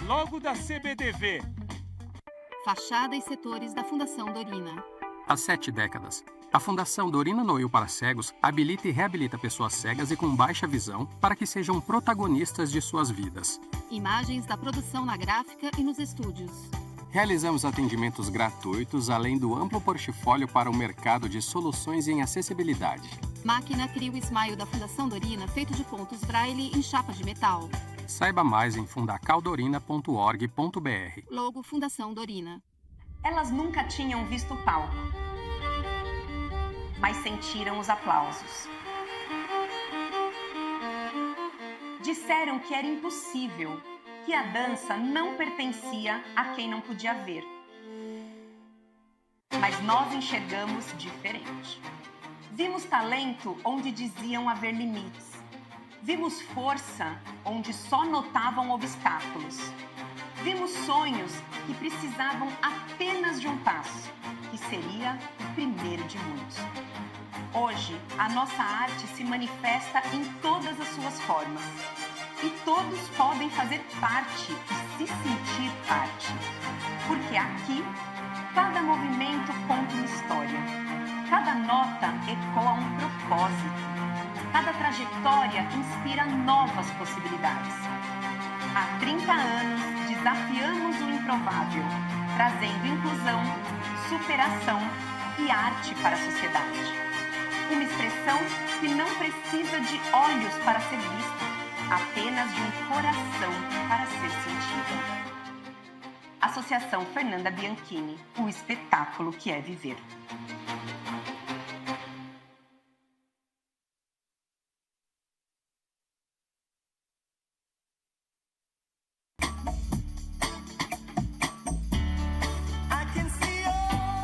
Logo da CBDV.
Fachada e setores da Fundação Dorina.
Há 7 décadas, a Fundação Dorina Noil para Cegos habilita e reabilita pessoas cegas e com baixa visão para que sejam protagonistas de suas vidas.
Imagens da produção na gráfica e nos estúdios.
Realizamos atendimentos gratuitos, além do amplo portfólio para o mercado de soluções em acessibilidade.
Máquina cria o Smile da Fundação Dorina, feito de pontos Braille em chapa de metal.
Saiba mais em fundacaldorina.org.br.
Logo Fundação Dorina.
Elas nunca tinham visto o palco, mas sentiram os aplausos. Disseram que era impossível, que a dança não pertencia a quem não podia ver. Mas nós enxergamos diferente. Vimos talento onde diziam haver limites. Vimos força onde só notavam obstáculos. Vimos sonhos que precisavam apenas de um passo, que seria o primeiro de muitos. Hoje, a nossa arte se manifesta em todas as suas formas. E todos podem fazer parte e se sentir parte. Porque aqui, cada movimento conta uma história. Cada nota ecoa um propósito. Cada trajetória inspira novas possibilidades. Há 30 anos, desafiamos o improvável, trazendo inclusão, superação e arte para a sociedade. Uma expressão que não precisa de olhos para ser vista, apenas de um coração para ser sentida. Associação Fernanda Bianchini, o espetáculo que é viver.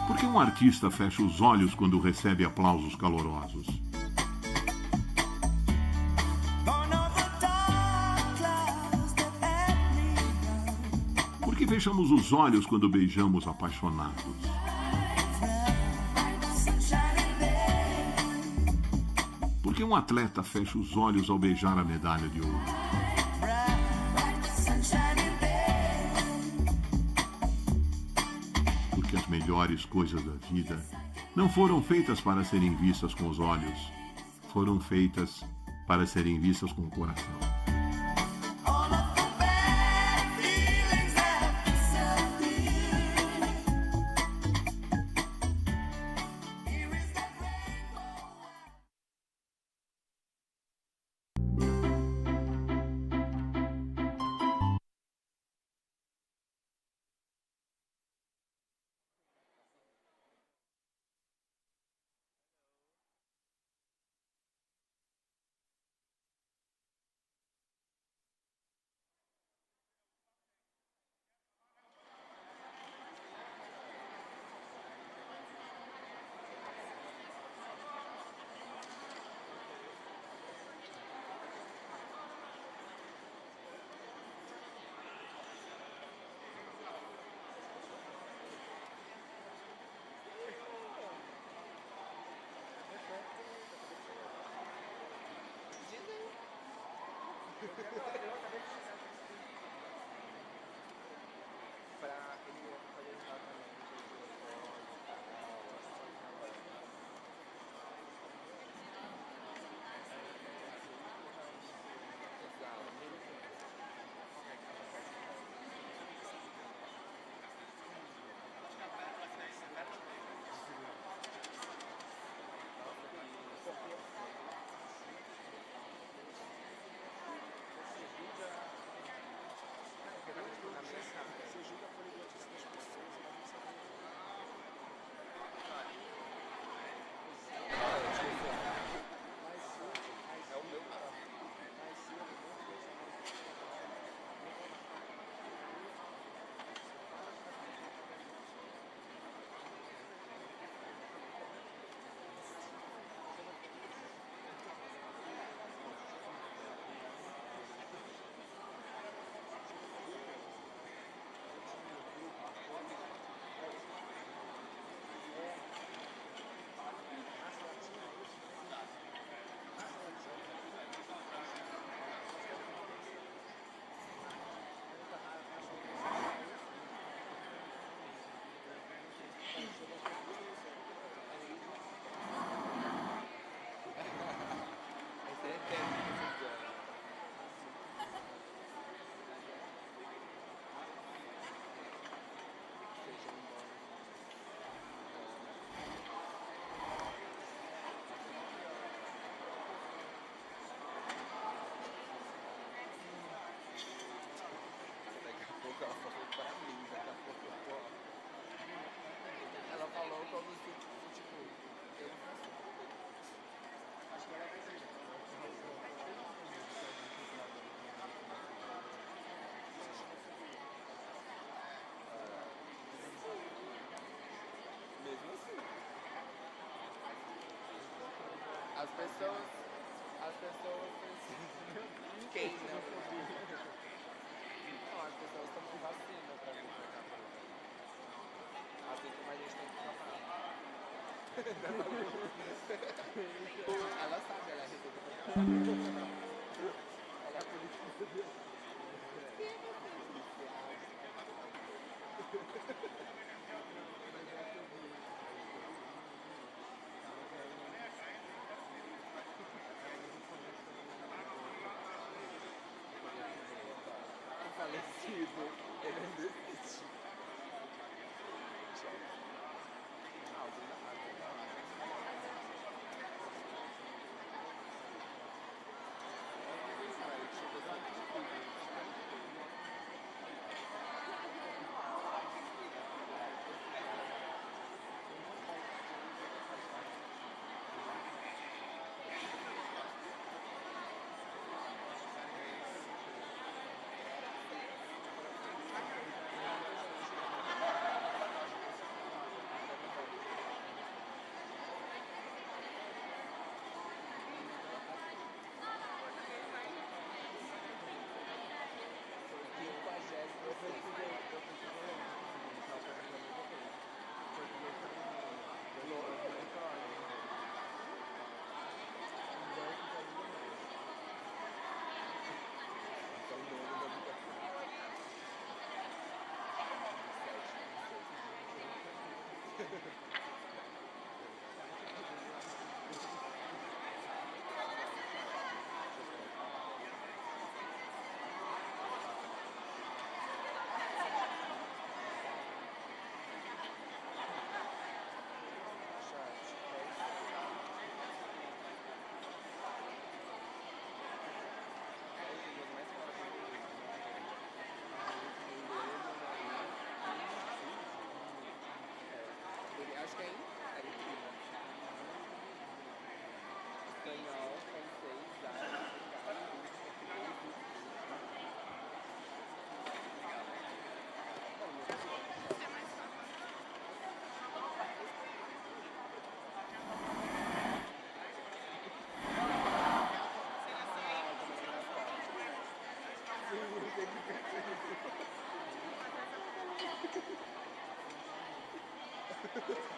Por que um artista fecha os olhos quando recebe aplausos calorosos? Por que fechamos os olhos quando beijamos apaixonados? Por que um atleta fecha os olhos ao beijar a medalha de ouro? Porque as melhores coisas da vida não foram feitas para serem vistas com os olhos, foram feitas para serem vistas com o coração.
As pessoas precisam. Quem não? Não, as pessoas estão com vacina pra vir pra cá. Assim como a gente tem que trabalhar. Ela sabe, ela recebeu. Ela é a política. Falecido, ele ainda existe. Acho que é império. Espanhol, francês, árabe,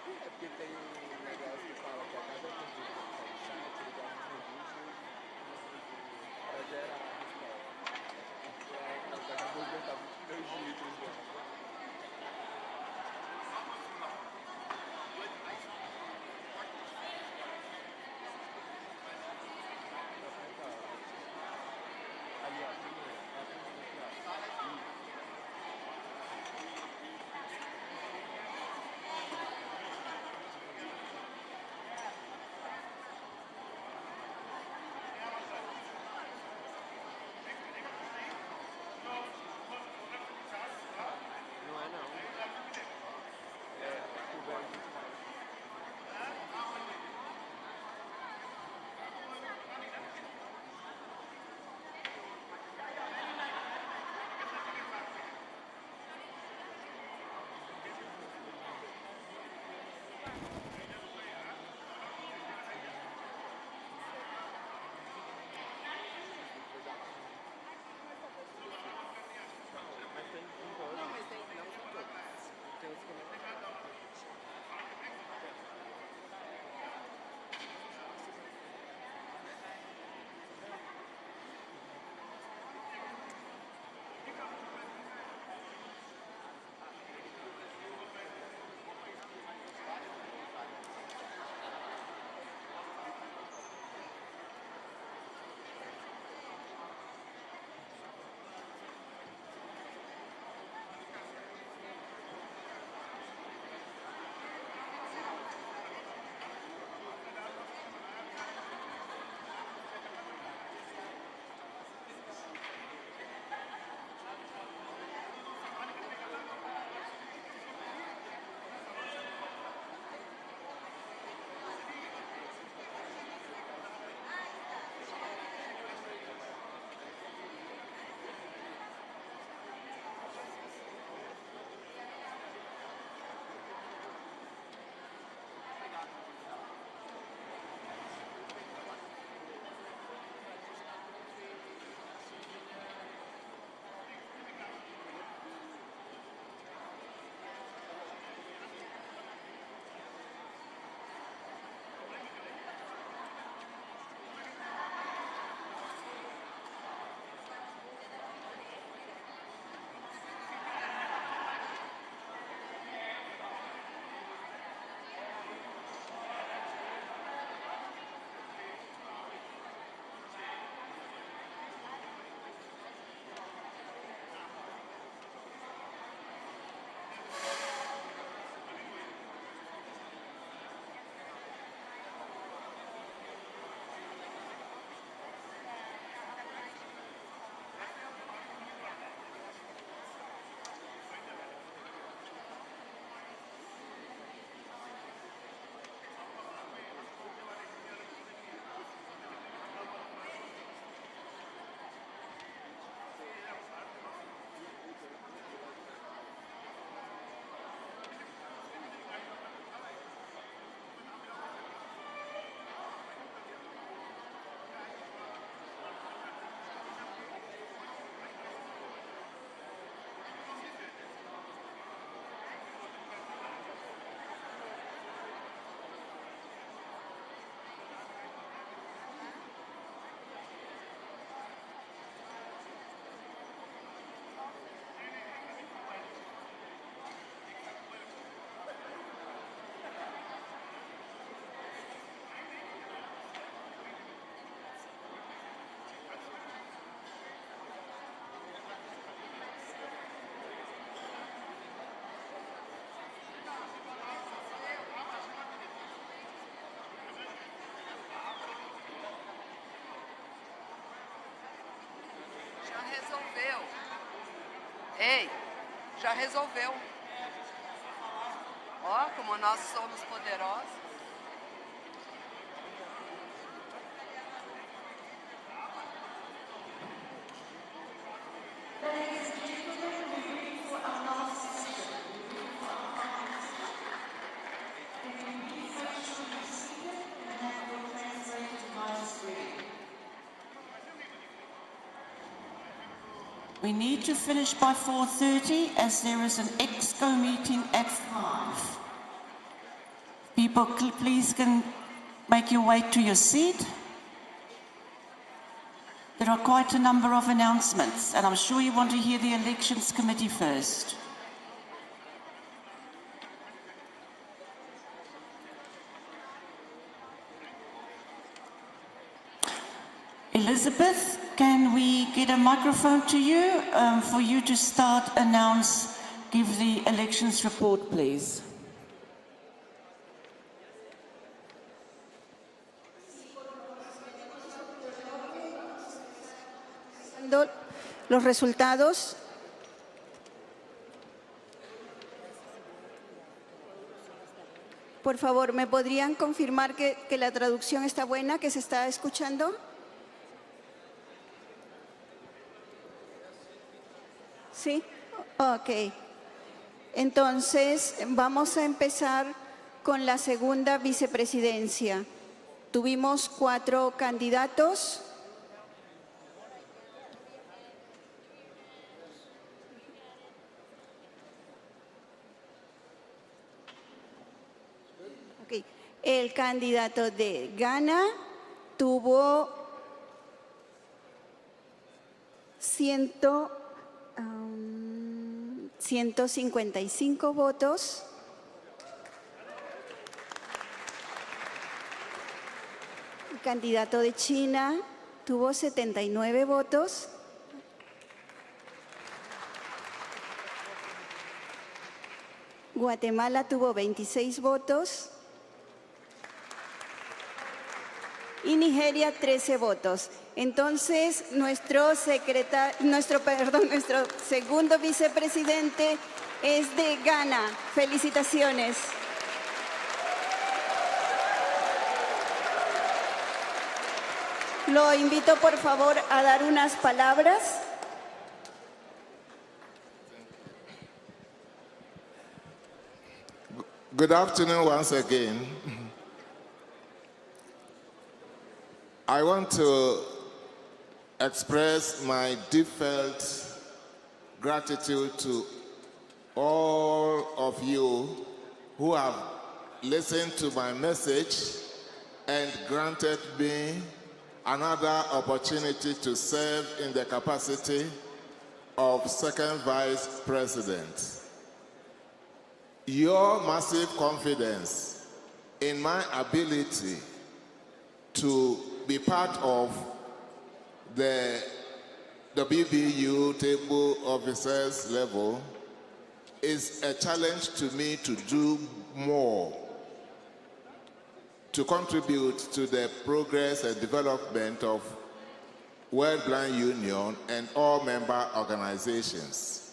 É porque tem um negócio que fala que a cada pergunta que sai do chat, ele dá um para gerar a resposta. Então, acabou de gastar 22 litros de água. Ali, ó, primeiro. Não é não. É, o velho de trás. Mas tem em todos. Não, mas tem, não são todos. Tem os que não.
resolveu. Ei, já resolveu. Ó, como nós somos poderosos.
We need to finish by 4:30 as there is an EXCO meeting at 5. People, please can make your way to your seat. There are quite a number of announcements, and I'm sure you want to hear the Elections Committee first. Elizabeth, can we get a microphone to you for you to start, give the elections report, please?
Los resultados. Por favor, ¿me podrían confirmar que la traducción está buena, que se está escuchando? ¿Sí? Ok. Entonces, vamos a empezar con la segunda vicepresidencia. Tuvimos 4 candidatos. Okay. El candidato de Ghana tuvo 155 votos. El candidato de China tuvo 79 votos. Guatemala tuvo 26 votos. Y Nigeria 13 votos. Entonces, nuestro segundo vicepresidente es de Ghana. Felicitaciones. Lo invito, por favor, a dar unas palabras.
Good afternoon once again. I want to express my deepfelt gratitude to all of you who have listened to my message and granted me another opportunity to serve in the capacity of second vice president. Your massive confidence in my ability to be part of the WBU table officers level is a challenge to me to do more, to contribute to the progress and development of World Blind Union and all member organizations.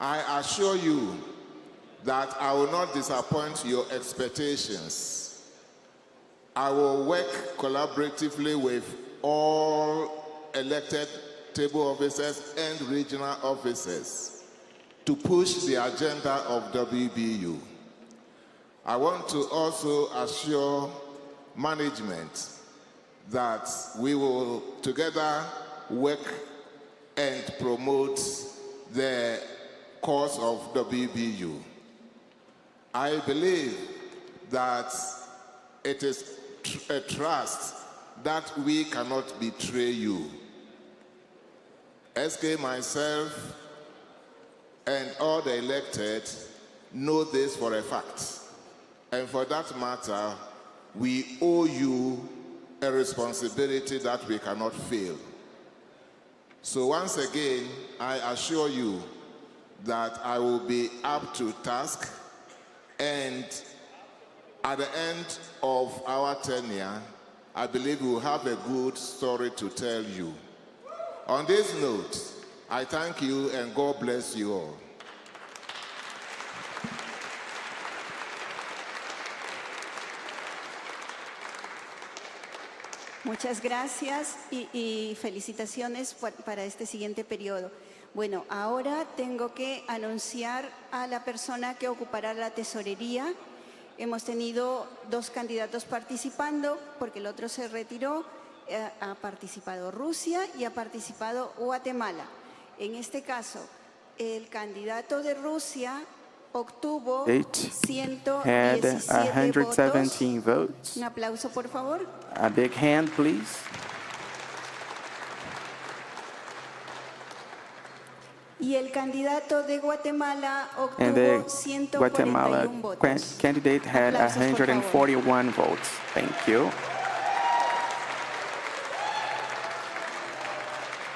I assure you that I will not disappoint your expectations. I will work collaboratively with all elected table officers and regional officers to push the agenda of WBU. I want to also assure management that we will together work and promote the cause of WBU. I believe that it is a trust that we cannot betray you. SK, myself, and all the elected know this for a fact. And for that matter, we owe you a responsibility that we cannot fail. So once again, I assure you that I will be up to task, and at the end of our tenure, I believe we will have a good story to tell you. On this note, I thank you and God bless you all.
Muchas gracias y felicitaciones para este siguiente periodo. Bueno, ahora tengo que anunciar a la persona que ocupará la tesorería. Hemos tenido 2 candidatos participando porque el otro se retiró. Ha participado Rusia y ha participado Guatemala. En este caso, el candidato de Rusia obtuvo
117 votes.
Un aplauso, por favor.
A big hand, please.
Y el candidato de Guatemala
And the
obtuvo 141
Guatemala
votos.
candidate had
Aplausos, por favor.
141 votes. Thank you.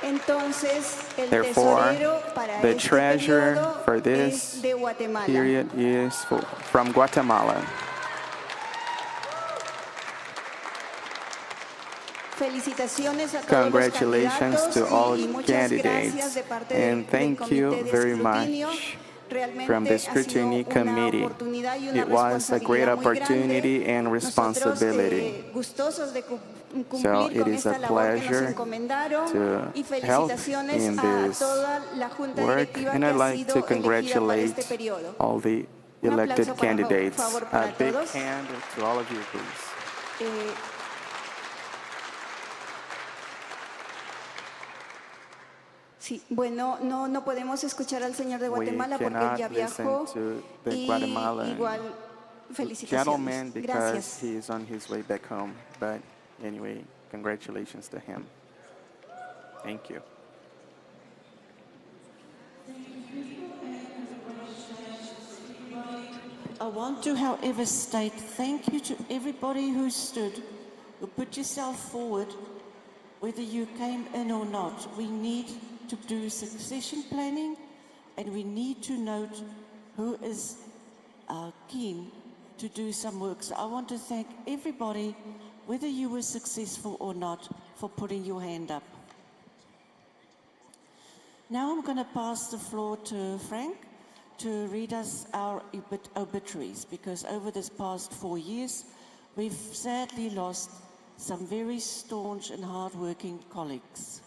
Entonces, el
Therefore,
tesorero para
the
este
treasurer
periodo
for
es
this
de Guatemala.
period is from Guatemala.
Felicitaciones a todos los
Congratulations
candidatos
to all
y muchas gracias
candidates,
de parte
and
del
thank you
comité de
very
escrutinio.
much
Realmente
from the
ha sido
scrutiny
una
committee.
oportunidad y una
It was a great
responsabilidad muy
opportunity
grande.
and responsibility.
Nosotros gustosos de
So
cumplir
it
con
is a
esta labor que nos
pleasure
encomendaron
to
y
help
felicitaciones
in
a
this
toda la junta
work,
directiva
and
que
I'd
ha
like
sido
to
elegida para
congratulate
este periodo.
all the
Un
elected
aplauso, por
candidates.
favor,
A
para
big
todos.
hand to all of you, please.
Sí, bueno, no podemos escuchar al señor de
We
Guatemala porque él
cannot
ya
listen
viajó
to the
y
Guatemalan
igual
gentleman
felicitaciones.
because
Gracias.
he is on his way back home. But anyway, congratulations to him. Thank you.
I want to, however, state thank you to everybody who stood, who put yourself forward, whether you came in or not. We need to do succession planning, and we need to note who is keen to do some work. So I want to thank everybody, whether you were successful or not, for putting your hand up. Now I'm going to pass the floor to Frank to read us our obituaries, because over this past 4 years, we've sadly lost some very staunch and hard-working colleagues.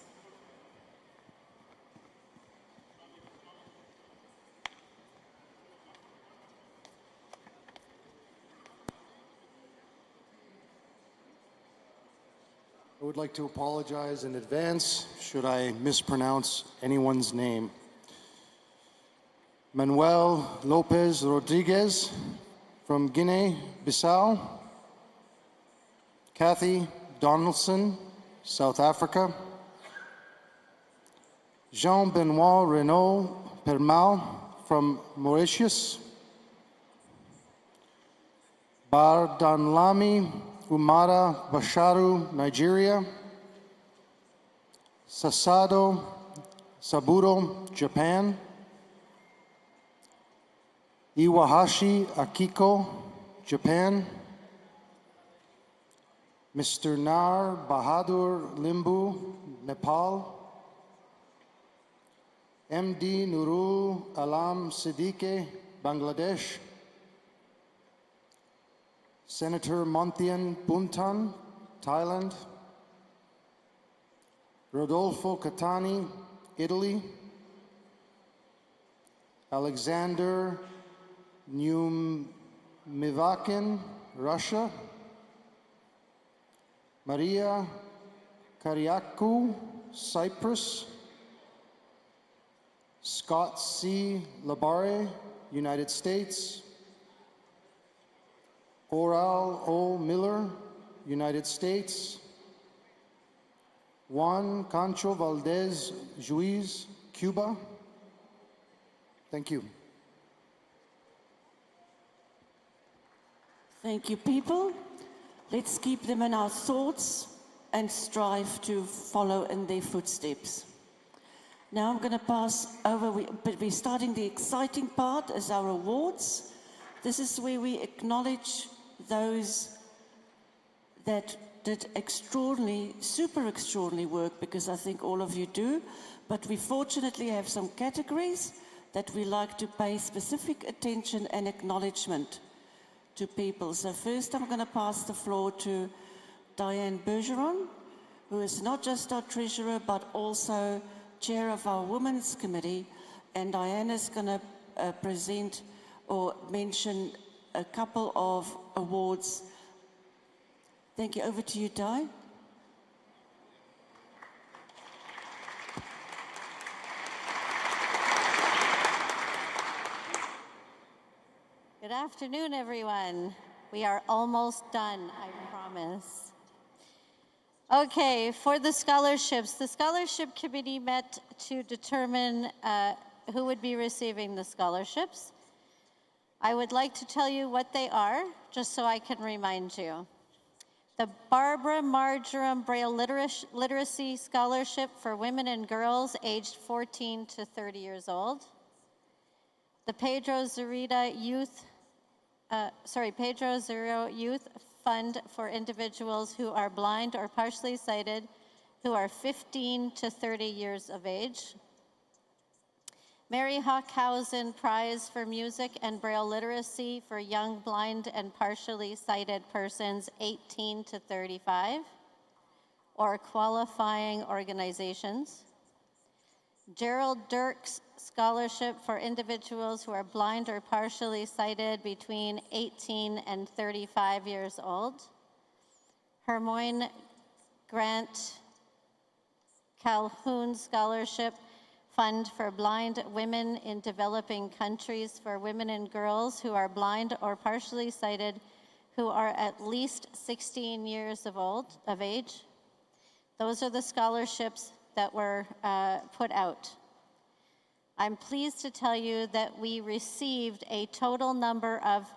I would like to apologize in advance should I mispronounce anyone's name. Manuel Lopez Rodriguez from Guinea-Bissau. Kathy Donaldson, South Africa. Jean-Benoit Renaud Permal from Mauritius. Bardanlami Umara Basharu, Nigeria. Sasado Saburo, Japan. Iwahashi Akiko, Japan. Mr. Nar Bahadur Limbu, Nepal. MD Nurul Alam Siddique, Bangladesh. Senator Monthian Buntan, Thailand. Rodolfo Catani, Italy. Alexander Numivakin, Russia. Maria Kariakou, Cyprus. Scott C. Labare, United States. Oral O. Miller, United States. Juan Cancho Valdez Juiz, Cuba. Thank you.
Thank you, people. Let's keep them in our thoughts and strive to follow in their footsteps. Now I'm going to pass over, but we're starting the exciting part as our awards. This is where we acknowledge those that did extraordinary, super extraordinary work, because I think all of you do, but we fortunately have some categories that we like to pay specific attention and acknowledgement to people. So first I'm going to pass the floor to Diane Bergeron, who is not just our treasurer, but also chair of our Women's Committee. And Diane is going to present or mention a couple of awards. Thank you. Over to you, Di.
Good afternoon, everyone. We are almost done, I promise. Okay, for the scholarships, the scholarship committee met to determine who would be receiving the scholarships. I would like to tell you what they are, just so I can remind you. The Barbara Marjoram Braille Literacy Scholarship for women and girls aged 14 to 30 years old. The Pedro Zurita Youth Fund for individuals who are blind or partially sighted, who are 15 to 30 years of age. Mary Hockhausen Prize for Music and Braille Literacy for young blind and partially sighted persons 18 to 35, or qualifying organizations. Gerald Dirks Scholarship for individuals who are blind or partially sighted between 18 and 35 years old. Hermione Grant Calhoun Scholarship Fund for blind women in developing countries for women and girls who are blind or partially sighted who are at least 16 years of age. Those are the scholarships that were put out. I'm pleased to tell you that we received a total number of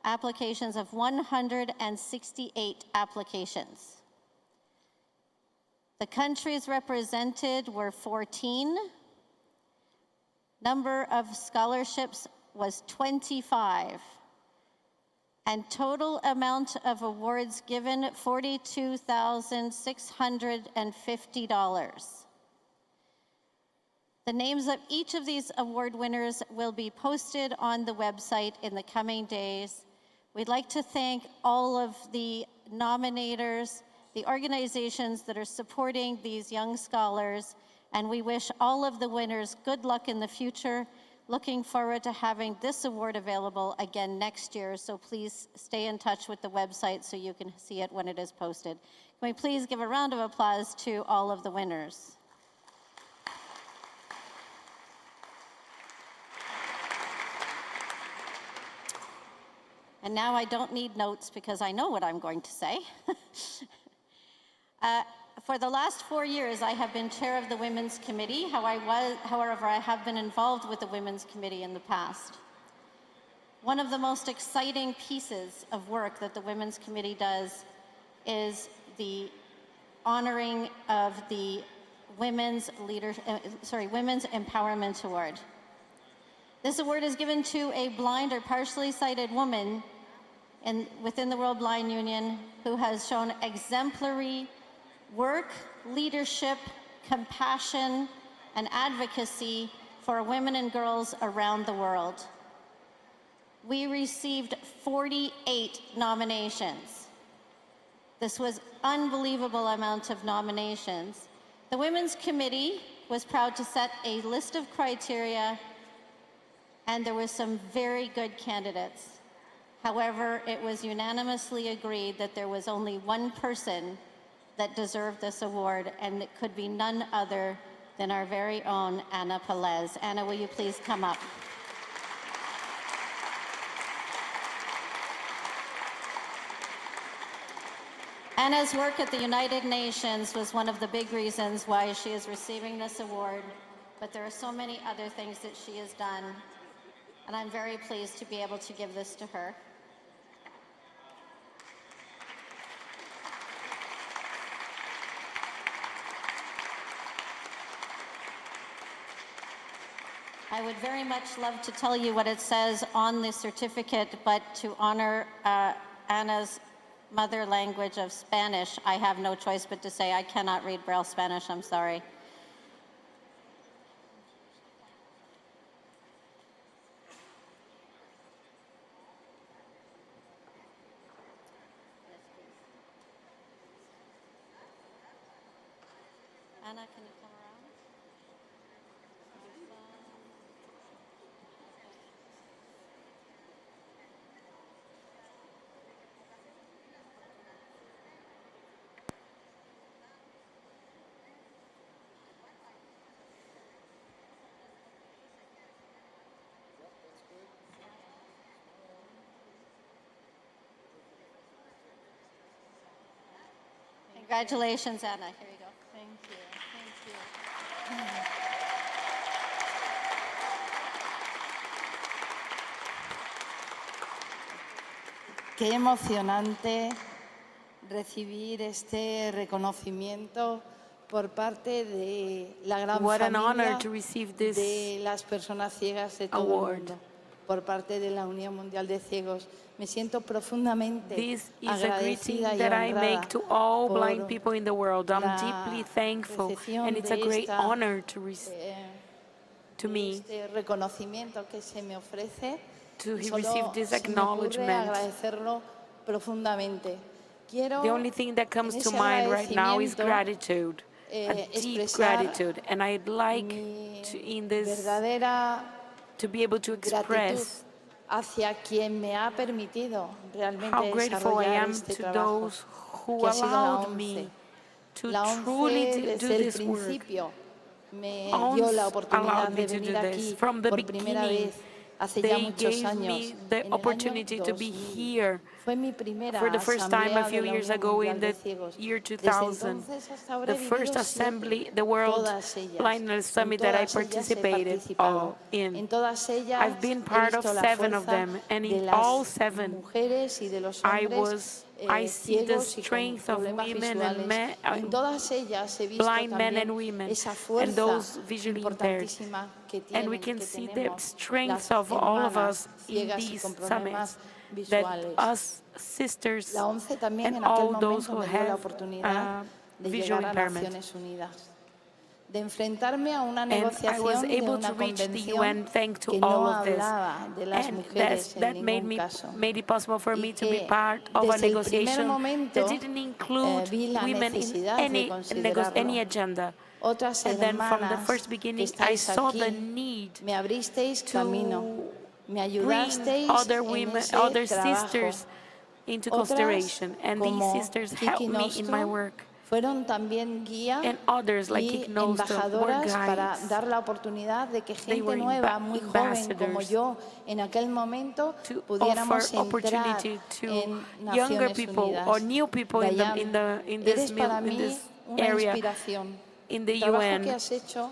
applications of 168 applications. The countries represented were 14. Number of scholarships was 25. And total amount of awards given, $42,650. The names of each of these award winners will be posted on the website in the coming days. We'd like to thank all of the nominators, the organizations that are supporting these young scholars, and we wish all of the winners good luck in the future. Looking forward to having this award available again next year, so please stay in touch with the website so you can see it when it is posted. Can we please give a round of applause to all of the winners? And now I don't need notes because I know what I'm going to say. For the last 4 years, I have been chair of the Women's Committee. However, I have been involved with the Women's Committee in the past. One of the most exciting pieces of work that the Women's Committee does is the honoring of the Women's Empowerment Award. This award is given to a blind or partially sighted woman within the World Blind Union who has shown exemplary work, leadership, compassion, and advocacy for women and girls around the world. We received 48 nominations. This was an unbelievable amount of nominations. The Women's Committee was proud to set a list of criteria, and there were some very good candidates. However, it was unanimously agreed that there was only one person that deserved this award, and it could be none other than our very own Anna Pelez. Anna, will you please come up? Anna's work at the United Nations was one of the big reasons why she is receiving this award, but there are so many other things that she has done, and I'm very pleased to be able to give this to her. I would very much love to tell you what it says on the certificate, but to honor Anna's mother language of Spanish, I have no choice but to say I cannot read Braille Spanish, I'm sorry. Anna, can you come around? Congratulations, Anna. Here you go. Thank you. Thank you.
Qué emocionante recibir este reconocimiento por parte de la gran
What an honor
familia
to receive this
de las personas ciegas de todo
award.
el mundo, por parte de la Unión Mundial de Ciegos. Me siento profundamente
This is a
agradecida
greeting
y
that I
honrada
make to all
por
blind people in the world. I'm
la
deeply thankful,
recepción
and it's a
de
great
esta,
honor to me
este reconocimiento que se me ofrece.
to
Y solo
receive this
se me ocurre
acknowledgement.
agradecerlo profundamente. Quiero
The only thing that comes
en
to
ese
mind right now is
agradecimiento,
gratitude, a deep
expresar
gratitude, and I'd like to, in this,
verdadera
to be able to
gratitud
express
hacia quien me ha permitido realmente
how grateful I
desarrollar
am
este
to
trabajo,
those who
que ha sido la
allowed
ONCE.
me to
La
truly
ONCE
do
desde el
this work.
principio me dio
ONCE
la oportunidad
allowed me
de
to
venir
do
aquí
this. From the
por primera
beginning,
vez hace ya
they
muchos
gave
años.
me the
En el año
opportunity to be
2000.
here
Fue mi primera
for the first time a
asamblea
few
de la
years
Unión
ago in
Mundial
the
de Ciegos.
year
Desde
2000,
entonces hasta ahora
the
he vivido
first
7,
assembly, the World
todas ellas.
Blindness
En
Summit that I
todas ellas he
participated
participado.
in.
En todas ellas
I've been
he
part of
visto la
7 of
fuerza
them, and
de
in
las
all 7,
mujeres y de los
I
hombres
see the
ciegos y con
strength of
problemas
women and
visuales.
men,
Y en todas ellas he visto
blind men
también
and women,
esa
and
fuerza
those visually impaired.
importantísima que
And we
tienen,
can
que
see the
tenemos
strength
las
of all of
hermanas
us in
ciegas y
these
con problemas
summits, that
visuales.
us sisters
La ONCE también
and
en aquel
all those
momento
who
me dio la
have
oportunidad de
visual
llegar a
impairment.
Naciones Unidas, de enfrentarme a una
And I was
negociación de
able
una
to reach the
convención
UN thanks to
que
all
no
of this.
hablaba de las
And
mujeres en
that made
ningún caso.
it possible for me to be
que
part of a
desde el primer
negotiation
momento,
that didn't include
vi la
women in
necesidad de
any
considerarlo.
agenda.
Otras
And then from the
hermanas
first
que
beginning, I
estáis
saw the
aquí,
need
me abristeis
to
camino, me
bring
ayudasteis
other
en
women,
ese
other
trabajo.
sisters into
Otras,
consideration, and these
como
sisters
Kiki
helped me in my
Nostro,
work.
fueron también guía
And others like
y
Kiki Nostro were
embajadoras para
guides.
dar la oportunidad de que
They
gente
were
nueva, muy joven como
ambassadors
yo, en aquel momento
to
pudiéramos
offer
entrar
opportunity to
en
younger
Naciones
people
Unidas.
or new people in
eres para
in
mí
this
una
area
inspiración.
in the
El trabajo
UN.
que has hecho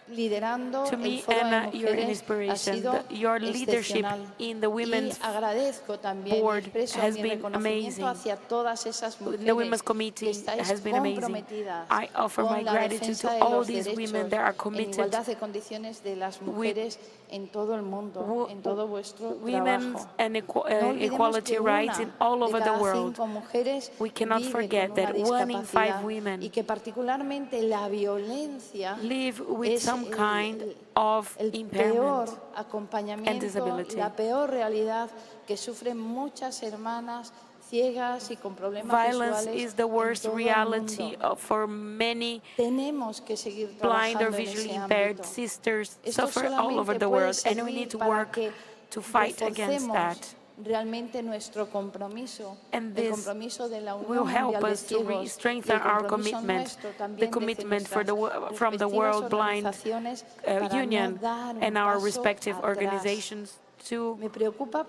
liderando
To
el
me,
Foro de
Anna, your
Mujeres ha
inspiration,
sido
your leadership
excepcional.
in the Women's
Y agradezco también,
Board
expreso
has
mi
been
reconocimiento
amazing.
hacia todas esas
The
mujeres
Women's
que
Committee
estáis
has been amazing.
comprometidas
I offer
con
my
la
gratitude
defensa
to
de
all
los
these women
derechos
that are
en
committed
igualdad de condiciones de las mujeres en todo el mundo, en todo vuestro
women's
trabajo.
and
No olvidemos
equality
que
rights in all
de
over the
cada
world.
5 mujeres
We cannot
vive
forget
con una
that 1 in 5
discapacidad
women
y que particularmente la violencia
live with
es
some kind of
el
impairment
peor
and
acompañamiento,
disability.
la peor realidad que sufren muchas hermanas ciegas y con problemas
Violence
visuales
is the worst
en todo el
reality
mundo.
for many
Tenemos que seguir
blind or
trabajando en
visually
ese
impaired
ámbito.
sisters
Esto
suffer all over
solamente
the
puede
world, and we
servir
need to
para
work
que
to fight against
reforcemos
that.
realmente nuestro compromiso,
And
el
this
compromiso de la
will
Unión
help
Mundial de
us to
Ciegos y
strengthen
el
our
compromiso
commitment,
nuestro
the
también desde
commitment for
nuestras
from the
respectivas
World Blind
organizaciones para
Union
no dar un
and our
paso
respective
atrás.
organizations
Me preocupa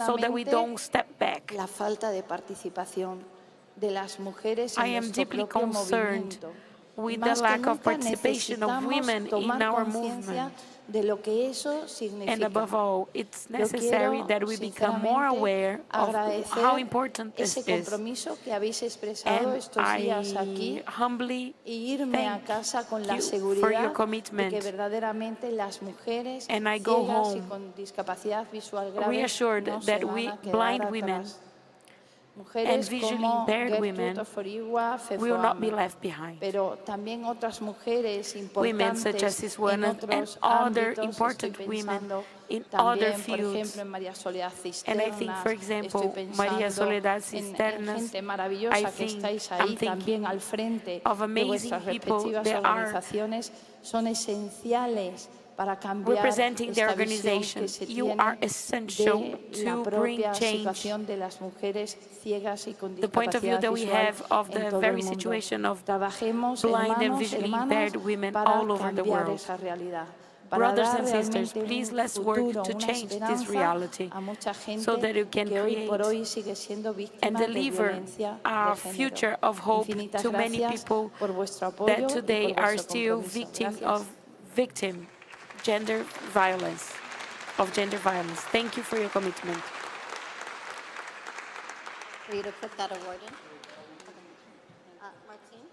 so that we don't
profundamente
step back.
la falta de participación de las mujeres
I
en
am
nuestro
deeply
propio
concerned
movimiento.
with
Más
the
que
lack of
nunca
participation of
necesitamos
women in
tomar
our
conciencia
movement.
de lo que eso
And
significa.
above all, it's
Yo
necessary
quiero,
that we become more
sinceramente,
aware of
agradecer
how important this
ese
is.
compromiso que habéis expresado
And
estos días aquí
I humbly
y irme a
thank
casa con la
you for
seguridad
your
de
commitment.
que verdaderamente las mujeres
And I go
ciegas y
home
con discapacidad visual grave
reassured
no se
that
van
we
a quedar
blind
atrás.
women
Mujeres
visually
como
impaired women
Gertrude Oforiwa
will not be
Fefoame,
left behind.
pero también otras mujeres
Women such as
importantes
this
en
one and
otros
other
ámbitos.
important
Estoy
women
pensando
in
también,
other
por
fields.
ejemplo, en María Soledad
And I think, for
Cisternas.
example,
Estoy
María
pensando
Soledad
en
Cisternas.
gente
I
maravillosa que
think
estáis
I'm
ahí también
thinking
al frente
of
de
amazing
vuestras
people
respectivas
that are
organizaciones. Son esenciales para cambiar
representing their
esta visión
organization.
que se
You
tiene
are essential
de la
to bring
propia
change.
situación de las mujeres ciegas y con
The point of view
discapacidad
that we
visual
have of
en
the
todo
very
el mundo.
situation of
Trabajemos,
blind and
hermanos,
visually
hermanas,
impaired women
para
all over the
cambiar
world.
esa realidad. Para
Brothers
dar
and sisters,
realmente
please
un
let's work
futuro,
to
una
change this
esperanza
reality
a mucha gente
so that we can
que hoy por
create
hoy sigue siendo
and
víctima de
deliver
violencia
a
de género.
future of hope
Infinitas
to many
gracias
people
por vuestro apoyo
that
y
today
por
are
vuestro
still
compromiso.
victim gender violence. Thank you for your commitment.
For you to put that award in. Martine?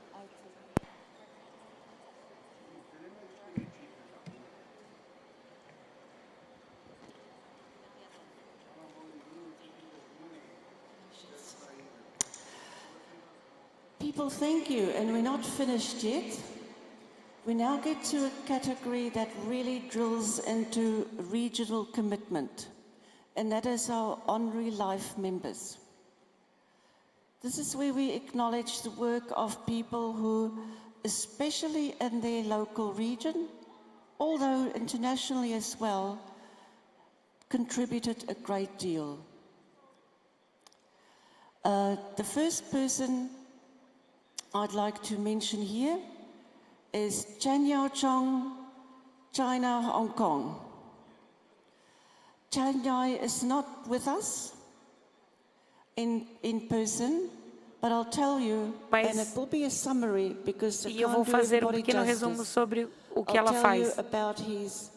People, thank you, and we're not finished yet. We now get to a category that really drills into regional commitment, and that is our honorary life members. This is where we acknowledge the work of people who, especially in their local region, although internationally as well, contributed a great deal. The first person I'd like to mention here is Chen Yao-chong, China, Hong Kong. Chen Yao is not with us in person, but I'll tell you, and it will be a summary because I
E eu vou
can't do
fazer
everybody
pequeno resumo
justice.
sobre o que
I'll
ela
tell you
faz.
about his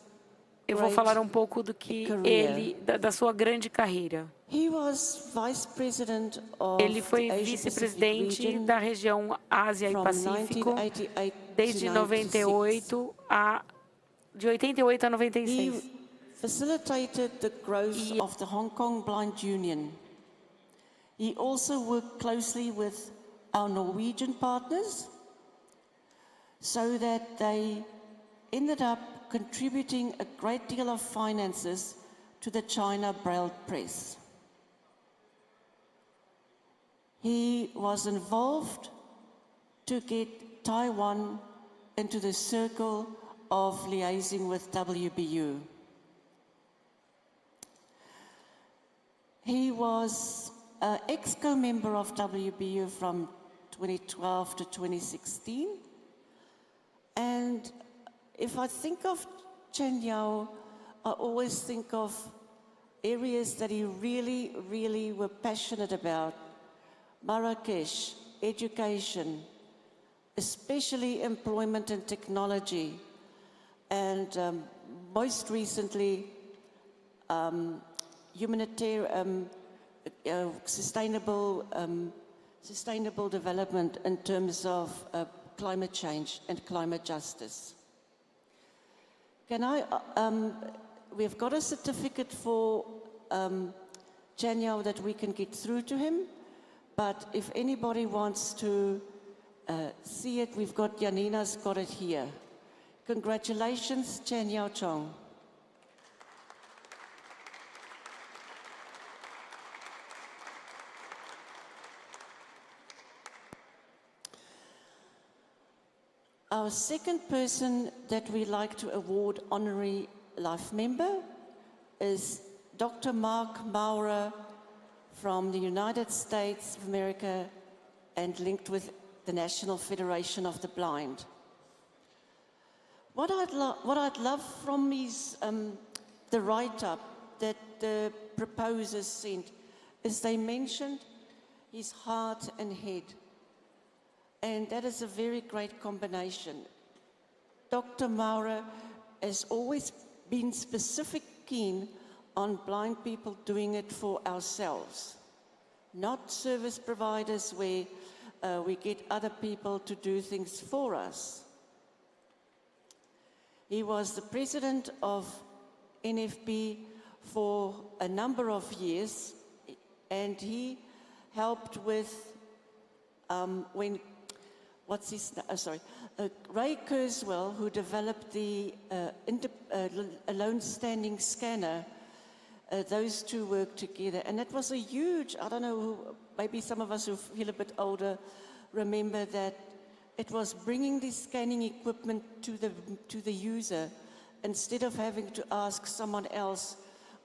Eu vou
great
falar pouco do que
career.
da sua grande carreira.
He was vice president of
Ele foi
the Asia-Pacific
vice-presidente
region
da região Ásia e
from
Pacífico
1988
desde
to
98 de 88 a 96.
He facilitated the growth of the Hong Kong Blind Union. He also worked closely with our Norwegian partners so that they ended up contributing a great deal of finances to the China Braille Press. He was involved to get Taiwan into the circle of liaising with WBU. He was an EXCO member of WBU from 2012 to 2016. And if I think of Chen Yao, I always think of areas that he really were passionate about. Marrakesh, education, especially employment and technology, and most recently, humanitarian, sustainable development in terms of climate change and climate justice. We've got a certificate for Chen Yao that we can get through to him, but if anybody wants to see it, we've got, Janina's got it here. Congratulations, Chen Yao-chong. Our second person that we like to award honorary life member is Dr. Mark Maurer from the United States of America and linked with the National Federation of the Blind. What I'd love from his, the write-up that the proposers sent is they mentioned his heart and head. And that is a very great combination. Dr. Maurer has always been specific keen on blind people doing it for ourselves, not service providers where we get other people to do things for us. He was the president of NFB for a number of years, and he helped with when, what's his name? Ray Kurzweil, who developed the alone standing scanner, those two worked together. And it was a huge, I don't know, maybe some of us who feel a bit older remember that it was bringing the scanning equipment to the user instead of having to ask someone else,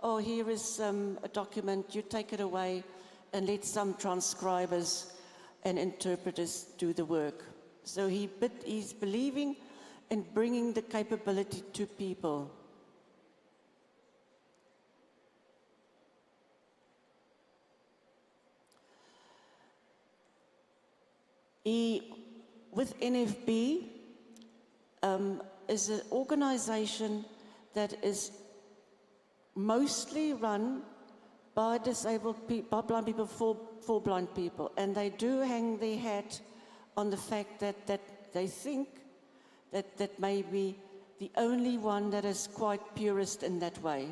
oh, here is a document, you take it away and let some transcribers and interpreters do the work. So he's believing in bringing the capability to people. With NFB, is an organization that is mostly run by by blind people for blind people, and they do hang their hat on the fact that they think that may be the only one that is quite purist in that way.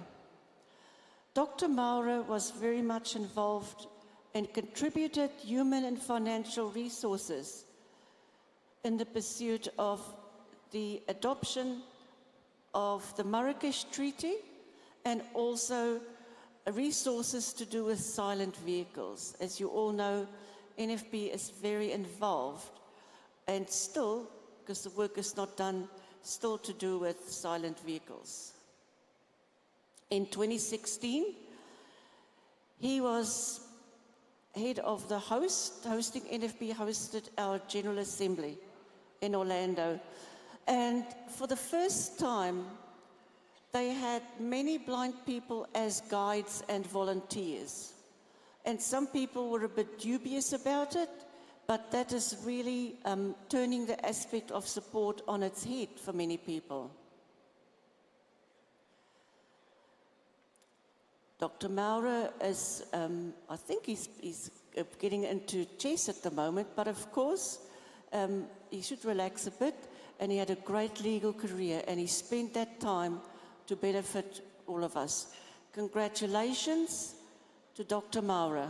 Dr. Maurer was very much involved and contributed human and financial resources in the pursuit of the adoption of the Marrakesh Treaty and also resources to do with silent vehicles. As you all know, NFB is very involved and still, because the work is not done, still to do with silent vehicles. In 2016, he was head of the hosting NFB hosted our General Assembly in Orlando. And for the first time, they had many blind people as guides and volunteers. And some people were a bit dubious about it, but that is really turning the aspect of support on its head for many people. Dr. Maurer is, I think he's getting into chess at the moment, but of course, he should relax a bit, and he had a great legal career, and he spent that time to benefit all of us. Congratulations to Dr. Maurer.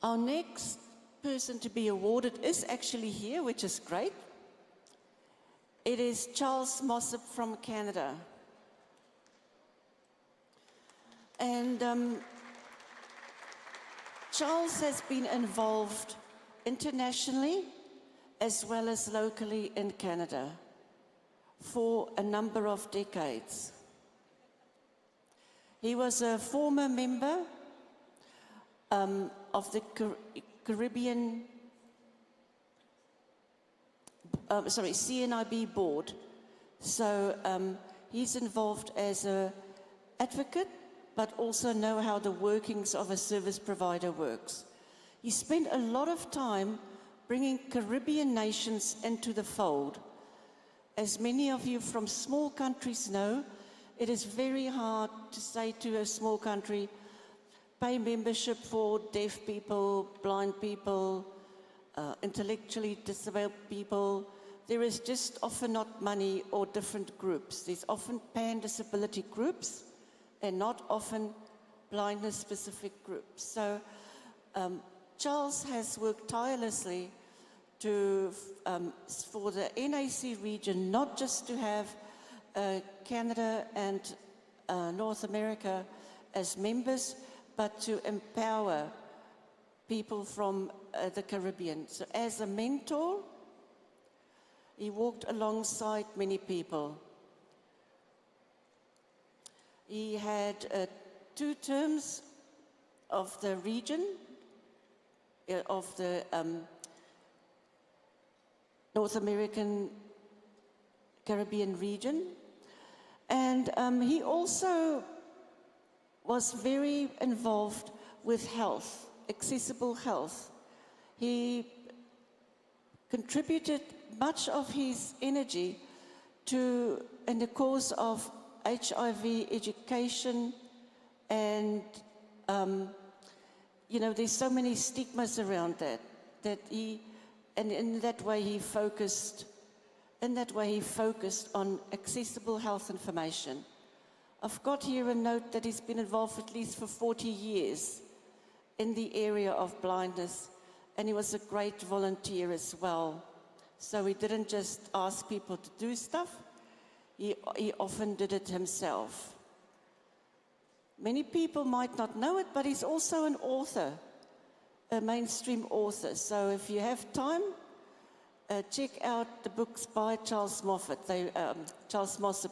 Our next person to be awarded is actually here, which is great. It is Charles Mossop from Canada. And Charles has been involved internationally as well as locally in Canada for a number of decades. He was a former member of the Caribbean, CNIB board. So he's involved as an advocate, but also know how the workings of a service provider works. He spent a lot of time bringing Caribbean nations into the fold. As many of you from small countries know, it is very hard to say to a small country, pay membership for deaf people, blind people, intellectually disabled people. There is just often not money or different groups. There's often pan-disability groups and not often blindness-specific groups. So Charles has worked tirelessly for the NAC region, not just to have Canada and North America as members, but to empower people from the Caribbean. So as a mentor, he walked alongside many people. He had 2 terms of the region, of the North American Caribbean region. And he also was very involved with health, accessible health. He contributed much of his energy in the cause of HIV education, and there's so many stigmas around that and in that way he focused In that way, he focused on accessible health information. I've got here a note that he's been involved at least for 40 years in the area of blindness, and he was a great volunteer as well. So he didn't just ask people to do stuff, he often did it himself. Many people might not know it, but he's also an author, a mainstream author. So if you have time, check out the books by Charles Mossop.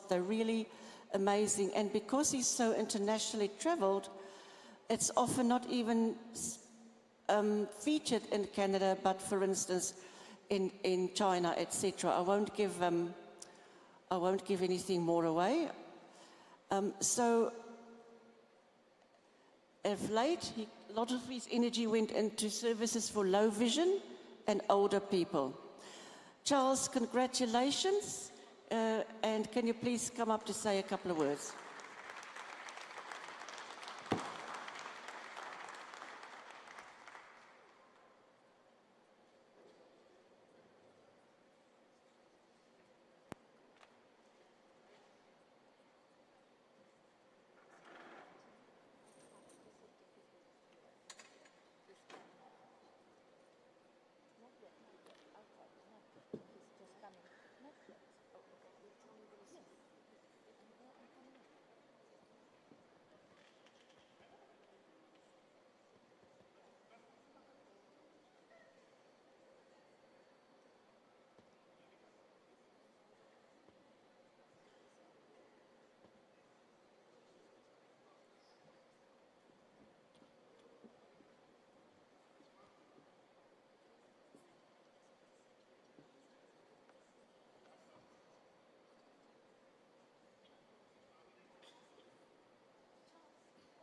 They're really amazing. And because he's so internationally traveled, it's often not even featured in Canada, but for instance, in China, etc. I won't give anything more away. So, of late, a lot of his energy went into services for low vision and older people. Charles, congratulations, and can you please come up to say a couple of words?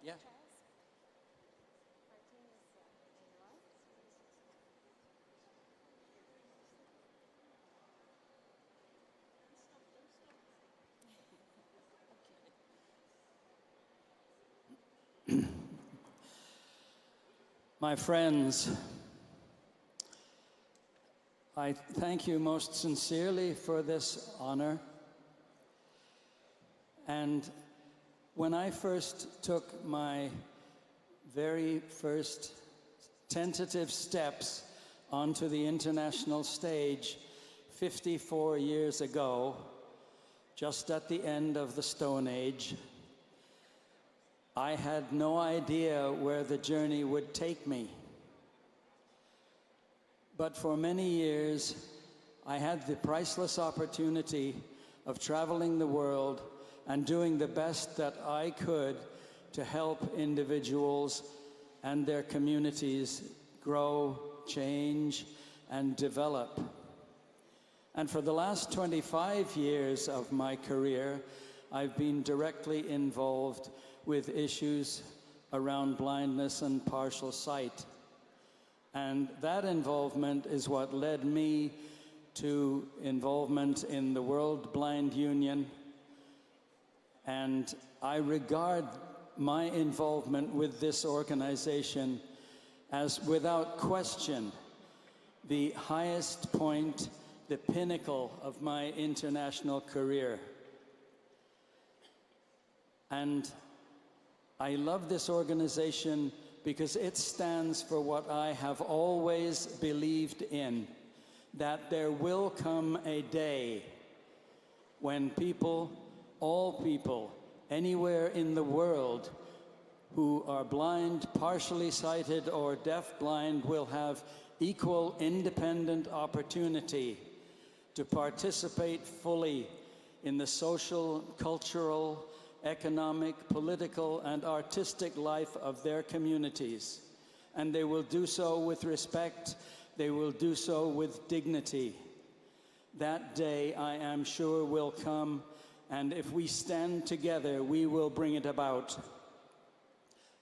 Yeah. My friends, I thank you most sincerely for this honor. And when I first took my very first tentative steps onto the international stage 54 years ago, just at the end of the Stone Age, I had no idea where the journey would take me. But for many years, I had the priceless opportunity of traveling the world and doing the best that I could to help individuals and their communities grow, change, and develop. And for the last 25 years of my career, I've been directly involved with issues around blindness and partial sight. And that involvement is what led me to involvement in the World Blind Union. And I regard my involvement with this organization as, without question, the highest point, the pinnacle of my international career. And I love this organization because it stands for what I have always believed in, that there will come a day when people, all people, anywhere in the world who are blind, partially sighted, or deaf-blind will have equal independent opportunity to participate fully in the social, cultural, economic, political, and artistic life of their communities. And they will do so with respect, they will do so with dignity. That day, I am sure, will come, and if we stand together, we will bring it about.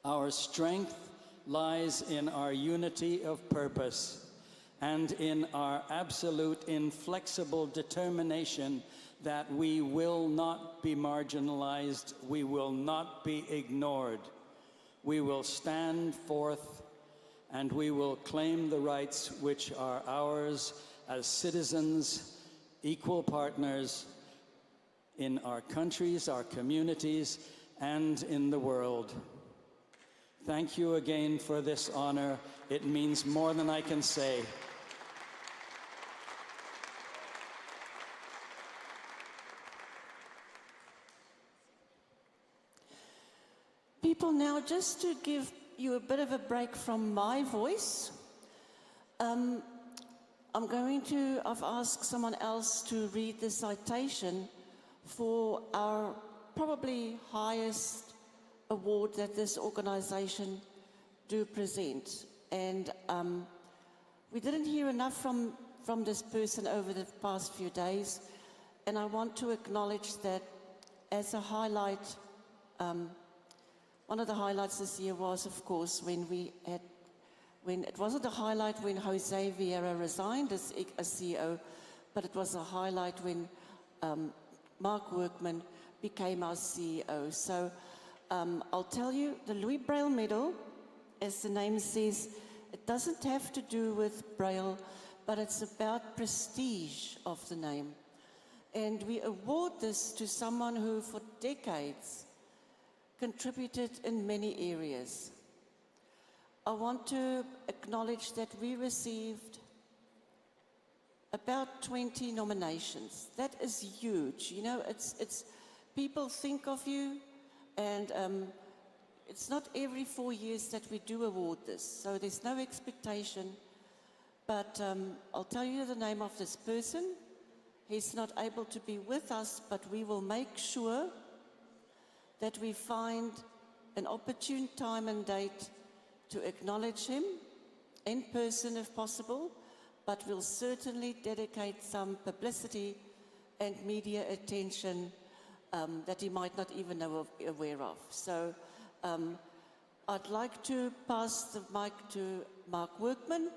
Our strength lies in our unity of purpose and in our absolute inflexible determination that we will not be marginalized, we will not be ignored. We will stand forth and we will claim the rights which are ours as citizens equal partners in our countries, our communities, and in the world. Thank you again for this honor. It means more than I can say.
People, now just to give you a bit of a break from my voice, I've asked someone else to read the citation for our probably highest award that this organization do present. And we didn't hear enough from this person over the past few days, and I want to acknowledge that as a highlight. One of the highlights this year was, of course, when it wasn't a highlight when Jose Vieira resigned as CEO, but it was a highlight when Mark Workman became our CEO. So I'll tell you, the Louis Braille Medal, as the name says, it doesn't have to do with Braille, but it's about prestige of the name. And we award this to someone who, for decades, contributed in many areas. I want to acknowledge that we received about 20 nominations. That is huge. You know, it's people think of you, and it's not every 4 years that we do award this, so there's no expectation. But I'll tell you the name of this person. He's not able to be with us, but we will make sure that we find an opportune time and date to acknowledge him in person if possible, but we'll certainly dedicate some publicity and media attention that he might not even know aware of. So I'd like to pass the mic to Mark Workman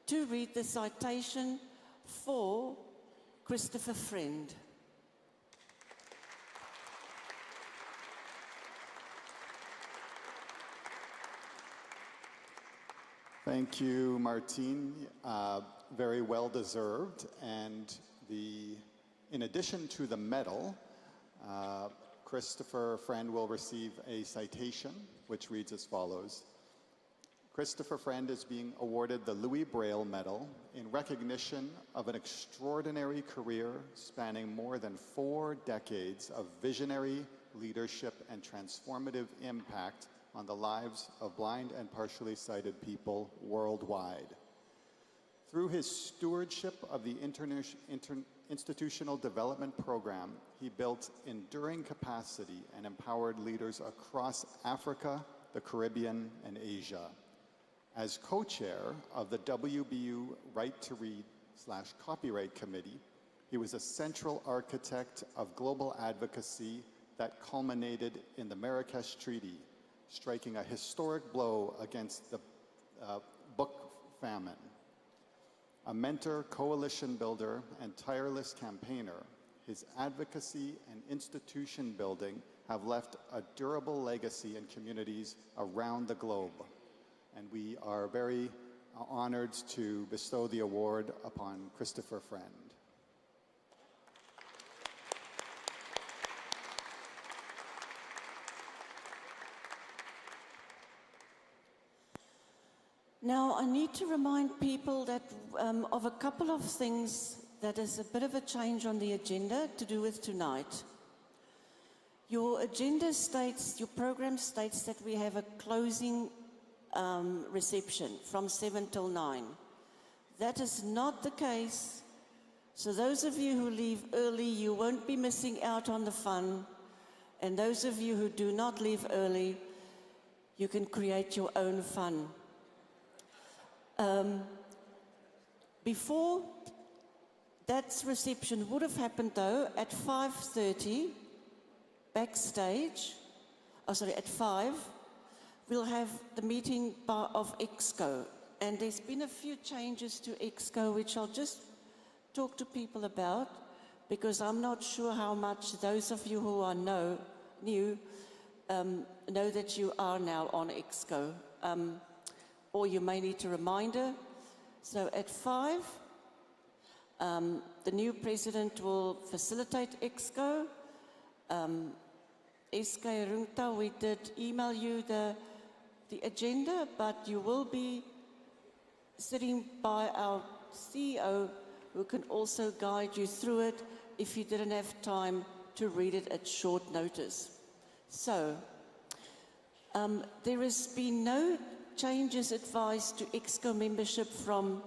to read the citation for Christopher Friend.
Thank you, Martine. Very well deserved. And in addition to the medal, Christopher Friend will receive a citation, which reads as follows. Christopher Friend is being awarded the Louis Braille Medal in recognition of an extraordinary career spanning more than 4 decades of visionary leadership and transformative impact on the lives of blind and partially sighted people worldwide. Through his stewardship of the Institutional Development Program, he built enduring capacity and empowered leaders across Africa, the Caribbean, and Asia. As co-chair of the WBU Right to Read/Copyright Committee, he was a central architect of global advocacy that culminated in the Marrakesh Treaty, striking a historic blow against the book famine. A mentor, coalition builder, and tireless campaigner, his advocacy and institution building have left a durable legacy in communities around the globe. And we are very honored to bestow the award upon Christopher Friend.
Now, I need to remind people that of a couple of things that is a bit of a change on the agenda to do with tonight. Your agenda states, your program states that we have a closing reception from 7 till 9. That is not the case. So those of you who leave early, you won't be missing out on the fun. And those of you who do not leave early, you can create your own fun. Before that reception would have happened though at 5:30 backstage, at 5, we'll have the meeting of EXCO. And there's been a few changes to EXCO which I'll just talk to people about, because I'm not sure how much those of you who are new know that you are now on EXCO. Or you may need a reminder. So at 5, The new president will facilitate EXCO. SK Rungta, we did email you the agenda, but you will be sitting by our CEO, who can also guide you through it if you didn't have time to read it at short notice. So, there has been no changes advised to EXCO membership from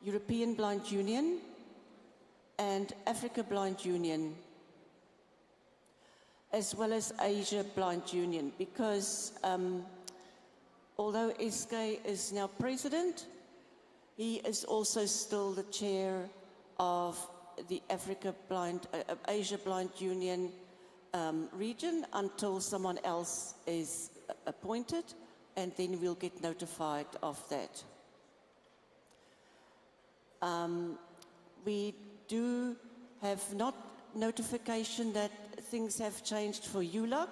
European Blind Union and Africa Blind Union, as well as Asia Blind Union, because although SK is now president, he is also still the chair of the Asia Blind Union region until someone else is appointed, and then we'll get notified of that. We do have not notification that things have changed for ULAC,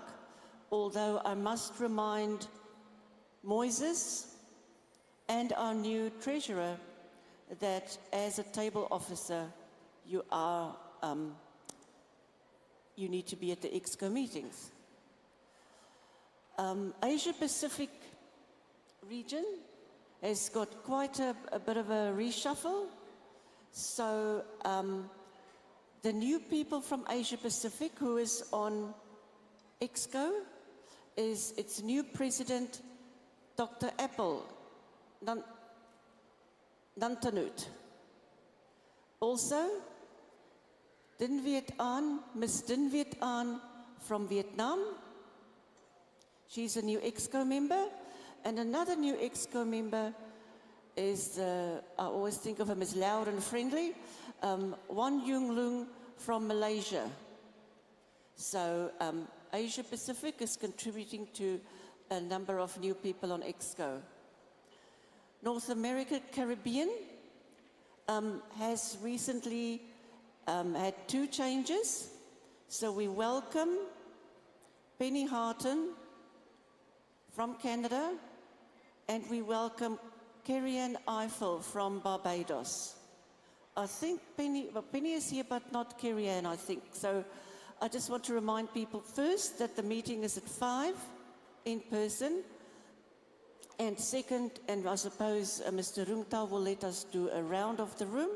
although I must remind Moises and our new treasurer that as a table officer, you need to be at the EXCO meetings. Asia Pacific region has got quite a bit of a reshuffle. So the new people from Asia Pacific who is on EXCO is its new president, Dr. Apple Nantanut. Also, Dinh Viet An, Miss Dinh Viet An from Vietnam. She's a new EXCO member. And another new EXCO member is, I always think of him as loud and friendly, Wan Yung Lung from Malaysia. So Asia Pacific is contributing to a number of new people on EXCO. North America, Caribbean has recently had 2 changes. So we welcome Penny Harton from Canada, and we welcome Kerry-Ann Eiffel from Barbados. I think Penny is here, but not Kerry-Ann, I think. So I just want to remind people first that the meeting is at 5 in person. And second, and I suppose Mr. Rungta will let us do a round of the room,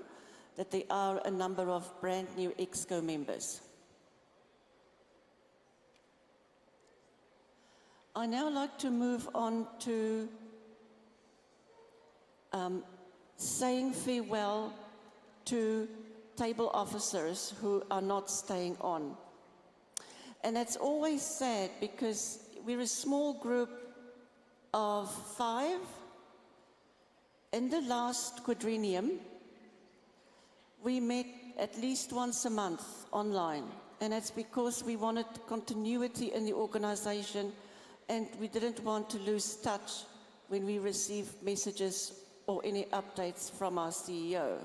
that there are a number of brand new EXCO members. I now like to move on to saying farewell to table officers who are not staying on. And that's always sad because we're a small group of 5. In the last quadrennium, we met at least once a month online. And that's because we wanted continuity in the organization, and we didn't want to lose touch when we received messages or any updates from our CEO.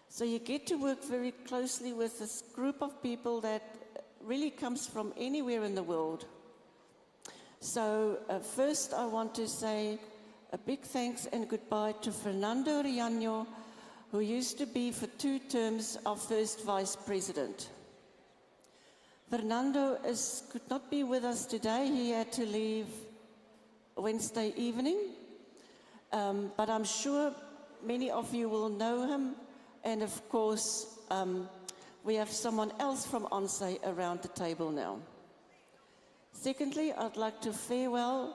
So you get to work very closely with this group of people that really comes from anywhere in the world. So first I want to say a big thanks and goodbye to Fernando Riaño, who used to be for 2 terms our first vice president. Fernando could not be with us today. He had to leave Wednesday evening, but I'm sure many of you will know him. And of course, we have someone else from ONCB around the table now. Secondly, I'd like to farewell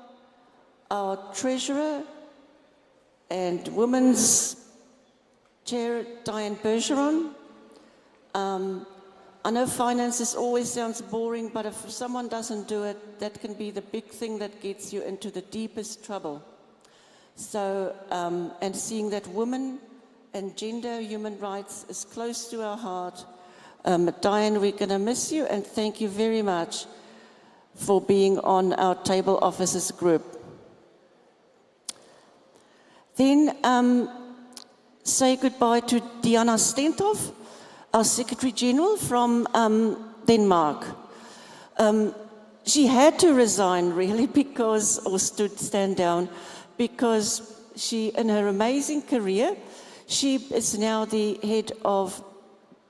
our treasurer and women's chair, Diane Bergeron. I know finances always sounds boring, but if someone doesn't do it, that can be the big thing that gets you into the deepest trouble. So, and seeing that women and gender human rights is close to our heart. Diane, we're going to miss you, and thank you very much for being on our table officers group. Then say goodbye to Diana Stenthoff, our Secretary General from Denmark. She had to resign really stand down, because she, in her amazing career, She is now the head of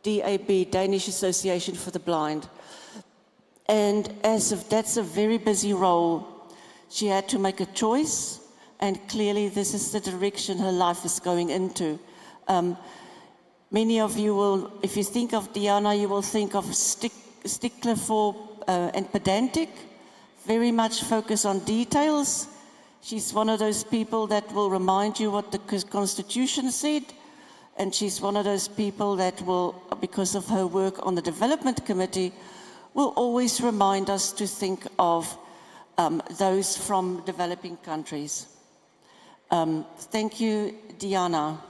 DAB, Danish Association for the Blind. And that's a very busy role. She had to make a choice, and clearly this is the direction her life is going into. Many of you will, if you think of Diana, you will think of stickler for and pedantic, very much focus on details. She's one of those people that will remind you what the Constitution said, and she's one of those people that will, because of her work on the Development Committee, will always remind us to think of those from developing countries. Thank you, Diana.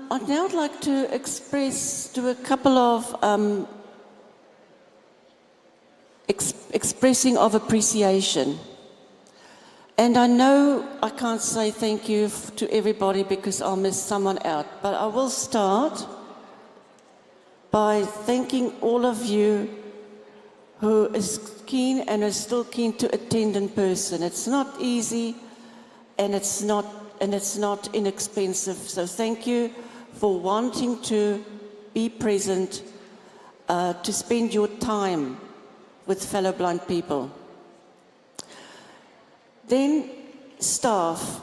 I'd now like to do a couple of expressing of appreciation. And I know I can't say thank you to everybody because I'll miss someone out, but I will start by thanking all of you who is keen and is still keen to attend in person. It's not easy, and it's not inexpensive. So thank you for wanting to be present, to spend your time with fellow blind people. Then staff.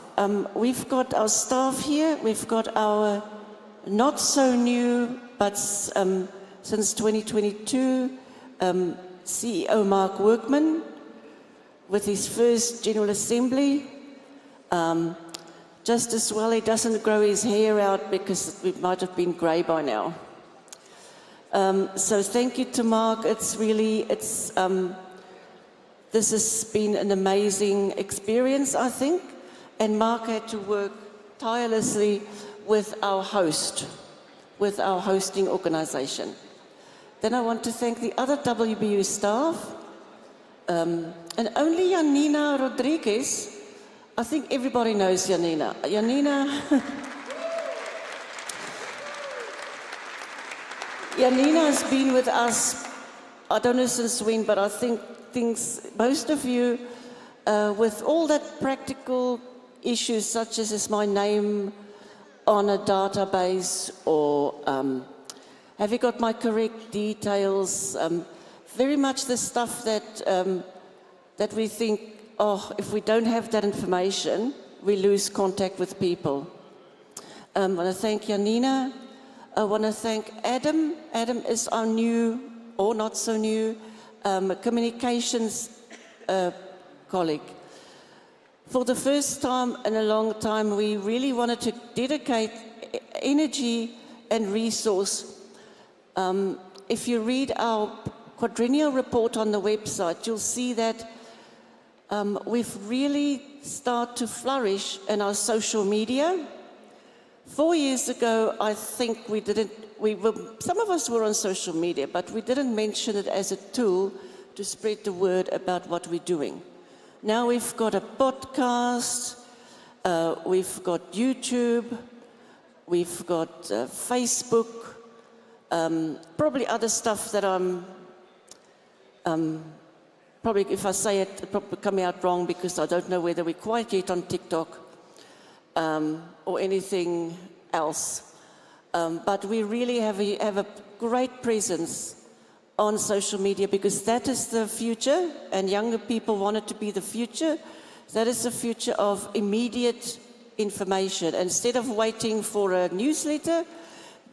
We've got our staff here. We've got our not so new, but since 2022, CEO Mark Workman with his first General Assembly. Just as well he doesn't grow his hair out because it might have been grey by now. So thank you to Mark. This has been an amazing experience, I think. And Mark had to work tirelessly with our host, with our hosting organisation. Then I want to thank the other WBU staff, and only Janina Rodriguez. I think everybody knows Janina. Janina has been with us, I don't know since when, but I think most of you, with all that practical issues such as is my name on a database, or have you got my correct details, very much the stuff that we think, if we don't have that information, we lose contact with people. I want to thank Janina. I want to thank Adam. Adam is our new, or not so new, communications colleague. For the first time in a long time, we really wanted to dedicate energy and resource. If you read our quadrennial report on the website, you'll see that we've really started to flourish in our social media. 4 years ago, I think some of us were on social media, but we didn't mention it as a tool to spread the word about what we're doing. Now we've got a podcast, we've got YouTube, we've got Facebook, probably other stuff that probably if I say it, it'll probably come out wrong because I don't know whether we're quite yet on TikTok or anything else. But we really have a great presence on social media because that is the future, and younger people want it to be the future. That is the future of immediate information. Instead of waiting for a newsletter,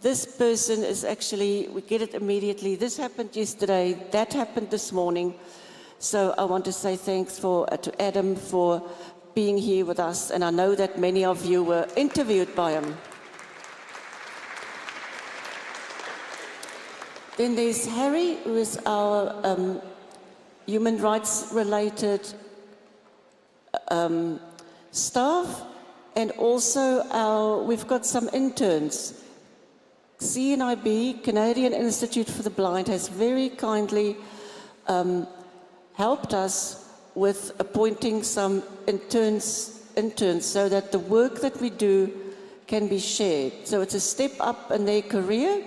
this person is actually, we get it immediately. This happened yesterday, that happened this morning. So I want to say thanks to Adam for being here with us, and I know that many of you were interviewed by him. Then there's Harry, who is our human rights related staff, and also we've got some interns. CNIB, Canadian Institute for the Blind, has very kindly helped us with appointing some interns so that the work that we do can be shared. So it's a step up in their career,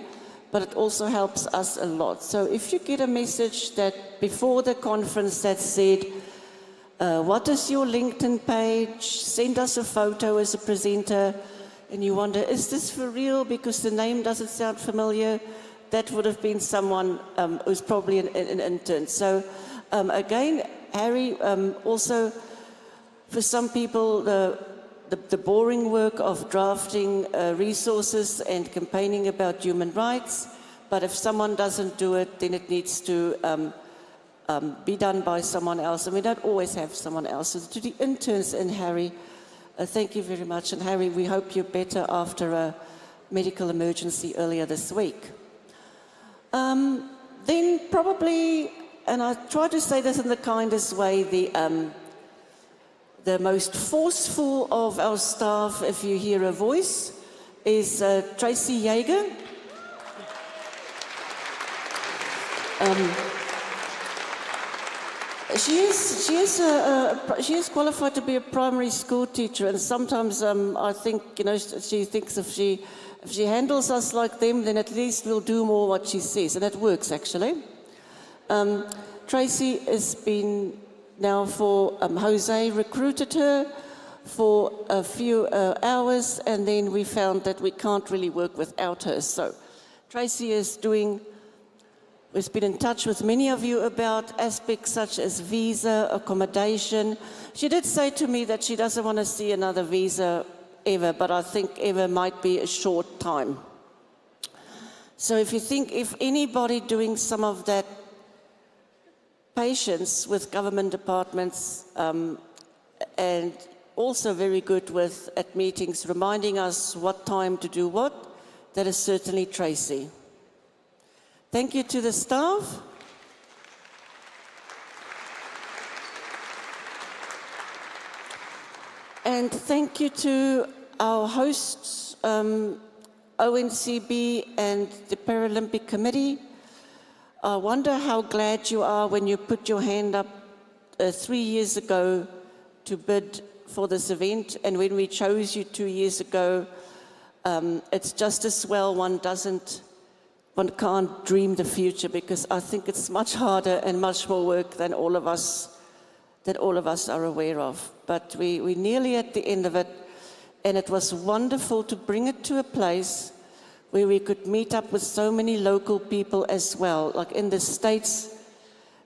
but it also helps us a lot. So if you get a message that before the conference that said, what is your LinkedIn page? Send us a photo as a presenter. And you wonder, is this for real? Because the name doesn't sound familiar. That would have been someone who's probably an intern. So again, Harry, also for some people, the boring work of drafting resources and campaigning about human rights. But if someone doesn't do it, then it needs to be done by someone else. And we don't always have someone else. So to the interns and Harry, thank you very much. And Harry, we hope you're better after a medical emergency earlier this week. Then probably, and I try to say this in the kindest way, the most forceful of our staff, if you hear a voice, is Tracy Yeager. She is qualified to be a primary school teacher, and sometimes I think, you know, she thinks if she handles us like them, then at least we'll do more what she says, and it works actually. Tracy has been now for Jose recruited her for a few hours, and then we found that we can't really work without her. So Tracy has been in touch with many of you about aspects such as visa, accommodation. She did say to me that she doesn't want to see another visa ever, but I think ever might be a short time. So if anybody doing some of that patience with government departments and also very good at meetings, reminding us what time to do what, that is certainly Tracy. Thank you to the staff. And thank you to our hosts, ONCB and the Paralympic Committee. I wonder how glad you are when you put your hand up 3 years ago to bid for this event, and when we chose you 2 years ago, it's just as well one can't dream the future, because I think it's much harder and much more work than all of us are aware of. But we're nearly at the end of it, and it was wonderful to bring it to a place where we could meet up with so many local people as well, like in the States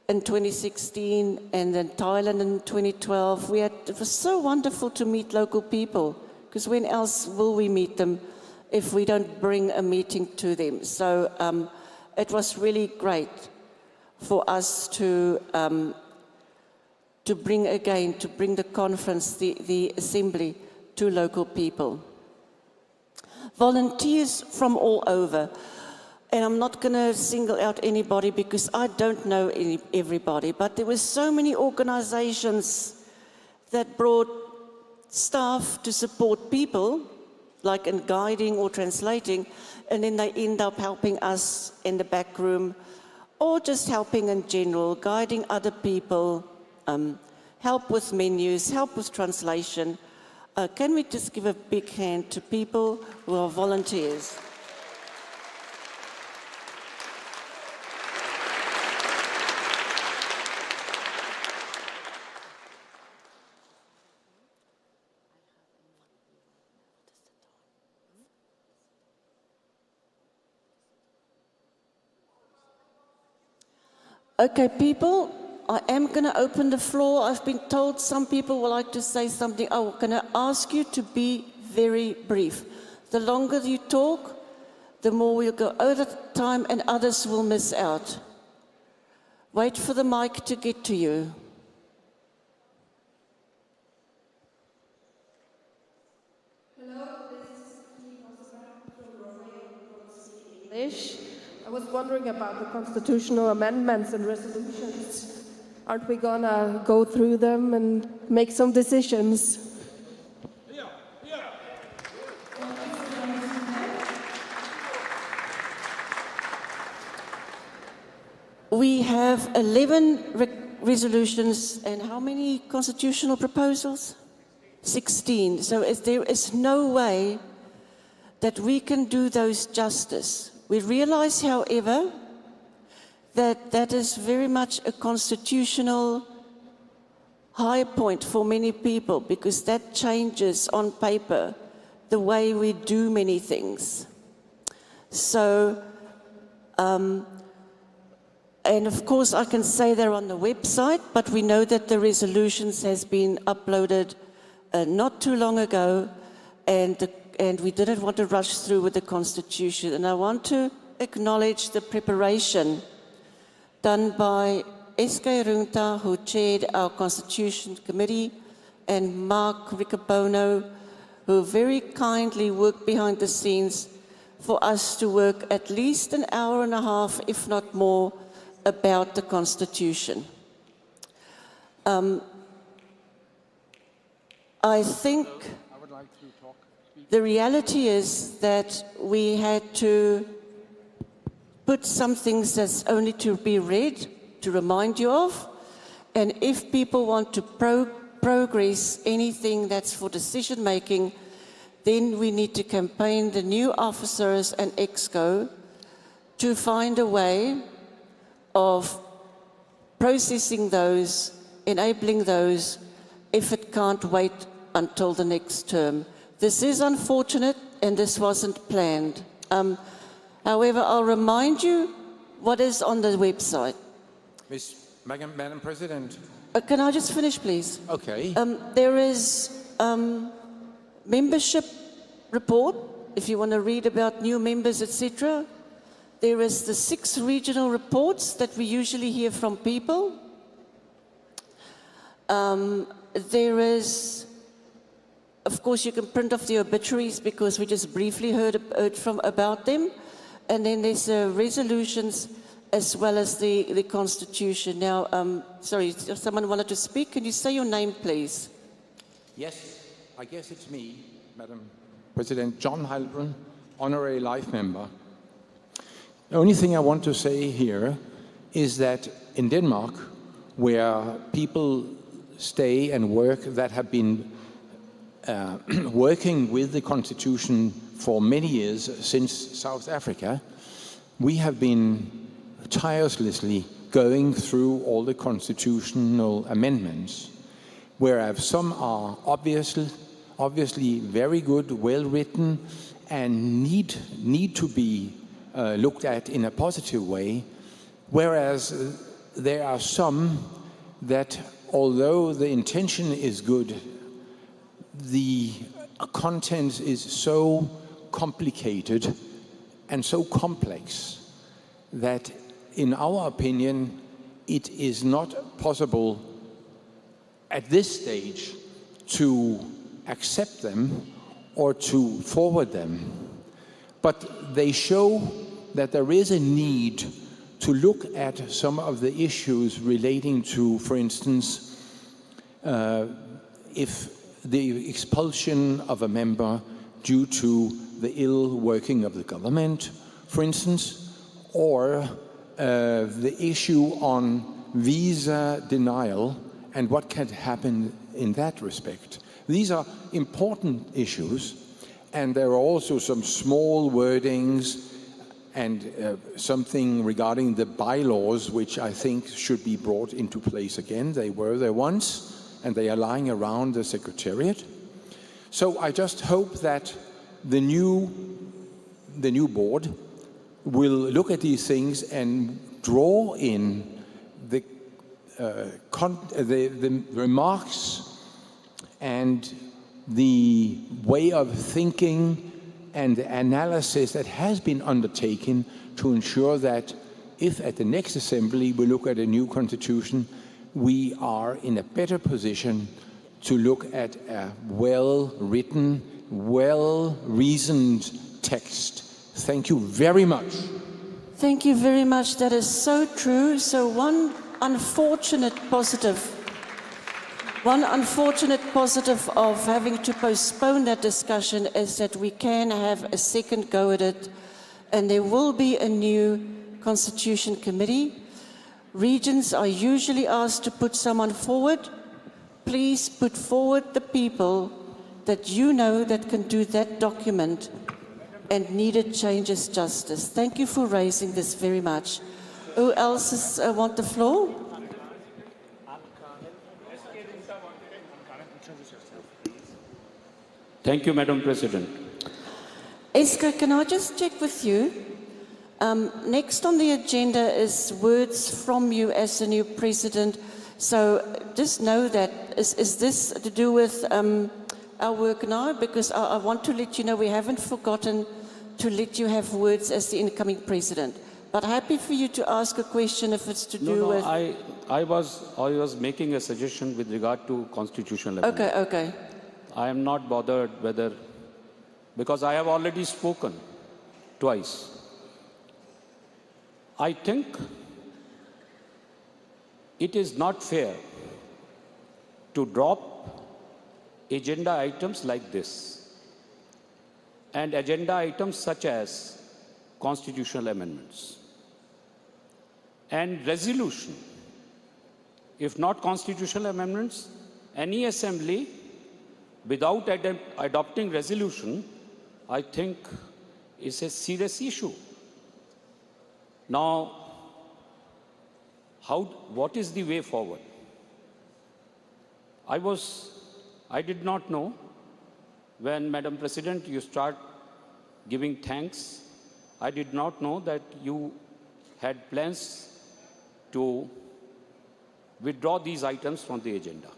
in 2016 and then Thailand in 2012. It was so wonderful to meet local people, because when else will we meet them if we don't bring a meeting to them? So it was really great for us to bring the conference, the assembly, to local people. Volunteers from all over. And I'm not going to single out anybody because I don't know everybody, but there were so many organizations that brought staff to support people, like in guiding or translating, and then they end up helping us in the back room, or just helping in general, guiding other people, help with menus, help with translation. Can we just give a big hand to people who are volunteers? Okay, people, I am going to open the floor. I've been told some people would like to say something. I'm going to ask you to be very brief. The longer you talk, the more we'll go over time and others will miss out. Wait for the mic to get to you.
Hello, this is English. I was wondering about the constitutional amendments and resolutions. Aren't we gonna go through them and make some decisions?
We have 11 resolutions and how many constitutional proposals? 16. So there is no way
that we can do those justice. We realize, however, that that is very much a constitutional high point for many people, because that changes on paper the way we do many things. So, and of course I can say they're on the website, but we know that the resolutions has been uploaded not too long ago, and we didn't want to rush through with the Constitution. And I want to acknowledge the preparation done by S.K. Runta, who chaired our Constitution Committee, and Mark Riccobono, who very kindly worked behind the scenes for us to work at least an hour and a half, if not more, about the Constitution. I think the reality is that we had to put some things that's only to be read, to remind you of, and if people want to progress anything that's for decision making, then we need to campaign the new officers and EXCO to find a way of processing those, enabling those, if it can't wait until the next term. This is unfortunate, and this wasn't planned. However, I'll remind you what is on the website.
Madam President.
Can I just finish, please?
Okay.
There is membership report, if you want to read about new members, etc. There is the 6 regional reports that we usually hear from people. There is, of course, you can print off the obituaries because we just briefly heard about them. And then there's resolutions as well as the Constitution. Now, sorry, if someone wanted to speak, can you say your name, please?
Yes, I guess it's me, Madam President. John Heilbrunn, Honorary Life Member. The only thing I want to say here is that in Denmark, where people stay and work that have been working with the Constitution for many years since South Africa, we have been tirelessly going through all the constitutional amendments, whereas some are obviously very good, well written, and need to be looked at in a positive way, whereas there are some that, although the intention is good, the content is so complicated and so complex that, in our opinion, it is not possible at this stage to accept them or to forward them. But they show that there is a need to look at some of the issues relating to, for instance, if the expulsion of a member due to the ill working of the government, for instance, or the issue on visa denial and what can happen in that respect. These are important issues, and there are also some small wordings and something regarding the bylaws, which I think should be brought into place again. They were there once, and they are lying around the Secretariat. So I just hope that the new board will look at these things and draw in the remarks and the way of thinking and the analysis that has been undertaken to ensure that if at the next assembly we look at a new constitution, we are in a better position to look at a well-written, well-reasoned text. Thank you very much.
Thank you very much. That is so true. So one unfortunate positive of having to postpone that discussion is that we can have a second go at it, and there will be a new Constitution Committee. Regions are usually asked to put someone forward. Please put forward the people that you know that can do that document and needed changes justice. Thank you for raising this very much. Who else want the floor?
Thank you, Madam President.
Eska, can I just check with you? Next on the agenda is words from you as the new president. So just know that, is this to do with our work now? Because I want to let you know we haven't forgotten to let you have words as the incoming president. But happy for you to ask a question if it's to do with...
I was making a suggestion with regard to constitutional amendment.
Okay.
I am not bothered whether, because I have already spoken twice. I think it is not fair to drop agenda items like this and agenda items such as constitutional amendments and resolution. If not constitutional amendments, any assembly without adopting resolution, I think is a serious issue. Now, what is the way forward? I did not know when, Madam President, you start giving thanks. I did not know that you had plans to withdraw these items from the agenda.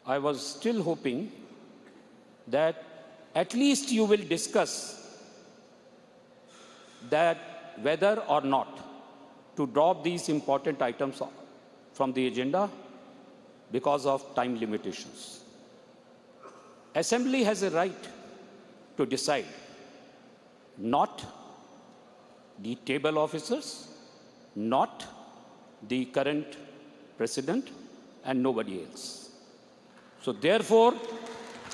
I was still hoping that at least you will discuss that whether or not to drop these important items from the agenda because of time limitations. Assembly has a right to decide, not the table officers, not the current president, and nobody else. So therefore,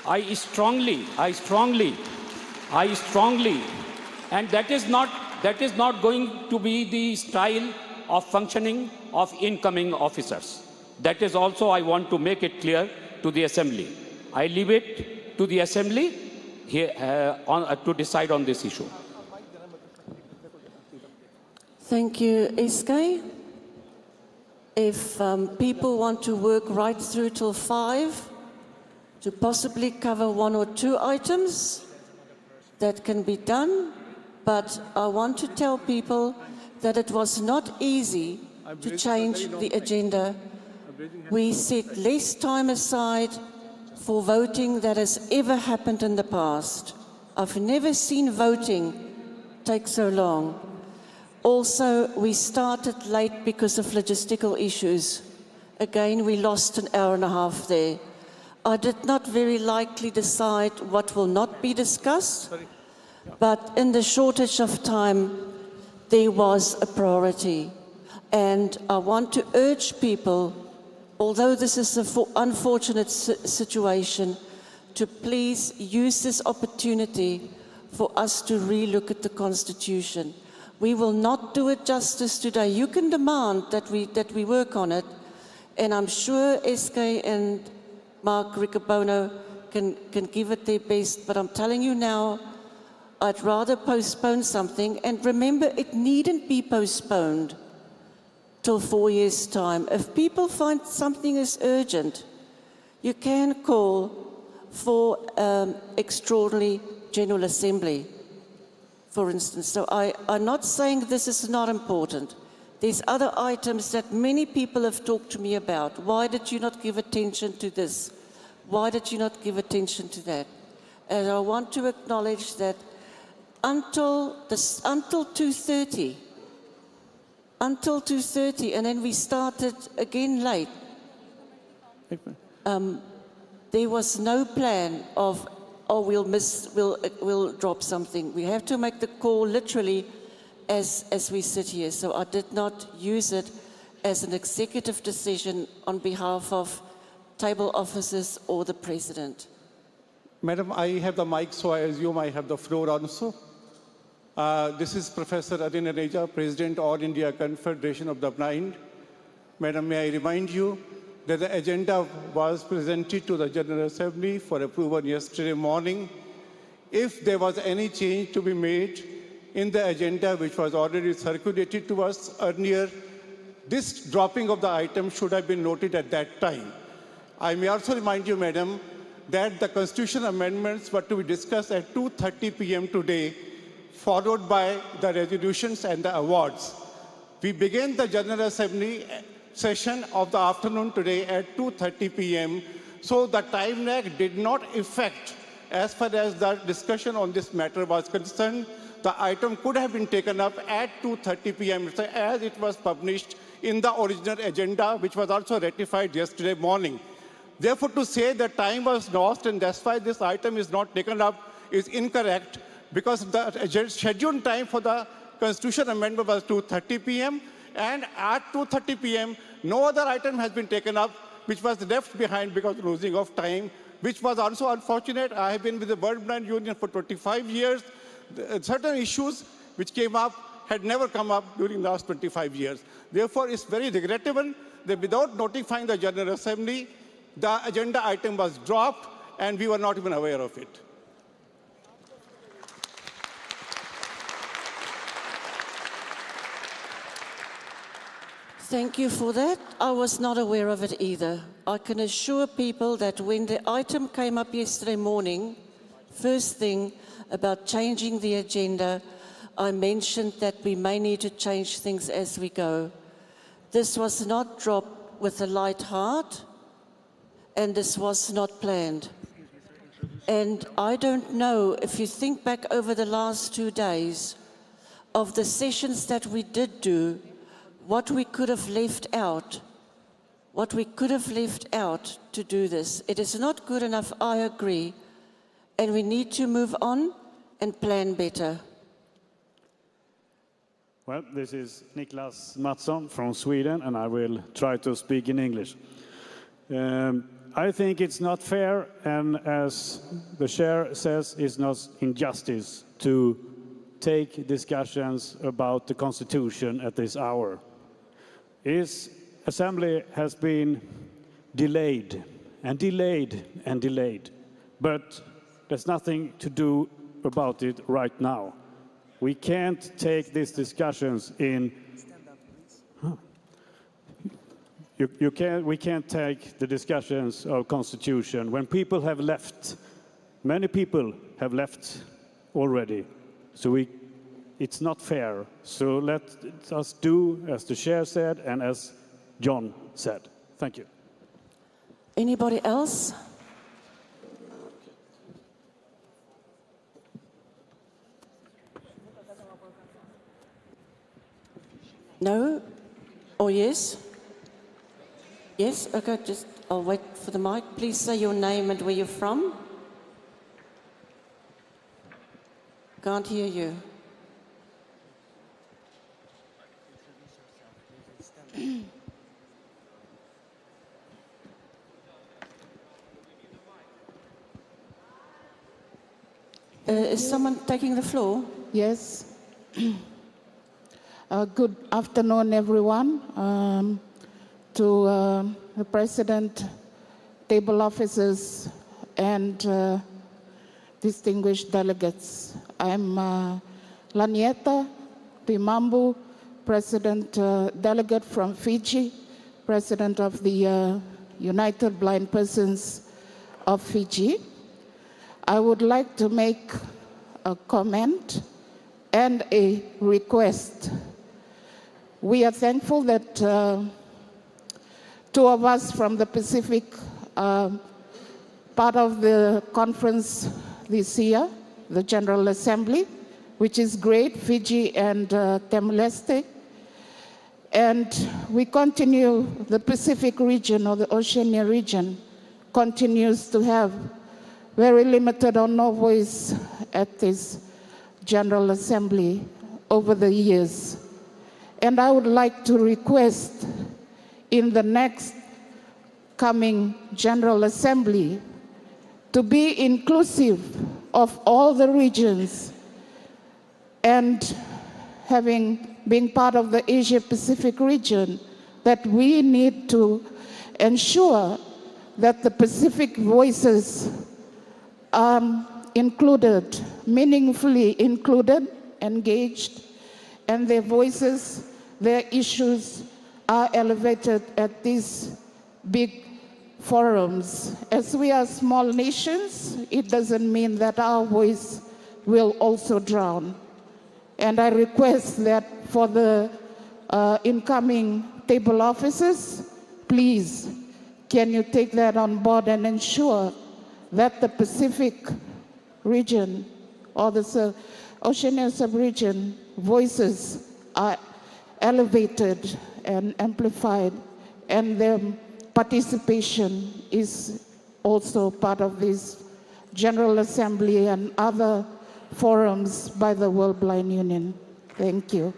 I strongly, and that is not going to be the style of functioning of incoming officers. That is also, I want to make it clear to the Assembly. I leave it to the Assembly here, to decide on this issue.
Thank you, Eske. If people want to work right through till 5 to possibly cover 1 or 2 items, that can be done. But I want to tell people that it was not easy to change the agenda. We set less time aside for voting than has ever happened in the past. I've never seen voting take so long. Also, we started late because of logistical issues. Again, we lost an hour and a half there. I did not very likely decide what will not be discussed, but in the shortage of time, there was a priority. And I want to urge people, although this is an unfortunate situation, to please use this opportunity for us to relook at the Constitution. We will not do it justice today. You can demand that we work on it, and I'm sure Eske and Mark Riccobono can give it their best, but I'm telling you now, I'd rather postpone something, and remember, it needn't be postponed till 4 years' time. If people find something is urgent, you can call for extraordinary General Assembly, for instance. So I'm not saying this is not important. There's other items that many people have talked to me about. Why did you not give attention to this? Why did you not give attention to that? And I want to acknowledge that until 2:30, and then we started again late. There was no plan of, oh, we'll drop something. We have to make the call literally as we sit here. So I did not use it as an executive decision on behalf of table officers or the president.
Madam, I have the mic, so I assume I have the floor also. This is Professor Adina Reja, President, All India Confederation of the Blind. Madam, may I remind you that the agenda was presented to the General Assembly for approval yesterday morning. if there was any change to be made in the agenda which was already circulated to us earlier, this dropping of the item should have been noted at that time. I may also remind you, Madam, that the constitutional amendments were to be discussed at 2:30 p.m. today, followed by the resolutions and the awards. We began the General Assembly session of the afternoon today at 2:30 p.m., so the time lag did not affect as far as the discussion on this matter was concerned. The item could have been taken up at 2:30 p.m. as it was published in the original agenda, which was also ratified yesterday morning. Therefore, to say that time was lost and that's why this item is not taken up is incorrect, because the scheduled time for the Constitution amendment was 2:30 p.m. and at 2:30 p.m. no other item has been taken up, which was left behind because of losing of time, which was also unfortunate. I have been with the World Blind Union for 25 years. Certain issues which came up had never come up during the last 25 years. Therefore, it's very regrettable that without notifying the General Assembly, the agenda item was dropped and we were not even aware of it.
Thank you for that. I was not aware of it either. I can assure people that when the item came up yesterday morning, first thing about changing the agenda, I mentioned that we may need to change things as we go. This was not dropped with a light heart, and this was not planned. And I don't know, if you think back over the last 2 days, of the sessions that we did do, what we could have left out, to do this. It is not good enough, I agree, and we need to move on and plan better.
Well, this is Niklas Mattsson from Sweden, and I will try to speak in English. I think it's not fair, and as the chair says, it's not injustice to take discussions about the Constitution at this hour. This assembly has been delayed and delayed and delayed, but there's nothing to do about it right now. We can't take these discussions in. We can't take the discussions of Constitution when people have left. Many people have left already, so it's not fair. So let us do as the chair said and as John said. Thank you.
Anybody else? No? Or yes? Yes? Okay, I'll wait for the mic. Please say your name and where you're from. Can't hear you. Is someone taking the floor?
Yes. Good afternoon, everyone. To the President, table officers, and distinguished delegates. I'm Lanieta Timambu, President Delegate from Fiji, President of the United Blind Persons of Fiji. I would like to make a comment and a request. We are thankful that two of us from the Pacific part of the conference this year, the General Assembly, which is great, Fiji and Timor-Leste. And we continue, the Pacific region or the Oceania region continues to have very limited or no voice at this General Assembly over the years. And I would like to request in the next coming General Assembly to be inclusive of all the regions, and having been part of the Asia-Pacific region, that we need to ensure that the Pacific voices included, meaningfully included, engaged, and their voices, their issues are elevated at these big forums. As we are small nations, it doesn't mean that our voice will also drown. And I request that for the incoming table officers, please, can you take that on board and ensure that the Pacific region or the Oceania sub-region voices are elevated and amplified, and their participation is also part of this General Assembly and other forums by the World Blind Union. Thank you.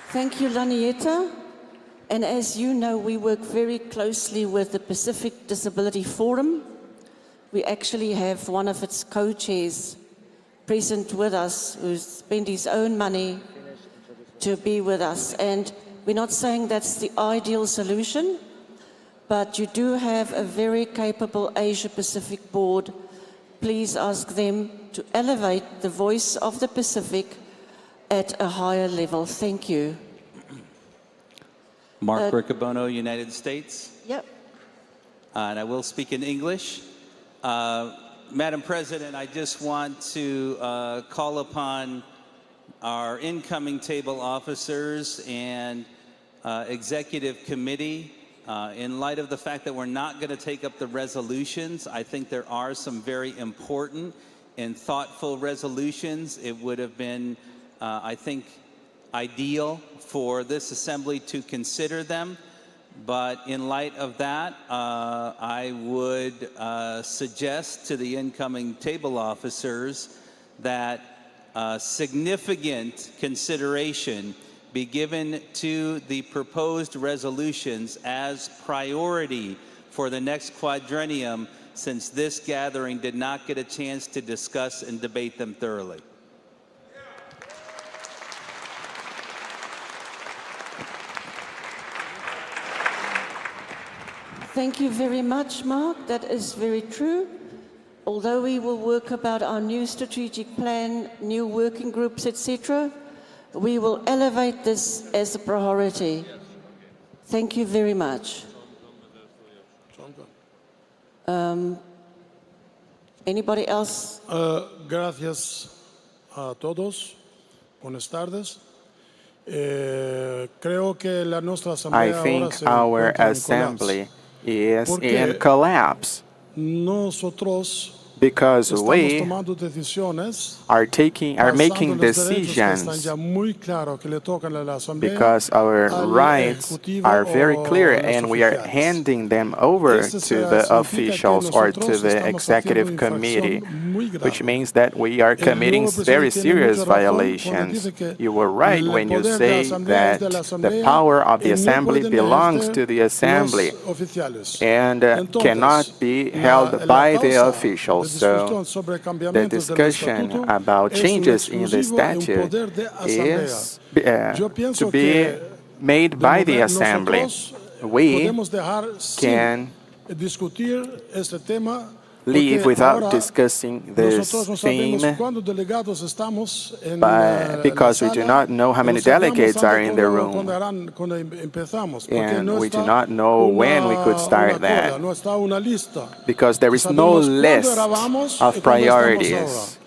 Thank you, Lanieta. And as you know, we work very closely with the Pacific Disability Forum. We actually have one of its co-chairs present with us who spent his own money to be with us. And we're not saying that's the ideal solution, but you do have a very capable Asia-Pacific board. Please ask them to elevate the voice of the Pacific at a higher level. Thank you.
Mark Riccobono, United States.
Yep.
And I will speak in English. Madam President, I just want to call upon our incoming table officers and executive committee. In light of the fact that we're not going to take up the resolutions, I think there are some very important and thoughtful resolutions. It would have been, I think, ideal for this assembly to consider them. But in light of that, I would suggest to the incoming table officers that significant consideration be given to the proposed resolutions as priority for the next quadrennium, since this gathering did not get a chance to discuss and debate them thoroughly.
Thank you very much, Mark. That is very true. Although we will work about our new strategic plan, new working groups, etc., we will elevate this as a priority. Thank you very much. Anybody else?
Gracias a todos. Buenas tardes. Creo que la nuestra
I
asamblea
think
ahora se
our
encuentra en
assembly is
Porque
in collapse
Nosotros
because
estamos
we
tomando decisiones
are making
basando los derechos que están
decisions
ya muy claros que le tocan a la asamblea,
because our
al
rights
ejecutivo
are very
o
clear
los
and we are
oficiales.
handing them over
Eso
to the
significa que
officials or to
nosotros
the
estamos
executive
haciendo
committee,
infracción muy grave.
which means that we are
El
committing
nuevo
very
presidente tiene
serious
mucha razón cuando
violations.
dice que
You were right
el
when you
poder de la
say
asamblea
that
es de la
the
asamblea
power of the
y no
assembly
pueden
belongs
ejercer
to the assembly
los oficiales.
and
Entonces,
cannot be held by the officials. So the discussion about changes in the statute is to be made by the assembly. We can leave without discussing this theme, because we do not know how many delegates are in the room, and we do not know when we could start that, because there is no list of priorities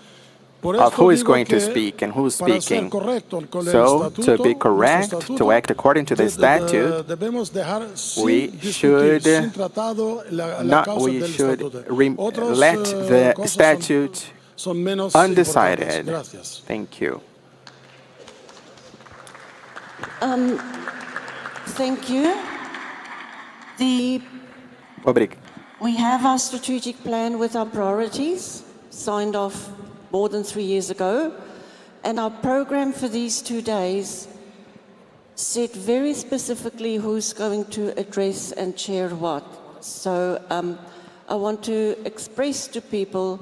of who is going to speak and who's speaking. So, to be correct, to act according to the statute, we should let the statute undecided. Thank you.
Thank you. We have our strategic plan with our priorities, signed off more than 3 years ago, and our program for these 2 days said very specifically who's going to address and chair what. So I want to express to people,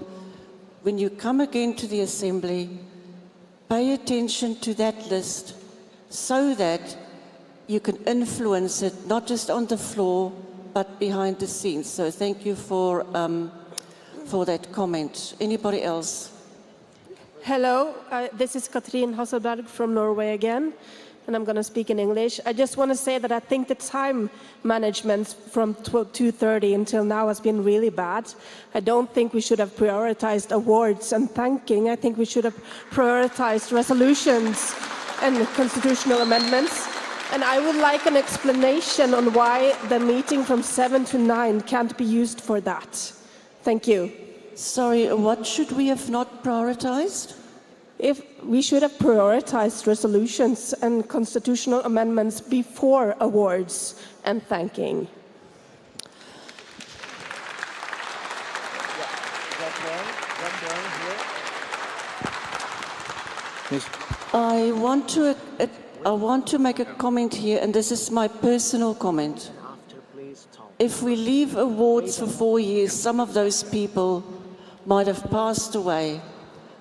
when you come again to the assembly, pay attention to that list so that you can influence it, not just on the floor, but behind the scenes. So thank you for that comment. Anybody else?
Hello, this is Katrin Hasselberg from Norway again, and I'm going to speak in English. I just want to say that I think the time management from 2:30 until now has been really bad. I don't think we should have prioritized awards and thanking. I think we should have prioritized resolutions and constitutional amendments. And I would like an explanation on why the meeting from 7 to 9 can't be used for that. Thank you.
Sorry, what should we have not prioritized?
If we should have prioritized resolutions and constitutional amendments before awards and thanking.
I want to make a comment here, and this is my personal comment. If we leave awards for 4 years, some of those people might have passed away.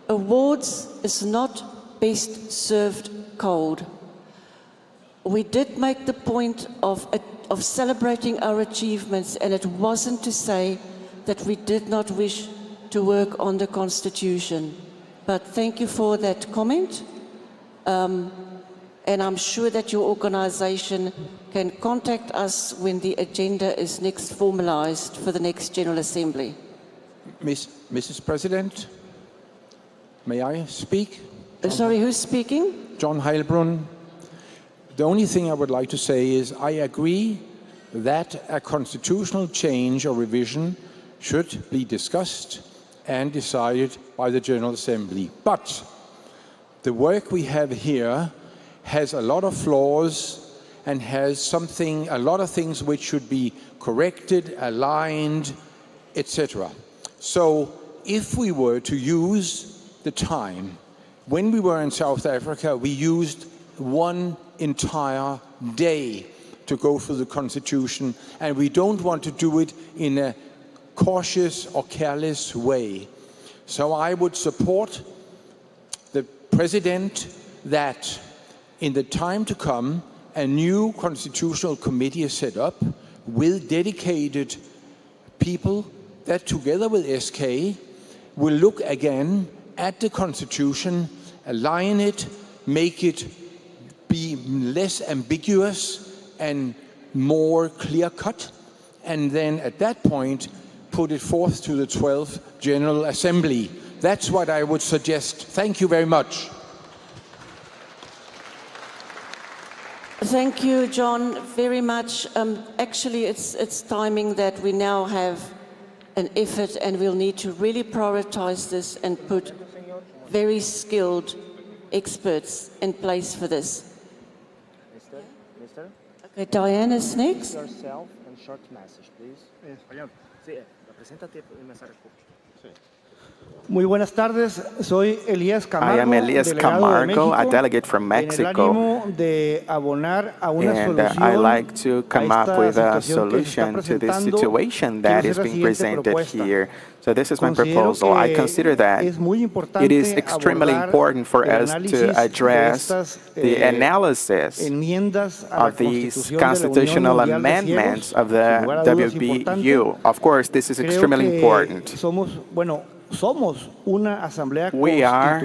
Awards is not best served cold. We did make the point of celebrating our achievements, and it wasn't to say that we did not wish to work on the Constitution. But thank you for that comment. And I'm sure that your organization can contact us when the agenda is next formalized for the next General Assembly.
Mrs. President, may I speak?
Sorry, who's speaking?
John Heilbrunn. The only thing I would like to say is I agree that a constitutional change or revision should be discussed and decided by the General Assembly. But the work we have here has a lot of flaws and has a lot of things which should be corrected, aligned, etc. So if we were to use the time, when we were in South Africa, we used one entire day to go through the Constitution, and we don't want to do it in a cautious or careless way. So I would support the President that in the time to come, a new constitutional committee is set up with dedicated people that together with SK will look again at the Constitution, align it, make it be less ambiguous and more clear-cut, and then at that point put it forth to the 12th General Assembly. That's what I would suggest. Thank you very much.
Thank you, John, very much. Actually, it's timing that we now have an effort, and we'll need to really prioritize this and put very skilled experts in place for this. Okay, Diane is next.
Yourself and short message, please. Muy buenas tardes, soy Elías Camargo,
I am Elias Camargo, a delegate from Mexico, and I like to come up with a solution to this situation that is being presented here. So this is my proposal. I consider that it is extremely important for us to address the analysis of these constitutional amendments of the WBU. Of course, this is extremely important. We are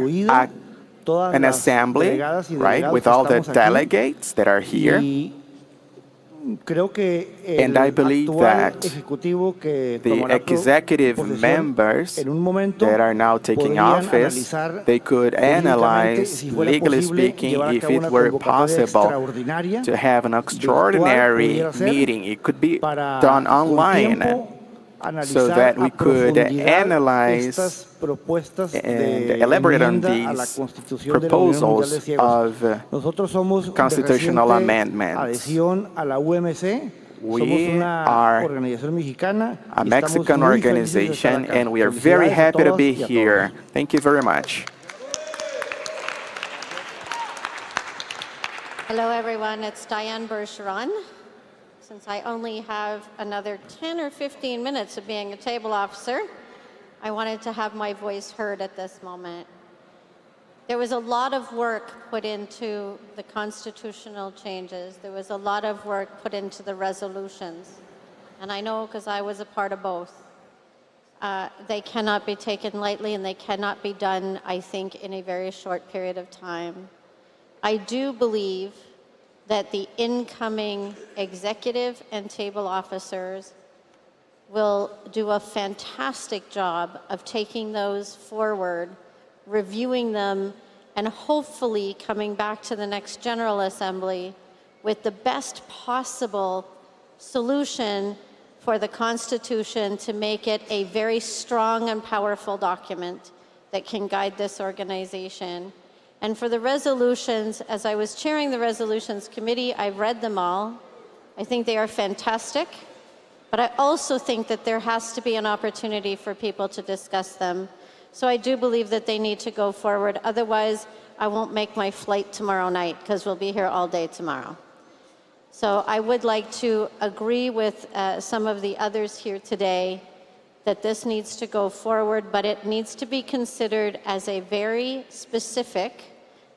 an assembly, right, with all the delegates that are here. And I believe that the executive members that are now taking office, they could analyze, legally speaking, if it were possible to have an extraordinary meeting. It could be done online, so that we could analyze and elaborate on these proposals of constitutional amendments. We are a Mexican organization, and we are very happy to be here. Thank you very much.
Hello, everyone. It's Diane Bergeron. Since I only have another 10 or 15 minutes of being a table officer, I wanted to have my voice heard at this moment. There was a lot of work put into the constitutional changes. There was a lot of work put into the resolutions. and I know because I was a part of both. They cannot be taken lightly, and they cannot be done, I think, in a very short period of time. I do believe that the incoming executive and table officers will do a fantastic job of taking those forward, reviewing them, and hopefully coming back to the next General Assembly with the best possible solution for the Constitution to make it a very strong and powerful document that can guide this organization. And for the resolutions, as I was chairing the Resolutions Committee, I've read them all. I think they are fantastic, but I also think that there has to be an opportunity for people to discuss them. So I do believe that they need to go forward. Otherwise, I won't make my flight tomorrow night because we'll be here all day tomorrow. So I would like to agree with some of the others here today that this needs to go forward, but it needs to be considered as a very specific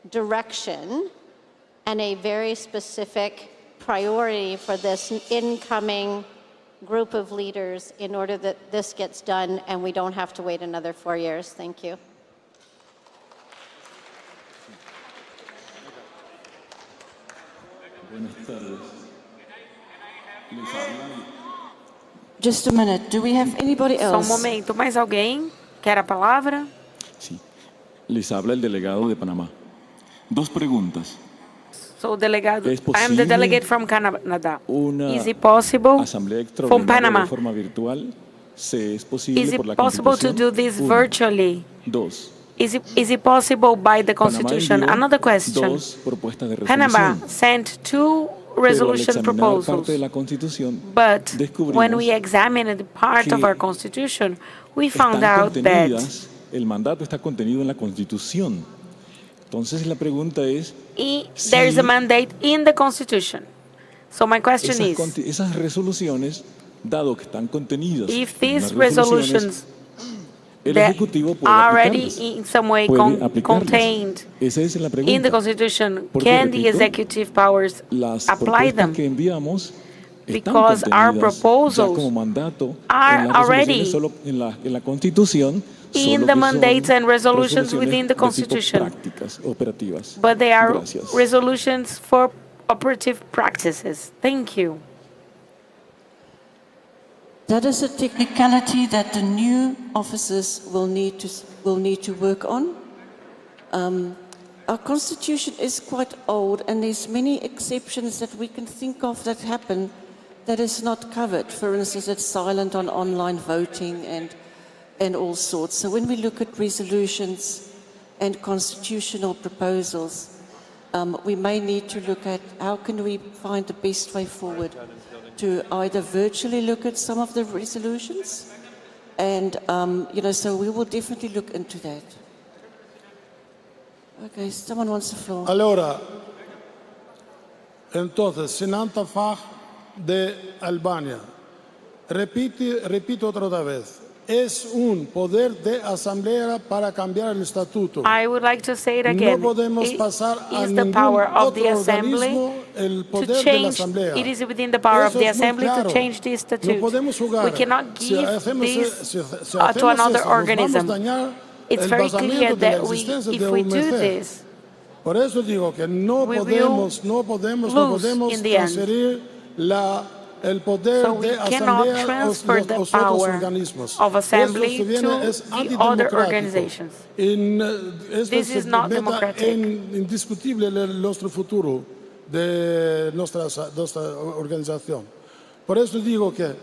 direction and a very specific priority for this incoming group of leaders in order that this gets done and we don't have to wait another 4 years. Thank you.
Just a minute. Do we have anybody
Só
else?
momento. Mais alguém quer a palavra?
Les habla el delegado de Panamá. Dos preguntas.
Sou o delegado.
¿Es
I am the
posible
delegate from Canada.
Una
Is it possible
asamblea
from
extraordinaria
Panama?
de forma virtual? ¿Se es posible
Is
por la
it possible to
Constitución?
do this
Uno.
virtually?
Dos.
Is it possible by the
Panamá
Constitution?
envió
Another question.
dos propuestas de
Panama
resolución.
sent two
Pero al
resolution
examinar
proposals.
parte de la Constitución,
But when
descubrimos
we examined part of
que
our Constitution, we found
están
out that
contenidas, el mandato está contenido en la Constitución. Entonces la pregunta es,
there is a mandate in the Constitution. So my question is,
esas resoluciones, dado que están contenidas
if
en
these
las resoluciones,
resolutions
el
that
Ejecutivo puede
are already
aplicarlas.
in some way
Puede aplicarlas.
contained
Esa es la
in the
pregunta.
Constitution,
Porque,
can the
repito,
executive powers
Las
apply
propuestas
them?
que enviamos están
Because our
contenidas
proposals
ya como mandato
are
en las
already
resoluciones, solo en la Constitución,
in
solo
the
que son
mandates and resolutions
resoluciones
within the
de tipo
Constitution.
prácticas, operativas.
But they are
Gracias.
resolutions for operative practices. Thank you.
That is a technicality that the new officers will need to work on. Our Constitution is quite old, and there's many exceptions that we can think of that happen that is not covered. For instance, it's silent on online voting and all sorts. So when we look at resolutions and constitutional proposals, we may need to look at how can we find the best way forward to either virtually look at some of the resolutions, and so we will definitely look into that. Okay, someone wants the floor.
Allora, entonces, Sinanta Faj de Albania, repito otra vez, es un poder de asamblea para cambiar el estatuto.
I would like to say it again.
No podemos
It
pasar a
is the
ningún
power of the
otro
Assembly
organismo el
to
poder de la
change.
asamblea.
It is within the power of
Eso
the
es muy
Assembly
claro.
to change the statute.
No podemos jugar.
We cannot
Si
give
hacemos
this
si
to
hacemos
another
eso, nos
organism.
vamos a dañar
It's
el
very clear
basamiento de la
that
existencia
if
de
we do
OMC.
this,
Por eso digo que no
we
podemos
lose in the end.
transferir el poder
So we
de
cannot
asamblea a
transfer the
los otros
power
organismos.
of assembly
Esto se viene,
to
es
the other
antidemocrático.
organizations.
Esto
This
se
is not
meta
democratic.
indiscutible nuestro futuro de nuestra organización. Por eso digo que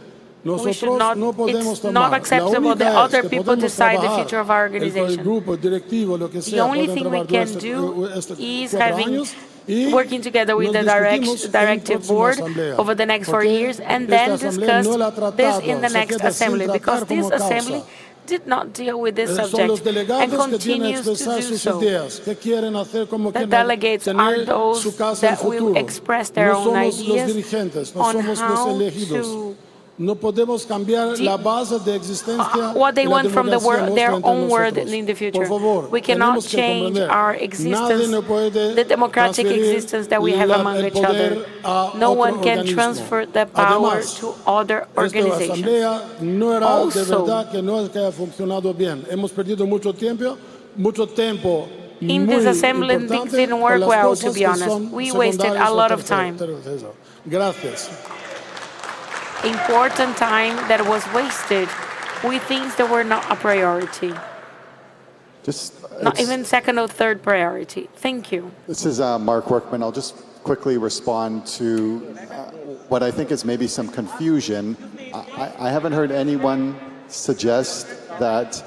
We should
nosotros
not,
no podemos
it's not
tomar.
acceptable that
La única
other
es que
people
podemos
decide the
trabajar,
future of our
el
organization.
grupo directivo, lo que
The
sea,
only
pueden
thing we
trabajar
can do is
4
having
años y
working together with the
nos discutimos en
directive
próxima
board
asamblea.
over the next 4
Porque
years and
esta
then
asamblea
discuss
no la ha
this
tratado,
in the
se
next
queda sin
assembly, because
tratar
this
como
assembly
causa.
did not deal with this
Son los
subject and
delegados que tienen que
continues to
expresar
do
sus
so.
ideas, que quieren hacer como
The
quieren
delegates are
tener
those
su casa en
that will
futuro.
express their
No
own
somos los
ideas
dirigentes, no
on
somos los
how
elegidos.
to
No podemos cambiar la base de existencia
what they
de la
want from the
democracia
world, their
nuestra entre
own world
nosotros.
in the
Por
future.
favor,
We cannot
tenemos que
change
comprender,
our
nadie
existence,
no puede
the democratic
transferir
existence that we have among
el
each
poder
other.
a
No
otro
one can
organismo.
transfer the power
Además,
to other
esta
organizations.
asamblea no era de
Also,
verdad que no es que haya funcionado bien. Hemos perdido mucho tiempo
in
muy
this assembly, things
importante
didn't
con
work
las
well,
cosas
to be
que
honest.
son
We wasted
secundarias
a
o
lot of time.
Gracias.
Important time that was wasted with things that were not a priority. Not even second or third priority. Thank you.
This is Mark Workman. I'll just quickly respond to what I think is maybe some confusion. I haven't heard anyone suggest that,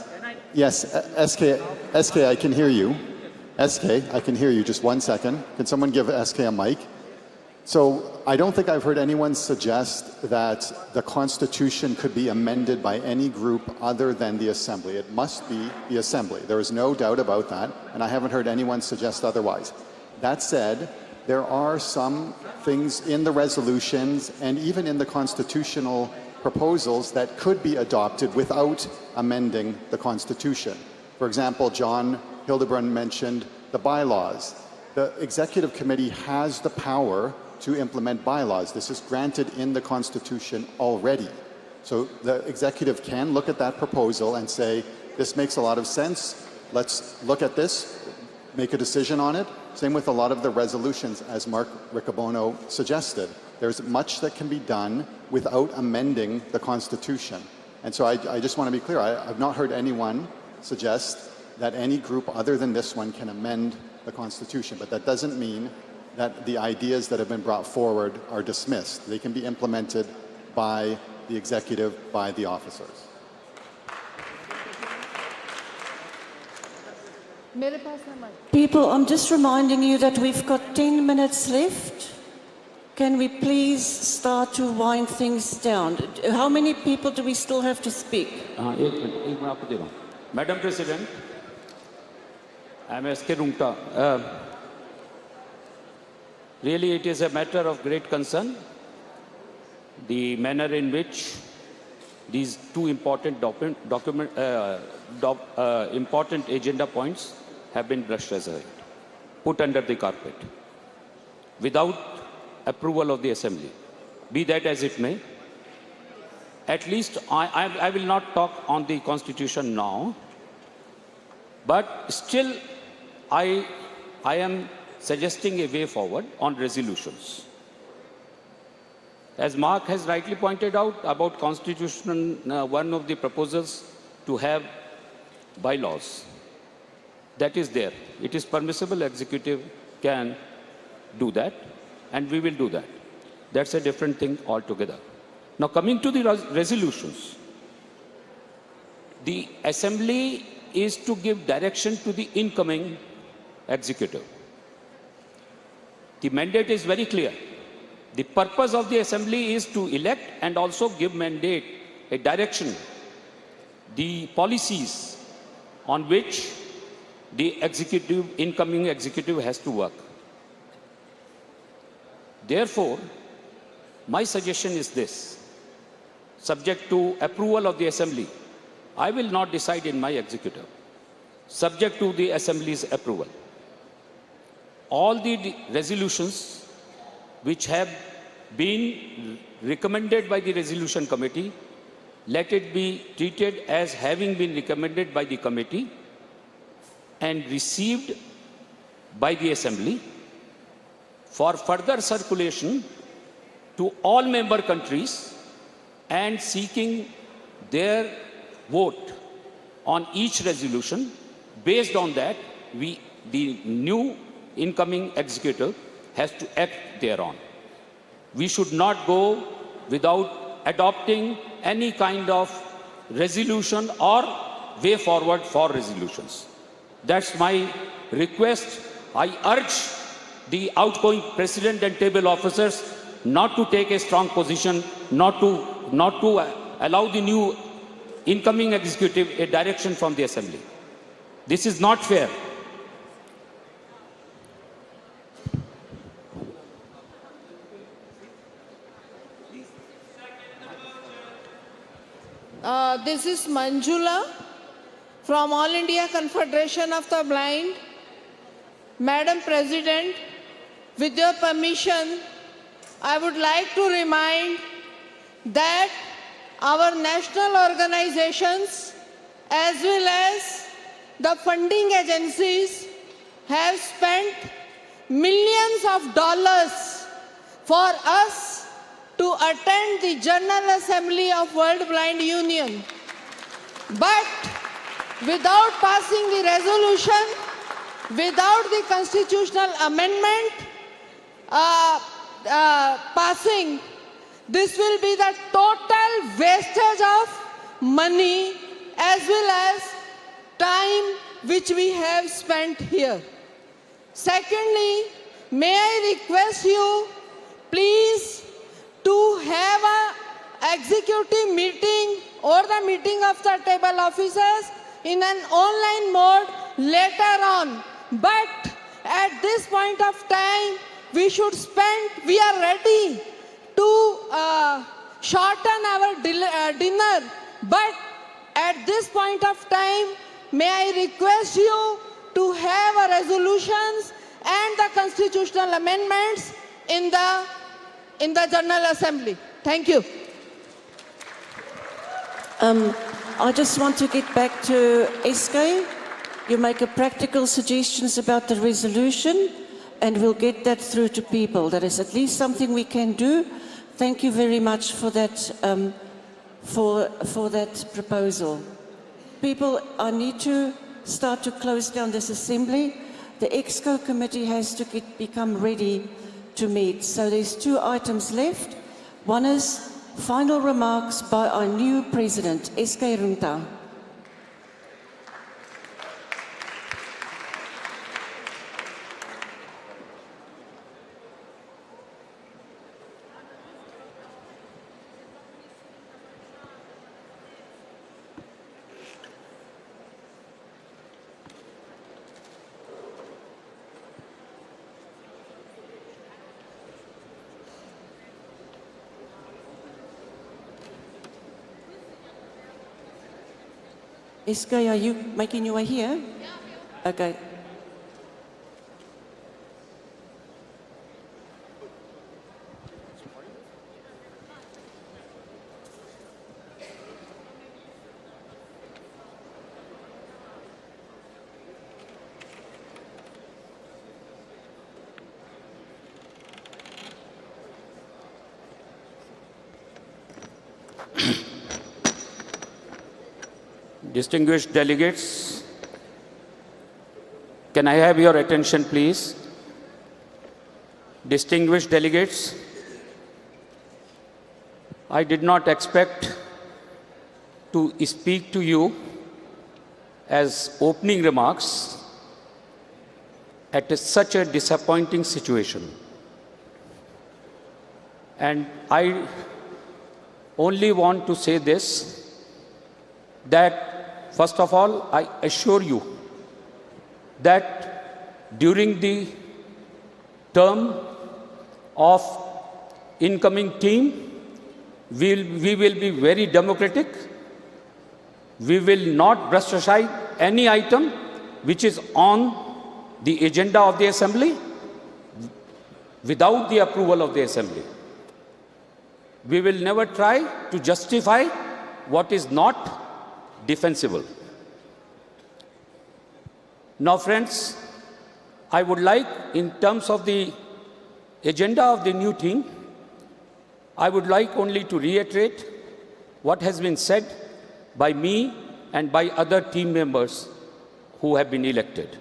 yes, SK, I can hear you. SK, I can hear you. Just 1 second. Can someone give SK a mic? So I don't think I've heard anyone suggest that the Constitution could be amended by any group other than the Assembly. It must be the Assembly. There is no doubt about that, and I haven't heard anyone suggest otherwise. That said, there are some things in the resolutions and even in the constitutional proposals that could be adopted without amending the Constitution. For example, John Hildebrand mentioned the bylaws. The Executive Committee has the power to implement bylaws. This is granted in the Constitution already. So the executive can look at that proposal and say, this makes a lot of sense, let's look at this, make a decision on it. Same with a lot of the resolutions, as Mark Riccobono suggested. There's much that can be done without amending the Constitution. And so I just want to be clear, I've not heard anyone suggest that any group other than this one can amend the Constitution, but that doesn't mean that the ideas that have been brought forward are dismissed. They can be implemented by the executive, by the officers.
People, I'm just reminding you that we've got 10 minutes left. Can we please start to wind things down? How many people do we still have to speak?
Madam President, I'm SK Rungta. Really, it is a matter of great concern, the manner in which these two important important agenda points have been brushed aside, put under the carpet, without approval of the Assembly. Be that as it may, at least I will not talk on the Constitution now, but still I am suggesting a way forward on resolutions. As Mark has rightly pointed out about Constitution, one of the proposals to have bylaws, that is there. It is permissible, executive can do that, and we will do that. That's a different thing altogether. Now coming to the resolutions, the Assembly is to give direction to the incoming executive. The mandate is very clear. The purpose of the Assembly is to elect and also give mandate, a direction, the policies on which the executive, incoming executive has to work. Therefore, my suggestion is this, subject to approval of the Assembly. I will not decide in my executive, subject to the Assembly's approval. All the resolutions which have been recommended by the resolution committee, let it be treated as having been recommended by the committee and received by the Assembly for further circulation to all member countries and seeking their vote on each resolution. Based on that, the new incoming executive has to act thereon. We should not go without adopting any kind of resolution or way forward for resolutions. That's my request. I urge the outgoing president and table officers not to take a strong position, not to allow the new incoming executive a direction from the Assembly. This is not fair.
This is Manjula from All India Confederation of the Blind. Madam President, with your permission, I would like to remind that our national organizations as well as the funding agencies have spent millions of dollars for us to attend the General Assembly of World Blind Union. But without passing the resolution, without the constitutional amendment passing, this will be the total wastage of money as well as time which we have spent here. Secondly, may I request you please to have an executive meeting or the meeting of the table officers in an online mode later on. But at this point of time, we are ready to shorten our dinner. But at this point of time, may I request you to have a resolutions and the constitutional amendments in the General Assembly. Thank you.
I just want to get back to SK. You make a practical suggestions about the resolution, and we'll get that through to people. That is at least something we can do. Thank you very much for that, for that proposal. People, I need to start to close down this assembly. The EXCO committee has to become ready to meet. So there's 2 items left. One is final remarks by our new president, SK Runta. SK, are you making your way here? Okay.
Distinguished delegates, can I have your attention, please? Distinguished delegates, I did not expect to speak to you as opening remarks at such a disappointing situation. And I only want to say this, that first of all, I assure you that during the term of incoming team, we will be very democratic. We will not brush aside any item which is on the agenda of the Assembly without the approval of the Assembly. We will never try to justify what is not defensible. Now, friends, I would like, in terms of the agenda of the new team, I would like only to reiterate what has been said by me and by other team members who have been elected.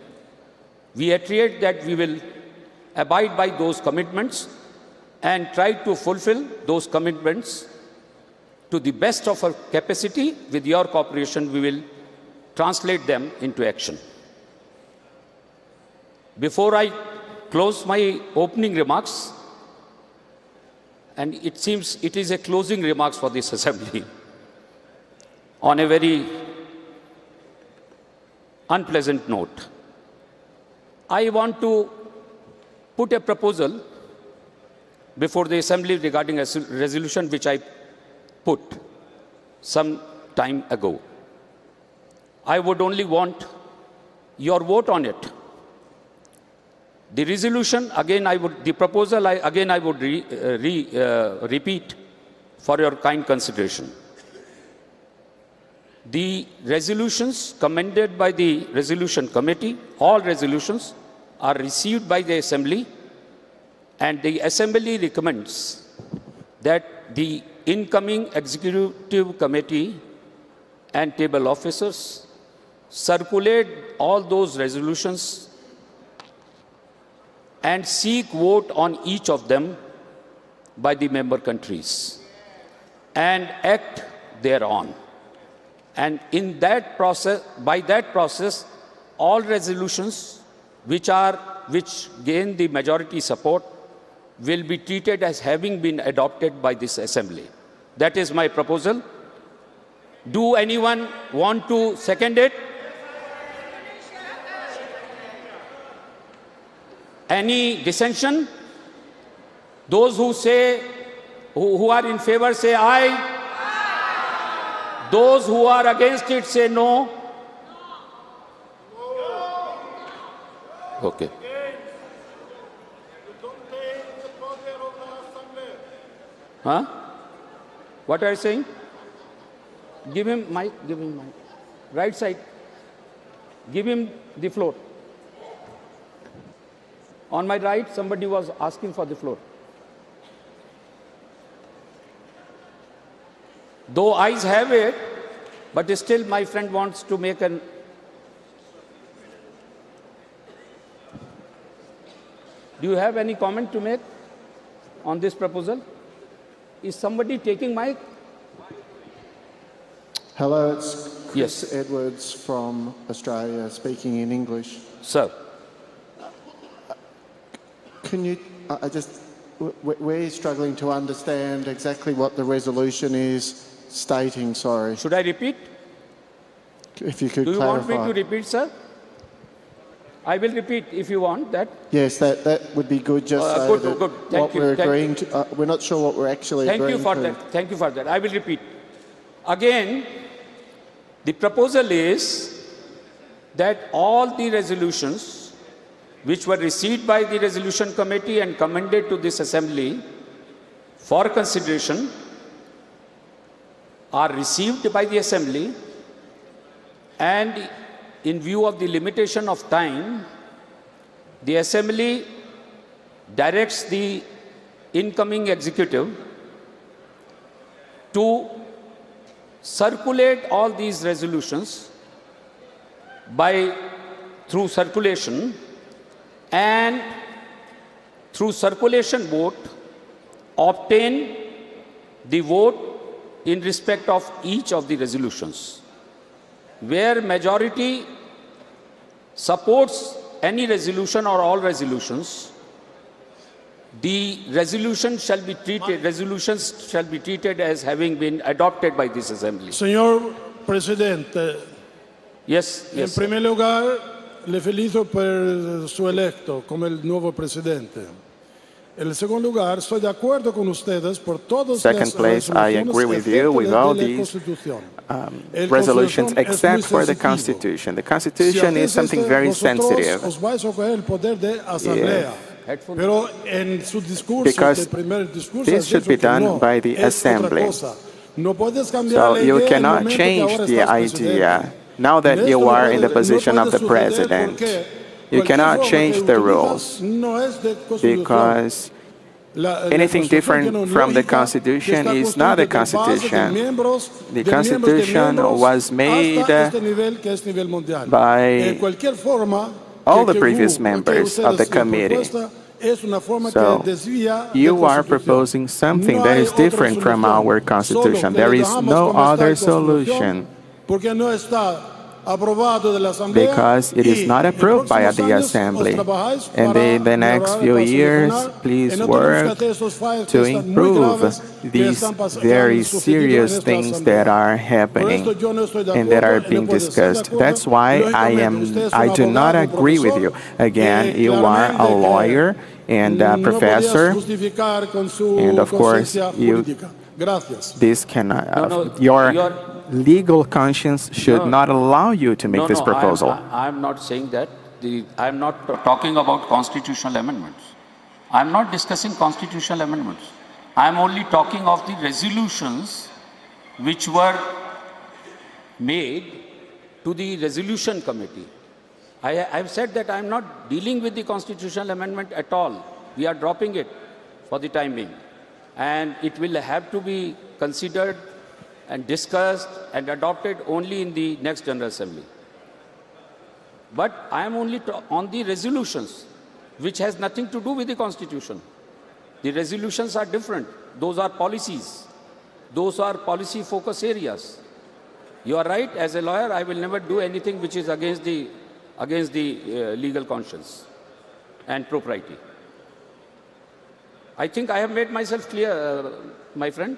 We reiterate that we will abide by those commitments and try to fulfill those commitments to the best of our capacity. With your cooperation, we will translate them into action. Before I close my opening remarks, and it seems it is a closing remarks for this assembly, on a very unpleasant note, I want to put a proposal before the assembly regarding a resolution which I put some time ago. I would only want your vote on it. The resolution, again, the proposal, I would repeat for your kind consideration. The resolutions commended by the resolution committee, all resolutions, are received by the Assembly, and the Assembly recommends that the incoming executive committee and table officers circulate all those resolutions and seek vote on each of them by the member countries and act thereon. And in that process, by that process, all resolutions which gain the majority support will be treated as having been adopted by this Assembly. That is my proposal. Do anyone want to second it? Any dissension? Those who say, who are in favor say aye. Those who are against it say no. Okay. Huh? What are you saying? Give him mic, give him mic. Right side. Give him the floor. On my right, somebody was asking for the floor. Though eyes have it, but still my friend wants to make an... Do you have any comment to make on this proposal? Is somebody taking mic?
Hello, it's Chris Edwards from Australia, speaking in English.
Sir.
Can you, we're struggling to understand exactly what the resolution is stating, sorry.
Should I repeat?
If you could clarify.
Do you want me to repeat, sir? I will repeat if you want that.
Yes, that would be good, just so that
Thank you.
we're agreeing to, we're not sure what we're actually agreeing to.
Thank you for that. I will repeat. Again, the proposal is that all the resolutions which were received by the resolution committee and commended to this Assembly for consideration are received by the Assembly, and in view of the limitation of time, the Assembly directs the incoming executive to circulate all these resolutions through circulation, and through circulation vote obtain the vote in respect of each of the resolutions. Where majority supports any resolution or all resolutions, the resolutions shall be treated as having been adopted by this Assembly.
Señor Presidente,
yes,
en primer lugar, le felicito por su electo como el nuevo presidente. En segundo lugar, estoy de acuerdo con ustedes por todas las
Second place, I agree with you with all these resolutions except for the Constitution. The Constitution is something very sensitive. Because this should be done by the Assembly. So you cannot change the idea now that you are in the position of the President. You cannot change the rules because anything different from the Constitution is not the Constitution. The Constitution was made by all the previous members of the committee. So you are proposing something that is different from our Constitution. There is no other solution because it is not approved by the Assembly. And in the next few years, please work to improve these very serious things that are happening and that are being discussed. That's why I do not agree with you. Again, you are a lawyer and a professor, and of course, this cannot. legal conscience should not allow you to make this proposal.
I'm not saying that. I'm not talking about constitutional amendments. I'm not discussing constitutional amendments. I'm only talking of the resolutions which were made to the resolution committee. I've said that I'm not dealing with the constitutional amendment at all. We are dropping it for the time being. And it will have to be considered and discussed and adopted only in the next General Assembly. But I am only on the resolutions, which has nothing to do with the Constitution. The resolutions are different. Those are policies. Those are policy focus areas. You are right. As a lawyer, I will never do anything which is against the legal conscience and propriety. I think I have made myself clear, my friend.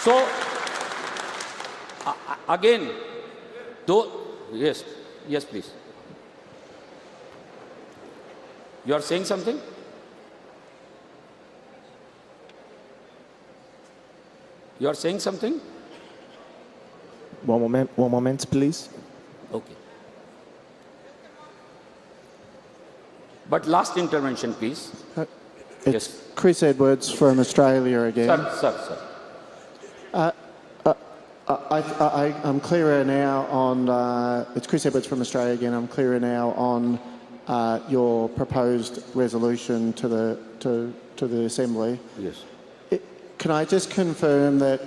So, again, yes, please. You are saying something? You are saying something?
One moment, please.
Okay. But last intervention, please.
It's
Yes.
Chris Edwards from Australia again.
Sir.
I'm clearer now on, it's Chris Edwards from Australia again, I'm clearer now on your proposed resolution to the Assembly.
Yes.
Can I just confirm that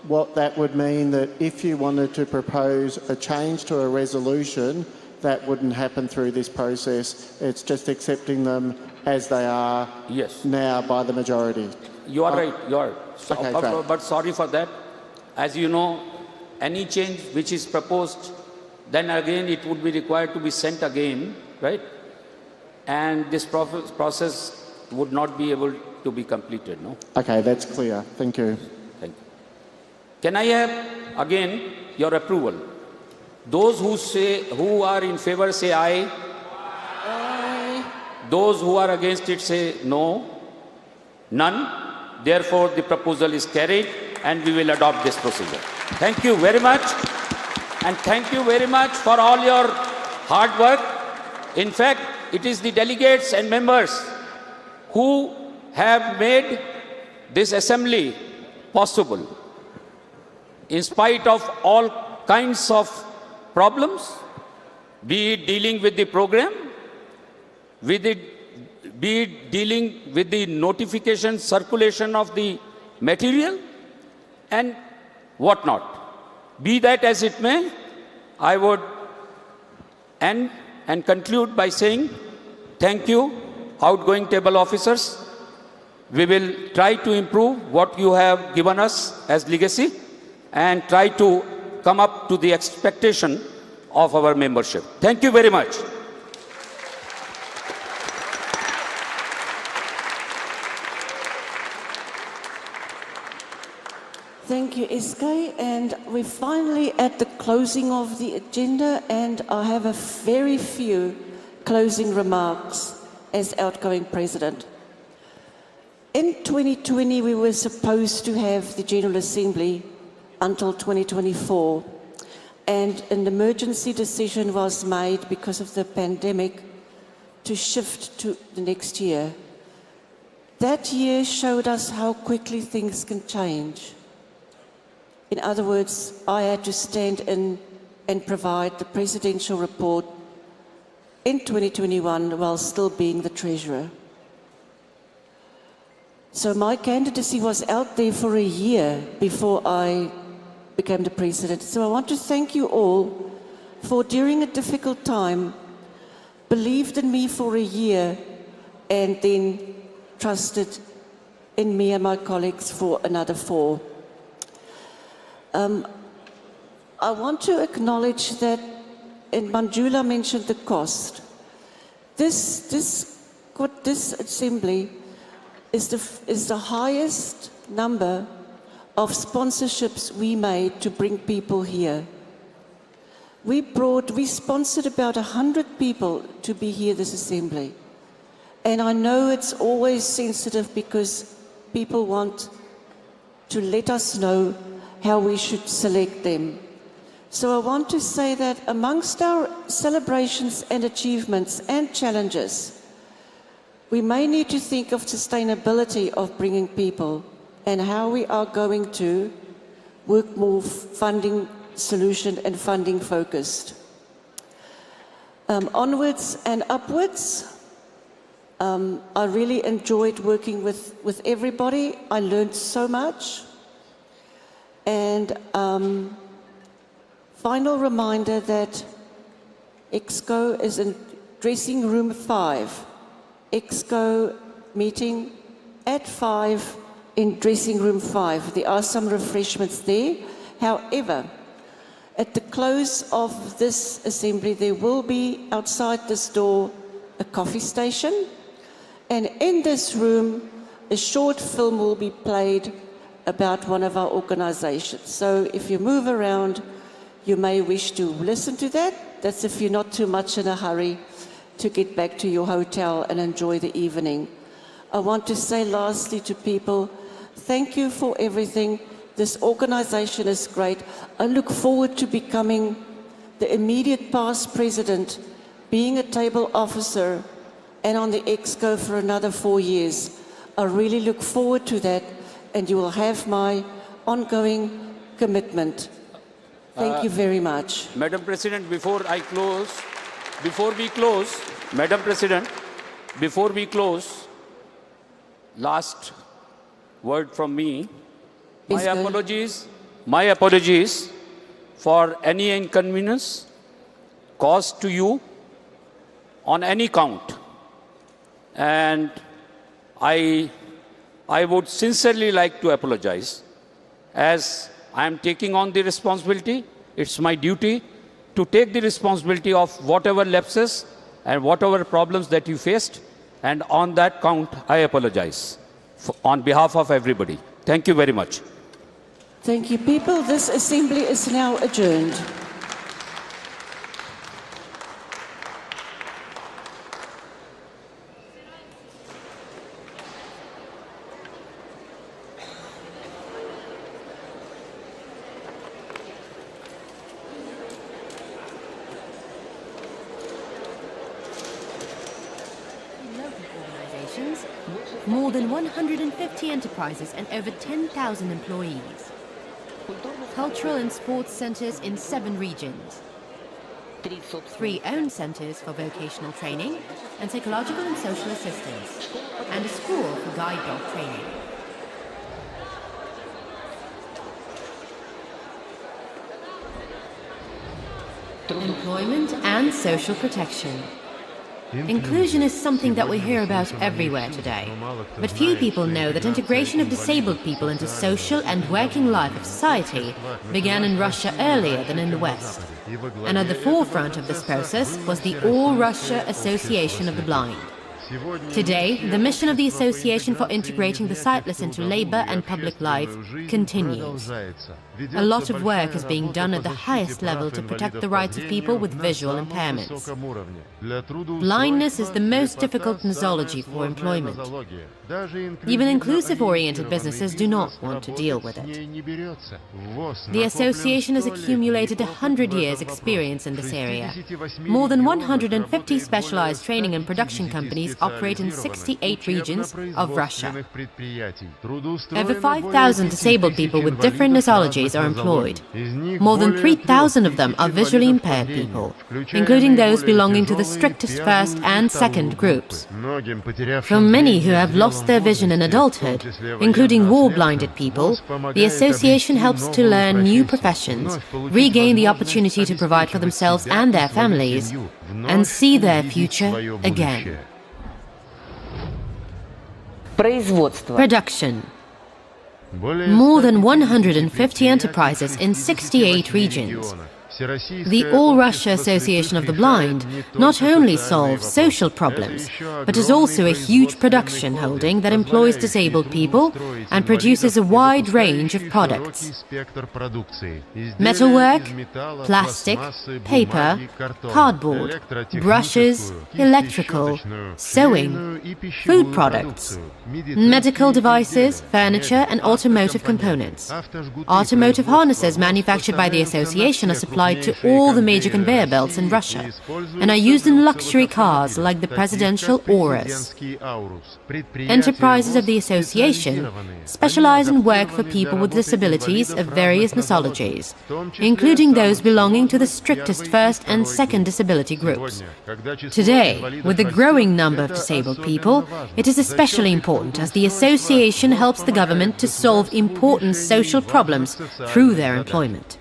what that would mean that if you wanted to propose a change to a resolution, that wouldn't happen through this process, it's just accepting them as they are now by the majority?
You are right, you are.
Okay,
but sorry for that. As you know, any change which is proposed, then again it would be required to be sent again, right? And this process would not be able to be completed, no?
Okay, that's clear. Thank you.
Thank you. Can I have, again, your approval? Those who are in favor say aye.
Aye.
Those who are against it say no. None. Therefore, the proposal is carried and we will adopt this procedure. Thank you very much. And thank you very much for all your hard work. In fact, it is the delegates and members who have made this assembly possible. In spite of all kinds of problems, be it dealing with the program, be it dealing with the notification, circulation of the material, and whatnot. Be that as it may, I would end and conclude by saying thank you, outgoing table officers. We will try to improve what you have given us as legacy and try to come up to the expectation of our membership. Thank you very much.
Thank you, Iskay. And we're finally at the closing of the agenda, and I have a very few closing remarks as outgoing president. In 2020, we were supposed to have the General Assembly until 2024, and an emergency decision was made because of the pandemic to shift to the next year. That year showed us how quickly things can change. In other words, I had to stand in and provide the presidential report in 2021 while still being the treasurer. So my candidacy was out there for a year before I became the president. So I want to thank you all for, during a difficult time, believed in me for a year and then trusted in me and my colleagues for another 4. I want to acknowledge that, and Manjula mentioned the cost. This assembly is the highest number of sponsorships we made to bring people here. We sponsored about 100 people to be here this assembly. And I know it's always sensitive because people want to let us know how we should select them. So I want to say that amongst our celebrations and achievements and challenges, we may need to think of sustainability of bringing people and how we are going to work more funding solution and funding focused. Onwards and upwards, I really enjoyed working with everybody. I learned so much. And final reminder that EXCO is in dressing room 5. EXCO meeting at 5 in dressing room 5. There are some refreshments there. However, at the close of this assembly, there will be outside this door a coffee station. And in this room, a short film will be played about one of our organizations. So if you move around, you may wish to listen to that. That's if you're not too much in a hurry to get back to your hotel and enjoy the evening. I want to say lastly to people, thank you for everything. This organization is great. I look forward to becoming the immediate past president, being a table officer, and on the EXCO for another 4 years. I really look forward to that, and you will have my ongoing commitment. Thank you very much.
Madam President, before we close, Madam President, before we close, last word from me. My apologies for any inconvenience caused to you on any count. And I would sincerely like to apologize. As I am taking on the responsibility, it's my duty to take the responsibility of whatever lapses and whatever problems that you faced. And on that count, I apologize on behalf of everybody. Thank you very much.
Thank you, people. This assembly is now adjourned.
More than 150 enterprises and over 10,000 employees. Cultural and sports centers in 7 regions. 3 owned centers for vocational training and psychological and social assistance. And a school for guide dog training. Employment and social protection. Inclusion is something that we hear about everywhere today. But few people know that integration of disabled people into social and working life of society began in Russia earlier than in the West. And at the forefront of this process was the All Russia Association of the Blind. Today, the mission of the Association for integrating the sightless into labor and public life continues. A lot of work is being done at the highest level to protect the rights of people with visual impairments. Blindness is the most difficult nosology for employment. Even inclusive-oriented businesses do not want to deal with it. The association has accumulated 100 years' experience in this area. More than 150 specialized training and production companies operate in 68 regions of Russia. Over 5,000 disabled people with different nosologies are employed. More than 3,000 of them are visually impaired people, including those belonging to the strictest first and second groups. For many who have lost their vision in adulthood, including war-blinded people, the association helps to learn new professions, regain the opportunity to provide for themselves and their families, and see their future again. Production. More than 150 enterprises in 68 regions, The All-Russia Association of the Blind not only solves social problems, but is also a huge production holding that employs disabled people and produces a wide range of products. Metalwork, plastic, paper, cardboard, brushes, electrical, sewing, food products, medical devices, furniture and automotive components. Automotive harnesses manufactured by the association are supplied to all the major conveyor belts in Russia and are used in luxury cars like the presidential Auras. Enterprises of the association specialize in work for people with disabilities of various nosologies, including those belonging to the strictest first and second disability groups. Today, with the growing number of disabled people, it is especially important as the association helps the government to solve important social problems through their employment.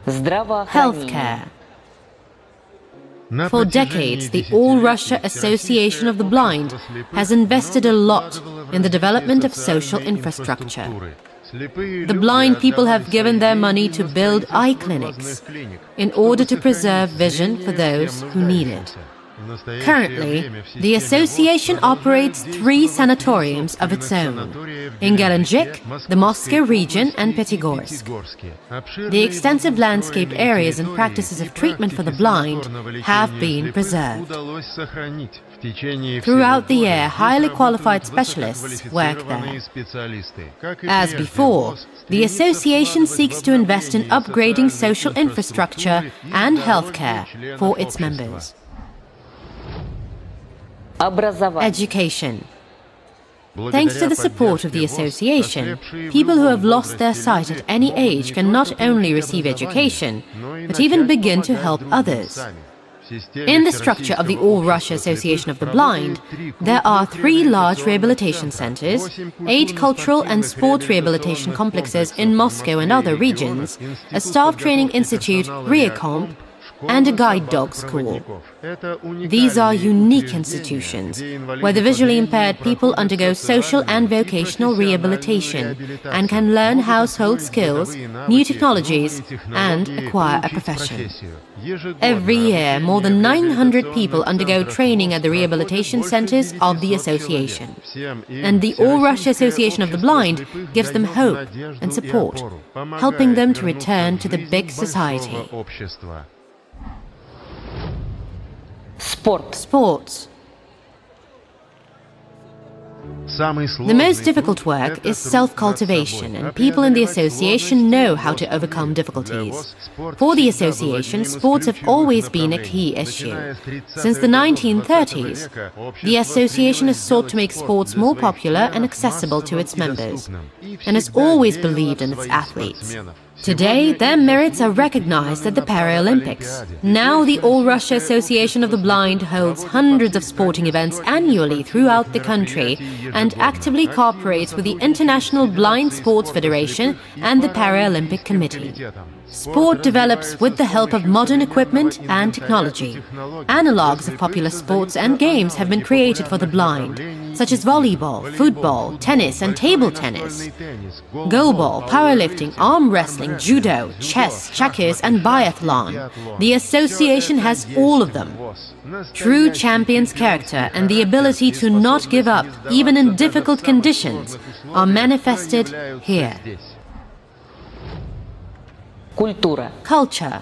Healthcare. For decades, the All-Russia Association of the Blind has invested a lot in the development of social infrastructure. The blind people have given their money to build eye clinics in order to preserve vision for those who need it. Currently, the association operates 3 sanatoriums of its own, in Gelendzhik, the Moscow region and Petigorsk. The extensive landscaped areas and practices of treatment for the blind have been preserved. Throughout the year, highly qualified specialists work there. As before, the association seeks to invest in upgrading social infrastructure and healthcare for its members. Education. Thanks to the support of the association, people who have lost their sight at any age can not only receive education, but even begin to help others. In the structure of the All-Russia Association of the Blind, there are 3 large rehabilitation centers, 8 cultural and sport rehabilitation complexes in Moscow and other regions, a staff training institute, RIACOMP, and a guide dog school. These are unique institutions where the visually impaired people undergo social and vocational rehabilitation and can learn household skills, new technologies, and acquire a profession. Every year, more than 900 people undergo training at the rehabilitation centers of the association. And the All-Russia Association of the Blind gives them hope and support, helping them to return to the big society. Sports. The most difficult work is self-cultivation, and people in the association know how to overcome difficulties. For the association, sports have always been a key issue. Since the 1930s, the association has sought to make sports more popular and accessible to its members, and has always believed in its athletes. Today, their merits are recognized at the Paralympics. Now, the All-Russia Association of the Blind holds hundreds of sporting events annually throughout the country and actively cooperates with the International Blind Sports Federation and the Paralympic Committee. Sport develops with the help of modern equipment and technology. Analogues of popular sports and games have been created for the blind, such as volleyball, football, tennis and table tennis, goalball, powerlifting, arm wrestling, judo, chess, checkers and biathlon. The association has all of them. True champion's character and the ability to not give up, even in difficult conditions, are manifested here. Culture.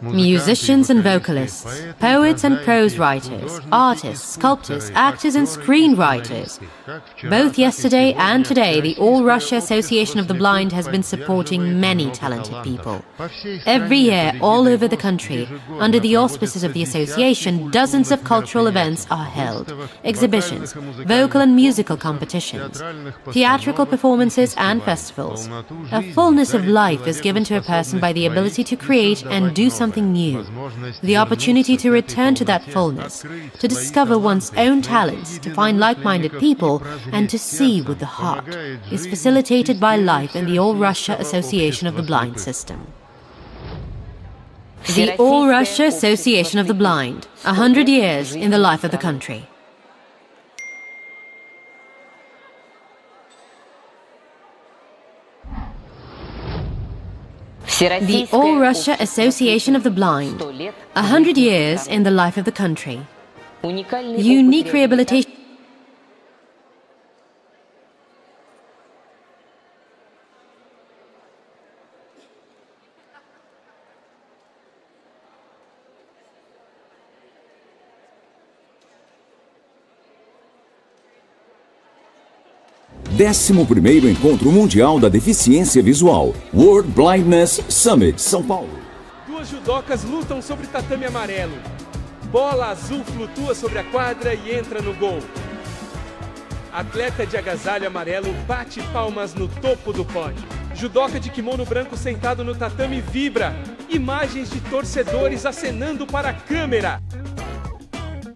Musicians and vocalists, poets and prose writers, artists, sculptors, actors and screenwriters. Both yesterday and today, the All-Russia Association of the Blind has been supporting many talented people. Every year, all over the country, under the auspices of the association, dozens of cultural events are held. Exhibitions, vocal and musical competitions, theatrical performances and festivals. A fullness of life is given to a person by the ability to create and do something new. The opportunity to return to that fullness, to discover one's own talents, to find like-minded people, and to see with the heart, is facilitated by life in the All-Russia Association of the Blind system. The All-Russia Association of the Blind, 100 years in the life of the country. The All-Russia Association of the Blind, 100 years in the life of the country. Unique rehabilitation.
Décimo primeiro Encontro Mundial da Deficiência Visual, World Blindness Summit, São Paulo.
Duas judocas lutam sobre tatame amarelo. Bola azul flutua sobre a quadra e entra no gol. Atleta de agasalho amarelo bate palmas no topo do pódio. Judoca de kimono branco sentado no tatame vibra. Imagens de torcedores acenando para a câmera.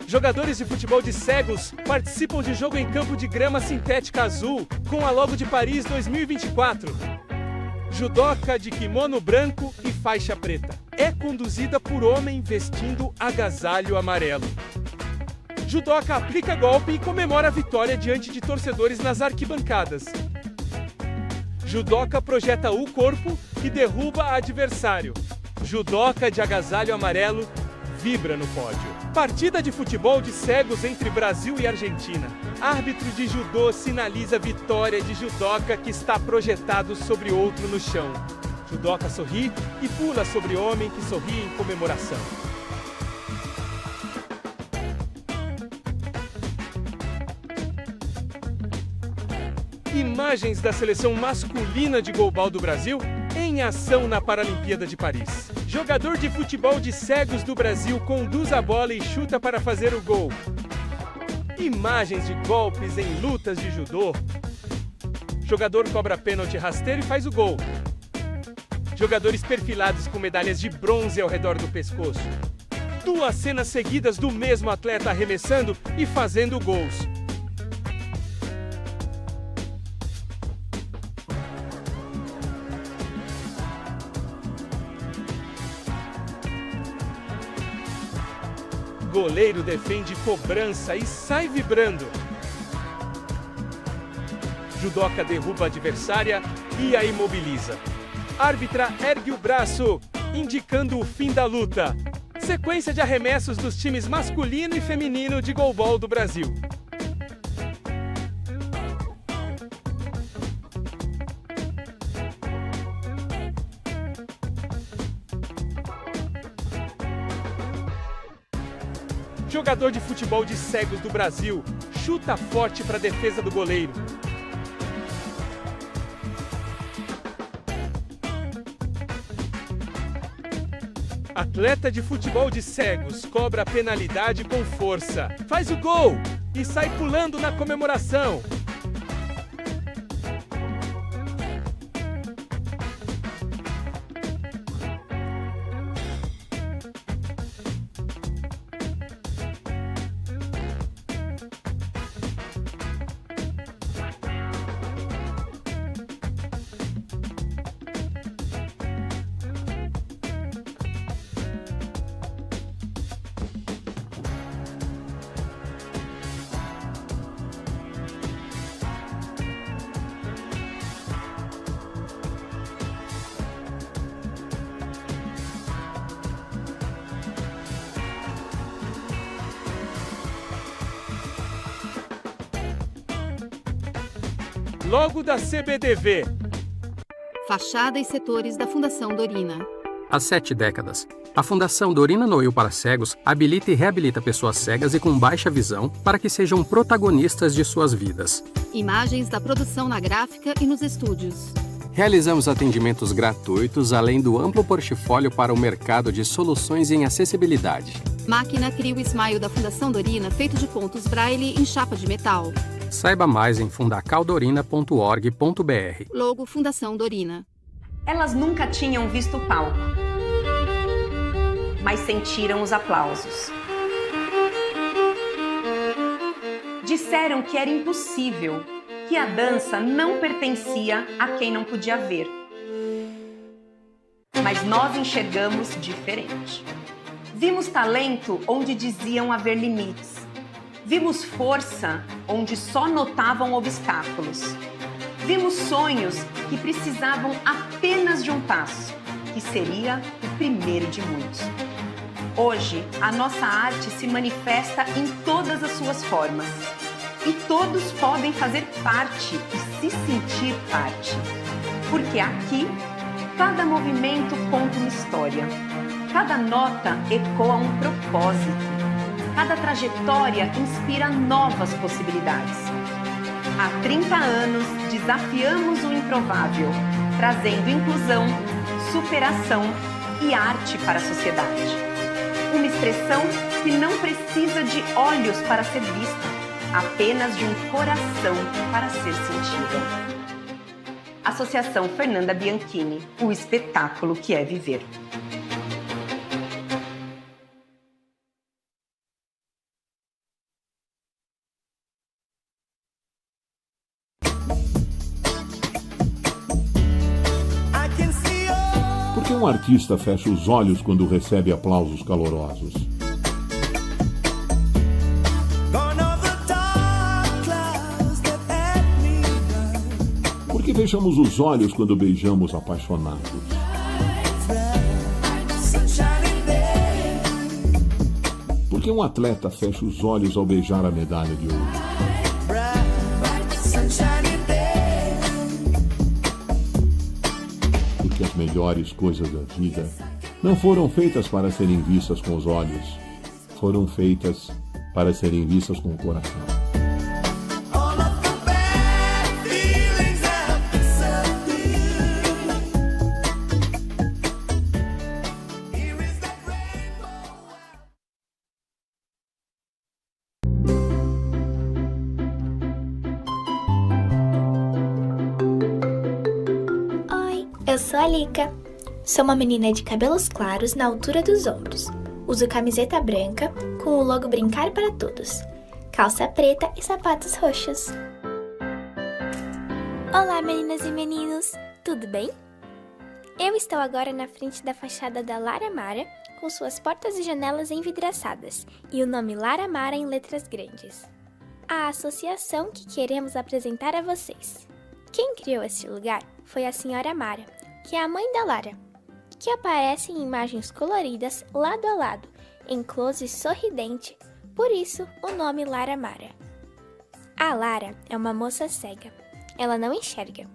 Jogadores de futebol de Cegos participam de jogo em campo de grama sintética azul, com a logo de Paris 2024. Judoca de kimono branco e faixa preta. É conduzida por homem vestindo agasalho amarelo. Judoca aplica golpe e comemora a vitória diante de torcedores nas arquibancadas. Judoca projeta o corpo e derruba adversário. Judoca de agasalho amarelo vibra no pódio. Partida de futebol de Cegos entre Brasil e Argentina. Árbitro de judô sinaliza vitória de judoca que está projetado sobre outro no chão. Judoca sorri e pula sobre homem que sorri em comemoração. Imagens da seleção masculina de goalball do Brasil em ação na Paralimpíada de Paris. Jogador de futebol de Cegos do Brasil conduz a bola e chuta para fazer o gol. Imagens de golpes em lutas de judô. Jogador cobra pênalti rasteiro e faz o gol. Jogadores perfilados com medalhas de bronze ao redor do pescoço. Duas cenas seguidas do mesmo atleta arremessando e fazendo gols. Goleiro defende cobrança e sai vibrando. Judoca derruba a adversária e a imobiliza. Árbitra ergue o braço, indicando o fim da luta. Sequência de arremessos dos times masculino e feminino de goalball do Brasil. Jogador de futebol de Cegos do Brasil chuta forte para a defesa do goleiro. Atleta de futebol de Cegos cobra a penalidade com força. Faz o gol e sai pulando na comemoração. Logo da CBDV.
Fachada e setores da Fundação Dorina.
Há 7 décadas, a Fundação Dorina Noil para Cegos habilita e reabilita pessoas cegas e com baixa visão para que sejam protagonistas de suas vidas.
Imagens da produção na gráfica e nos estúdios.
Realizamos atendimentos gratuitos, além do amplo portfólio para o mercado de soluções em acessibilidade.
Máquina cria o Smile da Fundação Dorina, feito de pontos Braille em chapa de metal.
Saiba mais em fundacaldorina.org.br.
Logo Fundação Dorina.
Elas nunca tinham visto o palco, mas sentiram os aplausos. Disseram que era impossível, que a dança não pertencia a quem não podia ver. Mas nós enxergamos diferente. Vimos talento onde diziam haver limites. Vimos força onde só notavam obstáculos. Vimos sonhos que precisavam apenas de um passo, e seria o primeiro de muitos. Hoje, a nossa arte se manifesta em todas as suas formas. E todos podem fazer parte e se sentir parte. Porque aqui, cada movimento conta uma história. Cada nota ecoa um propósito. Cada trajetória inspira novas possibilidades. Há 30 anos, desafiamos o improvável, trazendo inclusão, superação e arte para a sociedade. Uma expressão que não precisa de olhos para ser vista, apenas de um coração para ser sentida. Associação Fernanda Bianchini, o espetáculo que é viver.
Por que um artista fecha os olhos quando recebe aplausos calorosos? Por que fechamos os olhos quando beijamos apaixonados? Por que um atleta fecha os olhos ao beijar a medalha de ouro? Porque as melhores coisas da vida não foram feitas para serem vistas com os olhos, foram feitas para serem vistas com o coração.
Eu sou a Lika. Sou uma menina de cabelos claros na altura dos ombros. Uso camiseta branca com o logo Brincar para Todos, calça preta e sapatos roxos. Olá, meninas e meninos! Tudo bem? Eu estou agora na frente da fachada da Lara Mara, com suas portas e janelas envidraçadas e o nome Lara Mara em letras grandes. A associação que queremos apresentar a vocês. Quem criou este lugar foi a senhora Mara, que é a mãe da Lara, que aparece em imagens coloridas lado a lado, em close sorridente, por isso o nome Lara Mara. A Lara é uma moça cega, ela não enxerga.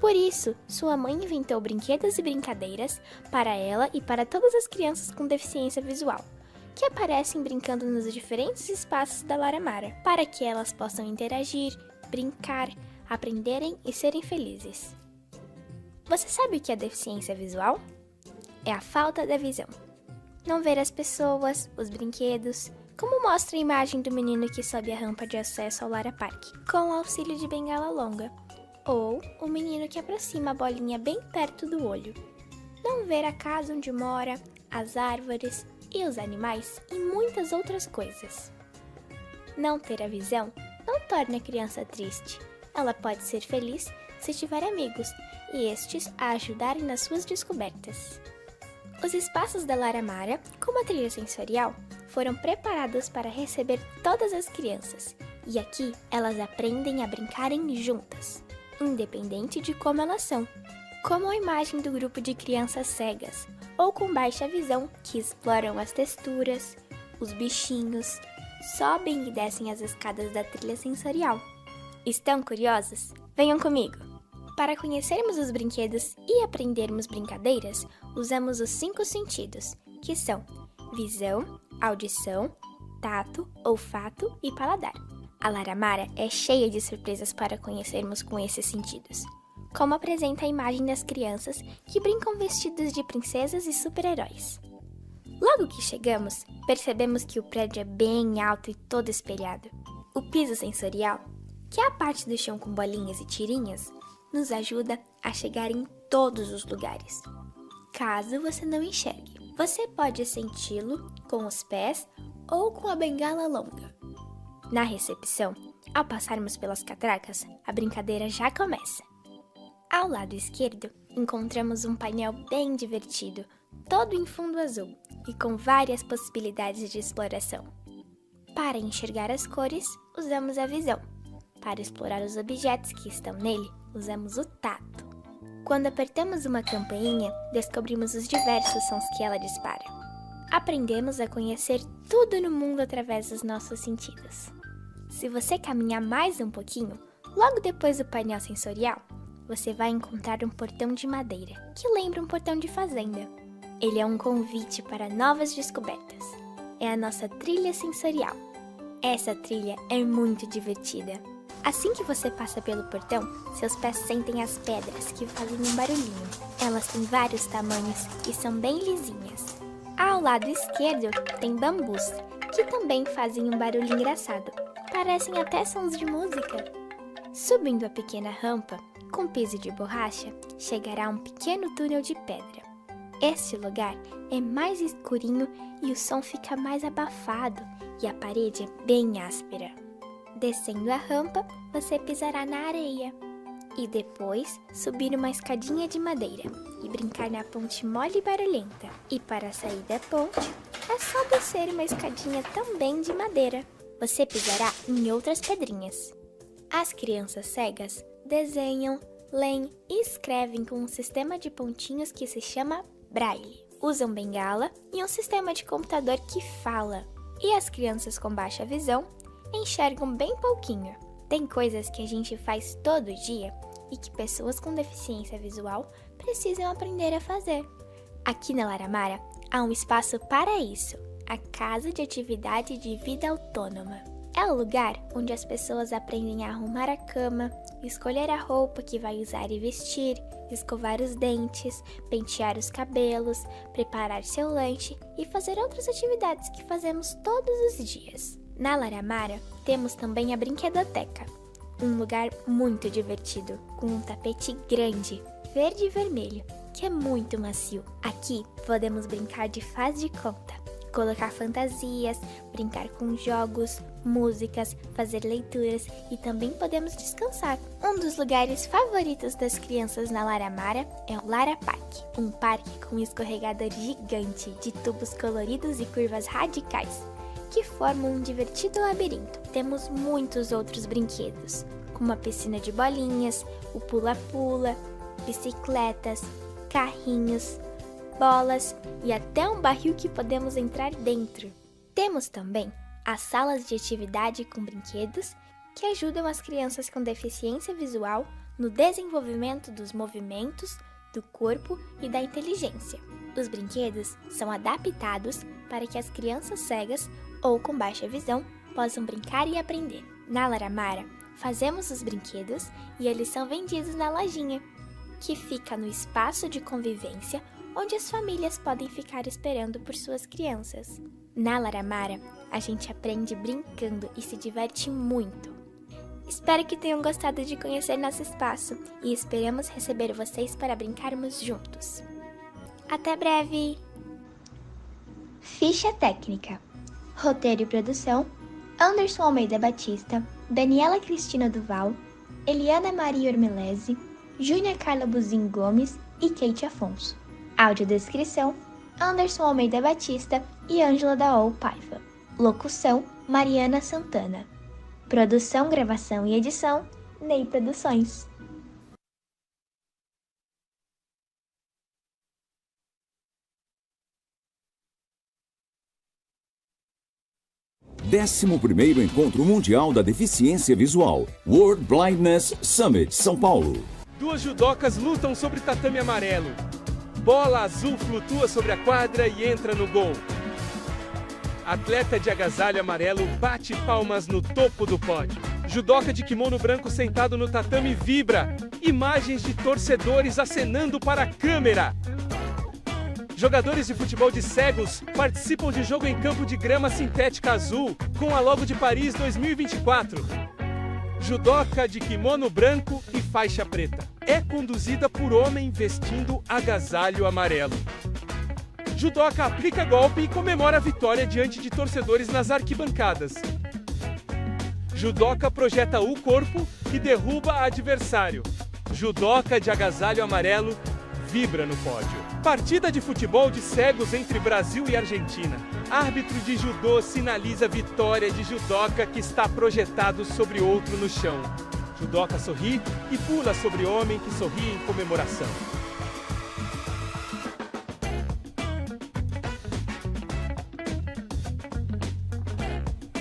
Por isso, sua mãe inventou brinquedos e brincadeiras para ela e para todas as crianças com deficiência visual, que aparecem brincando nos diferentes espaços da Lara Mara, para que elas possam interagir, brincar, aprenderem e serem felizes. Você sabe o que é deficiência visual? É a falta da visão. Não ver as pessoas, os brinquedos, como mostra a imagem do menino que sobe a rampa de acesso ao Lara Park, com o auxílio de bengala longa, ou o menino que aproxima a bolinha bem perto do olho. Não ver a casa onde mora, as árvores e os animais e muitas outras coisas. Não ter a visão não torna a criança triste. Ela pode ser feliz se tiver amigos e estes a ajudarem nas suas descobertas. Os espaços da Lara Mara, como a trilha sensorial, foram preparados para receber todas as crianças e aqui elas aprendem a brincarem juntas, independente de como elas são, como a imagem do grupo de crianças cegas ou com baixa visão que exploram as texturas, os bichinhos, sobem e descem as escadas da trilha sensorial. Estão curiosos? Venham comigo! Para conhecermos os brinquedos e aprendermos brincadeiras, usamos os 5 sentidos, que são visão, audição, tato, olfato e paladar. A Lara Mara é cheia de surpresas para conhecermos com esses sentidos, como apresenta a imagem das crianças que brincam vestidos de princesas e super-heróis. Logo que chegamos, percebemos que o prédio é bem alto e todo espelhado. O piso sensorial, que é a parte do chão com bolinhas e tirinhas, nos ajuda a chegar em todos os lugares. Caso você não enxergue, você pode senti-lo com os pés ou com a bengala longa. Na recepção, ao passarmos pelas catracas, a brincadeira já começa. Ao lado esquerdo, encontramos um painel bem divertido, todo em fundo azul e com várias possibilidades de exploração. Para enxergar as cores, usamos a visão. Para explorar os objetos que estão nele, usamos o tato. Quando apertamos uma campainha, descobrimos os diversos sons que ela dispara. Aprendemos a conhecer tudo no mundo através dos nossos sentidos. Se você caminhar mais um pouquinho, logo depois do painel sensorial, você vai encontrar um portão de madeira, que lembra um portão de fazenda. Ele é um convite para novas descobertas. É a nossa trilha sensorial. Essa trilha é muito divertida. Assim que você passa pelo portão, seus pés sentem as pedras que fazem um barulhinho. Elas têm vários tamanhos e são bem lisinhas. Ao lado esquerdo tem bambus, que também fazem um barulho engraçado. Parecem até sons de música. Subindo a pequena rampa, com piso de borracha, chegará a um pequeno túnel de pedra. Este lugar é mais escurinho e o som fica mais abafado e a parede é bem áspera. Descendo a rampa, você pisará na areia. E depois, subir uma escadinha de madeira e brincar na ponte mole e barulhenta. E para sair da ponte, é só descer uma escadinha também de madeira. Você pisará em outras pedrinhas. As crianças cegas desenham, leem e escrevem com um sistema de pontinhos que se chama Braille. Usam bengala e um sistema de computador que fala. E as crianças com baixa visão enxergam bem pouquinho. Tem coisas que a gente faz todo dia e que pessoas com deficiência visual precisam aprender a fazer. Aqui na Laramara há um espaço para isso, a Casa de Atividade de Vida Autônoma. É o lugar onde as pessoas aprendem a arrumar a cama, escolher a roupa que vai usar e vestir, escovar os dentes, pentear os cabelos, preparar seu lanche e fazer outras atividades que fazemos todos os dias. Na Laramara, temos também a brinquedoteca, um lugar muito divertido, com um tapete grande, verde e vermelho, que é muito macio. Aqui podemos brincar de faz de conta, colocar fantasias, brincar com jogos, músicas, fazer leituras e também podemos descansar. Um dos lugares favoritos das crianças na Laramara é o Lara Park, um parque com um escorregador gigante de tubos coloridos e curvas radicais, que formam um divertido labirinto. Temos muitos outros brinquedos, como a piscina de bolinhas, o pula-pula, bicicletas, carrinhos, bolas e até um barril que podemos entrar dentro. Temos também as salas de atividade com brinquedos que ajudam as crianças com deficiência visual no desenvolvimento dos movimentos, do corpo e da inteligência. Os brinquedos são adaptados para que as crianças cegas ou com baixa visão possam brincar e aprender. Na Laramara, fazemos os brinquedos e eles são vendidos na lojinha, que fica no espaço de convivência onde as famílias podem ficar esperando por suas crianças. Na Laramara, a gente aprende brincando e se diverte muito. Espero que tenham gostado de conhecer nosso espaço e esperamos receber vocês para brincarmos juntos. Até breve! Ficha técnica. Roteiro e produção: Anderson Almeida Batista, Daniela Cristina Duval, Eliana Maria Ormelese, Júnia Carla Buzin Gomes e Kate Afonso. Audiodescrição: Anderson Almeida Batista e Ângela Daol Paiva. Locução: Mariana Santana. Produção, gravação e edição: Ney Produções.
Décimo primeiro Encontro Mundial da Deficiência Visual, World Blindness Summit, São Paulo.
Duas judocas lutam sobre tatame amarelo. Bola azul flutua sobre a quadra e entra no gol. Atleta de agasalho amarelo bate palmas no topo do pódio. Judoca de kimono branco sentado no tatame vibra. Imagens de torcedores acenando para a câmera. Jogadores de futebol de Cegos participam de jogo em campo de grama sintética azul, com a logo de Paris 2024. Judoca de kimono branco e faixa preta. É conduzida por homem vestindo agasalho amarelo. Judoca aplica golpe e comemora a vitória diante de torcedores nas arquibancadas. Judoca projeta o corpo e derruba adversário. Judoca de agasalho amarelo vibra no pódio. Partida de futebol de Cegos entre Brasil e Argentina. Árbitro de judô sinaliza vitória de judoca que está projetado sobre outro no chão. Judoca sorri e pula sobre homem que sorri em comemoração.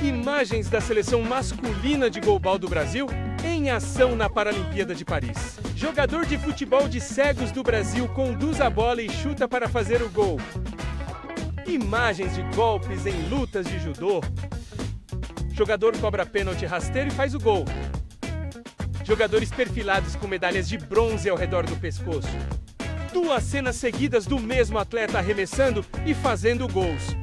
Imagens da seleção masculina de goalball do Brasil em ação na Paralimpíada de Paris. Jogador de futebol de Cegos do Brasil conduz a bola e chuta para fazer o gol. Imagens de golpes em lutas de judô. Jogador cobra pênalti rasteiro e faz o gol. Jogadores perfilados com medalhas de bronze ao redor do pescoço. 2 cenas seguidas do mesmo atleta arremessando e fazendo gols.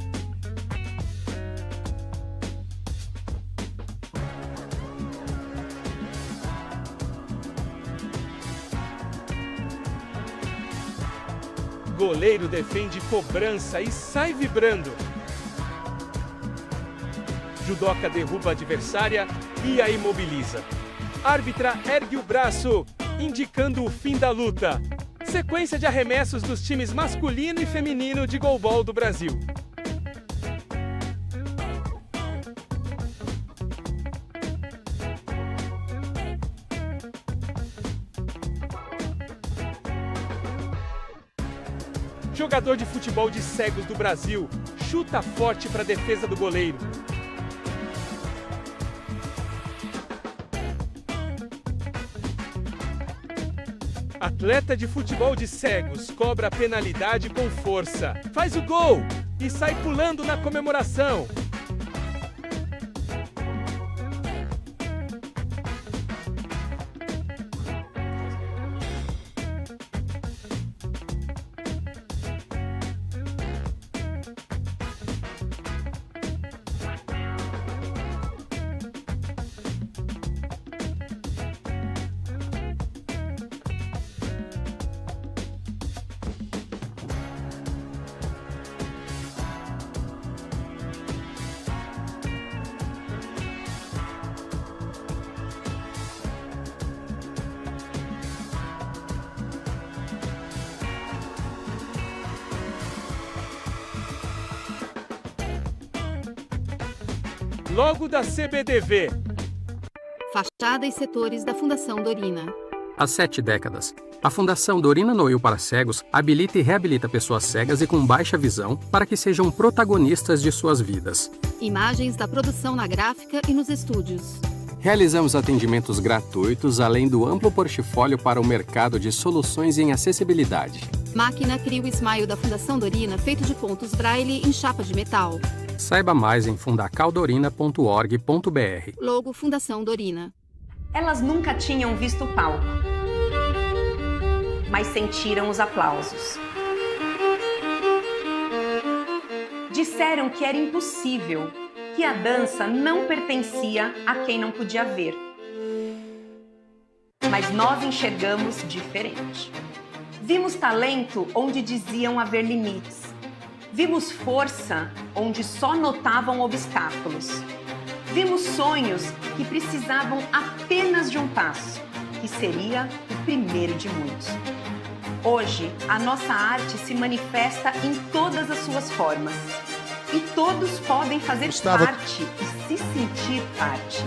Goleiro defende cobrança e sai vibrando. Judoca derruba a adversária e a imobiliza. Árbitra ergue o braço, indicando o fim da luta. Sequência de arremessos dos times masculino e feminino de goalball do Brasil. Jogador de futebol de Cegos do Brasil chuta forte para a defesa do goleiro. Atleta de futebol de Cegos cobra a penalidade com força. Faz o gol e sai pulando na comemoração. Logo da CBDV.
Fachada e setores da Fundação Dorina.
Há 7 décadas, a Fundação Dorina Noil para Cegos habilita e reabilita pessoas cegas e com baixa visão para que sejam protagonistas de suas vidas.
Imagens da produção na gráfica e nos estúdios.
Realizamos atendimentos gratuitos, além do amplo portfólio para o mercado de soluções em acessibilidade.
Máquina cria o Smile da Fundação Dorina, feito de pontos Braille em chapa de metal.
Saiba mais em fundacaldorina.org.br.
Logo Fundação Dorina.
Elas nunca tinham visto o palco, mas sentiram os aplausos. Disseram que era impossível, que a dança não pertencia a quem não podia ver. Mas nós enxergamos diferente. Vimos talento onde diziam haver limites. Vimos força onde só notavam obstáculos. Vimos sonhos que precisavam apenas de um passo, que seria o primeiro de muitos. Hoje, a nossa arte se manifesta em todas as suas formas. E todos podem fazer parte e se sentir parte.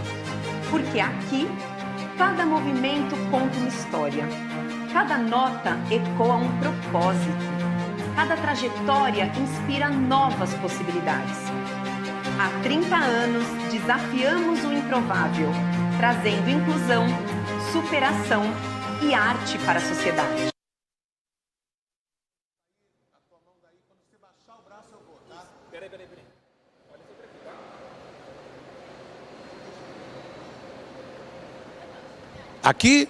Porque aqui, cada movimento conta uma história. Cada nota ecoa um propósito. Cada trajetória inspira novas possibilidades. Há 30 anos, desafiamos o improvável, trazendo inclusão, superação e arte para a sociedade.
Aquí,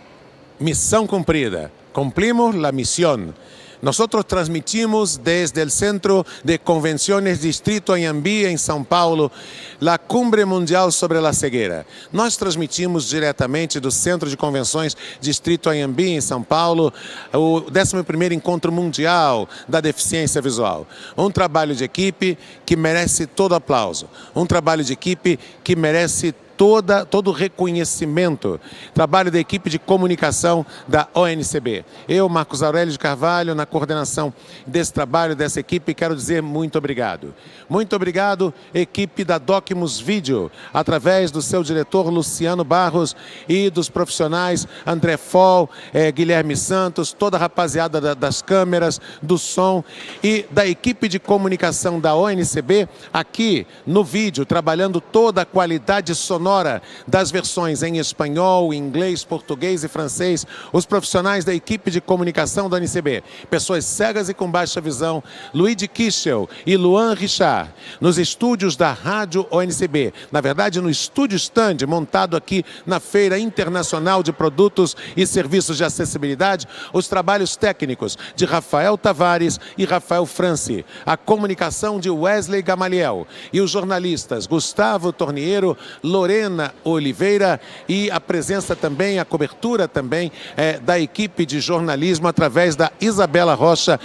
misión cumplida. Cumplimos la misión. Nosotros transmitimos desde el Centro de Convenciones Distrito Anhembi, en São Paulo, la Cumbre Mundial sobre la Cegueira. Nós transmitimos diretamente do Centro de Convenções Distrito Anhembi, em São Paulo, o 11º Encontro Mundial da Deficiência Visual. Um trabalho de equipe que merece todo aplauso. Um trabalho de equipe que merece todo o reconhecimento, trabalho da equipe de comunicação da ONCB. Eu, Marcos Aurélio de Carvalho, na coordenação desse trabalho, dessa equipe, quero dizer muito obrigado. Muito obrigado, equipe da Docmus Video, através do seu diretor Luciano Barros e dos profissionais André Foll, Guilherme Santos, toda a rapaziada das câmeras, do som e da equipe de comunicação da ONCB, aqui no vídeo, trabalhando toda a qualidade sonora das versões em espanhol, inglês, português e francês, os profissionais da equipe de comunicação da ONCB, pessoas cegas e com baixa visão, Luigi Kischel e Luan Richard, nos estúdios da Rádio ONCB, na verdade no estúdio stand montado aqui na Feira Internacional de Produtos e Serviços de Acessibilidade, os trabalhos técnicos de Rafael Tavares e Rafael Franci, a comunicação de Wesley Gamaliel e os jornalistas Gustavo Torniero, Lorena Oliveira e a presença também, a cobertura também da equipe de jornalismo através da Isabela Rocha,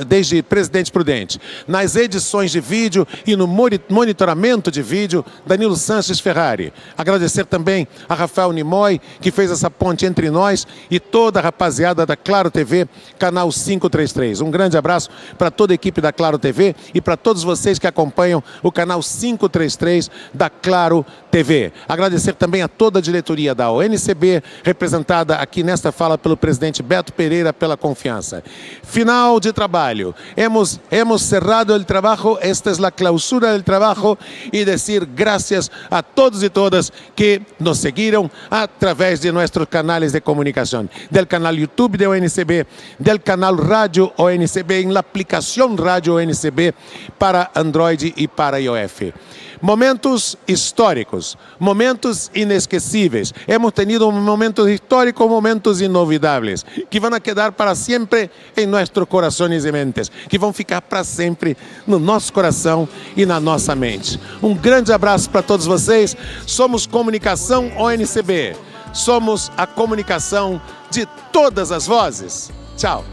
desde Presidente Prudente. Nas edições de vídeo e no monitoramento de vídeo, Danilo Sanches Ferrari. Agradecer também a Rafael Nimoy, que fez essa ponte entre nós e toda a rapaziada da Claro TV, canal 533. Um grande abraço para toda a equipe da Claro TV e para todos vocês que acompanham o canal 533 da Claro TV. Agradecer também a toda a diretoria da ONCB, representada aqui nesta fala pelo presidente Beto Pereira, pela confiança. Final de trabalho. Hemos cerrado el trabajo, esta es la clausura del trabajo y decir gracias a todos y todas que nos seguiram através de nuestros canales de comunicación, del canal YouTube de ONCB, del canal Radio ONCB, en la aplicación Radio ONCB para Android e para iOS. Momentos históricos, momentos inesquecíveis. Hemos tenido momentos históricos, momentos inolvidables, que vão quedar para sempre em nossos corações e mentes, que vão ficar para sempre no nosso coração e na nossa mente. Um grande abraço para todos vocês. Somos Comunicação ONCB. Somos a comunicação de todas as vozes. Tchau.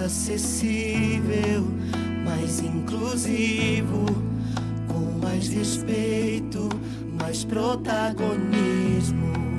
acessível, mais inclusivo, com mais respeito, mais protagonismo.